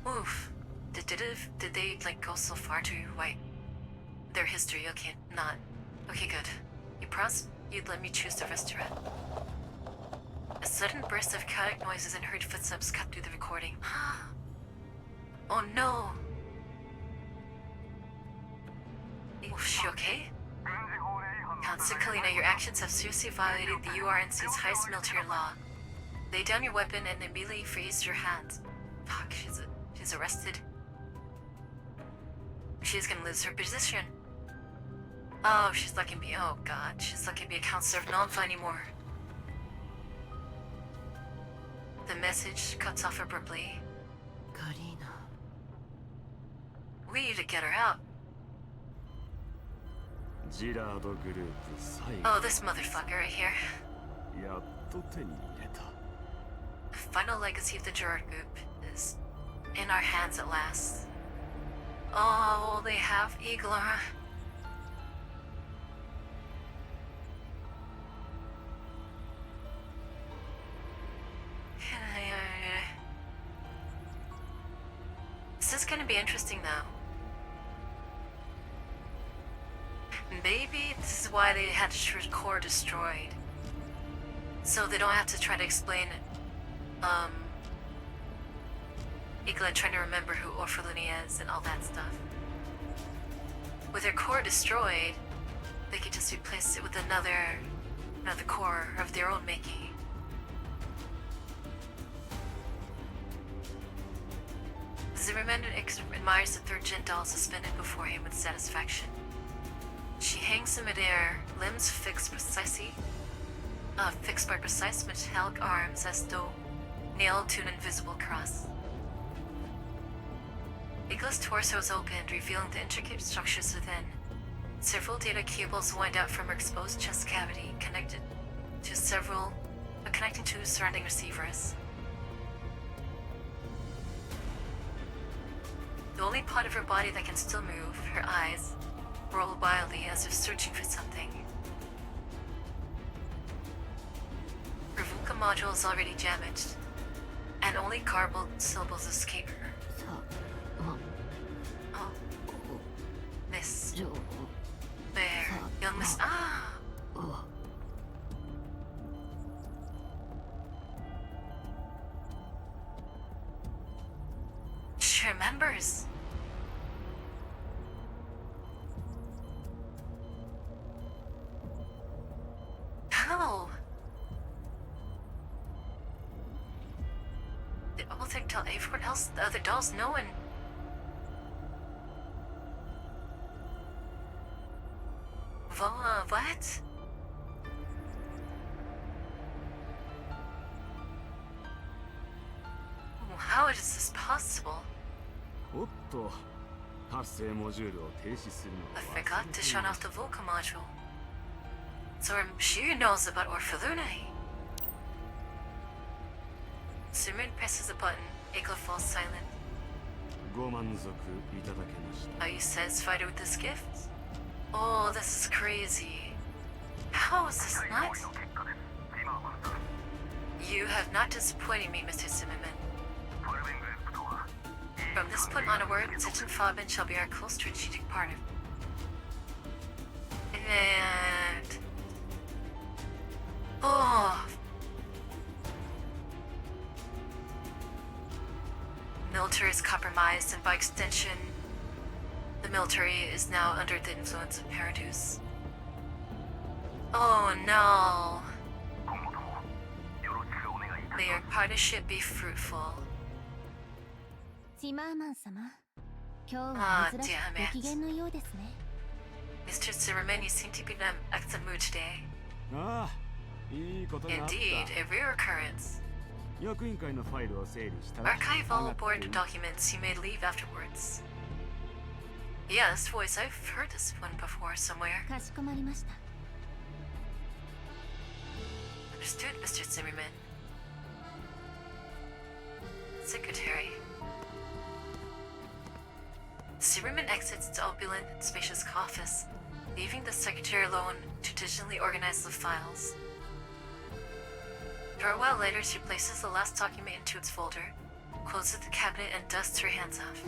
Oof. Did they like go so far to write their history? Okay, not. Okay, good. You promised you'd let me choose the restaurant. A sudden burst of chaotic noises and hurried footsteps cut through the recording. Oh no. Is she okay? Council Kalina, your actions have seriously violated the URNC's highest military law. Lay down your weapon and immediately freeze your hands. Fuck, she's arrested. She's gonna lose her position. Oh, she's not gonna be. Oh god, she's not gonna be a counselor of non-fi anymore. The message cuts off abruptly. カリーナ We need to get her out. ジラードグループ最後 Oh, this motherfucker right here. やっと手に入れた The final legacy of the Gerard group is in our hands at last. Oh, they have Iglar. This is gonna be interesting though. Maybe this is why they had the core destroyed. So they don't have to try to explain Igla trying to remember who Orphalini is and all that stuff. With their core destroyed, they could just replace it with another core of their own making. Zimmerman admires the third gen doll suspended before him with satisfaction. She hangs in midair, limbs fixed by precise metallic arms as though nailed to an invisible cross. Igla's torso is opened, revealing the intricate structures within. Several data cables wind out from her exposed chest cavity, connecting to surrounding receivers. The only part of her body that can still move, her eyes, roll wildly as if searching for something. Her VUCA module is already damaged, and only garbled syllables escape her. Oh. Miss. There. Young Miss. Ah! She remembers. How? Did Othek tell everyone else the other dolls no one? What? How is this possible? おっと、発生モジュールを停止するの I を forgot to shut off the VUCA module. So she knows about Orphalune. Sumin presses a button. Igla falls silent. ご満足いただけました。 Are you satisfied with this gift? Oh, this is crazy. How is this not? You have not disappointed me, Mr. Zimmerman. From this point onward, Zit and Fabin shall be our close strategic partner. And... Oh... Military is compromised, and by extension, the military is now under the influence of Paradus. Oh no. May your partnership be fruitful. チマーマン様、今日は珍しくご機嫌のようですね。Mr. Zimmerman, you seem to be in an excellent mood today. ああ、いいことがあった。 Indeed, a rare occurrence. 役員会のファイルを整理したら Archive all board documents. You may leave afterwards. Yeah, this voice, I've heard this one before somewhere. かしこまりました。 Understood, Mr. Zimmerman. Secretary. Zimmerman exits the opulent, spacious office, leaving the secretary alone to digitally organize the files. For a while later, she places the last document into its folder, closes the cabinet, and dusts her hands off.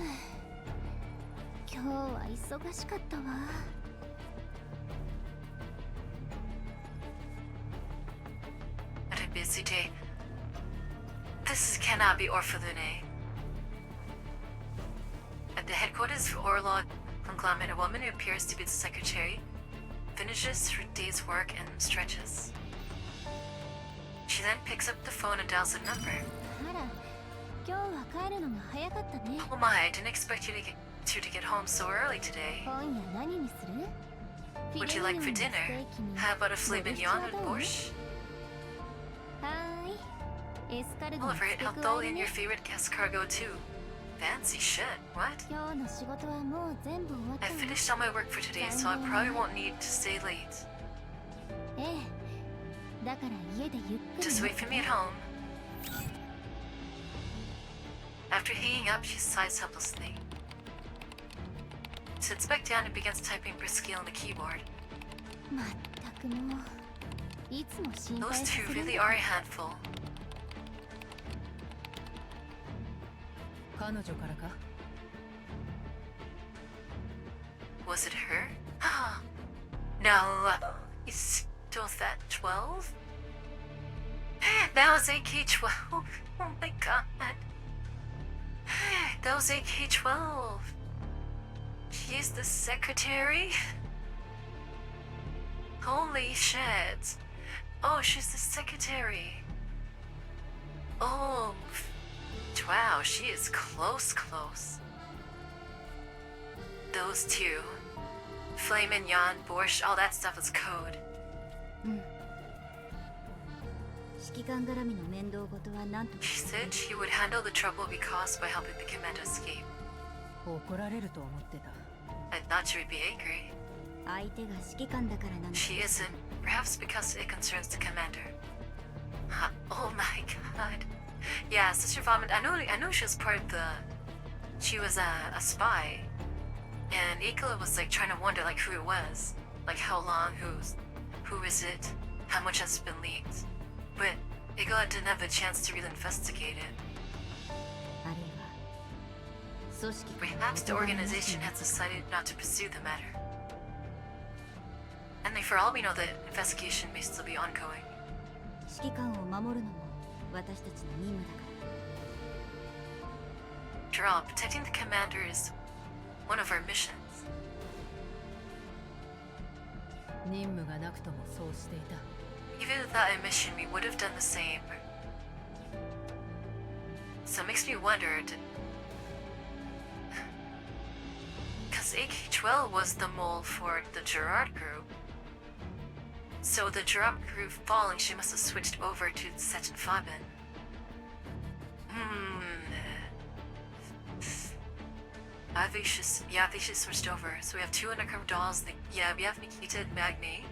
今日は忙しかったわ。 What a busy day. This cannot be Orphalune. At the headquarters of Orlog Conglomerate, a woman who appears to be the secretary finishes her day's work and stretches. She then picks up the phone and dials a number. あら、今日は帰るのが早かったね。 Oh my, I didn't expect you to get home so early today. 今夜何にする？ What do you like for dinner? How about a filet mignon and borscht? はーい。エスカルゴ Oliver, it helped throw in your favorite guest cargo too. Fancy shit, what? 今日の仕事はもう全部終わった I わ。 finished all my work for today, so I probably won't need to stay late. ええ。だから家でゆっくり。 Just wait for me at home. After hanging up, she sighs helplessly. Sits back down and begins typing briskly on the keyboard. まったくもういつも心 Those 配さ two せるん really だ。 are a handful. 彼女からか？ Was it her? No, is still that 12? That was AK-12. Oh my god. That was AK-12. She's the secretary? Holy shit. Oh, she's the secretary. Oh, wow, she is close. Those two. Filet mignon, borscht, all that stuff is code. 指揮官絡みの面倒事は何とか She said she would handle the trouble we caused by helping the commando escape. 怒られると思ってた。 I thought she would be angry. 相手が指揮官だからなの。 She isn't. Perhaps because it concerns the commander. Oh my god. Yeah, Sister Vomit. I know she was part of the. She was a spy, and Ikula was like trying to wonder like who it was, like how long, who is it, how much has been leaked, but Ikula didn't have a chance to really investigate it. あるいは組織から Perhaps the organization has decided not to pursue the matter. And for all we know, the investigation may still be ongoing. 指揮官を守るのも私たちの任務だから。 After all, protecting the commander is one of our missions. 任務がなくともそうしていた。 Even without a mission, we would have done the same. So it makes me wonder, because AK-12 was the mole for the Gerard group. So the Gerard group falling, she must have switched over to Seton Faben. I think she switched over. So we have two undercover dolls. Yeah, we have Nikita and Magni.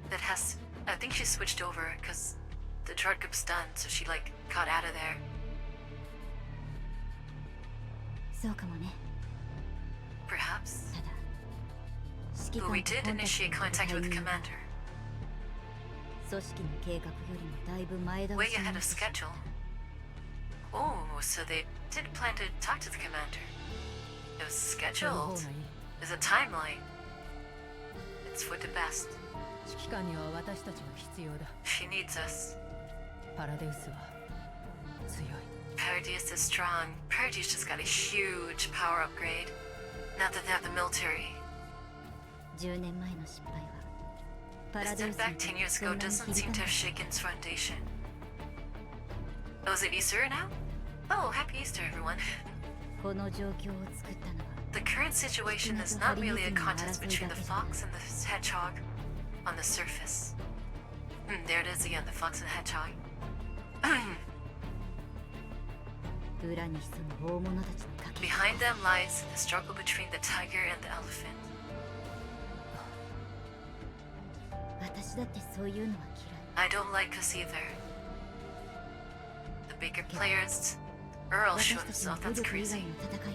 That has, I think she switched over because the Gerard group's done, so she like got out of there. そうかもね。 Perhaps. ただ指揮 But 官 we と did コンタク initiate トの contact with the タイミングが commander. 組織の計画よりもだいぶ前倒 Way しにな ahead っ of てし schedule. Oh, so they did plan to talk to the commander. It was その scheduled. 方がいい。 There's a timeline. It's for the best. 指揮官には私たちが必要だ。 She needs us. パラデウスは強い。 Paradius is strong. Paradius just got a huge power upgrade. Now that they have the military. 10年前の失敗はパ The ラデウ step ス back に 10 years そ ago んなに doesn't 響 seem か to な have かった shaken its foundation. Oh, is it Easter now? Oh, happy Easter, everyone. この状況を作ったのは The current situation is not merely a contest between the fox and the hedgehog on the surface. There it is again, the fox and the hedgehog. 裏に潜む大物たちの駆け引き Behind them lies the struggle between the tiger and the elephant. 私だってそういうのは I don't like us either. The bigger players, Earl 嫌い showed 私たち himself, の武 that's 力以外 crazy. の戦い方を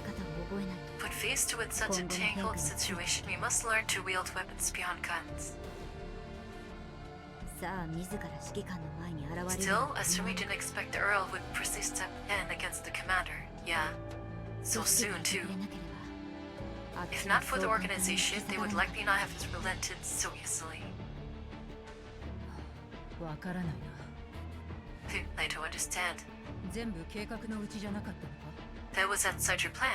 覚えないと But faced with such a tangled situation, we must learn to wield weapons beyond guns. さあ自ら指揮官の前に現れる Still, as we didn't expect the Earl would personally step in against the commander. Yeah. So soon, too. If not for the organization, they would likely not have relented so easily. わからないな。 I don't understand. 全部計画のうちじゃなかったのか。 That was outside your plan.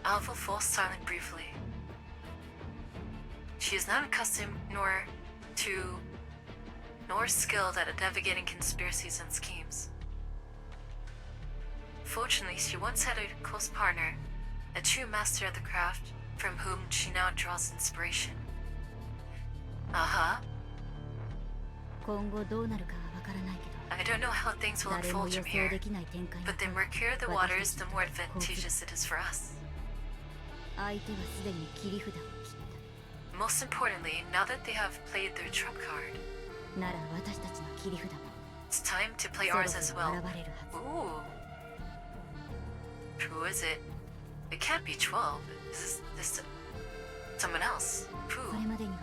Alva falls silent briefly. She is not accustomed nor skilled at navigating conspiracies and schemes. Fortunately, she once had a close partner, a true master of the craft, from whom she now draws inspiration. Uh-huh. 今後どうなるかはわからないけど I don't know how things will 誰も unfold 予 from 想 here, できない展開の but the 方が murkier the 私 waters, たち the に more とって好奇 advantageous it is for us. 相手はすでに切り札を切っ Most importantly, now that they have played their trump card, たなら私たちの切り札も it's time to play そろ ours そ as ろ well. 現れるは Ooh. Who is it? It can't be 12. Is this someone else? ず Who? それまでには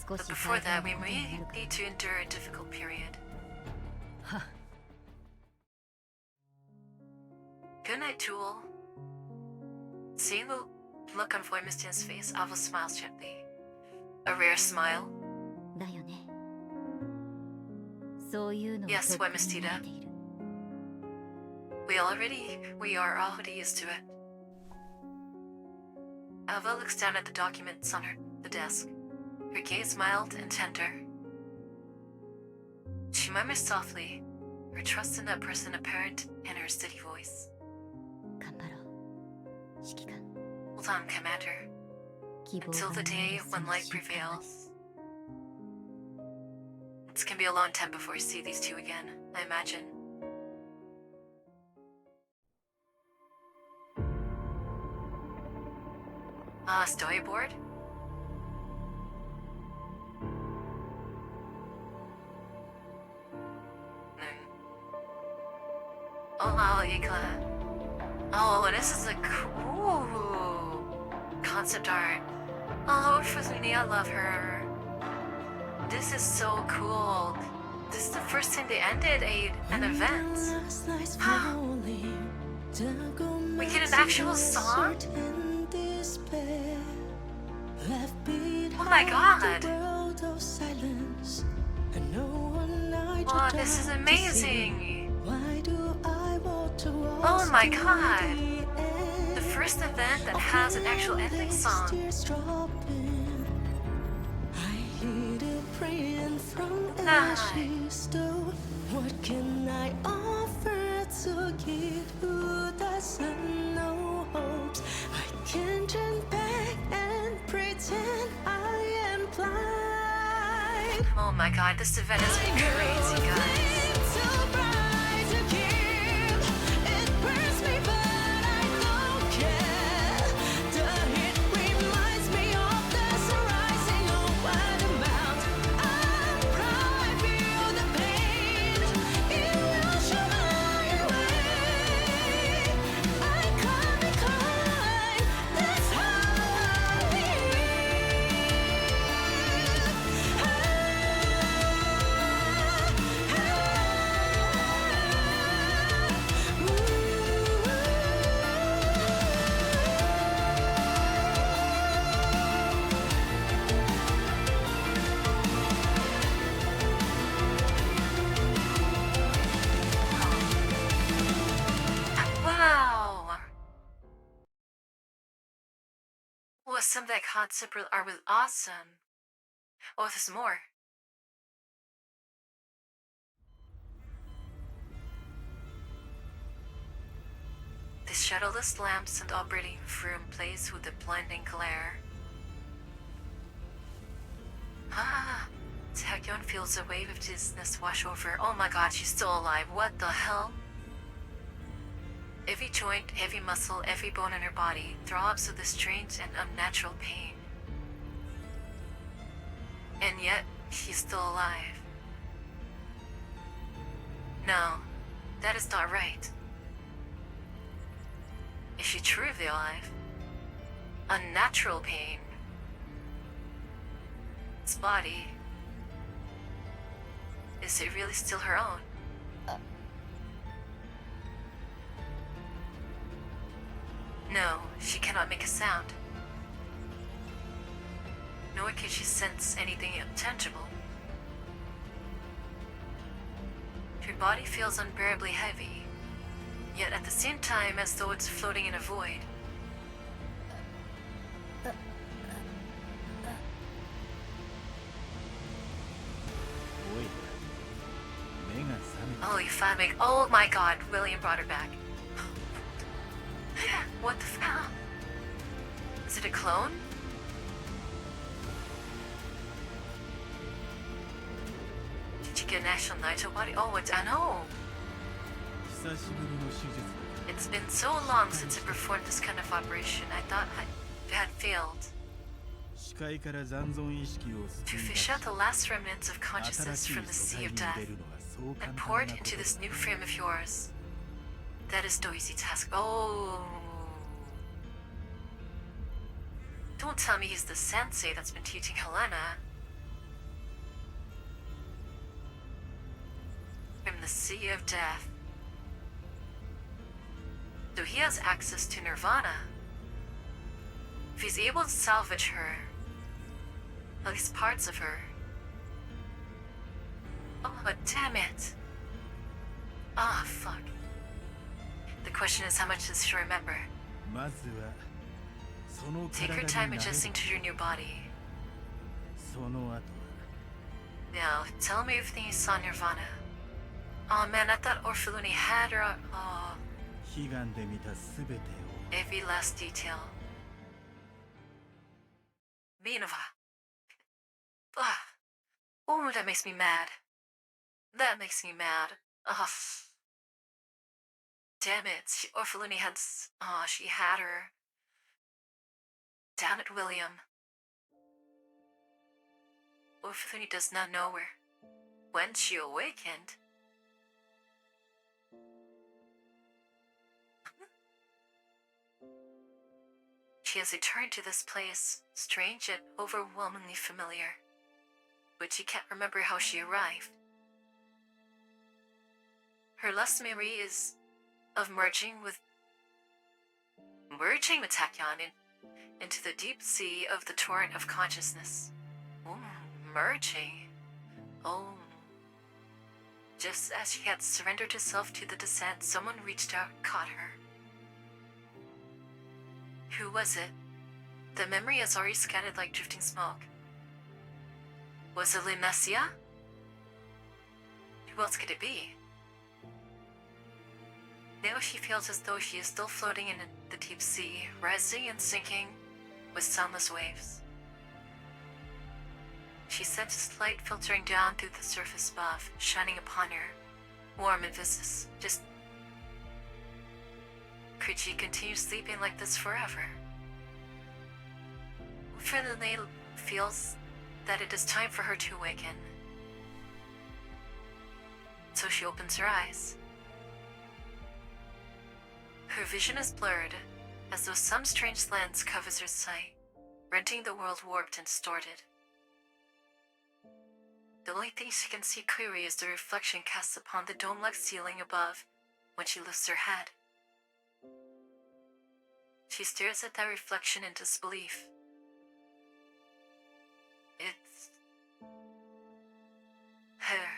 少 But し before 大 that, 変 we なことに may なるから need to endure a difficult period. は Good night, Tool. Seeing the look on Voimistan's face, Ava smiles gently. A rare smile. だよねそういうのを Yes, とっくに Wemistida. 慣れている We are already used to it. Ava looks down at the documents on the desk, her gaze mild and tender. She murmurs softly, her trust in that person apparent in her steady voice. 頑張ろう指揮官 Hold on, Commander. 希望 Until が the 見 day えるそ when の light 瞬間まで prevails. It's gonna be a long time before we see these two again, I imagine. Storyboard? Oh, Igla. Oh, this is a cool concept art. Oh, Fuzuni, I love her. This is so cool. This is the first time they ended an event. We get an actual song? Oh my god. Oh, this is amazing. Oh my god. The first event that has an actual ending song. Nice. What can I offer to give who doesn't know hopes? I can turn back and pretend I am blind. Oh my god, this event has been crazy, guys. Well, some of that concept are really awesome. Oh, there's more. The shadowless lamps and operating room plays with the blinding glare. Taekyon feels a wave of dizziness wash over. Oh my god, she's still alive. What the hell? Every joint, every muscle, every bone in her body throbs with a strange and unnatural pain. And yet, she's still alive. No, that is not right. Is she truly alive? Unnatural pain. This body, is it really still her own? No, she cannot make a sound. Nor can she sense anything intangible. Her body feels unbearably heavy, yet at the same time as though it's floating in a void. Oh, you finally. Oh my god, William brought her back. What the f? Is it a clone? Did you get National Naito body? Oh, I know. It's been so long since I performed this kind of operation. I thought I had failed. To fish out the last remnants of consciousness from the sea of death and pour it into this new frame of yours. That is no easy task. Oh. Don't tell me he's the sensei that's been teaching Helena. From the sea of death. So he has access to Nirvana. If he's able to salvage her, at least parts of her. Oh, damn it. Ah, fuck. The question is, how much does she remember? Take your time adjusting to your new body. Now, tell me everything you saw in Nirvana. Oh man, I thought Orphaluni had her. Oh. Every last detail. Minova. Ah. Oh, that makes me mad. That makes me mad. Oh. Damn it. Orphaluni had. Oh, she had her. down at William. Orphan does not know when she awakened. She has returned to this place, strange yet overwhelmingly familiar, but she can't remember how she arrived. Her last memory is of merging with Tachyon into the deep sea of the torrent of consciousness. Merging. Oh. Just as she had surrendered herself to the descent, someone reached out and caught her. Who was it? The memory has already scattered like drifting smoke. Was it Lunacia? Who else could it be? Now she feels as though she is still floating in the deep sea, rising and sinking with soundless waves. She senses light filtering down through the surface above, shining upon her, warm and viscous. Just... could she continue sleeping like this forever? Frontline feels that it is time for her to awaken. So she opens her eyes. Her vision is blurred, as though some strange lens covers her sight, rendering the world warped and distorted. The only thing she can see clearly is the reflection cast upon the dome-like ceiling above when she lifts her head. She stares at that reflection in disbelief. It's... her.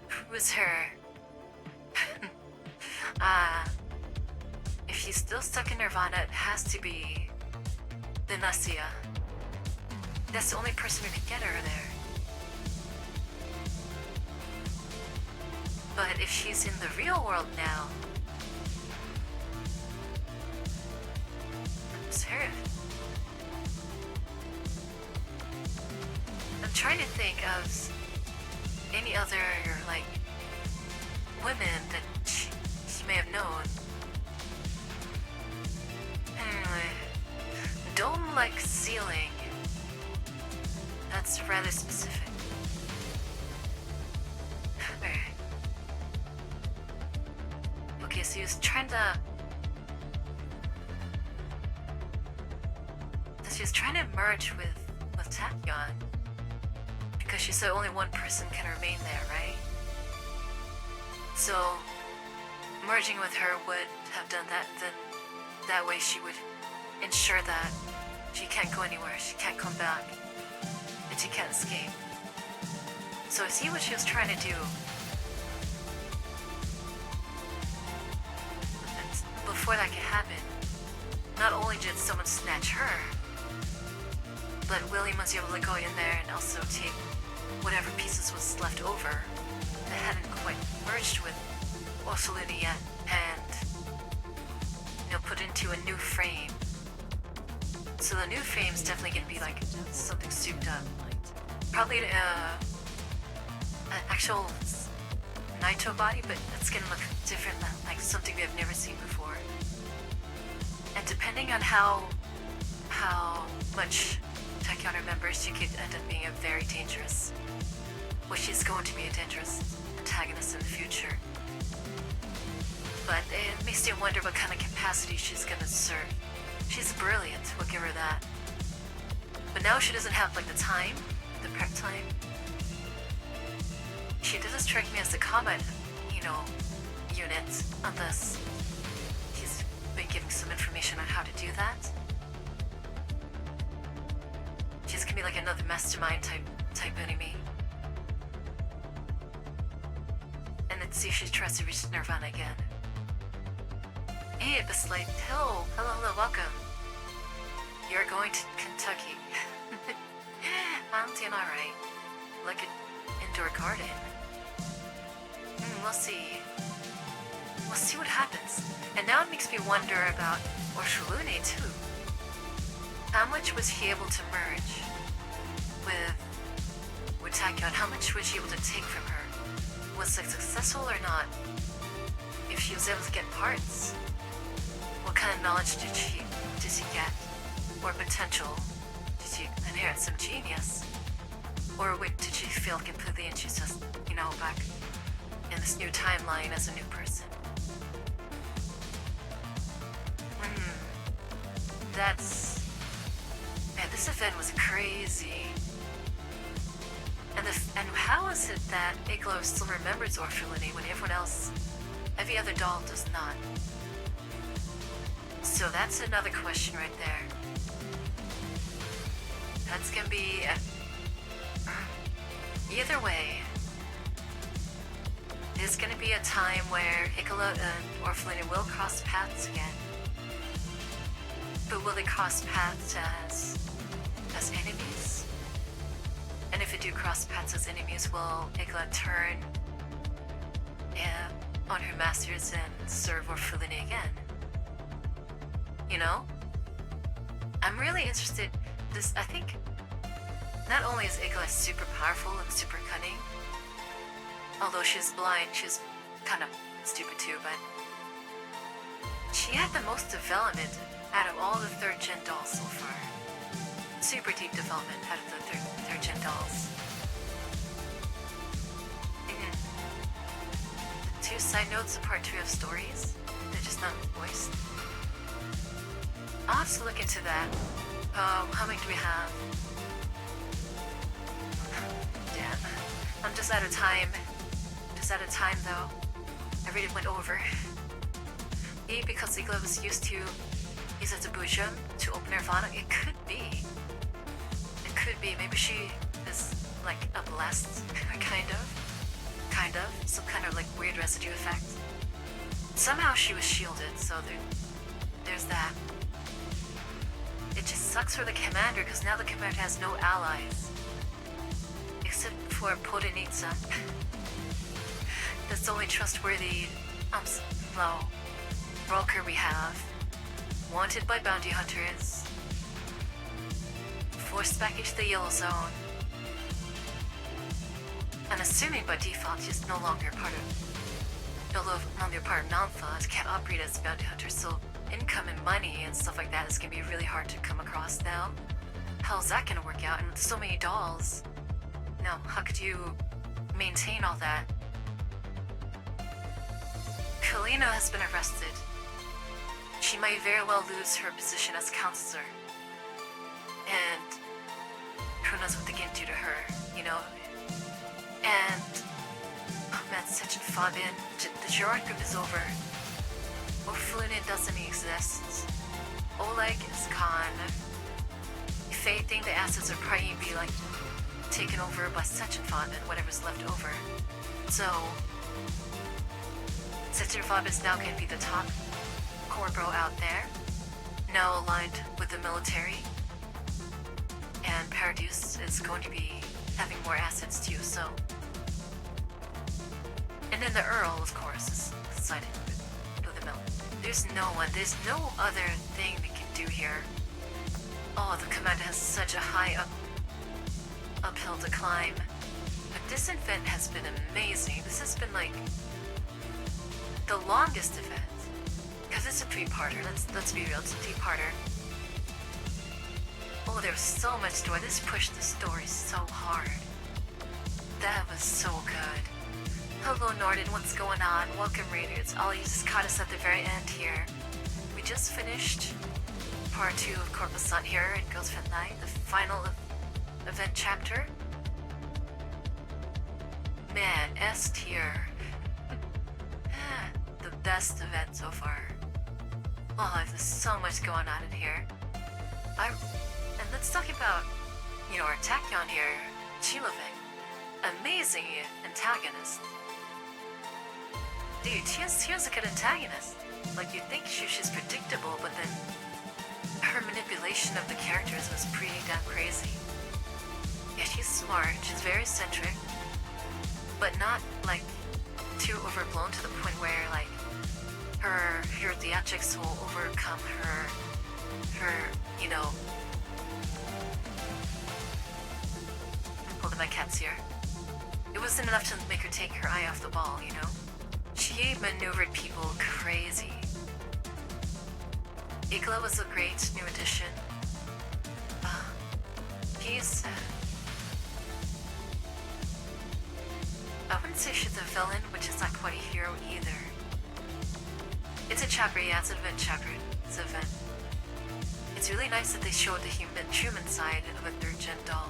It was her. If she's still stuck in Nirvana, it has to be Lunacia. That's the only person who could get her there. But if she's in the real world now, it's her. I'm trying to think of any other, like, women that she may have known. Anyway, dome-like ceiling. That's rather specific. Okay, so he was trying to... she was trying to merge with Tachyon. Because she said only one person can remain there, right? So, merging with her would have done that, then that way she would ensure that she can't go anywhere, she can't come back, and she can't escape. So I see what she was trying to do. And before that could happen, not only did someone snatch her, but William was able to go in there and also take whatever pieces was left over that hadn't quite merged with Osaluni yet, and put into a new frame. So the new frame's definitely gonna be like something souped up. Probably an actual Naito body, but that's gonna look different than like something we have never seen before. And depending on how much Tachyon remembers, she could end up being a very dangerous, well, she's going to be a dangerous antagonist in the future. But it makes you wonder what kind of capacity she's gonna serve. She's brilliant, we'll give her that. But now she doesn't have like the time, the prep time. She doesn't strike me as the combat, unit unless he's been giving some information on how to do that. She's gonna be like another mastermind type enemy. And let's see if she tries to reach Nirvana again. Hey, Bislight, hello, welcome. You're going to Kentucky. I'm doing alright. Like an indoor garden. We'll see. We'll see what happens. And now it makes me wonder about Orshulune too. How much was he able to merge with Tachyon, how much was she able to take from her? Was it successful or not? If she was able to get parts, what kind of knowledge did she get? Or potential? Did she inherit some genius? Or did she fail completely and she's just, back in this new timeline as a new person? Man, this event was crazy. And how is it that Iglo still remembers Orpheliny when every other doll does not? So that's another question right there. That's gonna be... Either way, there's gonna be a time where Iglo and Orpheliny will cross paths again. But will they cross paths as enemies? And if they do cross paths as enemies, will Igla turn on her masters and serve Orpheliny again? I'm really interested. I think not only is Igla super powerful and super cunning, although she's blind, she's kind of stupid too, but she had the most development out of all the 3rd gen dolls so far. Super deep development out of the third gen dolls. The 2 side notes of part 2 of stories, they're just not voiced. I'll have to look into that. How many do we have? Damn. I'm just out of time. Though. I really went over. Maybe because Igla was used to use it as a bujum to open Nirvana. It could be. Maybe she is like a blessed, kind of. Some kind of like weird residue effect. Somehow she was shielded, so there's that. It just sucks for the commander, because now the commander has no allies. Except for Podenitsa. That's the only trustworthy broker we have. Wanted by bounty hunters. Forced back into the yellow zone. And assuming by default she's no longer part of Nantha, can't operate as a bounty hunter, so income and money and stuff like that is gonna be really hard to come across now. How's that gonna work out? And with so many dolls, now how could you maintain all that? Kalina has been arrested. She might very well lose her position as counselor. And who knows what they can do to her, And Section Fabian, the Gerard group is over. Orpheliny doesn't exist. Oleg is gone. If anything, the assets are probably be taken over by Section Fabian, whatever's left over. So Section Fabian is now going to be the top corporal out there, now aligned with the military. And Paradise is going to be having more assets too, so. And then the Earl, of course, is sided with the mill. There's no other thing we can do here. Oh, the commander has such a high uphill to climb. But this event has been amazing. This has been the longest event. Because it's a 3-parter, let's be real, it's a 3-parter. Oh, there was so much story. This pushed the story so hard. That was so good. Hello Norden, what's going on? Welcome Raiders. Ollie just caught us at the very end here. We just finished part 2 of Corposant here in Girls Frontline, the final event chapter. Man, S tier. The best event so far. Oh, there's so much going on in here. And let's talk about, our Tachyon here, Chiloving. Amazing antagonist. Dude, here's a good antagonist. You'd think she's predictable, but then her manipulation of the characters was pretty damn crazy. Yeah, she's smart, she's very eccentric, but not, too overblown to the point where, her theatrics will overcome her, hold my cat's here. It wasn't enough to make her take her eye off the ball, you know? She maneuvered people crazy. Igla was a great new addition. He's... I wouldn't say she's a villain, which is not quite a hero either. It's a chapter, yeah, it's an event chapter. It's an event. It's really nice that they showed the human side of a third-gen doll.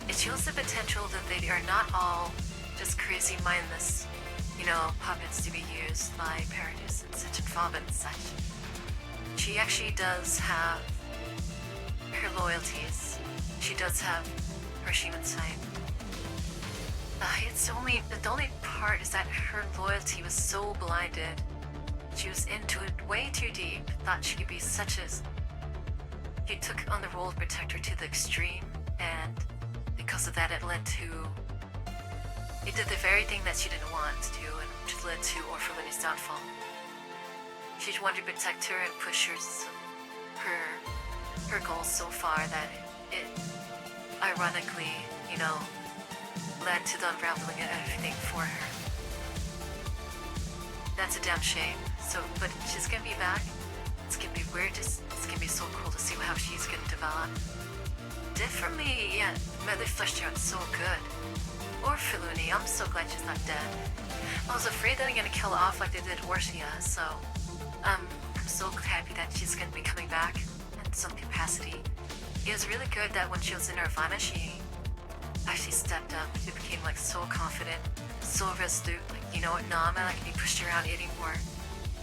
It shows the potential that they are not all just crazy, mindless, you know, puppets to be used by parodies and such and fob and such. She actually does have her loyalties. She does have her human side. The only part is that her loyalty was so blinded. She was into it way too deep. Thought she could be such a... She took on the role of protector to the extreme, and because of that it led to... It did the very thing that she didn't want to do, and which led to Orphalini's downfall. She wanted to protect her and push her goals so far that it ironically, you know, led to the unraveling of everything for her. That's a damn shame. So, but she's gonna be back. It's gonna be weird. It's gonna be so cool to see how she's gonna develop. Differently, yeah, they fleshed her out so good. Orphaluni, I'm so glad she's not dead. I was afraid that I'm gonna kill her off like they did Orsia, so I'm so happy that she's gonna be coming back in some capacity. It was really good that when she was in Nirvana, she actually stepped up. She became like so confident, so resolute. Like, you know what? No, I'm not gonna be pushed around anymore.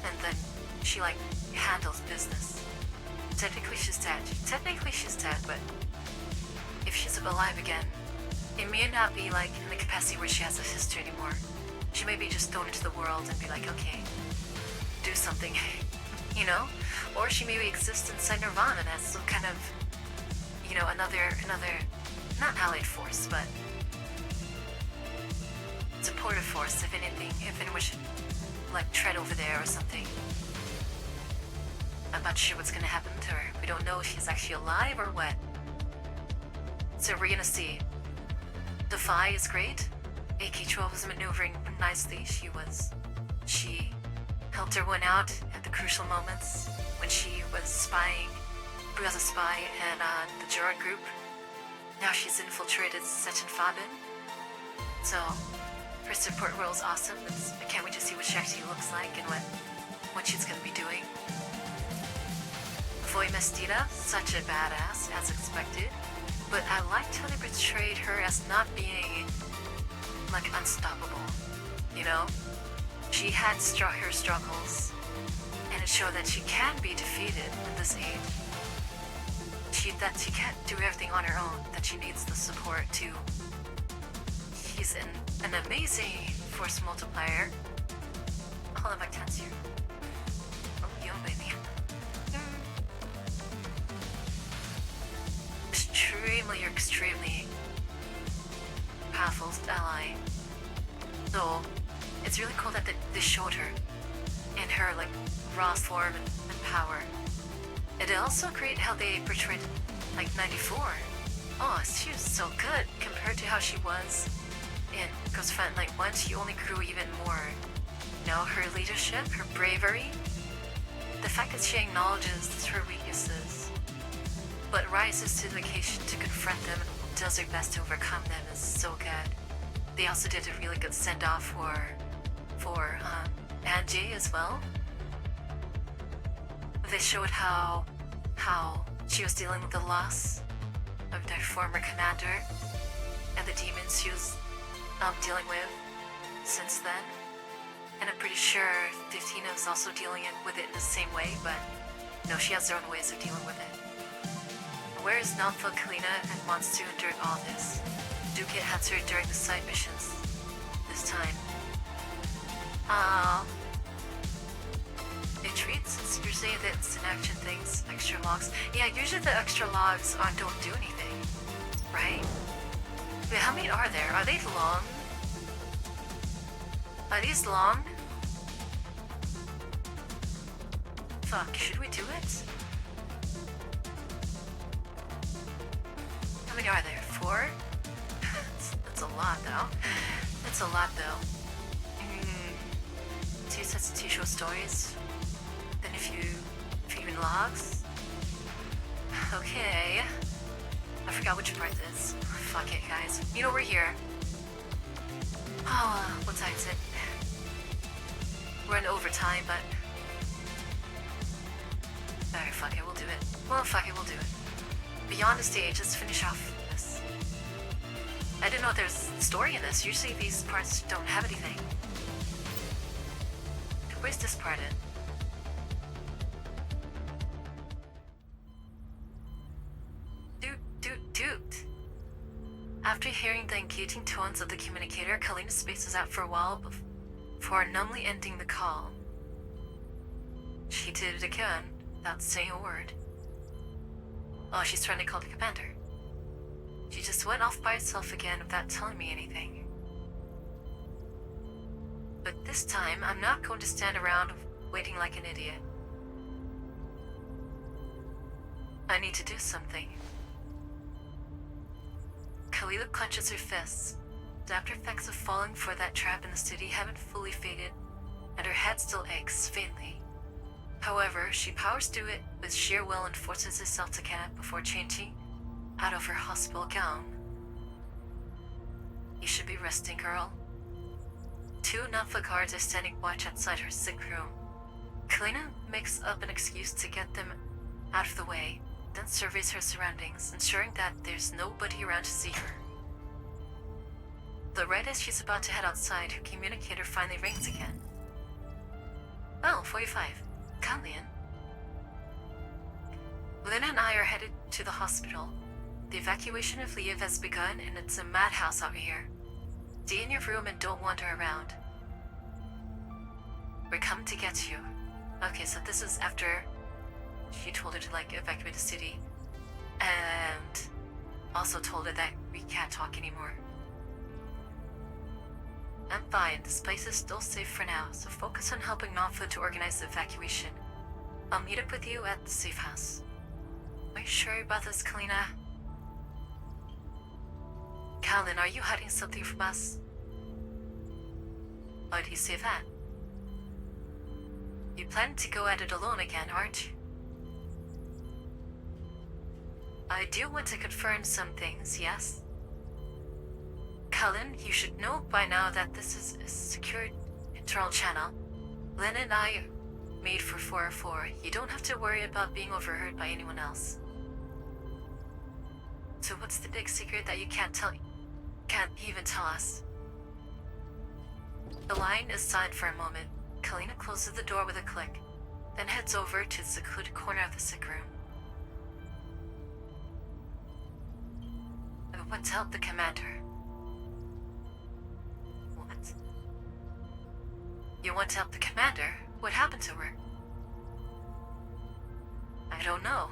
And then she like handles business. Technically she's dead, but if she's alive again, it may not be like in the capacity where she has a history anymore. She may be just thrown into the world and be like, okay, do something, you know? Or she maybe exists inside Nirvana as some kind of, you know, another, not allied force, but supportive force, if anything, if anyone should, like, tread over there or something. I'm not sure what's gonna happen to her. We don't know if she's actually alive or what. So we're gonna see. Defy is great. AK-12 was maneuvering nicely. She helped her one out at the crucial moments when she was spying, as a spy in the Gerard group. Now she's infiltrated Sechen Fabin. So her support role is awesome. I can't wait to see what she actually looks like and what she's gonna be doing. Voy Mestida, such a badass, as expected. But I liked how they portrayed her as not being, like, unstoppable, you know? She had her struggles, and it showed that she can be defeated at this age. That she can't do everything on her own, that she needs the support too. She's an amazing force multiplier. Hold on, my cat's here. Oh, yo, baby. Extremely powerful ally. So it's really cool that they showed her in her like raw form and power. It also great how they portrayed like 94. Oh, she was so good compared to how she was in Ghost Frontline 1. She only grew even more. You know, her leadership, her bravery, the fact that she acknowledges her weaknesses but rises to the occasion to confront them and does her best to overcome them is so good. They also did a really good send-off for Angie as well. They showed how she was dealing with the loss of their former commander and the demons she was dealing with since then. And I'm pretty sure 15 is also dealing with it in the same way, but no, she has her own ways of dealing with it. Where is Namfa, Kalina, and Monstu during all this? Duke had her during the side missions this time. It treats usually the instant action things, extra logs. Yeah, usually the extra logs don't do anything, right? Wait, how many are there? Are they long? Are these long? Fuck, should we do it? How many are there? 4? lot, though. It's a lot, though. 2 sets of 2 short stories. Then a few even logs. Okay. I forgot which part this is. Fuck it, guys. You know we're here. Oh, what time is it? We're in overtime, but... Alright, fuck it, we'll do it. Well, fuck it, we'll do it. Beyond the stage, let's finish off this. I didn't know there's a story in this. Usually these parts don't have anything. Where's this part in? Dude. After hearing the engaging tones of the communicator, Kalina spaces out for a while before numbly ending the call. She did it again, without saying a word. Oh, she's trying to call the commander. She just went off by herself again without telling me anything. But this time, I'm not going to stand around waiting like an idiot. I need to do something. Kalila clenches her fists. The after effects of falling for that trap in the city haven't fully faded, and her head still aches faintly. However, she powers through it with sheer will and forces herself to get up before changing out of her hospital gown. You should be resting, girl. 2 Nafa guards are standing watch outside her sick room. Kalina makes up an excuse to get them out of the way, then surveys her surroundings, ensuring that there's nobody around to see her. But right as she's about to head outside, her communicator finally rings again. Oh, 45. Kalin. Lynn and I are headed to the hospital. The evacuation of Liev has begun, and it's a madhouse out here. Stay in your room and don't wander around. We're coming to get you. Okay, so this is after she told her to, evacuate the city. And also told her that we can't talk anymore. I'm fine. This place is still safe for now, so focus on helping Nafa to organize the evacuation. I'll meet up with you at the safe house. Are you sure about this, Kalina? Kalin, are you hiding something from us? Why do you say that? You plan to go at it alone again, aren't you? I do want to confirm some things, yes? Kalin, you should know by now that this is a secured internal channel. Lynn and I made for 404. You don't have to worry about being overheard by anyone else. So what's the big secret that you can't even tell us? The line is silent for a moment. Kalina closes the door with a click, then heads over to the secluded corner of the sick room. I want to help the commander. What? You want to help the commander? What happened to her? I don't know.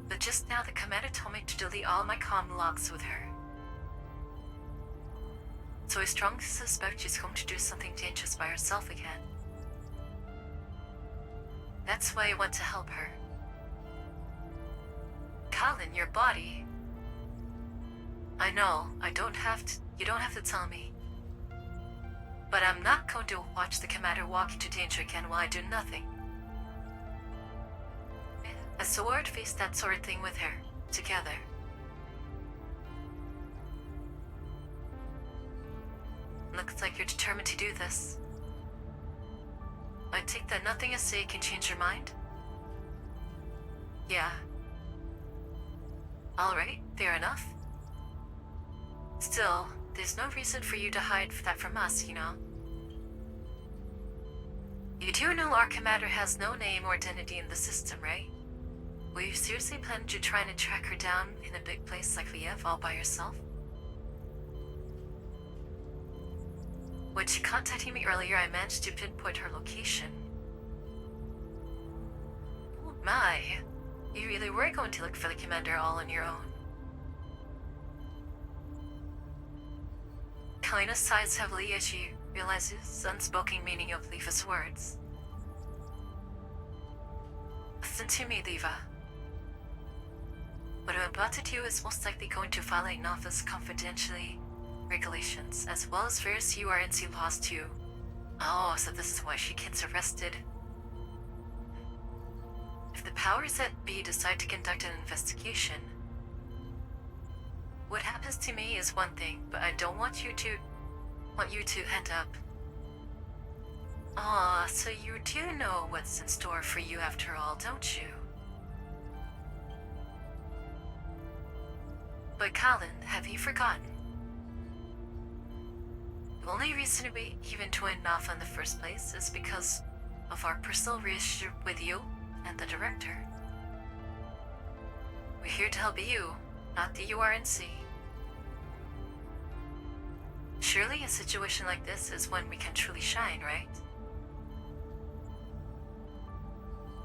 But just now the commander told me to delete all my comm logs with her. So I strongly suspect she's going to do something dangerous by herself again. That's why I want to help her. Kalin, your body. I know, you don't have to tell me. But I'm not going to watch the commander walk into danger again while I do nothing. A sword faced that sort of thing with her, together. Looks like you're determined to do this. I take that nothing I say can change your mind? Yeah. Alright, fair enough. Still, there's no reason for you to hide that from us, you know. You do know our commander has no name or identity in the system, right? Will you seriously plan to trying to track her down in a big place like Liev all by yourself? When she contacted me earlier, I managed to pinpoint her location. Oh my, you really were going to look for the commander all on your own. Kalina sighs heavily as she realizes the unspoken meaning of Liva's words. Listen to me, Liva. What I'm about to do is most likely going to violate Nova's confidentiality regulations, as well as various URNC laws too. Oh, so this is why she gets arrested. If the powers that be decide to conduct an investigation, what happens to me is one thing, but I don't want you to end up. Aw, so you do know what's in store for you after all, don't you? But Colin, have you forgotten? The only reason we even joined Nava in the first place is because of our personal relationship with you and the director. We're here to help you, not the URNC. Surely a situation like this is when we can truly shine, right?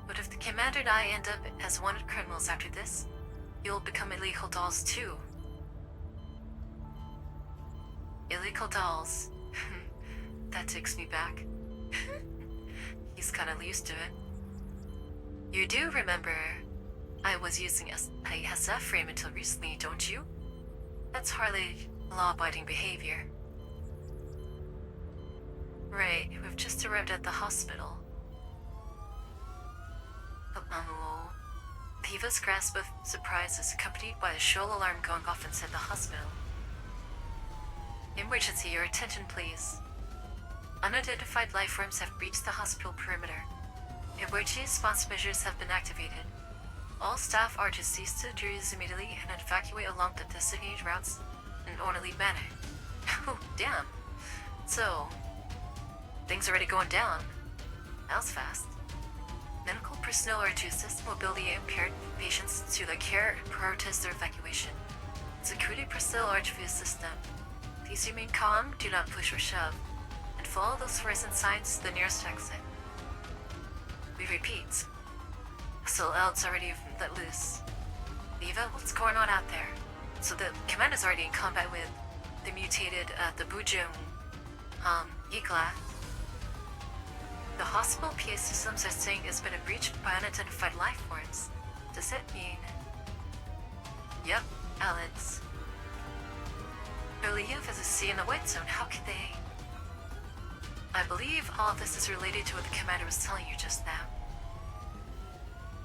But if the commander and I end up as wanted criminals after this, you'll become illegal dolls too. Illegal dolls. That takes me back. He's kinda used to it. You do remember I was using a SF frame until recently, don't you? That's hardly law-abiding behavior. Right, we've just arrived at the hospital. Piva's grasp of surprise is accompanied by a shrill alarm going off inside the hospital. Emergency, your attention please. Unidentified life forms have breached the hospital perimeter. Emergency response measures have been activated. All staff are to cease the duties immediately and evacuate along the designated routes in an orderly manner. Oh, damn. So, things already going down. That was fast. Medical personnel are to assist mobility impaired patients to their care and prioritize their evacuation. Security personnel are to assist them. Please remain calm, do not push or shove, and follow those fluorescent signs to the nearest exit. We repeat. So Eld's already let loose. Viva, what's going on out there? So the commander's already in combat with the mutated, the Bujung, Igla. The hospital PA systems are saying it's been breached by unidentified life forms. Does it mean? Yep, Alex. Believe as a C in the white zone, how could they? I believe all of this is related to what the commander was telling you just now.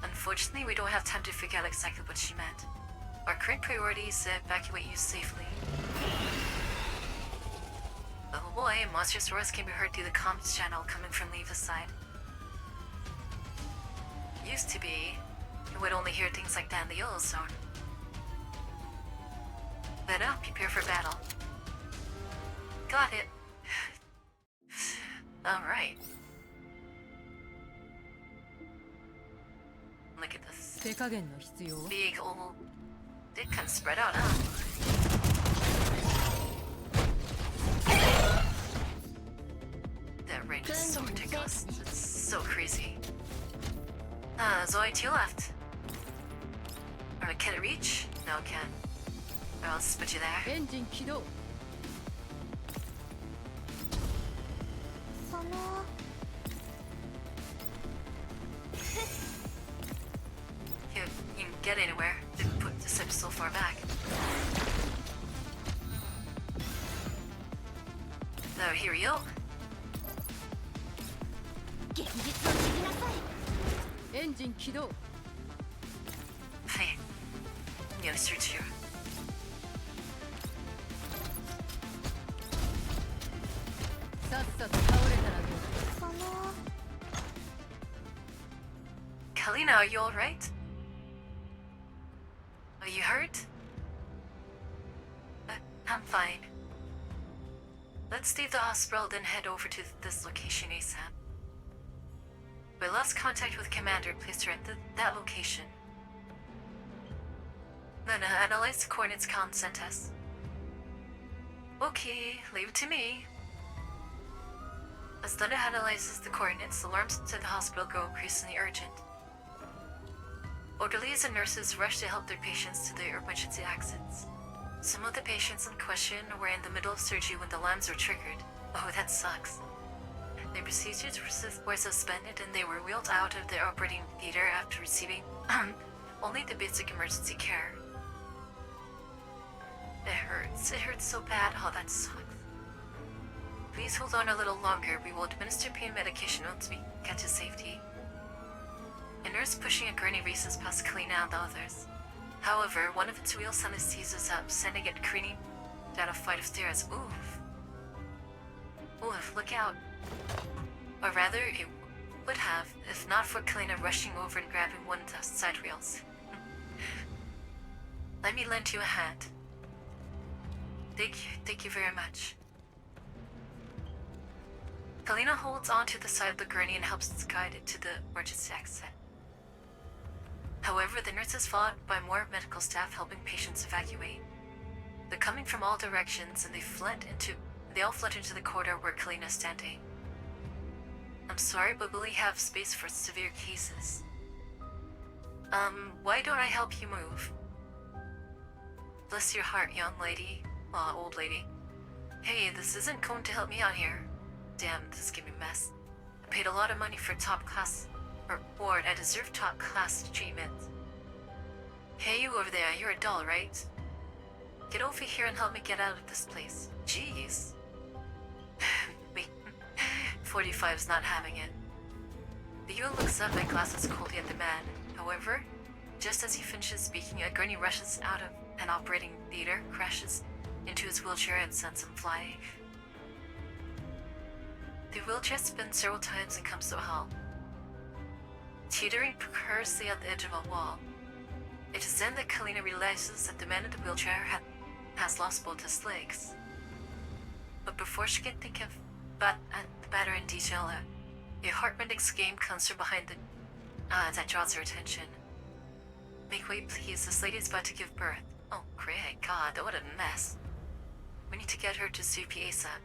Unfortunately, we don't have time to figure out exactly what she meant. Our current priority is to evacuate you safely. Oh boy, monstrous roars can be heard through the comms channel coming from Leva's side. Used to be, you would only hear things like that in the yellow zone. But now, prepare for battle. Got it. Alright. Look at this. Big old dick can spread out, huh? That range is so ridiculous. It's so crazy. Zoe, to your left. Alright, can it reach? No, it can't. Alright, let's put you there. Engine 起動 You can get anywhere. They put the ship so far back. So here we go. 現実を知りなさい エンジン起動 Hey, no search here. Kalina, are you alright? Are you hurt? I'm fine. Let's leave the hospital, then head over to this location ASAP. We lost contact with Commander, placed her at that location. Then analyze the coordinates Colin sent us. Okay, leave it to me. As Luna analyzes the coordinates, alarms inside the hospital go increasingly urgent. Orderlies and nurses rush to help their patients to their emergency exits. Some of the patients in question were in the middle of surgery when the alarms were triggered. Oh, that sucks. Their procedures were suspended and they were wheeled out of the operating theater after receiving only the basic emergency care. It hurts. It hurts so bad. Oh, that sucks. Please hold on a little longer. We will administer pain medication once we get to safety. A nurse pushing a gurney races past Kalina and the others. However, one of its wheels suddenly seizes up, sending it careening down a flight of stairs. Oof. Oof, look out. Or rather, it would have, if not for Kalina rushing over and grabbing one of the side wheels. Let me lend you a hand. Thank you very much. Kalina holds onto the side of the gurney and helps it guide it to the emergency exit. However, the nurse is followed by more medical staff helping patients evacuate. They're coming from all directions, and they all fled into the corridor where Kalina is standing. I'm sorry, but we only have space for severe cases. Why don't I help you move? Bless your heart, young lady. Well, old lady. Hey, this isn't going to help me out here. Damn, this is giving me a mess. I paid a lot of money for top class board. I deserve top class treatment. Hey, you over there, you're a doll, right? Get over here and help me get out of this place. Jeez. Wait, 45's not having it. The Yule looks up and glances coldly at the man. However, just as he finishes speaking, a gurney rushes out of an operating theater, crashes into his wheelchair and sends him flying. The wheelchair spins several times and comes to a halt, teetering precariously at the edge of a wall. It is then that Kalina realizes that the man in the wheelchair has lost both his legs. But before she can think of the matter in detail, a heart-rending scream comes from behind that draws her attention. Make way, please. This lady is about to give birth. Oh, great God, what a mess. We need to get her to CP ASAP.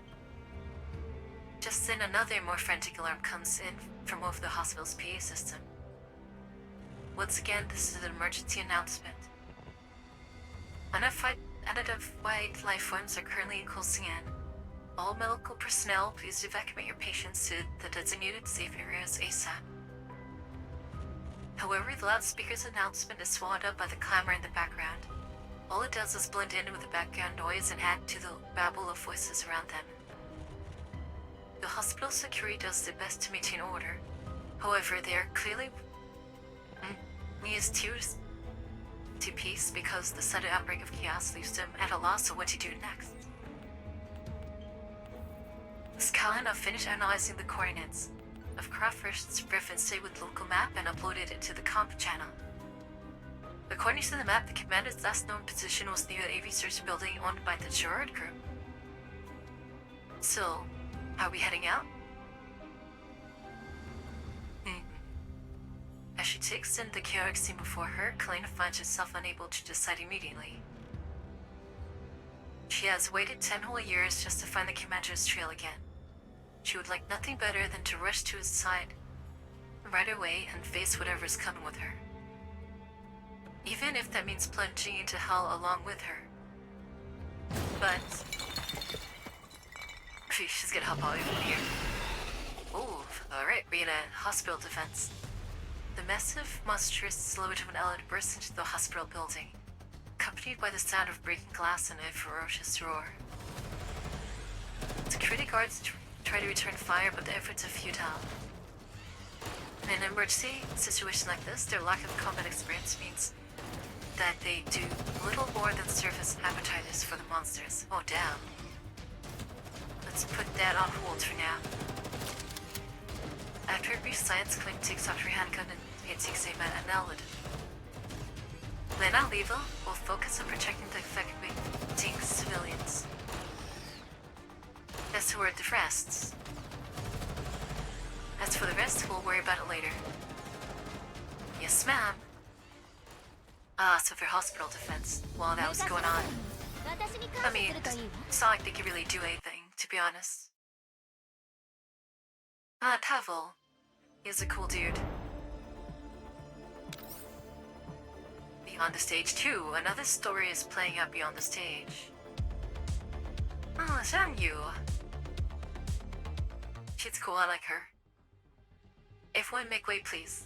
Just then, another more frantic alarm comes in from over the hospital's PA system. Once again, this is an emergency announcement. Unidentified life forms are currently closing in. All medical personnel, please evacuate your patients to the designated safe areas ASAP. However, the loudspeaker's announcement is swallowed up by the clamor in the background. All it does is blend in with the background noise and add to the babble of voices around them. The hospital security does their best to maintain order. However, they are clearly needs to peace because the sudden outbreak of chaos leaves them at a loss of what to do next. Scanlan finished analyzing the coordinates of Crawford's reference with local map and uploaded it to the comp channel. According to the map, the commander's last known position was near a research building owned by the Gerard Group. So, are we heading out? As she takes in the chaotic scene before her, Kalina finds herself unable to decide immediately. She has waited 10 whole years just to find the commander's trail again. She would like nothing better than to rush to his side right away and face whatever's coming with her. Even if that means plunging into hell along with her. But she's gonna help out even here. Ooh, alright, we're in a hospital defense. The massive, monstrous silhouette of an elevator bursts into the hospital building, accompanied by the sound of breaking glass and a ferocious roar. Security guards try to return fire, but the efforts are futile. In an emergency situation like this, their lack of combat experience means that they do little more than serve as appetizers for the monsters. Oh, damn. Let's put that on hold for now. After a brief silence, Kalina takes off her handgun and takes aim at Elwood. Lena Leva will focus on protecting the affecting civilians. That's who are the rest. As for the rest, we'll worry about it later. Yes, ma'am. So for hospital defense, while that was going on. I mean, it's not like they could really do anything, to be honest. Pavel. He's a cool dude. Beyond the stage 2, another story is playing out beyond the stage. Oh, is that you? She's cool, I like her. Everyone make way, please.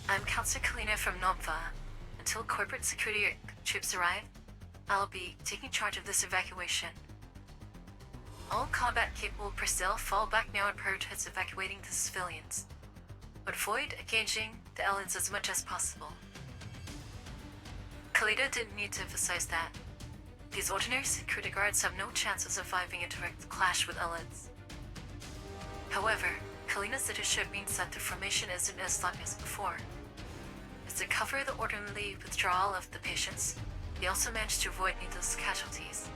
I'm Counselor Kalina from Nomva. Until corporate security troops arrive, I'll be taking charge of this evacuation. All combat-capable personnel fall back now and prioritize evacuating the civilians. Avoid engaging the aliens as much as possible. Kalita didn't need to emphasize that. These ordinary security guards have no chance of surviving a direct clash with aliens. However, Kalina's leadership means that the formation isn't as long as before. As to cover the orderly withdrawal of the patients, they also managed to avoid needless casualties.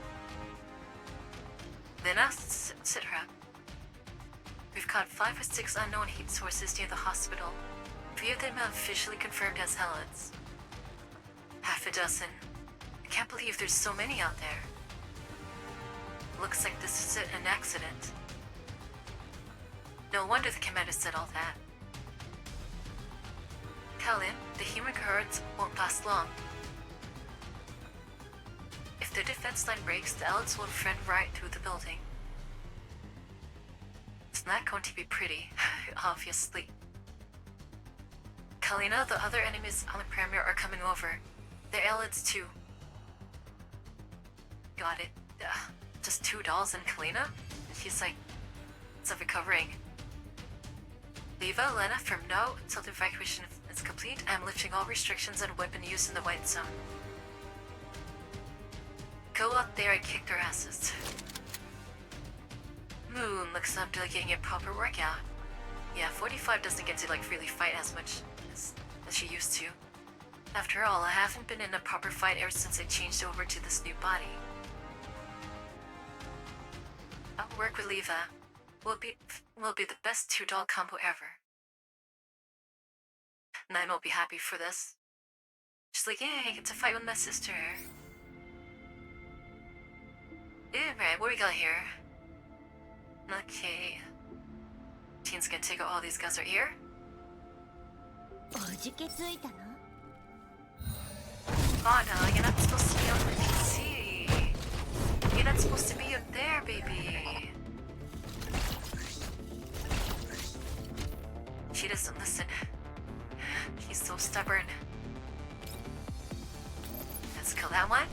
Then sit her up. We've caught 5 or 6 unknown heat sources near the hospital. 3 of them have officially confirmed as hellids. Half a dozen. I can't believe there's so many out there. Looks like this is an accident. No wonder the commander said all that. Kalin, the human guards won't last long. If the defense line breaks, the aliens will run right through the building. It's not going to be pretty, obviously. Kalina, the other enemies on the perimeter are coming over. They're aliens too. Got it. Just 2 dolls and Kalina? And he's like, it's recovering. Leva, Lena, from now until the evacuation is complete, I'm lifting all restrictions on weapon use in the white zone. Go out there and kick their asses. Moon looks like I'm getting a proper workout. Yeah, 45 doesn't get to really fight as much as she used to. After all, I haven't been in a proper fight ever since I changed over to this new body. I'll work with Leva. We'll be the best 2-doll combo ever. Nine will be happy for this. She's like, yay, I get to fight with my sister. Alright, what we got here? Okay. Teen's gonna take out all these guys right here. Oh no, you're not supposed to be on the PC. You're not supposed to be up there, baby. She doesn't listen. He's so stubborn. Let's kill that one.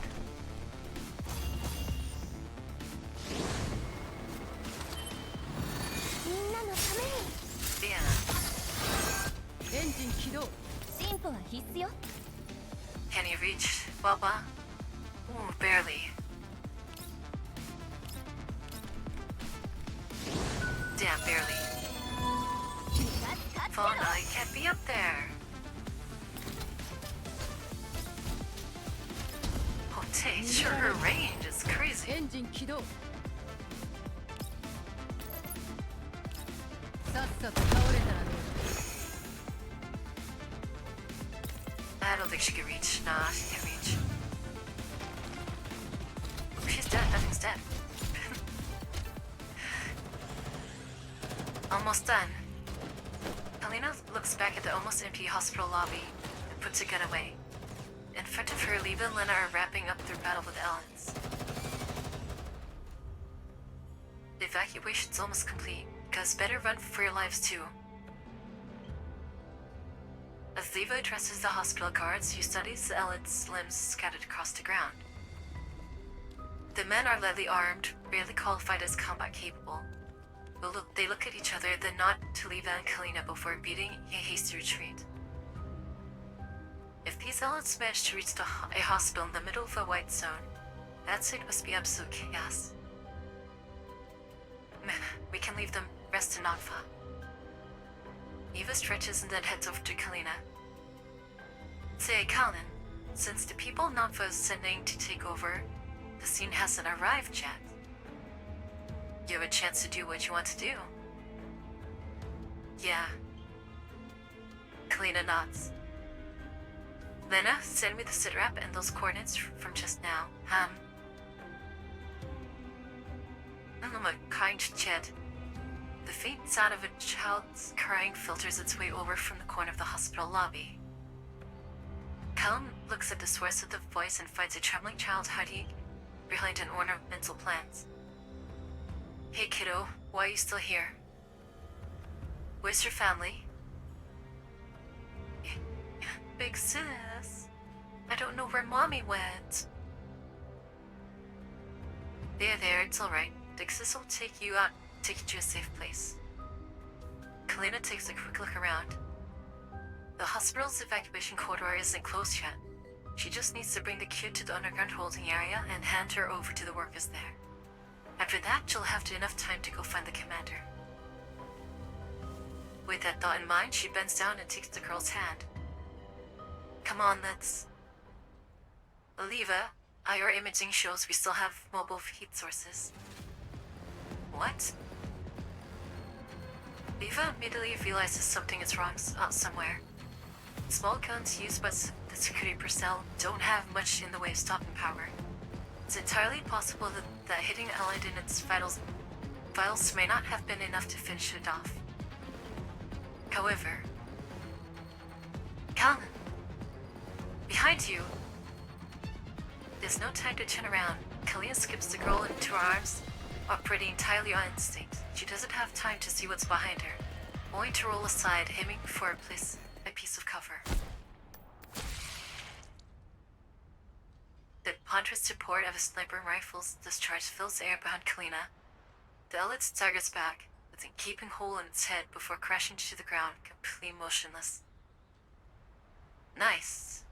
Can you reach Baba? Ooh, barely. Damn, barely. Fauna, you can't be up there. Oh, sure, her range is crazy. I don't think she can reach. Nah, she can't reach. She's dead. That thing's dead. Almost done. Alina looks back at the almost empty hospital lobby and puts her gun away. In front of her, Leva and Lena are wrapping up their battle with aliens. The evacuation's almost complete. Guys, better run for your lives too. As Leva addresses the hospital guards, he studies the aliens' limbs scattered across the ground. The men are lightly armed, barely qualified as combat capable. They look at each other, then nod to Leva and Kalina before beating a hasty retreat. If these aliens manage to reach a hospital in the middle of a white zone, that site must be absolute chaos. We can leave them rest in Notfa. Eva stretches and then heads over to Kalina. Say, Kalin, since the people Notfa is sending to take over, the scene hasn't arrived yet. You have a chance to do what you want to do. Yeah. Kalina nods. Lena, send me the sitrep and those coordinates from just now. My kind Chet. The faint sound of a child's crying filters its way over from the corner of the hospital lobby. Callum looks at the source of the voice and finds a trembling child hiding behind an ornamental plant. Hey kiddo, why are you still here? Where's your family? Big sis, I don't know where mommy went. There, it's alright. Dixis will take you to a safe place. Kalina takes a quick look around. The hospital's evacuation corridor isn't closed yet. She just needs to bring the kid to the underground holding area and hand her over to the workers there. After that, she'll have enough time to go find the commander. With that thought in mind, she bends down and takes the girl's hand. Come on, let's... Oliva, IR imaging shows we still have mobile heat sources. What? Oliva immediately realizes something is wrong somewhere. Small guns used by the security personnel don't have much in the way of stopping power. It's entirely possible that hitting Allied in its vials may not have been enough to finish it off. However... Callan! Behind you! There's no time to turn around. Kalina skips the girl into her arms, operating entirely on instinct. She doesn't have time to see what's behind her, only to roll aside, aiming for a piece of cover. The ponderous support of a sniper rifle's discharge fills the air behind Kalina. The Elite staggers back, with a gaping hole in its head before crashing to the ground, completely motionless. Nice.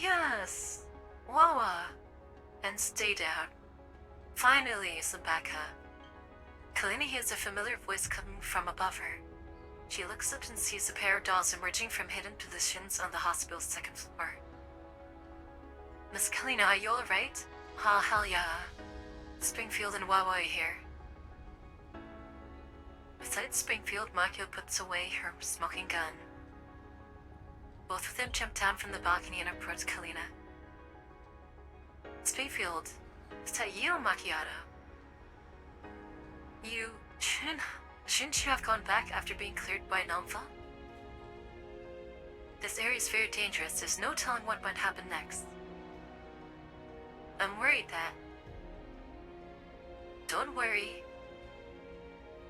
Yes! Wawa! And stay down. Finally, Sabaka. Kalina hears a familiar voice coming from above her. She looks up and sees a pair of dolls emerging from hidden positions on the hospital's second floor. Miss Kalina, are you alright? Hell yeah. Springfield and Wawa here. Besides Springfield, Makio puts away her smoking gun. Both of them jump down from the balcony and approach Kalina. Springfield, is that you, Macchiato? You... Shouldn't you have gone back after being cleared by Namfa? This area is very dangerous. There's no telling what might happen next. I'm worried that... Don't worry.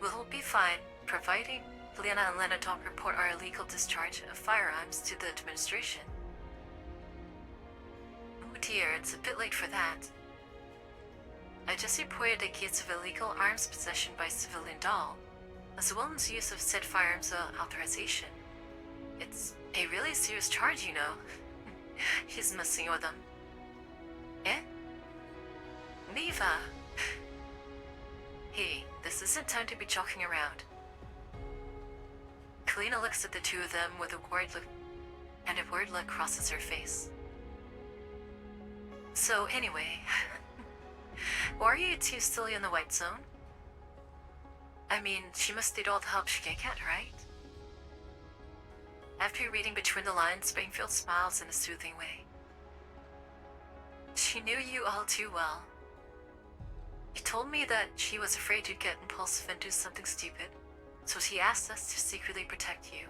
We'll be fine, providing Lena and Lena don't report our illegal discharge of firearms to the administration. Oh dear, it's a bit late for that. I just reported a case of illegal arms possession by civilian doll, as well as use of said firearms authorization. It's a really serious charge, you know. He's messing with them. Eh? Neva! Hey, this isn't time to be joking around. Kalina looks at the two of them with a worried look, and a worried look crosses her face. So anyway, why are you two still in the white zone? I mean, she must need all the help she can get, right? After reading between the lines, Springfield smiles in a soothing way. She knew you all too well. She told me that she was afraid you'd get impulsive and do something stupid, so she asked us to secretly protect you.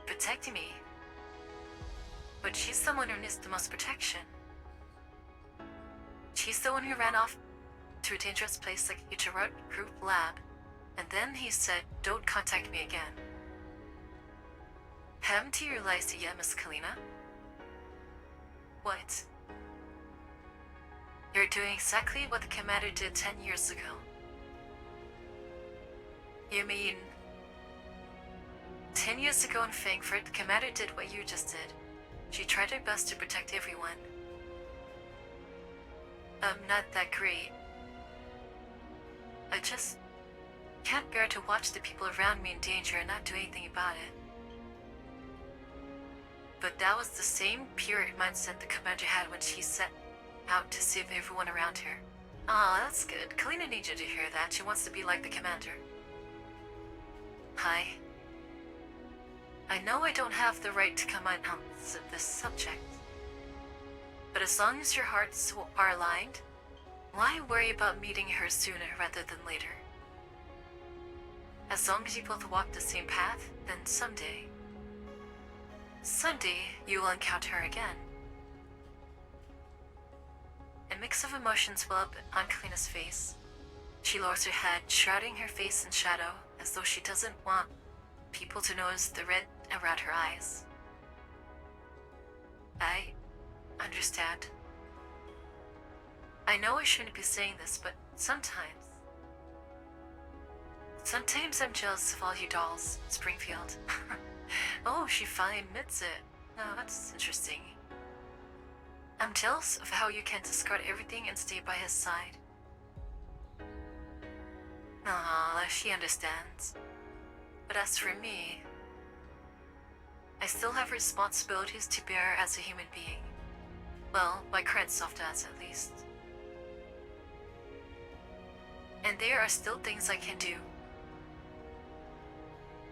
Protecting me? But she's the one who needs the most protection. She's the one who ran off to a dangerous place like Ichirot Group Lab, and then he said, "Don't contact me again." Haven't you realized it yet, Miss Kalina? What? You're doing exactly what the commander did 10 years ago. You mean... 10 years ago in Frankfurt, the commander did what you just did. She tried her best to protect everyone. I'm not that great. I just can't bear to watch the people around me in danger and not do anything about it. But that was the same pure mindset the commander had when she set out to save everyone around her. Ah, that's good. Kalina needs you to hear that. She wants to be like the commander. Hi. I know I don't have the right to comment on this subject. But as long as your hearts are aligned, why worry about meeting her sooner rather than later? As long as you both walk the same path, then someday you will encounter her again. A mix of emotions well up on Kalina's face. She lowers her head, shrouding her face in shadow, as though she doesn't want people to notice the red around her eyes. understand. I know I shouldn't be saying this, but sometimes I'm jealous of all you dolls, Springfield. Oh, she finally admits it. No, that's interesting. I'm jealous of how you can discard everything and stay by his side. Ah, she understands. But as for me, I still have responsibilities to bear as a human being. Well, my current self does, at least. And there are still things I can do.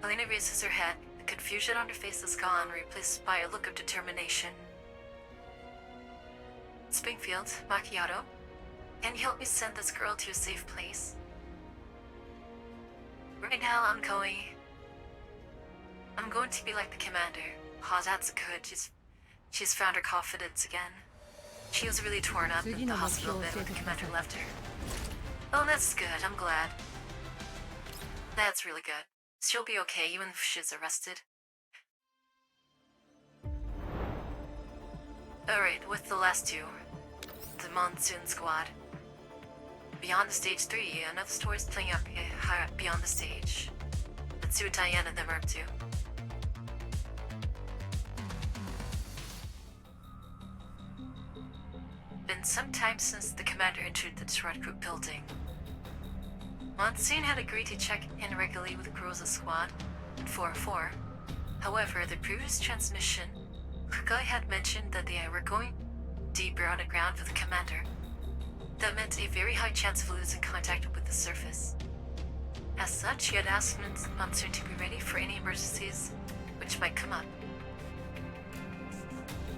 Helena raises her head. The confusion on her face is gone, replaced by a look of determination. Springfield, Macchiato, can you help me send this girl to a safe place? Right now, I'm going to be like the commander. Oh, that's good. She's found her confidence again. She was really torn up in the hospital bed when the commander left her. Oh, that's good. I'm glad. That's really good. She'll be okay, even if she's arrested. Alright, with the last two. The Monsoon Squad. Beyond the Stage 3, another story is playing up beyond the stage. Let's see what Diane and them are up to. Been some time since the commander entered the Tourette Group building. Monsoon had agreed to check in regularly with Groza's squad at 4-4. However, the previous transmission, Kukai had mentioned that they were going deeper underground with the commander. That meant a very high chance of losing contact with the surface. As such, he had asked Monsoon to be ready for any emergencies which might come up.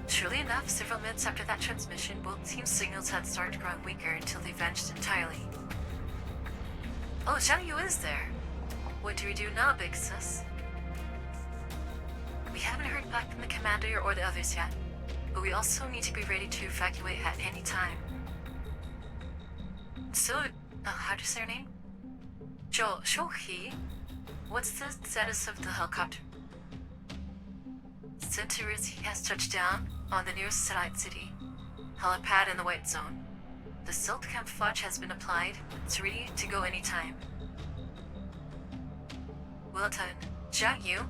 Surely enough, several minutes after that transmission, both teams' signals had started growing weaker until they vanished entirely. Oh, Zhang Yu is there. What do we do now, big sis? We haven't heard back from the commander or the others yet, but we also need to be ready to evacuate at any time. So, how do you say her name? Shohi? What's the status of the helicopter? Centaurus has touched down on the nearest satellite city, helipad in the white zone. The silt camouflage has been applied. It's ready to go anytime. Well done. Zhang Yu,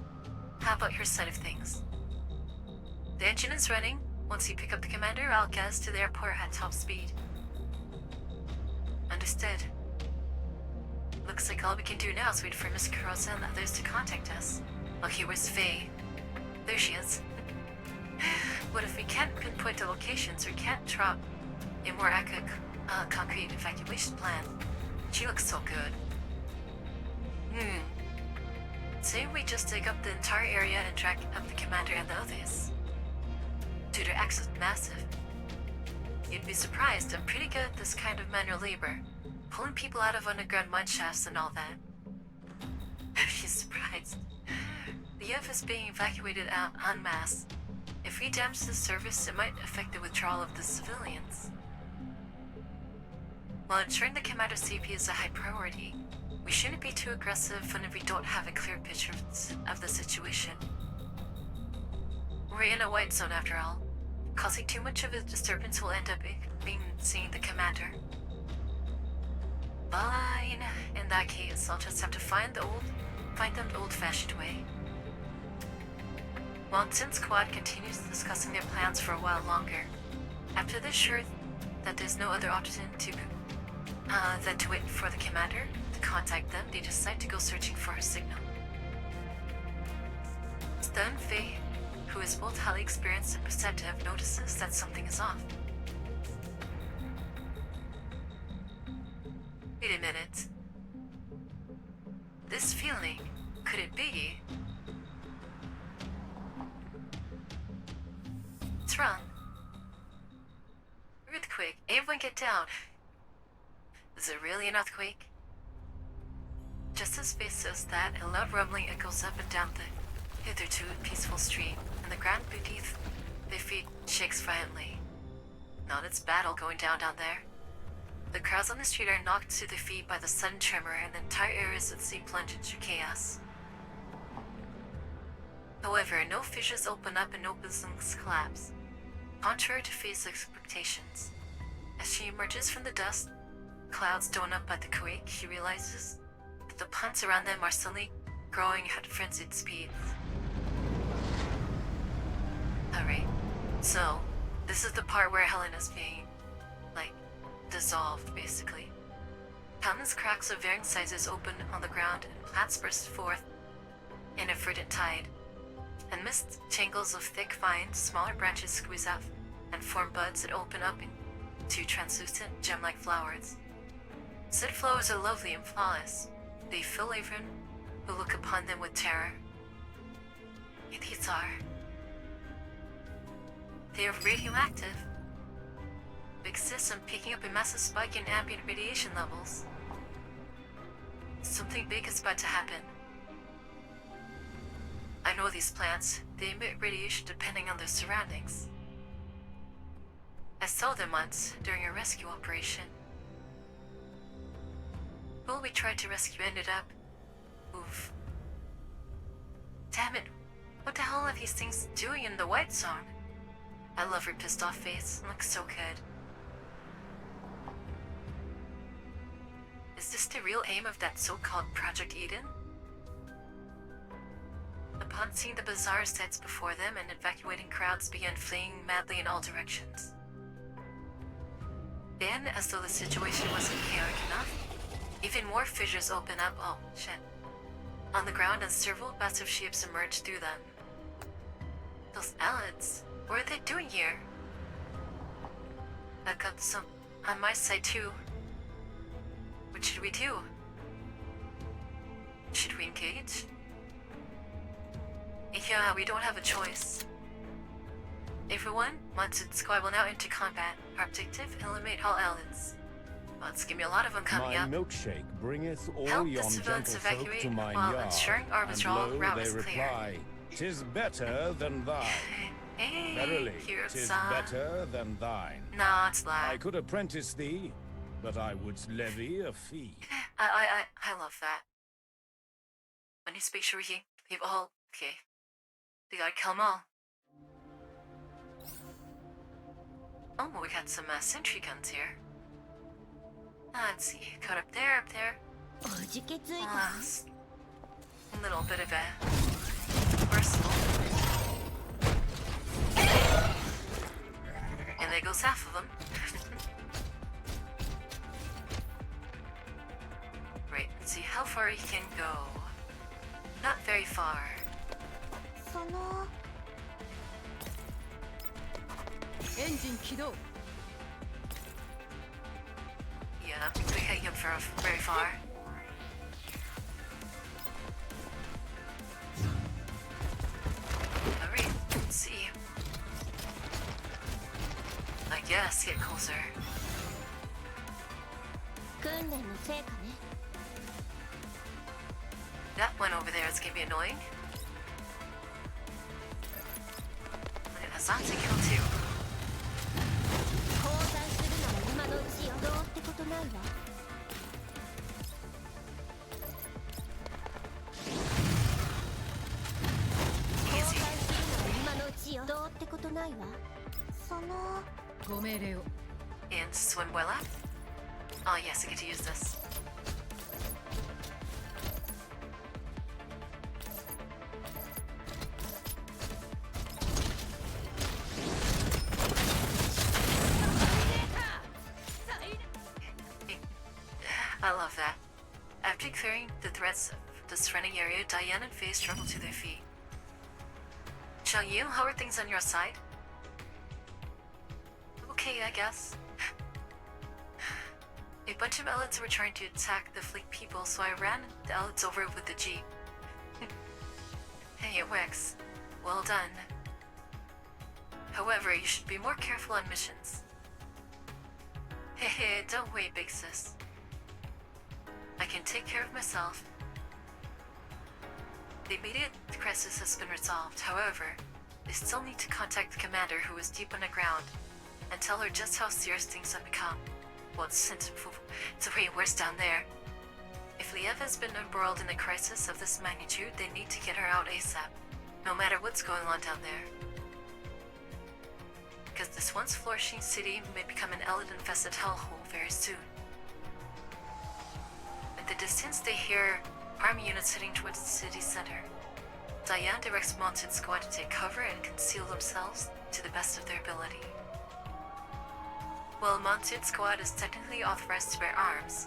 how about your side of things? The engine is running. Once you pick up the commander, I'll get us to the airport at top speed. Understood. Looks like all we can do now is wait for Miss Corposant and others to contact us. Okay, where's Faye? There she is. What if we can't pinpoint the locations or can't drop a more accurate, concrete evacuation plan? She looks so good. Say we just dig up the entire area and drag up the commander and the others. Dude, their access is massive. You'd be surprised, I'm pretty good at this kind of manual labor. Pulling people out of underground mine shafts and all that. She's surprised. The F is being evacuated out en masse. If we damage the surface, it might affect the withdrawal of the civilians. While ensuring the commander's safety is a high priority, we shouldn't be too aggressive when we don't have a clear picture of the situation. We're in a white zone after all. Causing too much of a disturbance will end up being seeing the commander. Fine. In that case, I'll just have to find them the old-fashioned way. Monsoon's squad continues discussing their plans for a while longer. After they're sure that there's no other option than to wait for the commander to contact them, they decide to go searching for her signal. Stone Faye, who is both highly experienced and perceptive, notices that something is off. Wait a minute. This feeling, could it be? What's wrong? Earthquake. Everyone get down. Is it really an earthquake? Just as Faye says that, a loud rumbling echoes up and down the hitherto peaceful street, and the ground beneath their feet shakes violently. Not its battle going down there. The crowds on the street are knocked to their feet by the sudden tremor, and the entire area is at sea plunged into chaos. However, no fissures open up and no buildings collapse. contrary to Faye's expectations. As she emerges from the dust, clouds thrown up by the quake, she realizes that the plants around them are suddenly growing at frenzied speeds. Alright, so this is the part where Helen is being, dissolved, basically. Countless cracks of varying sizes open on the ground and plants burst forth in a verdant tide. And mist tangles of thick vines, smaller branches squeeze out and form buds that open up into translucent, gem-like flowers. Said flowers are lovely and flawless. They fill everyone who look upon them with terror. And these are... they are radioactive. Big sis, I'm picking up a massive spike in ambient radiation levels. Something big is about to happen. I know these plants. They emit radiation depending on their surroundings. I saw them once during a rescue operation. Who we tried to rescue ended up... oof. Damn it! What the hell are these things doing in the White Zone? I love her pissed off face. It looks so good. Is this the real aim of that so-called Project Eden? Upon seeing the bizarre sights before them, and evacuating crowds began fleeing madly in all directions. Then, as though the situation wasn't chaotic enough, even more fissures open up, oh shit, on the ground, and several massive ships emerged through them. Those Alids, what are they doing here? I got some on my side too. What should we do? Should we engage? Yeah, we don't have a choice. Everyone, Monsoon Squad will now enter combat. Our objective, eliminate all Alids. Well, it's gonna be a lot of them coming up. My milkshake bringeth all Help the yon civilians gentle folk evacuate to mine while yard, ensuring our and withdrawal lo, route they is clear. reply, "'Tis better than thine." Hey, Verily, here 'tis better than thine. Nah, it's not. I could apprentice thee, but I would levy a fee. I love that. When you speak Shuri, leave all. Okay. We gotta kill them all. Oh, we got some sentry guns here. Let's see. Cut up there, up there. A little bit of a arsenal. And there goes half of them. Right, let's see how far he can go. Not very far. Engine kiddo. Yeah, I don't think we can't get very far. Alright, let's see. I guess get closer. That one over there is gonna be annoying. Look at Azante kill too. Easy. And swim well up. Oh yes, I get to use this. I love that. After clearing the threats of the surrounding area, Diane and Faye struggle to their feet. Chang Yu, how are things on your side? Okay, I guess. A bunch of Elites were trying to attack the fleet people, so I ran the Elites over with the Jeep. Hey, it works. Well done. However, you should be more careful on missions. Hey, don't wait, big sis. I can take care of myself. The immediate crisis has been resolved. However, they still need to contact the commander, who is deep underground, and tell her just how serious things have become. Well, it's way worse down there. If Liev has been embroiled in a crisis of this magnitude, they need to get her out ASAP, no matter what's going on down there. because this once flourishing city may become an Elid-infested hellhole very soon. In the distance, they hear army units heading towards the city center. Diane directs Mounted Squad to take cover and conceal themselves to the best of their ability. While Mounted Squad is technically authorized to bear arms,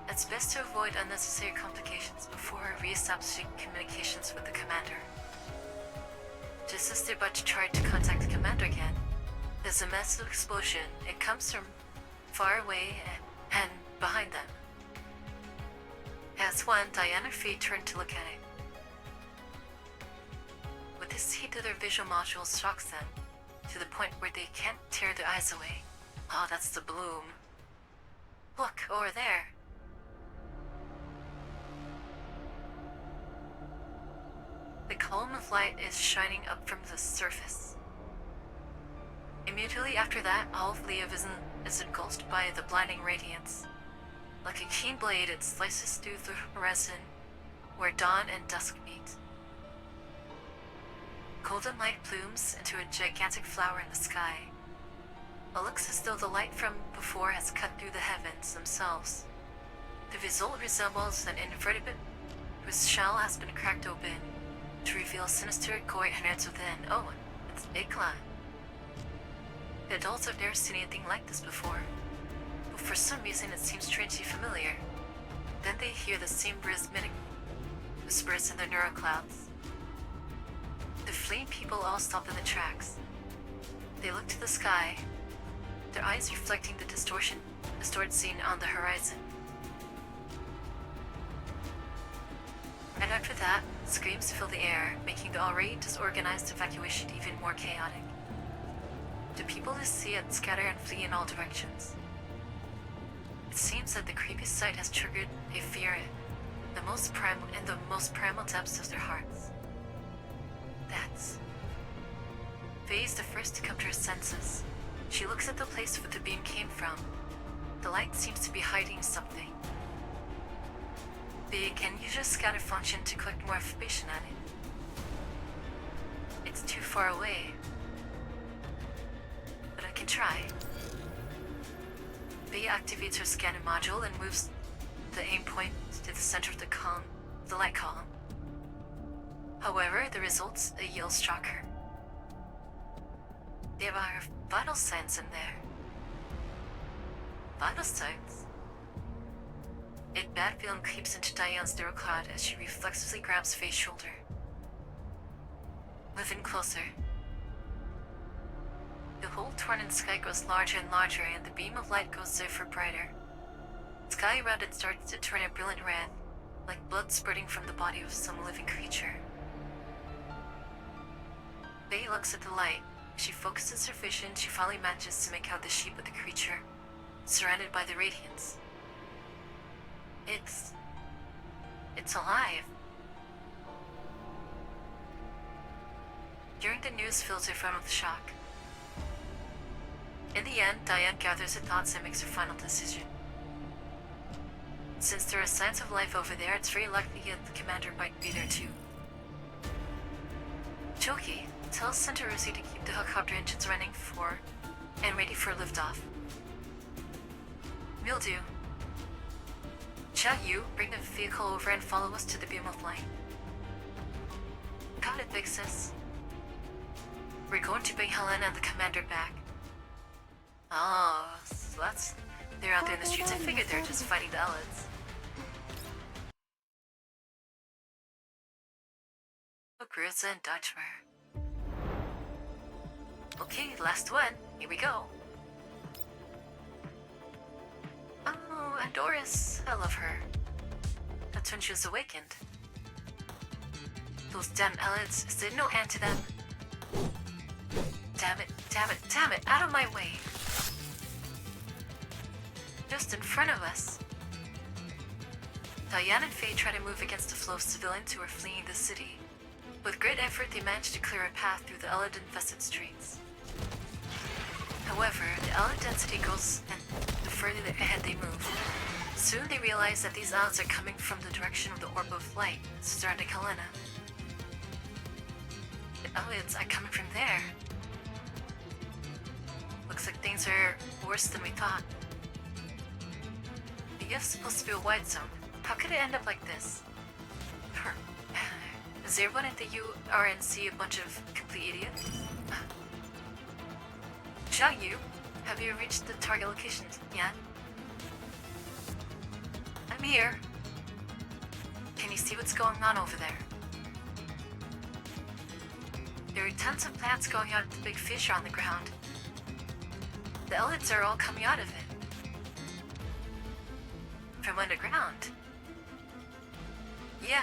it's best to avoid unnecessary complications before re-establishing communications with the commander. Just as they're about to try to contact the commander again, there's a massive explosion. It comes from far away and behind them. As one, Diane and Faye turn to look at it. With this heat to their visual modules shocks them, to the point where they can't tear their eyes away. Oh, that's the bloom. Look, over there. The column of light is shining up from the surface. Immediately after that, all of Lea is engulfed by the blinding radiance. Like a keen blade, it slices through the horizon where dawn and dusk meet. Golden light blooms into a gigantic flower in the sky. It looks as though the light from before has cut through the heavens themselves. The result resembles an invertebrate whose shell has been cracked open to reveal sinister gory innards within. Oh, it's Igla. The adults have never seen anything like this before, but for some reason it seems strangely familiar. Then they hear the same rhythmic whispers in their neuroclouds. The fleeing people all stop in the tracks. They look to the sky, their eyes reflecting the distorted scene on the horizon. And after that, screams fill the air, making the already disorganized evacuation even more chaotic. The people who see it scatter and flee in all directions. It seems that the creepy sight has triggered a fear in the most primal depths of their hearts. That's... Faye's the first to come to her senses. She looks at the place where the beam came from. The light seems to be hiding something. They can use a scatter function to collect more information on it. It's too far away. But I can try. Faye activates her scanner module and moves the aim point to the center of the light column. However, the results yield shocker. There are vital signs in there. Vital signs? A bad feeling creeps into Diane's neurocloud as she reflexively grabs Faye's shoulder. Moving closer. The hole torn in the sky grows larger and larger, and the beam of light grows ever brighter. The sky around it starts to turn a brilliant red, like blood spurting from the body of some living creature. Faye looks at the light. She focuses her vision. She finally manages to make out the shape of the creature, surrounded by the radiance. It's alive. During the news filter from the shock. In the end, Diane gathers her thoughts and makes her final decision. Since there are signs of life over there, it's very likely that the commander might be there too. Choki, tell Santa Rosie to keep the helicopter engines running and ready for liftoff. Will do. Shall you bring the vehicle over and follow us to the beam of light? Got it, Big Sis. We're going to bring Helena and the commander back. Oh, so they're out there in the streets. I figured they're just fighting the Elids. Oh, Gruza and Dutchmer. Okay, last one. Here we go. Oh, and Doris. I love her. That's when she was awakened. Those damn Elids. Is there no end to them? Damn it, damn it, damn it! Out of my way! Just in front of us. Diane and Faye try to move against the flow of civilians who are fleeing the city. With great effort, they manage to clear a path through the Elid-infested streets. However, the Elid density grows, and the further ahead they move. Soon they realize that these Elids are coming from the direction of the orb of light surrounding Helena. The Elids are coming from there. Looks like things are worse than we thought. The EF's supposed to be a wide zone. How could it end up like this? Is everyone at the URNC a bunch of complete idiots? Xiao Yu, have you reached the target location yet? I'm here. Can you see what's going on over there? There are tons of plants going out of the big fissure on the ground. The elites are all coming out of it. From underground. Yeah.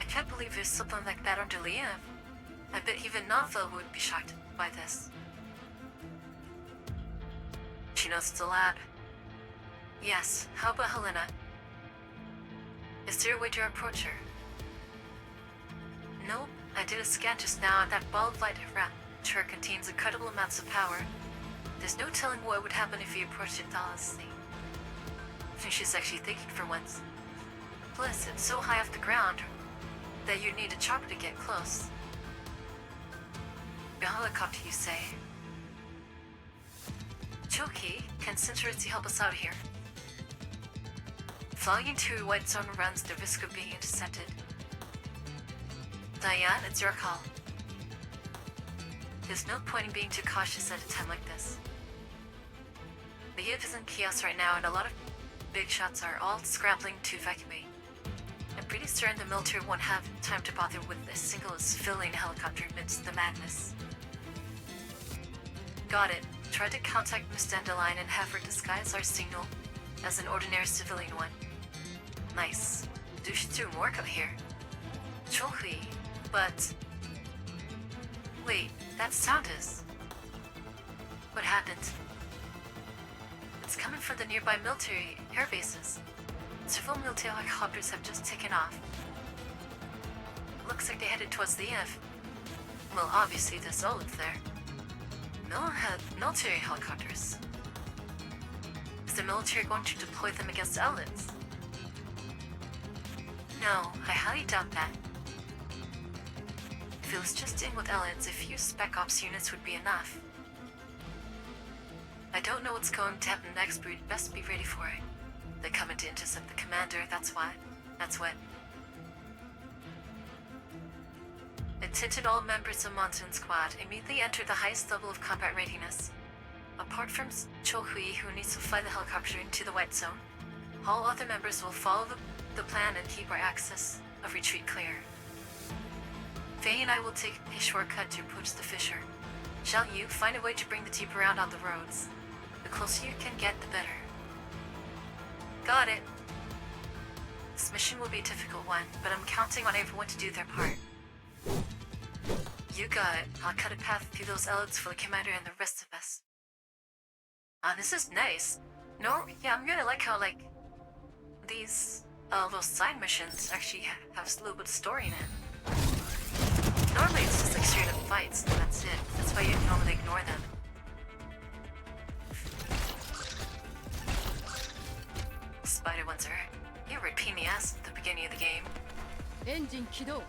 I can't believe there's something like that under Liam. I bet even Nova would be shocked by this. She knows it's a lab. Yes, how about Helena? Is there a way to approach her? Nope, I did a scan just now and that ball of light around her contains incredible amounts of power. There's no telling what would happen if you approached it thoughtlessly. She's actually thinking for once. Plus, it's so high off the ground that you'd need a chopper to get close. A helicopter, you say? Choki, can Sincerity help us out here? Flying into a white zone runs the risk of being intercepted. Diane, it's your call. There's no point in being too cautious at a time like this. The EF is in chaos right now and a lot of big shots are all scrambling to evacuate. I'm pretty certain the military won't have time to bother with a single civilian helicopter amidst the madness. Got it. Try to contact Miss Dandelion and have her disguise our signal as an ordinary civilian one. Nice. Do she do work out here? Chohui, but... Wait, that sound is... What happened? It's coming from the nearby military air bases. Several military helicopters have just taken off. Looks like they headed towards the EF. Well, obviously there's olives there. Military helicopters. Is the military going to deploy them against elites? No, I highly doubt that. If it was just in with elites, a few spec ops units would be enough. I don't know what's going to happen next, but we'd best be ready for it. They're coming to intercept the commander, that's why. That's what. Attention all members of Monsoon Squad, immediately enter the highest level of combat readiness. Apart from Chohui, who needs to fly the helicopter into the white zone, all other members will follow the plan and keep our access of retreat clear. Faye and I will take a shortcut to approach the fissure. Shall you find a way to bring the jeep around on the roads? The closer you can get, the better. Got it. This mission will be a difficult one, but I'm counting on everyone to do their part. You got it. I'll cut a path through those elites for the commander and the rest of us. This is nice. No, yeah, I'm really like how, these, those side missions actually have a little bit of story in it. Normally it's just straight up fights, and that's it. That's why you normally ignore them. Spider ones are... You were a pain in the ass at the beginning of the game. Engine kiddo.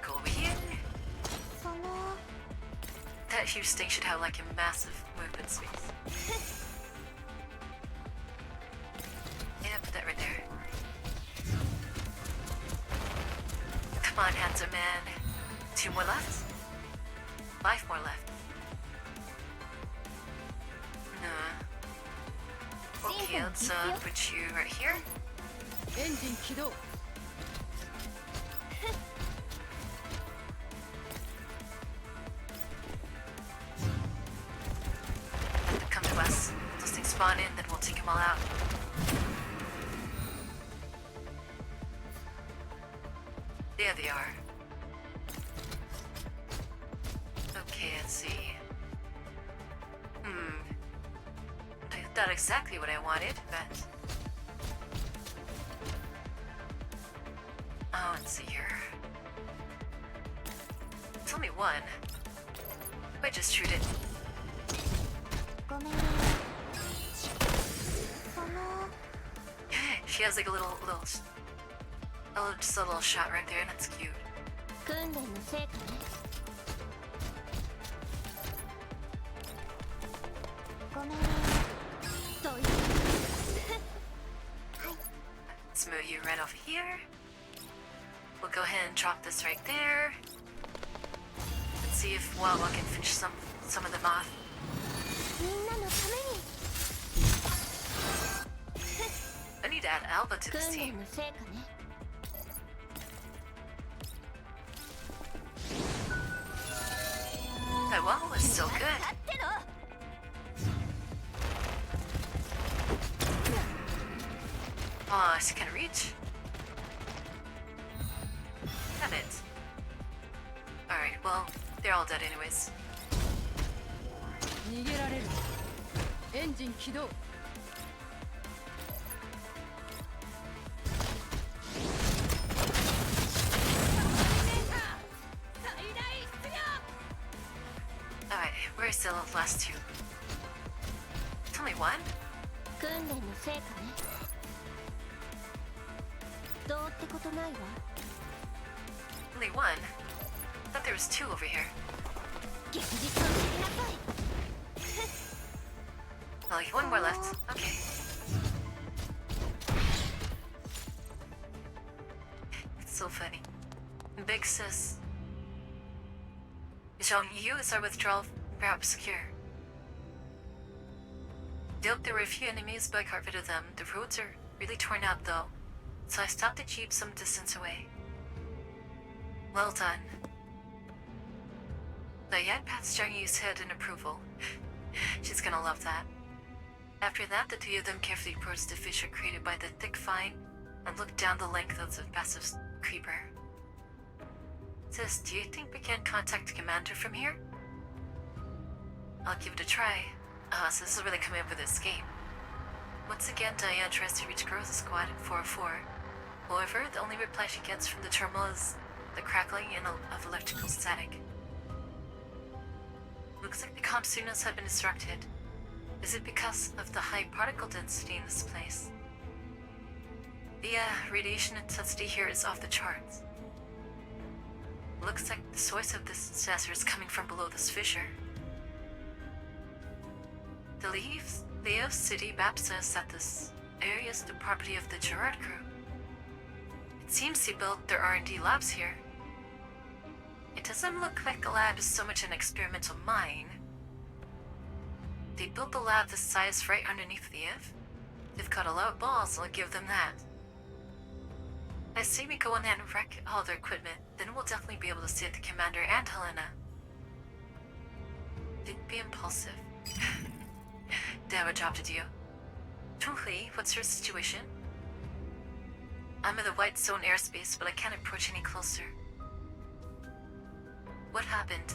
Go over here. That huge thing should have a massive movement space. Yeah, put that right there. Come on, handsome man. 2 more left? 5 more left. Nah. Okay, let's put you right here. Engine kiddo. Come to us. Those things spawn in, then we'll take them all out. There they are. Okay, let's see. Not exactly what I wanted, but... Oh, let's see here. It's only one. Might just shoot it. She has a just a little shot right there, and that's cute. ご命令という Let's move you right over here. We'll go ahead and drop this right there. Let's see if I can finish some of them off. みんなのために I need to add Alba to this 訓練 team. の成果ね That wall was so good. 勝ってろ Oh, she can reach. Damn it. Alright, well, they're all dead anyways. 逃げられるエンジン起動 Alright, where's the last two? It's only one? 訓練の成果ねどうってことないわ Only one? I thought there was two over here. 激実を知りなさい Like one more left. Okay. It's so funny. Big sis. Showing you is our withdrawal perhaps secure. Nope, there were a few enemies, but I got rid of them. The roads are really torn up though, so I stopped the jeep some distance away. Well done. Diane pats Zhang Yu's head in approval. She's gonna love that. After that, the two of them carefully approached the fissure created by the thick vine and looked down the length of the massive creeper. Sis, do you think we can contact the commander from here? I'll give it a try. So this is really coming up with this game. Once again, Diane tries to reach Groza Squad at 404. However, the only reply she gets from the terminal is the crackling of electrical static. Looks like the comm signals have been disrupted. Is it because of the high particle density in this place? The radiation intensity here is off the charts. Looks like the source of this disaster is coming from below this fissure. The Leo City map says that this area is the property of the Gerard crew. It seems they built their R&D labs here. It doesn't look like a lab is so much an experimental mine. They built the lab this size right underneath the Eve. They've got a lot of balls, I'll give them that. I say we go in and wreck all their equipment, then we'll definitely be able to save the commander and Helena. Didn't be impulsive. They have a job to do. Chun-Li, what's your situation? I'm in the white zone airspace, but I can't approach any closer. What happened?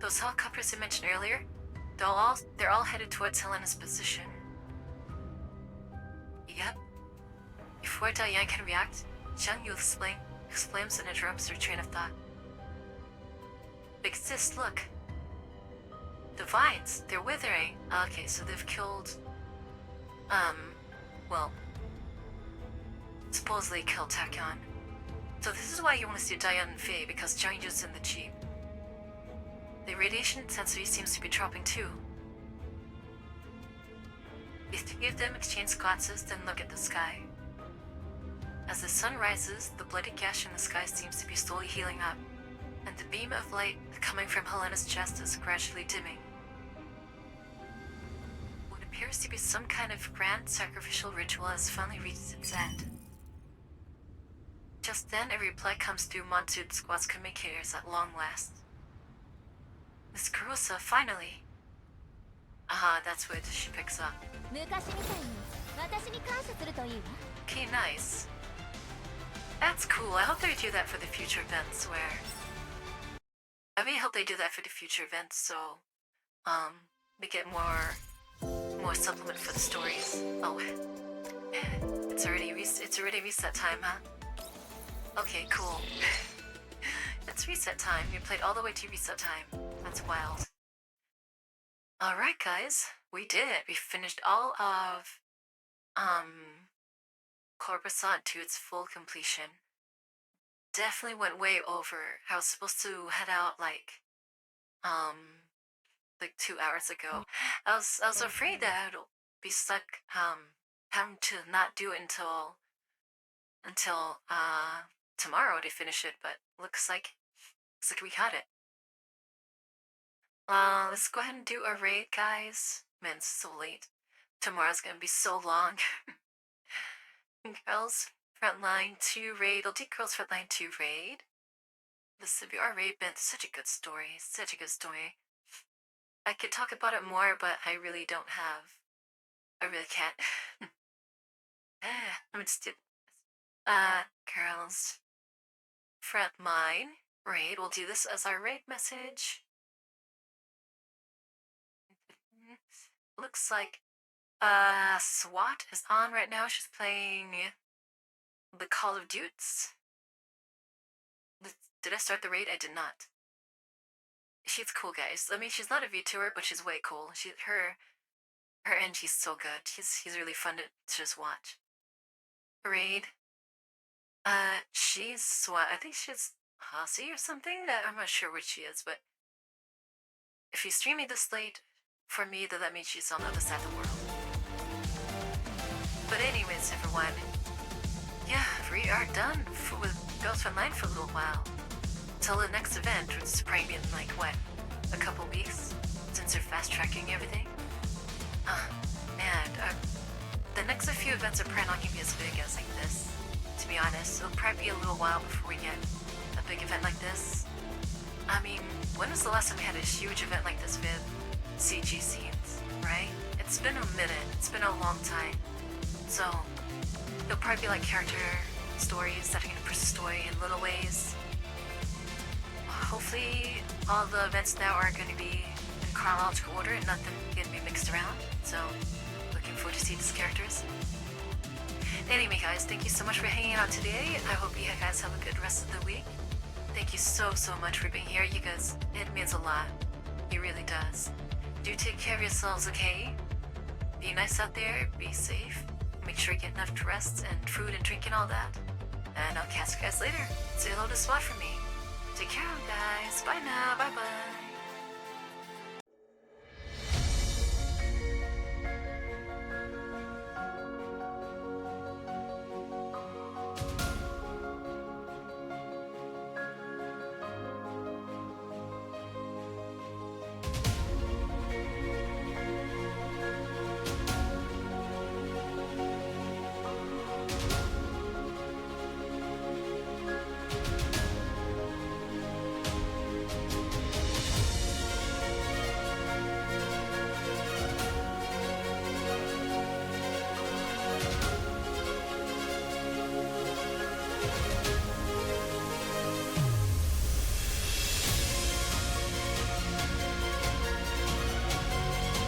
Those helicopters I mentioned earlier? They're all headed towards Helena's position. Yep. Before Diane can react, Zhang Yu exclaims and interrupts her train of thought. Big sis, look. The vines, they're withering. Okay, so they've killed... well... supposedly killed Tachyon. So this is why you want to see Diane and Faye, because Zhang Yu's in the jeep. The radiation intensity seems to be dropping too. The three of them exchange glances, then look at the sky. As the sun rises, the bloody gash in the sky seems to be slowly healing up, and the beam of light coming from Helena's chest is gradually dimming. What appears to be some kind of grand sacrificial ritual has finally reached its end. Just then, a reply comes through Monsood Squad's communicators at long last. Miss Carusa, finally! Aha, that's what she picks up. 昔みたいに私に感謝するといいわ Okay, nice. That's cool. I hope they do that for the future events where... I really hope they do that for the future events so... we get more supplement for the stories. Oh. It's already reset time, huh? Okay, cool. It's reset time. You played all the way to reset time. That's wild. Alright guys, we did it. We finished all of Corposant to its full completion. Definitely went way over. I was supposed to head out like like 2 hours ago. I was afraid that I'd be stuck having to not do it until tomorrow to finish it, but looks like we got it. Let's go ahead and do a raid, guys. Man, it's so late. Tomorrow's gonna be so long. Girls Frontline 2 raid. I'll do Girls Frontline 2 raid. The CBR raid been such a good story. Such a good story. I could talk about it more, but I really don't have. I really can't. Let me just do Girls Frontline raid. We'll do this as our raid message. Looks like SWAT is on right now. She's playing the Call of Duties. Did I start the raid? I did not. She's cool, guys. I mean, she's not a VTuber, but she's way cool. Her NG's so good. He's really fun to just watch. Raid. She's SWAT. I think she's Aussie or something. I'm not sure what she is, but if she's streaming this late, for me, that means she's on the other side of the world. But anyways, everyone, yeah, we are done with Girls Frontline for a little while. Till the next event, which is probably been like, what, a couple weeks since they're fast-tracking everything? Man, the next few events are probably not going to be as big as like this, to be honest. It'll probably be a little while before we get a big event like this. I mean, when was the last time we had a huge event like this with CG scenes, right? It's been a minute. It's been a long time. So, it'll probably be like character stories that are going to push the story in little ways. Hopefully, all the events now are going to be in chronological order and nothing going to be mixed around. So, looking forward to see these characters. Anyway, guys, thank you so much for hanging out today. I hope you guys have a good rest of the week. Thank you so much for being here. You guys, it means a lot. It really does. Do take care of yourselves, okay? Be nice out there, be safe, make sure you get enough rest and food and drink and all that. And I'll catch you guys later. Say hello to SWAT for me. Take care, guys. Bye now. Bye-bye.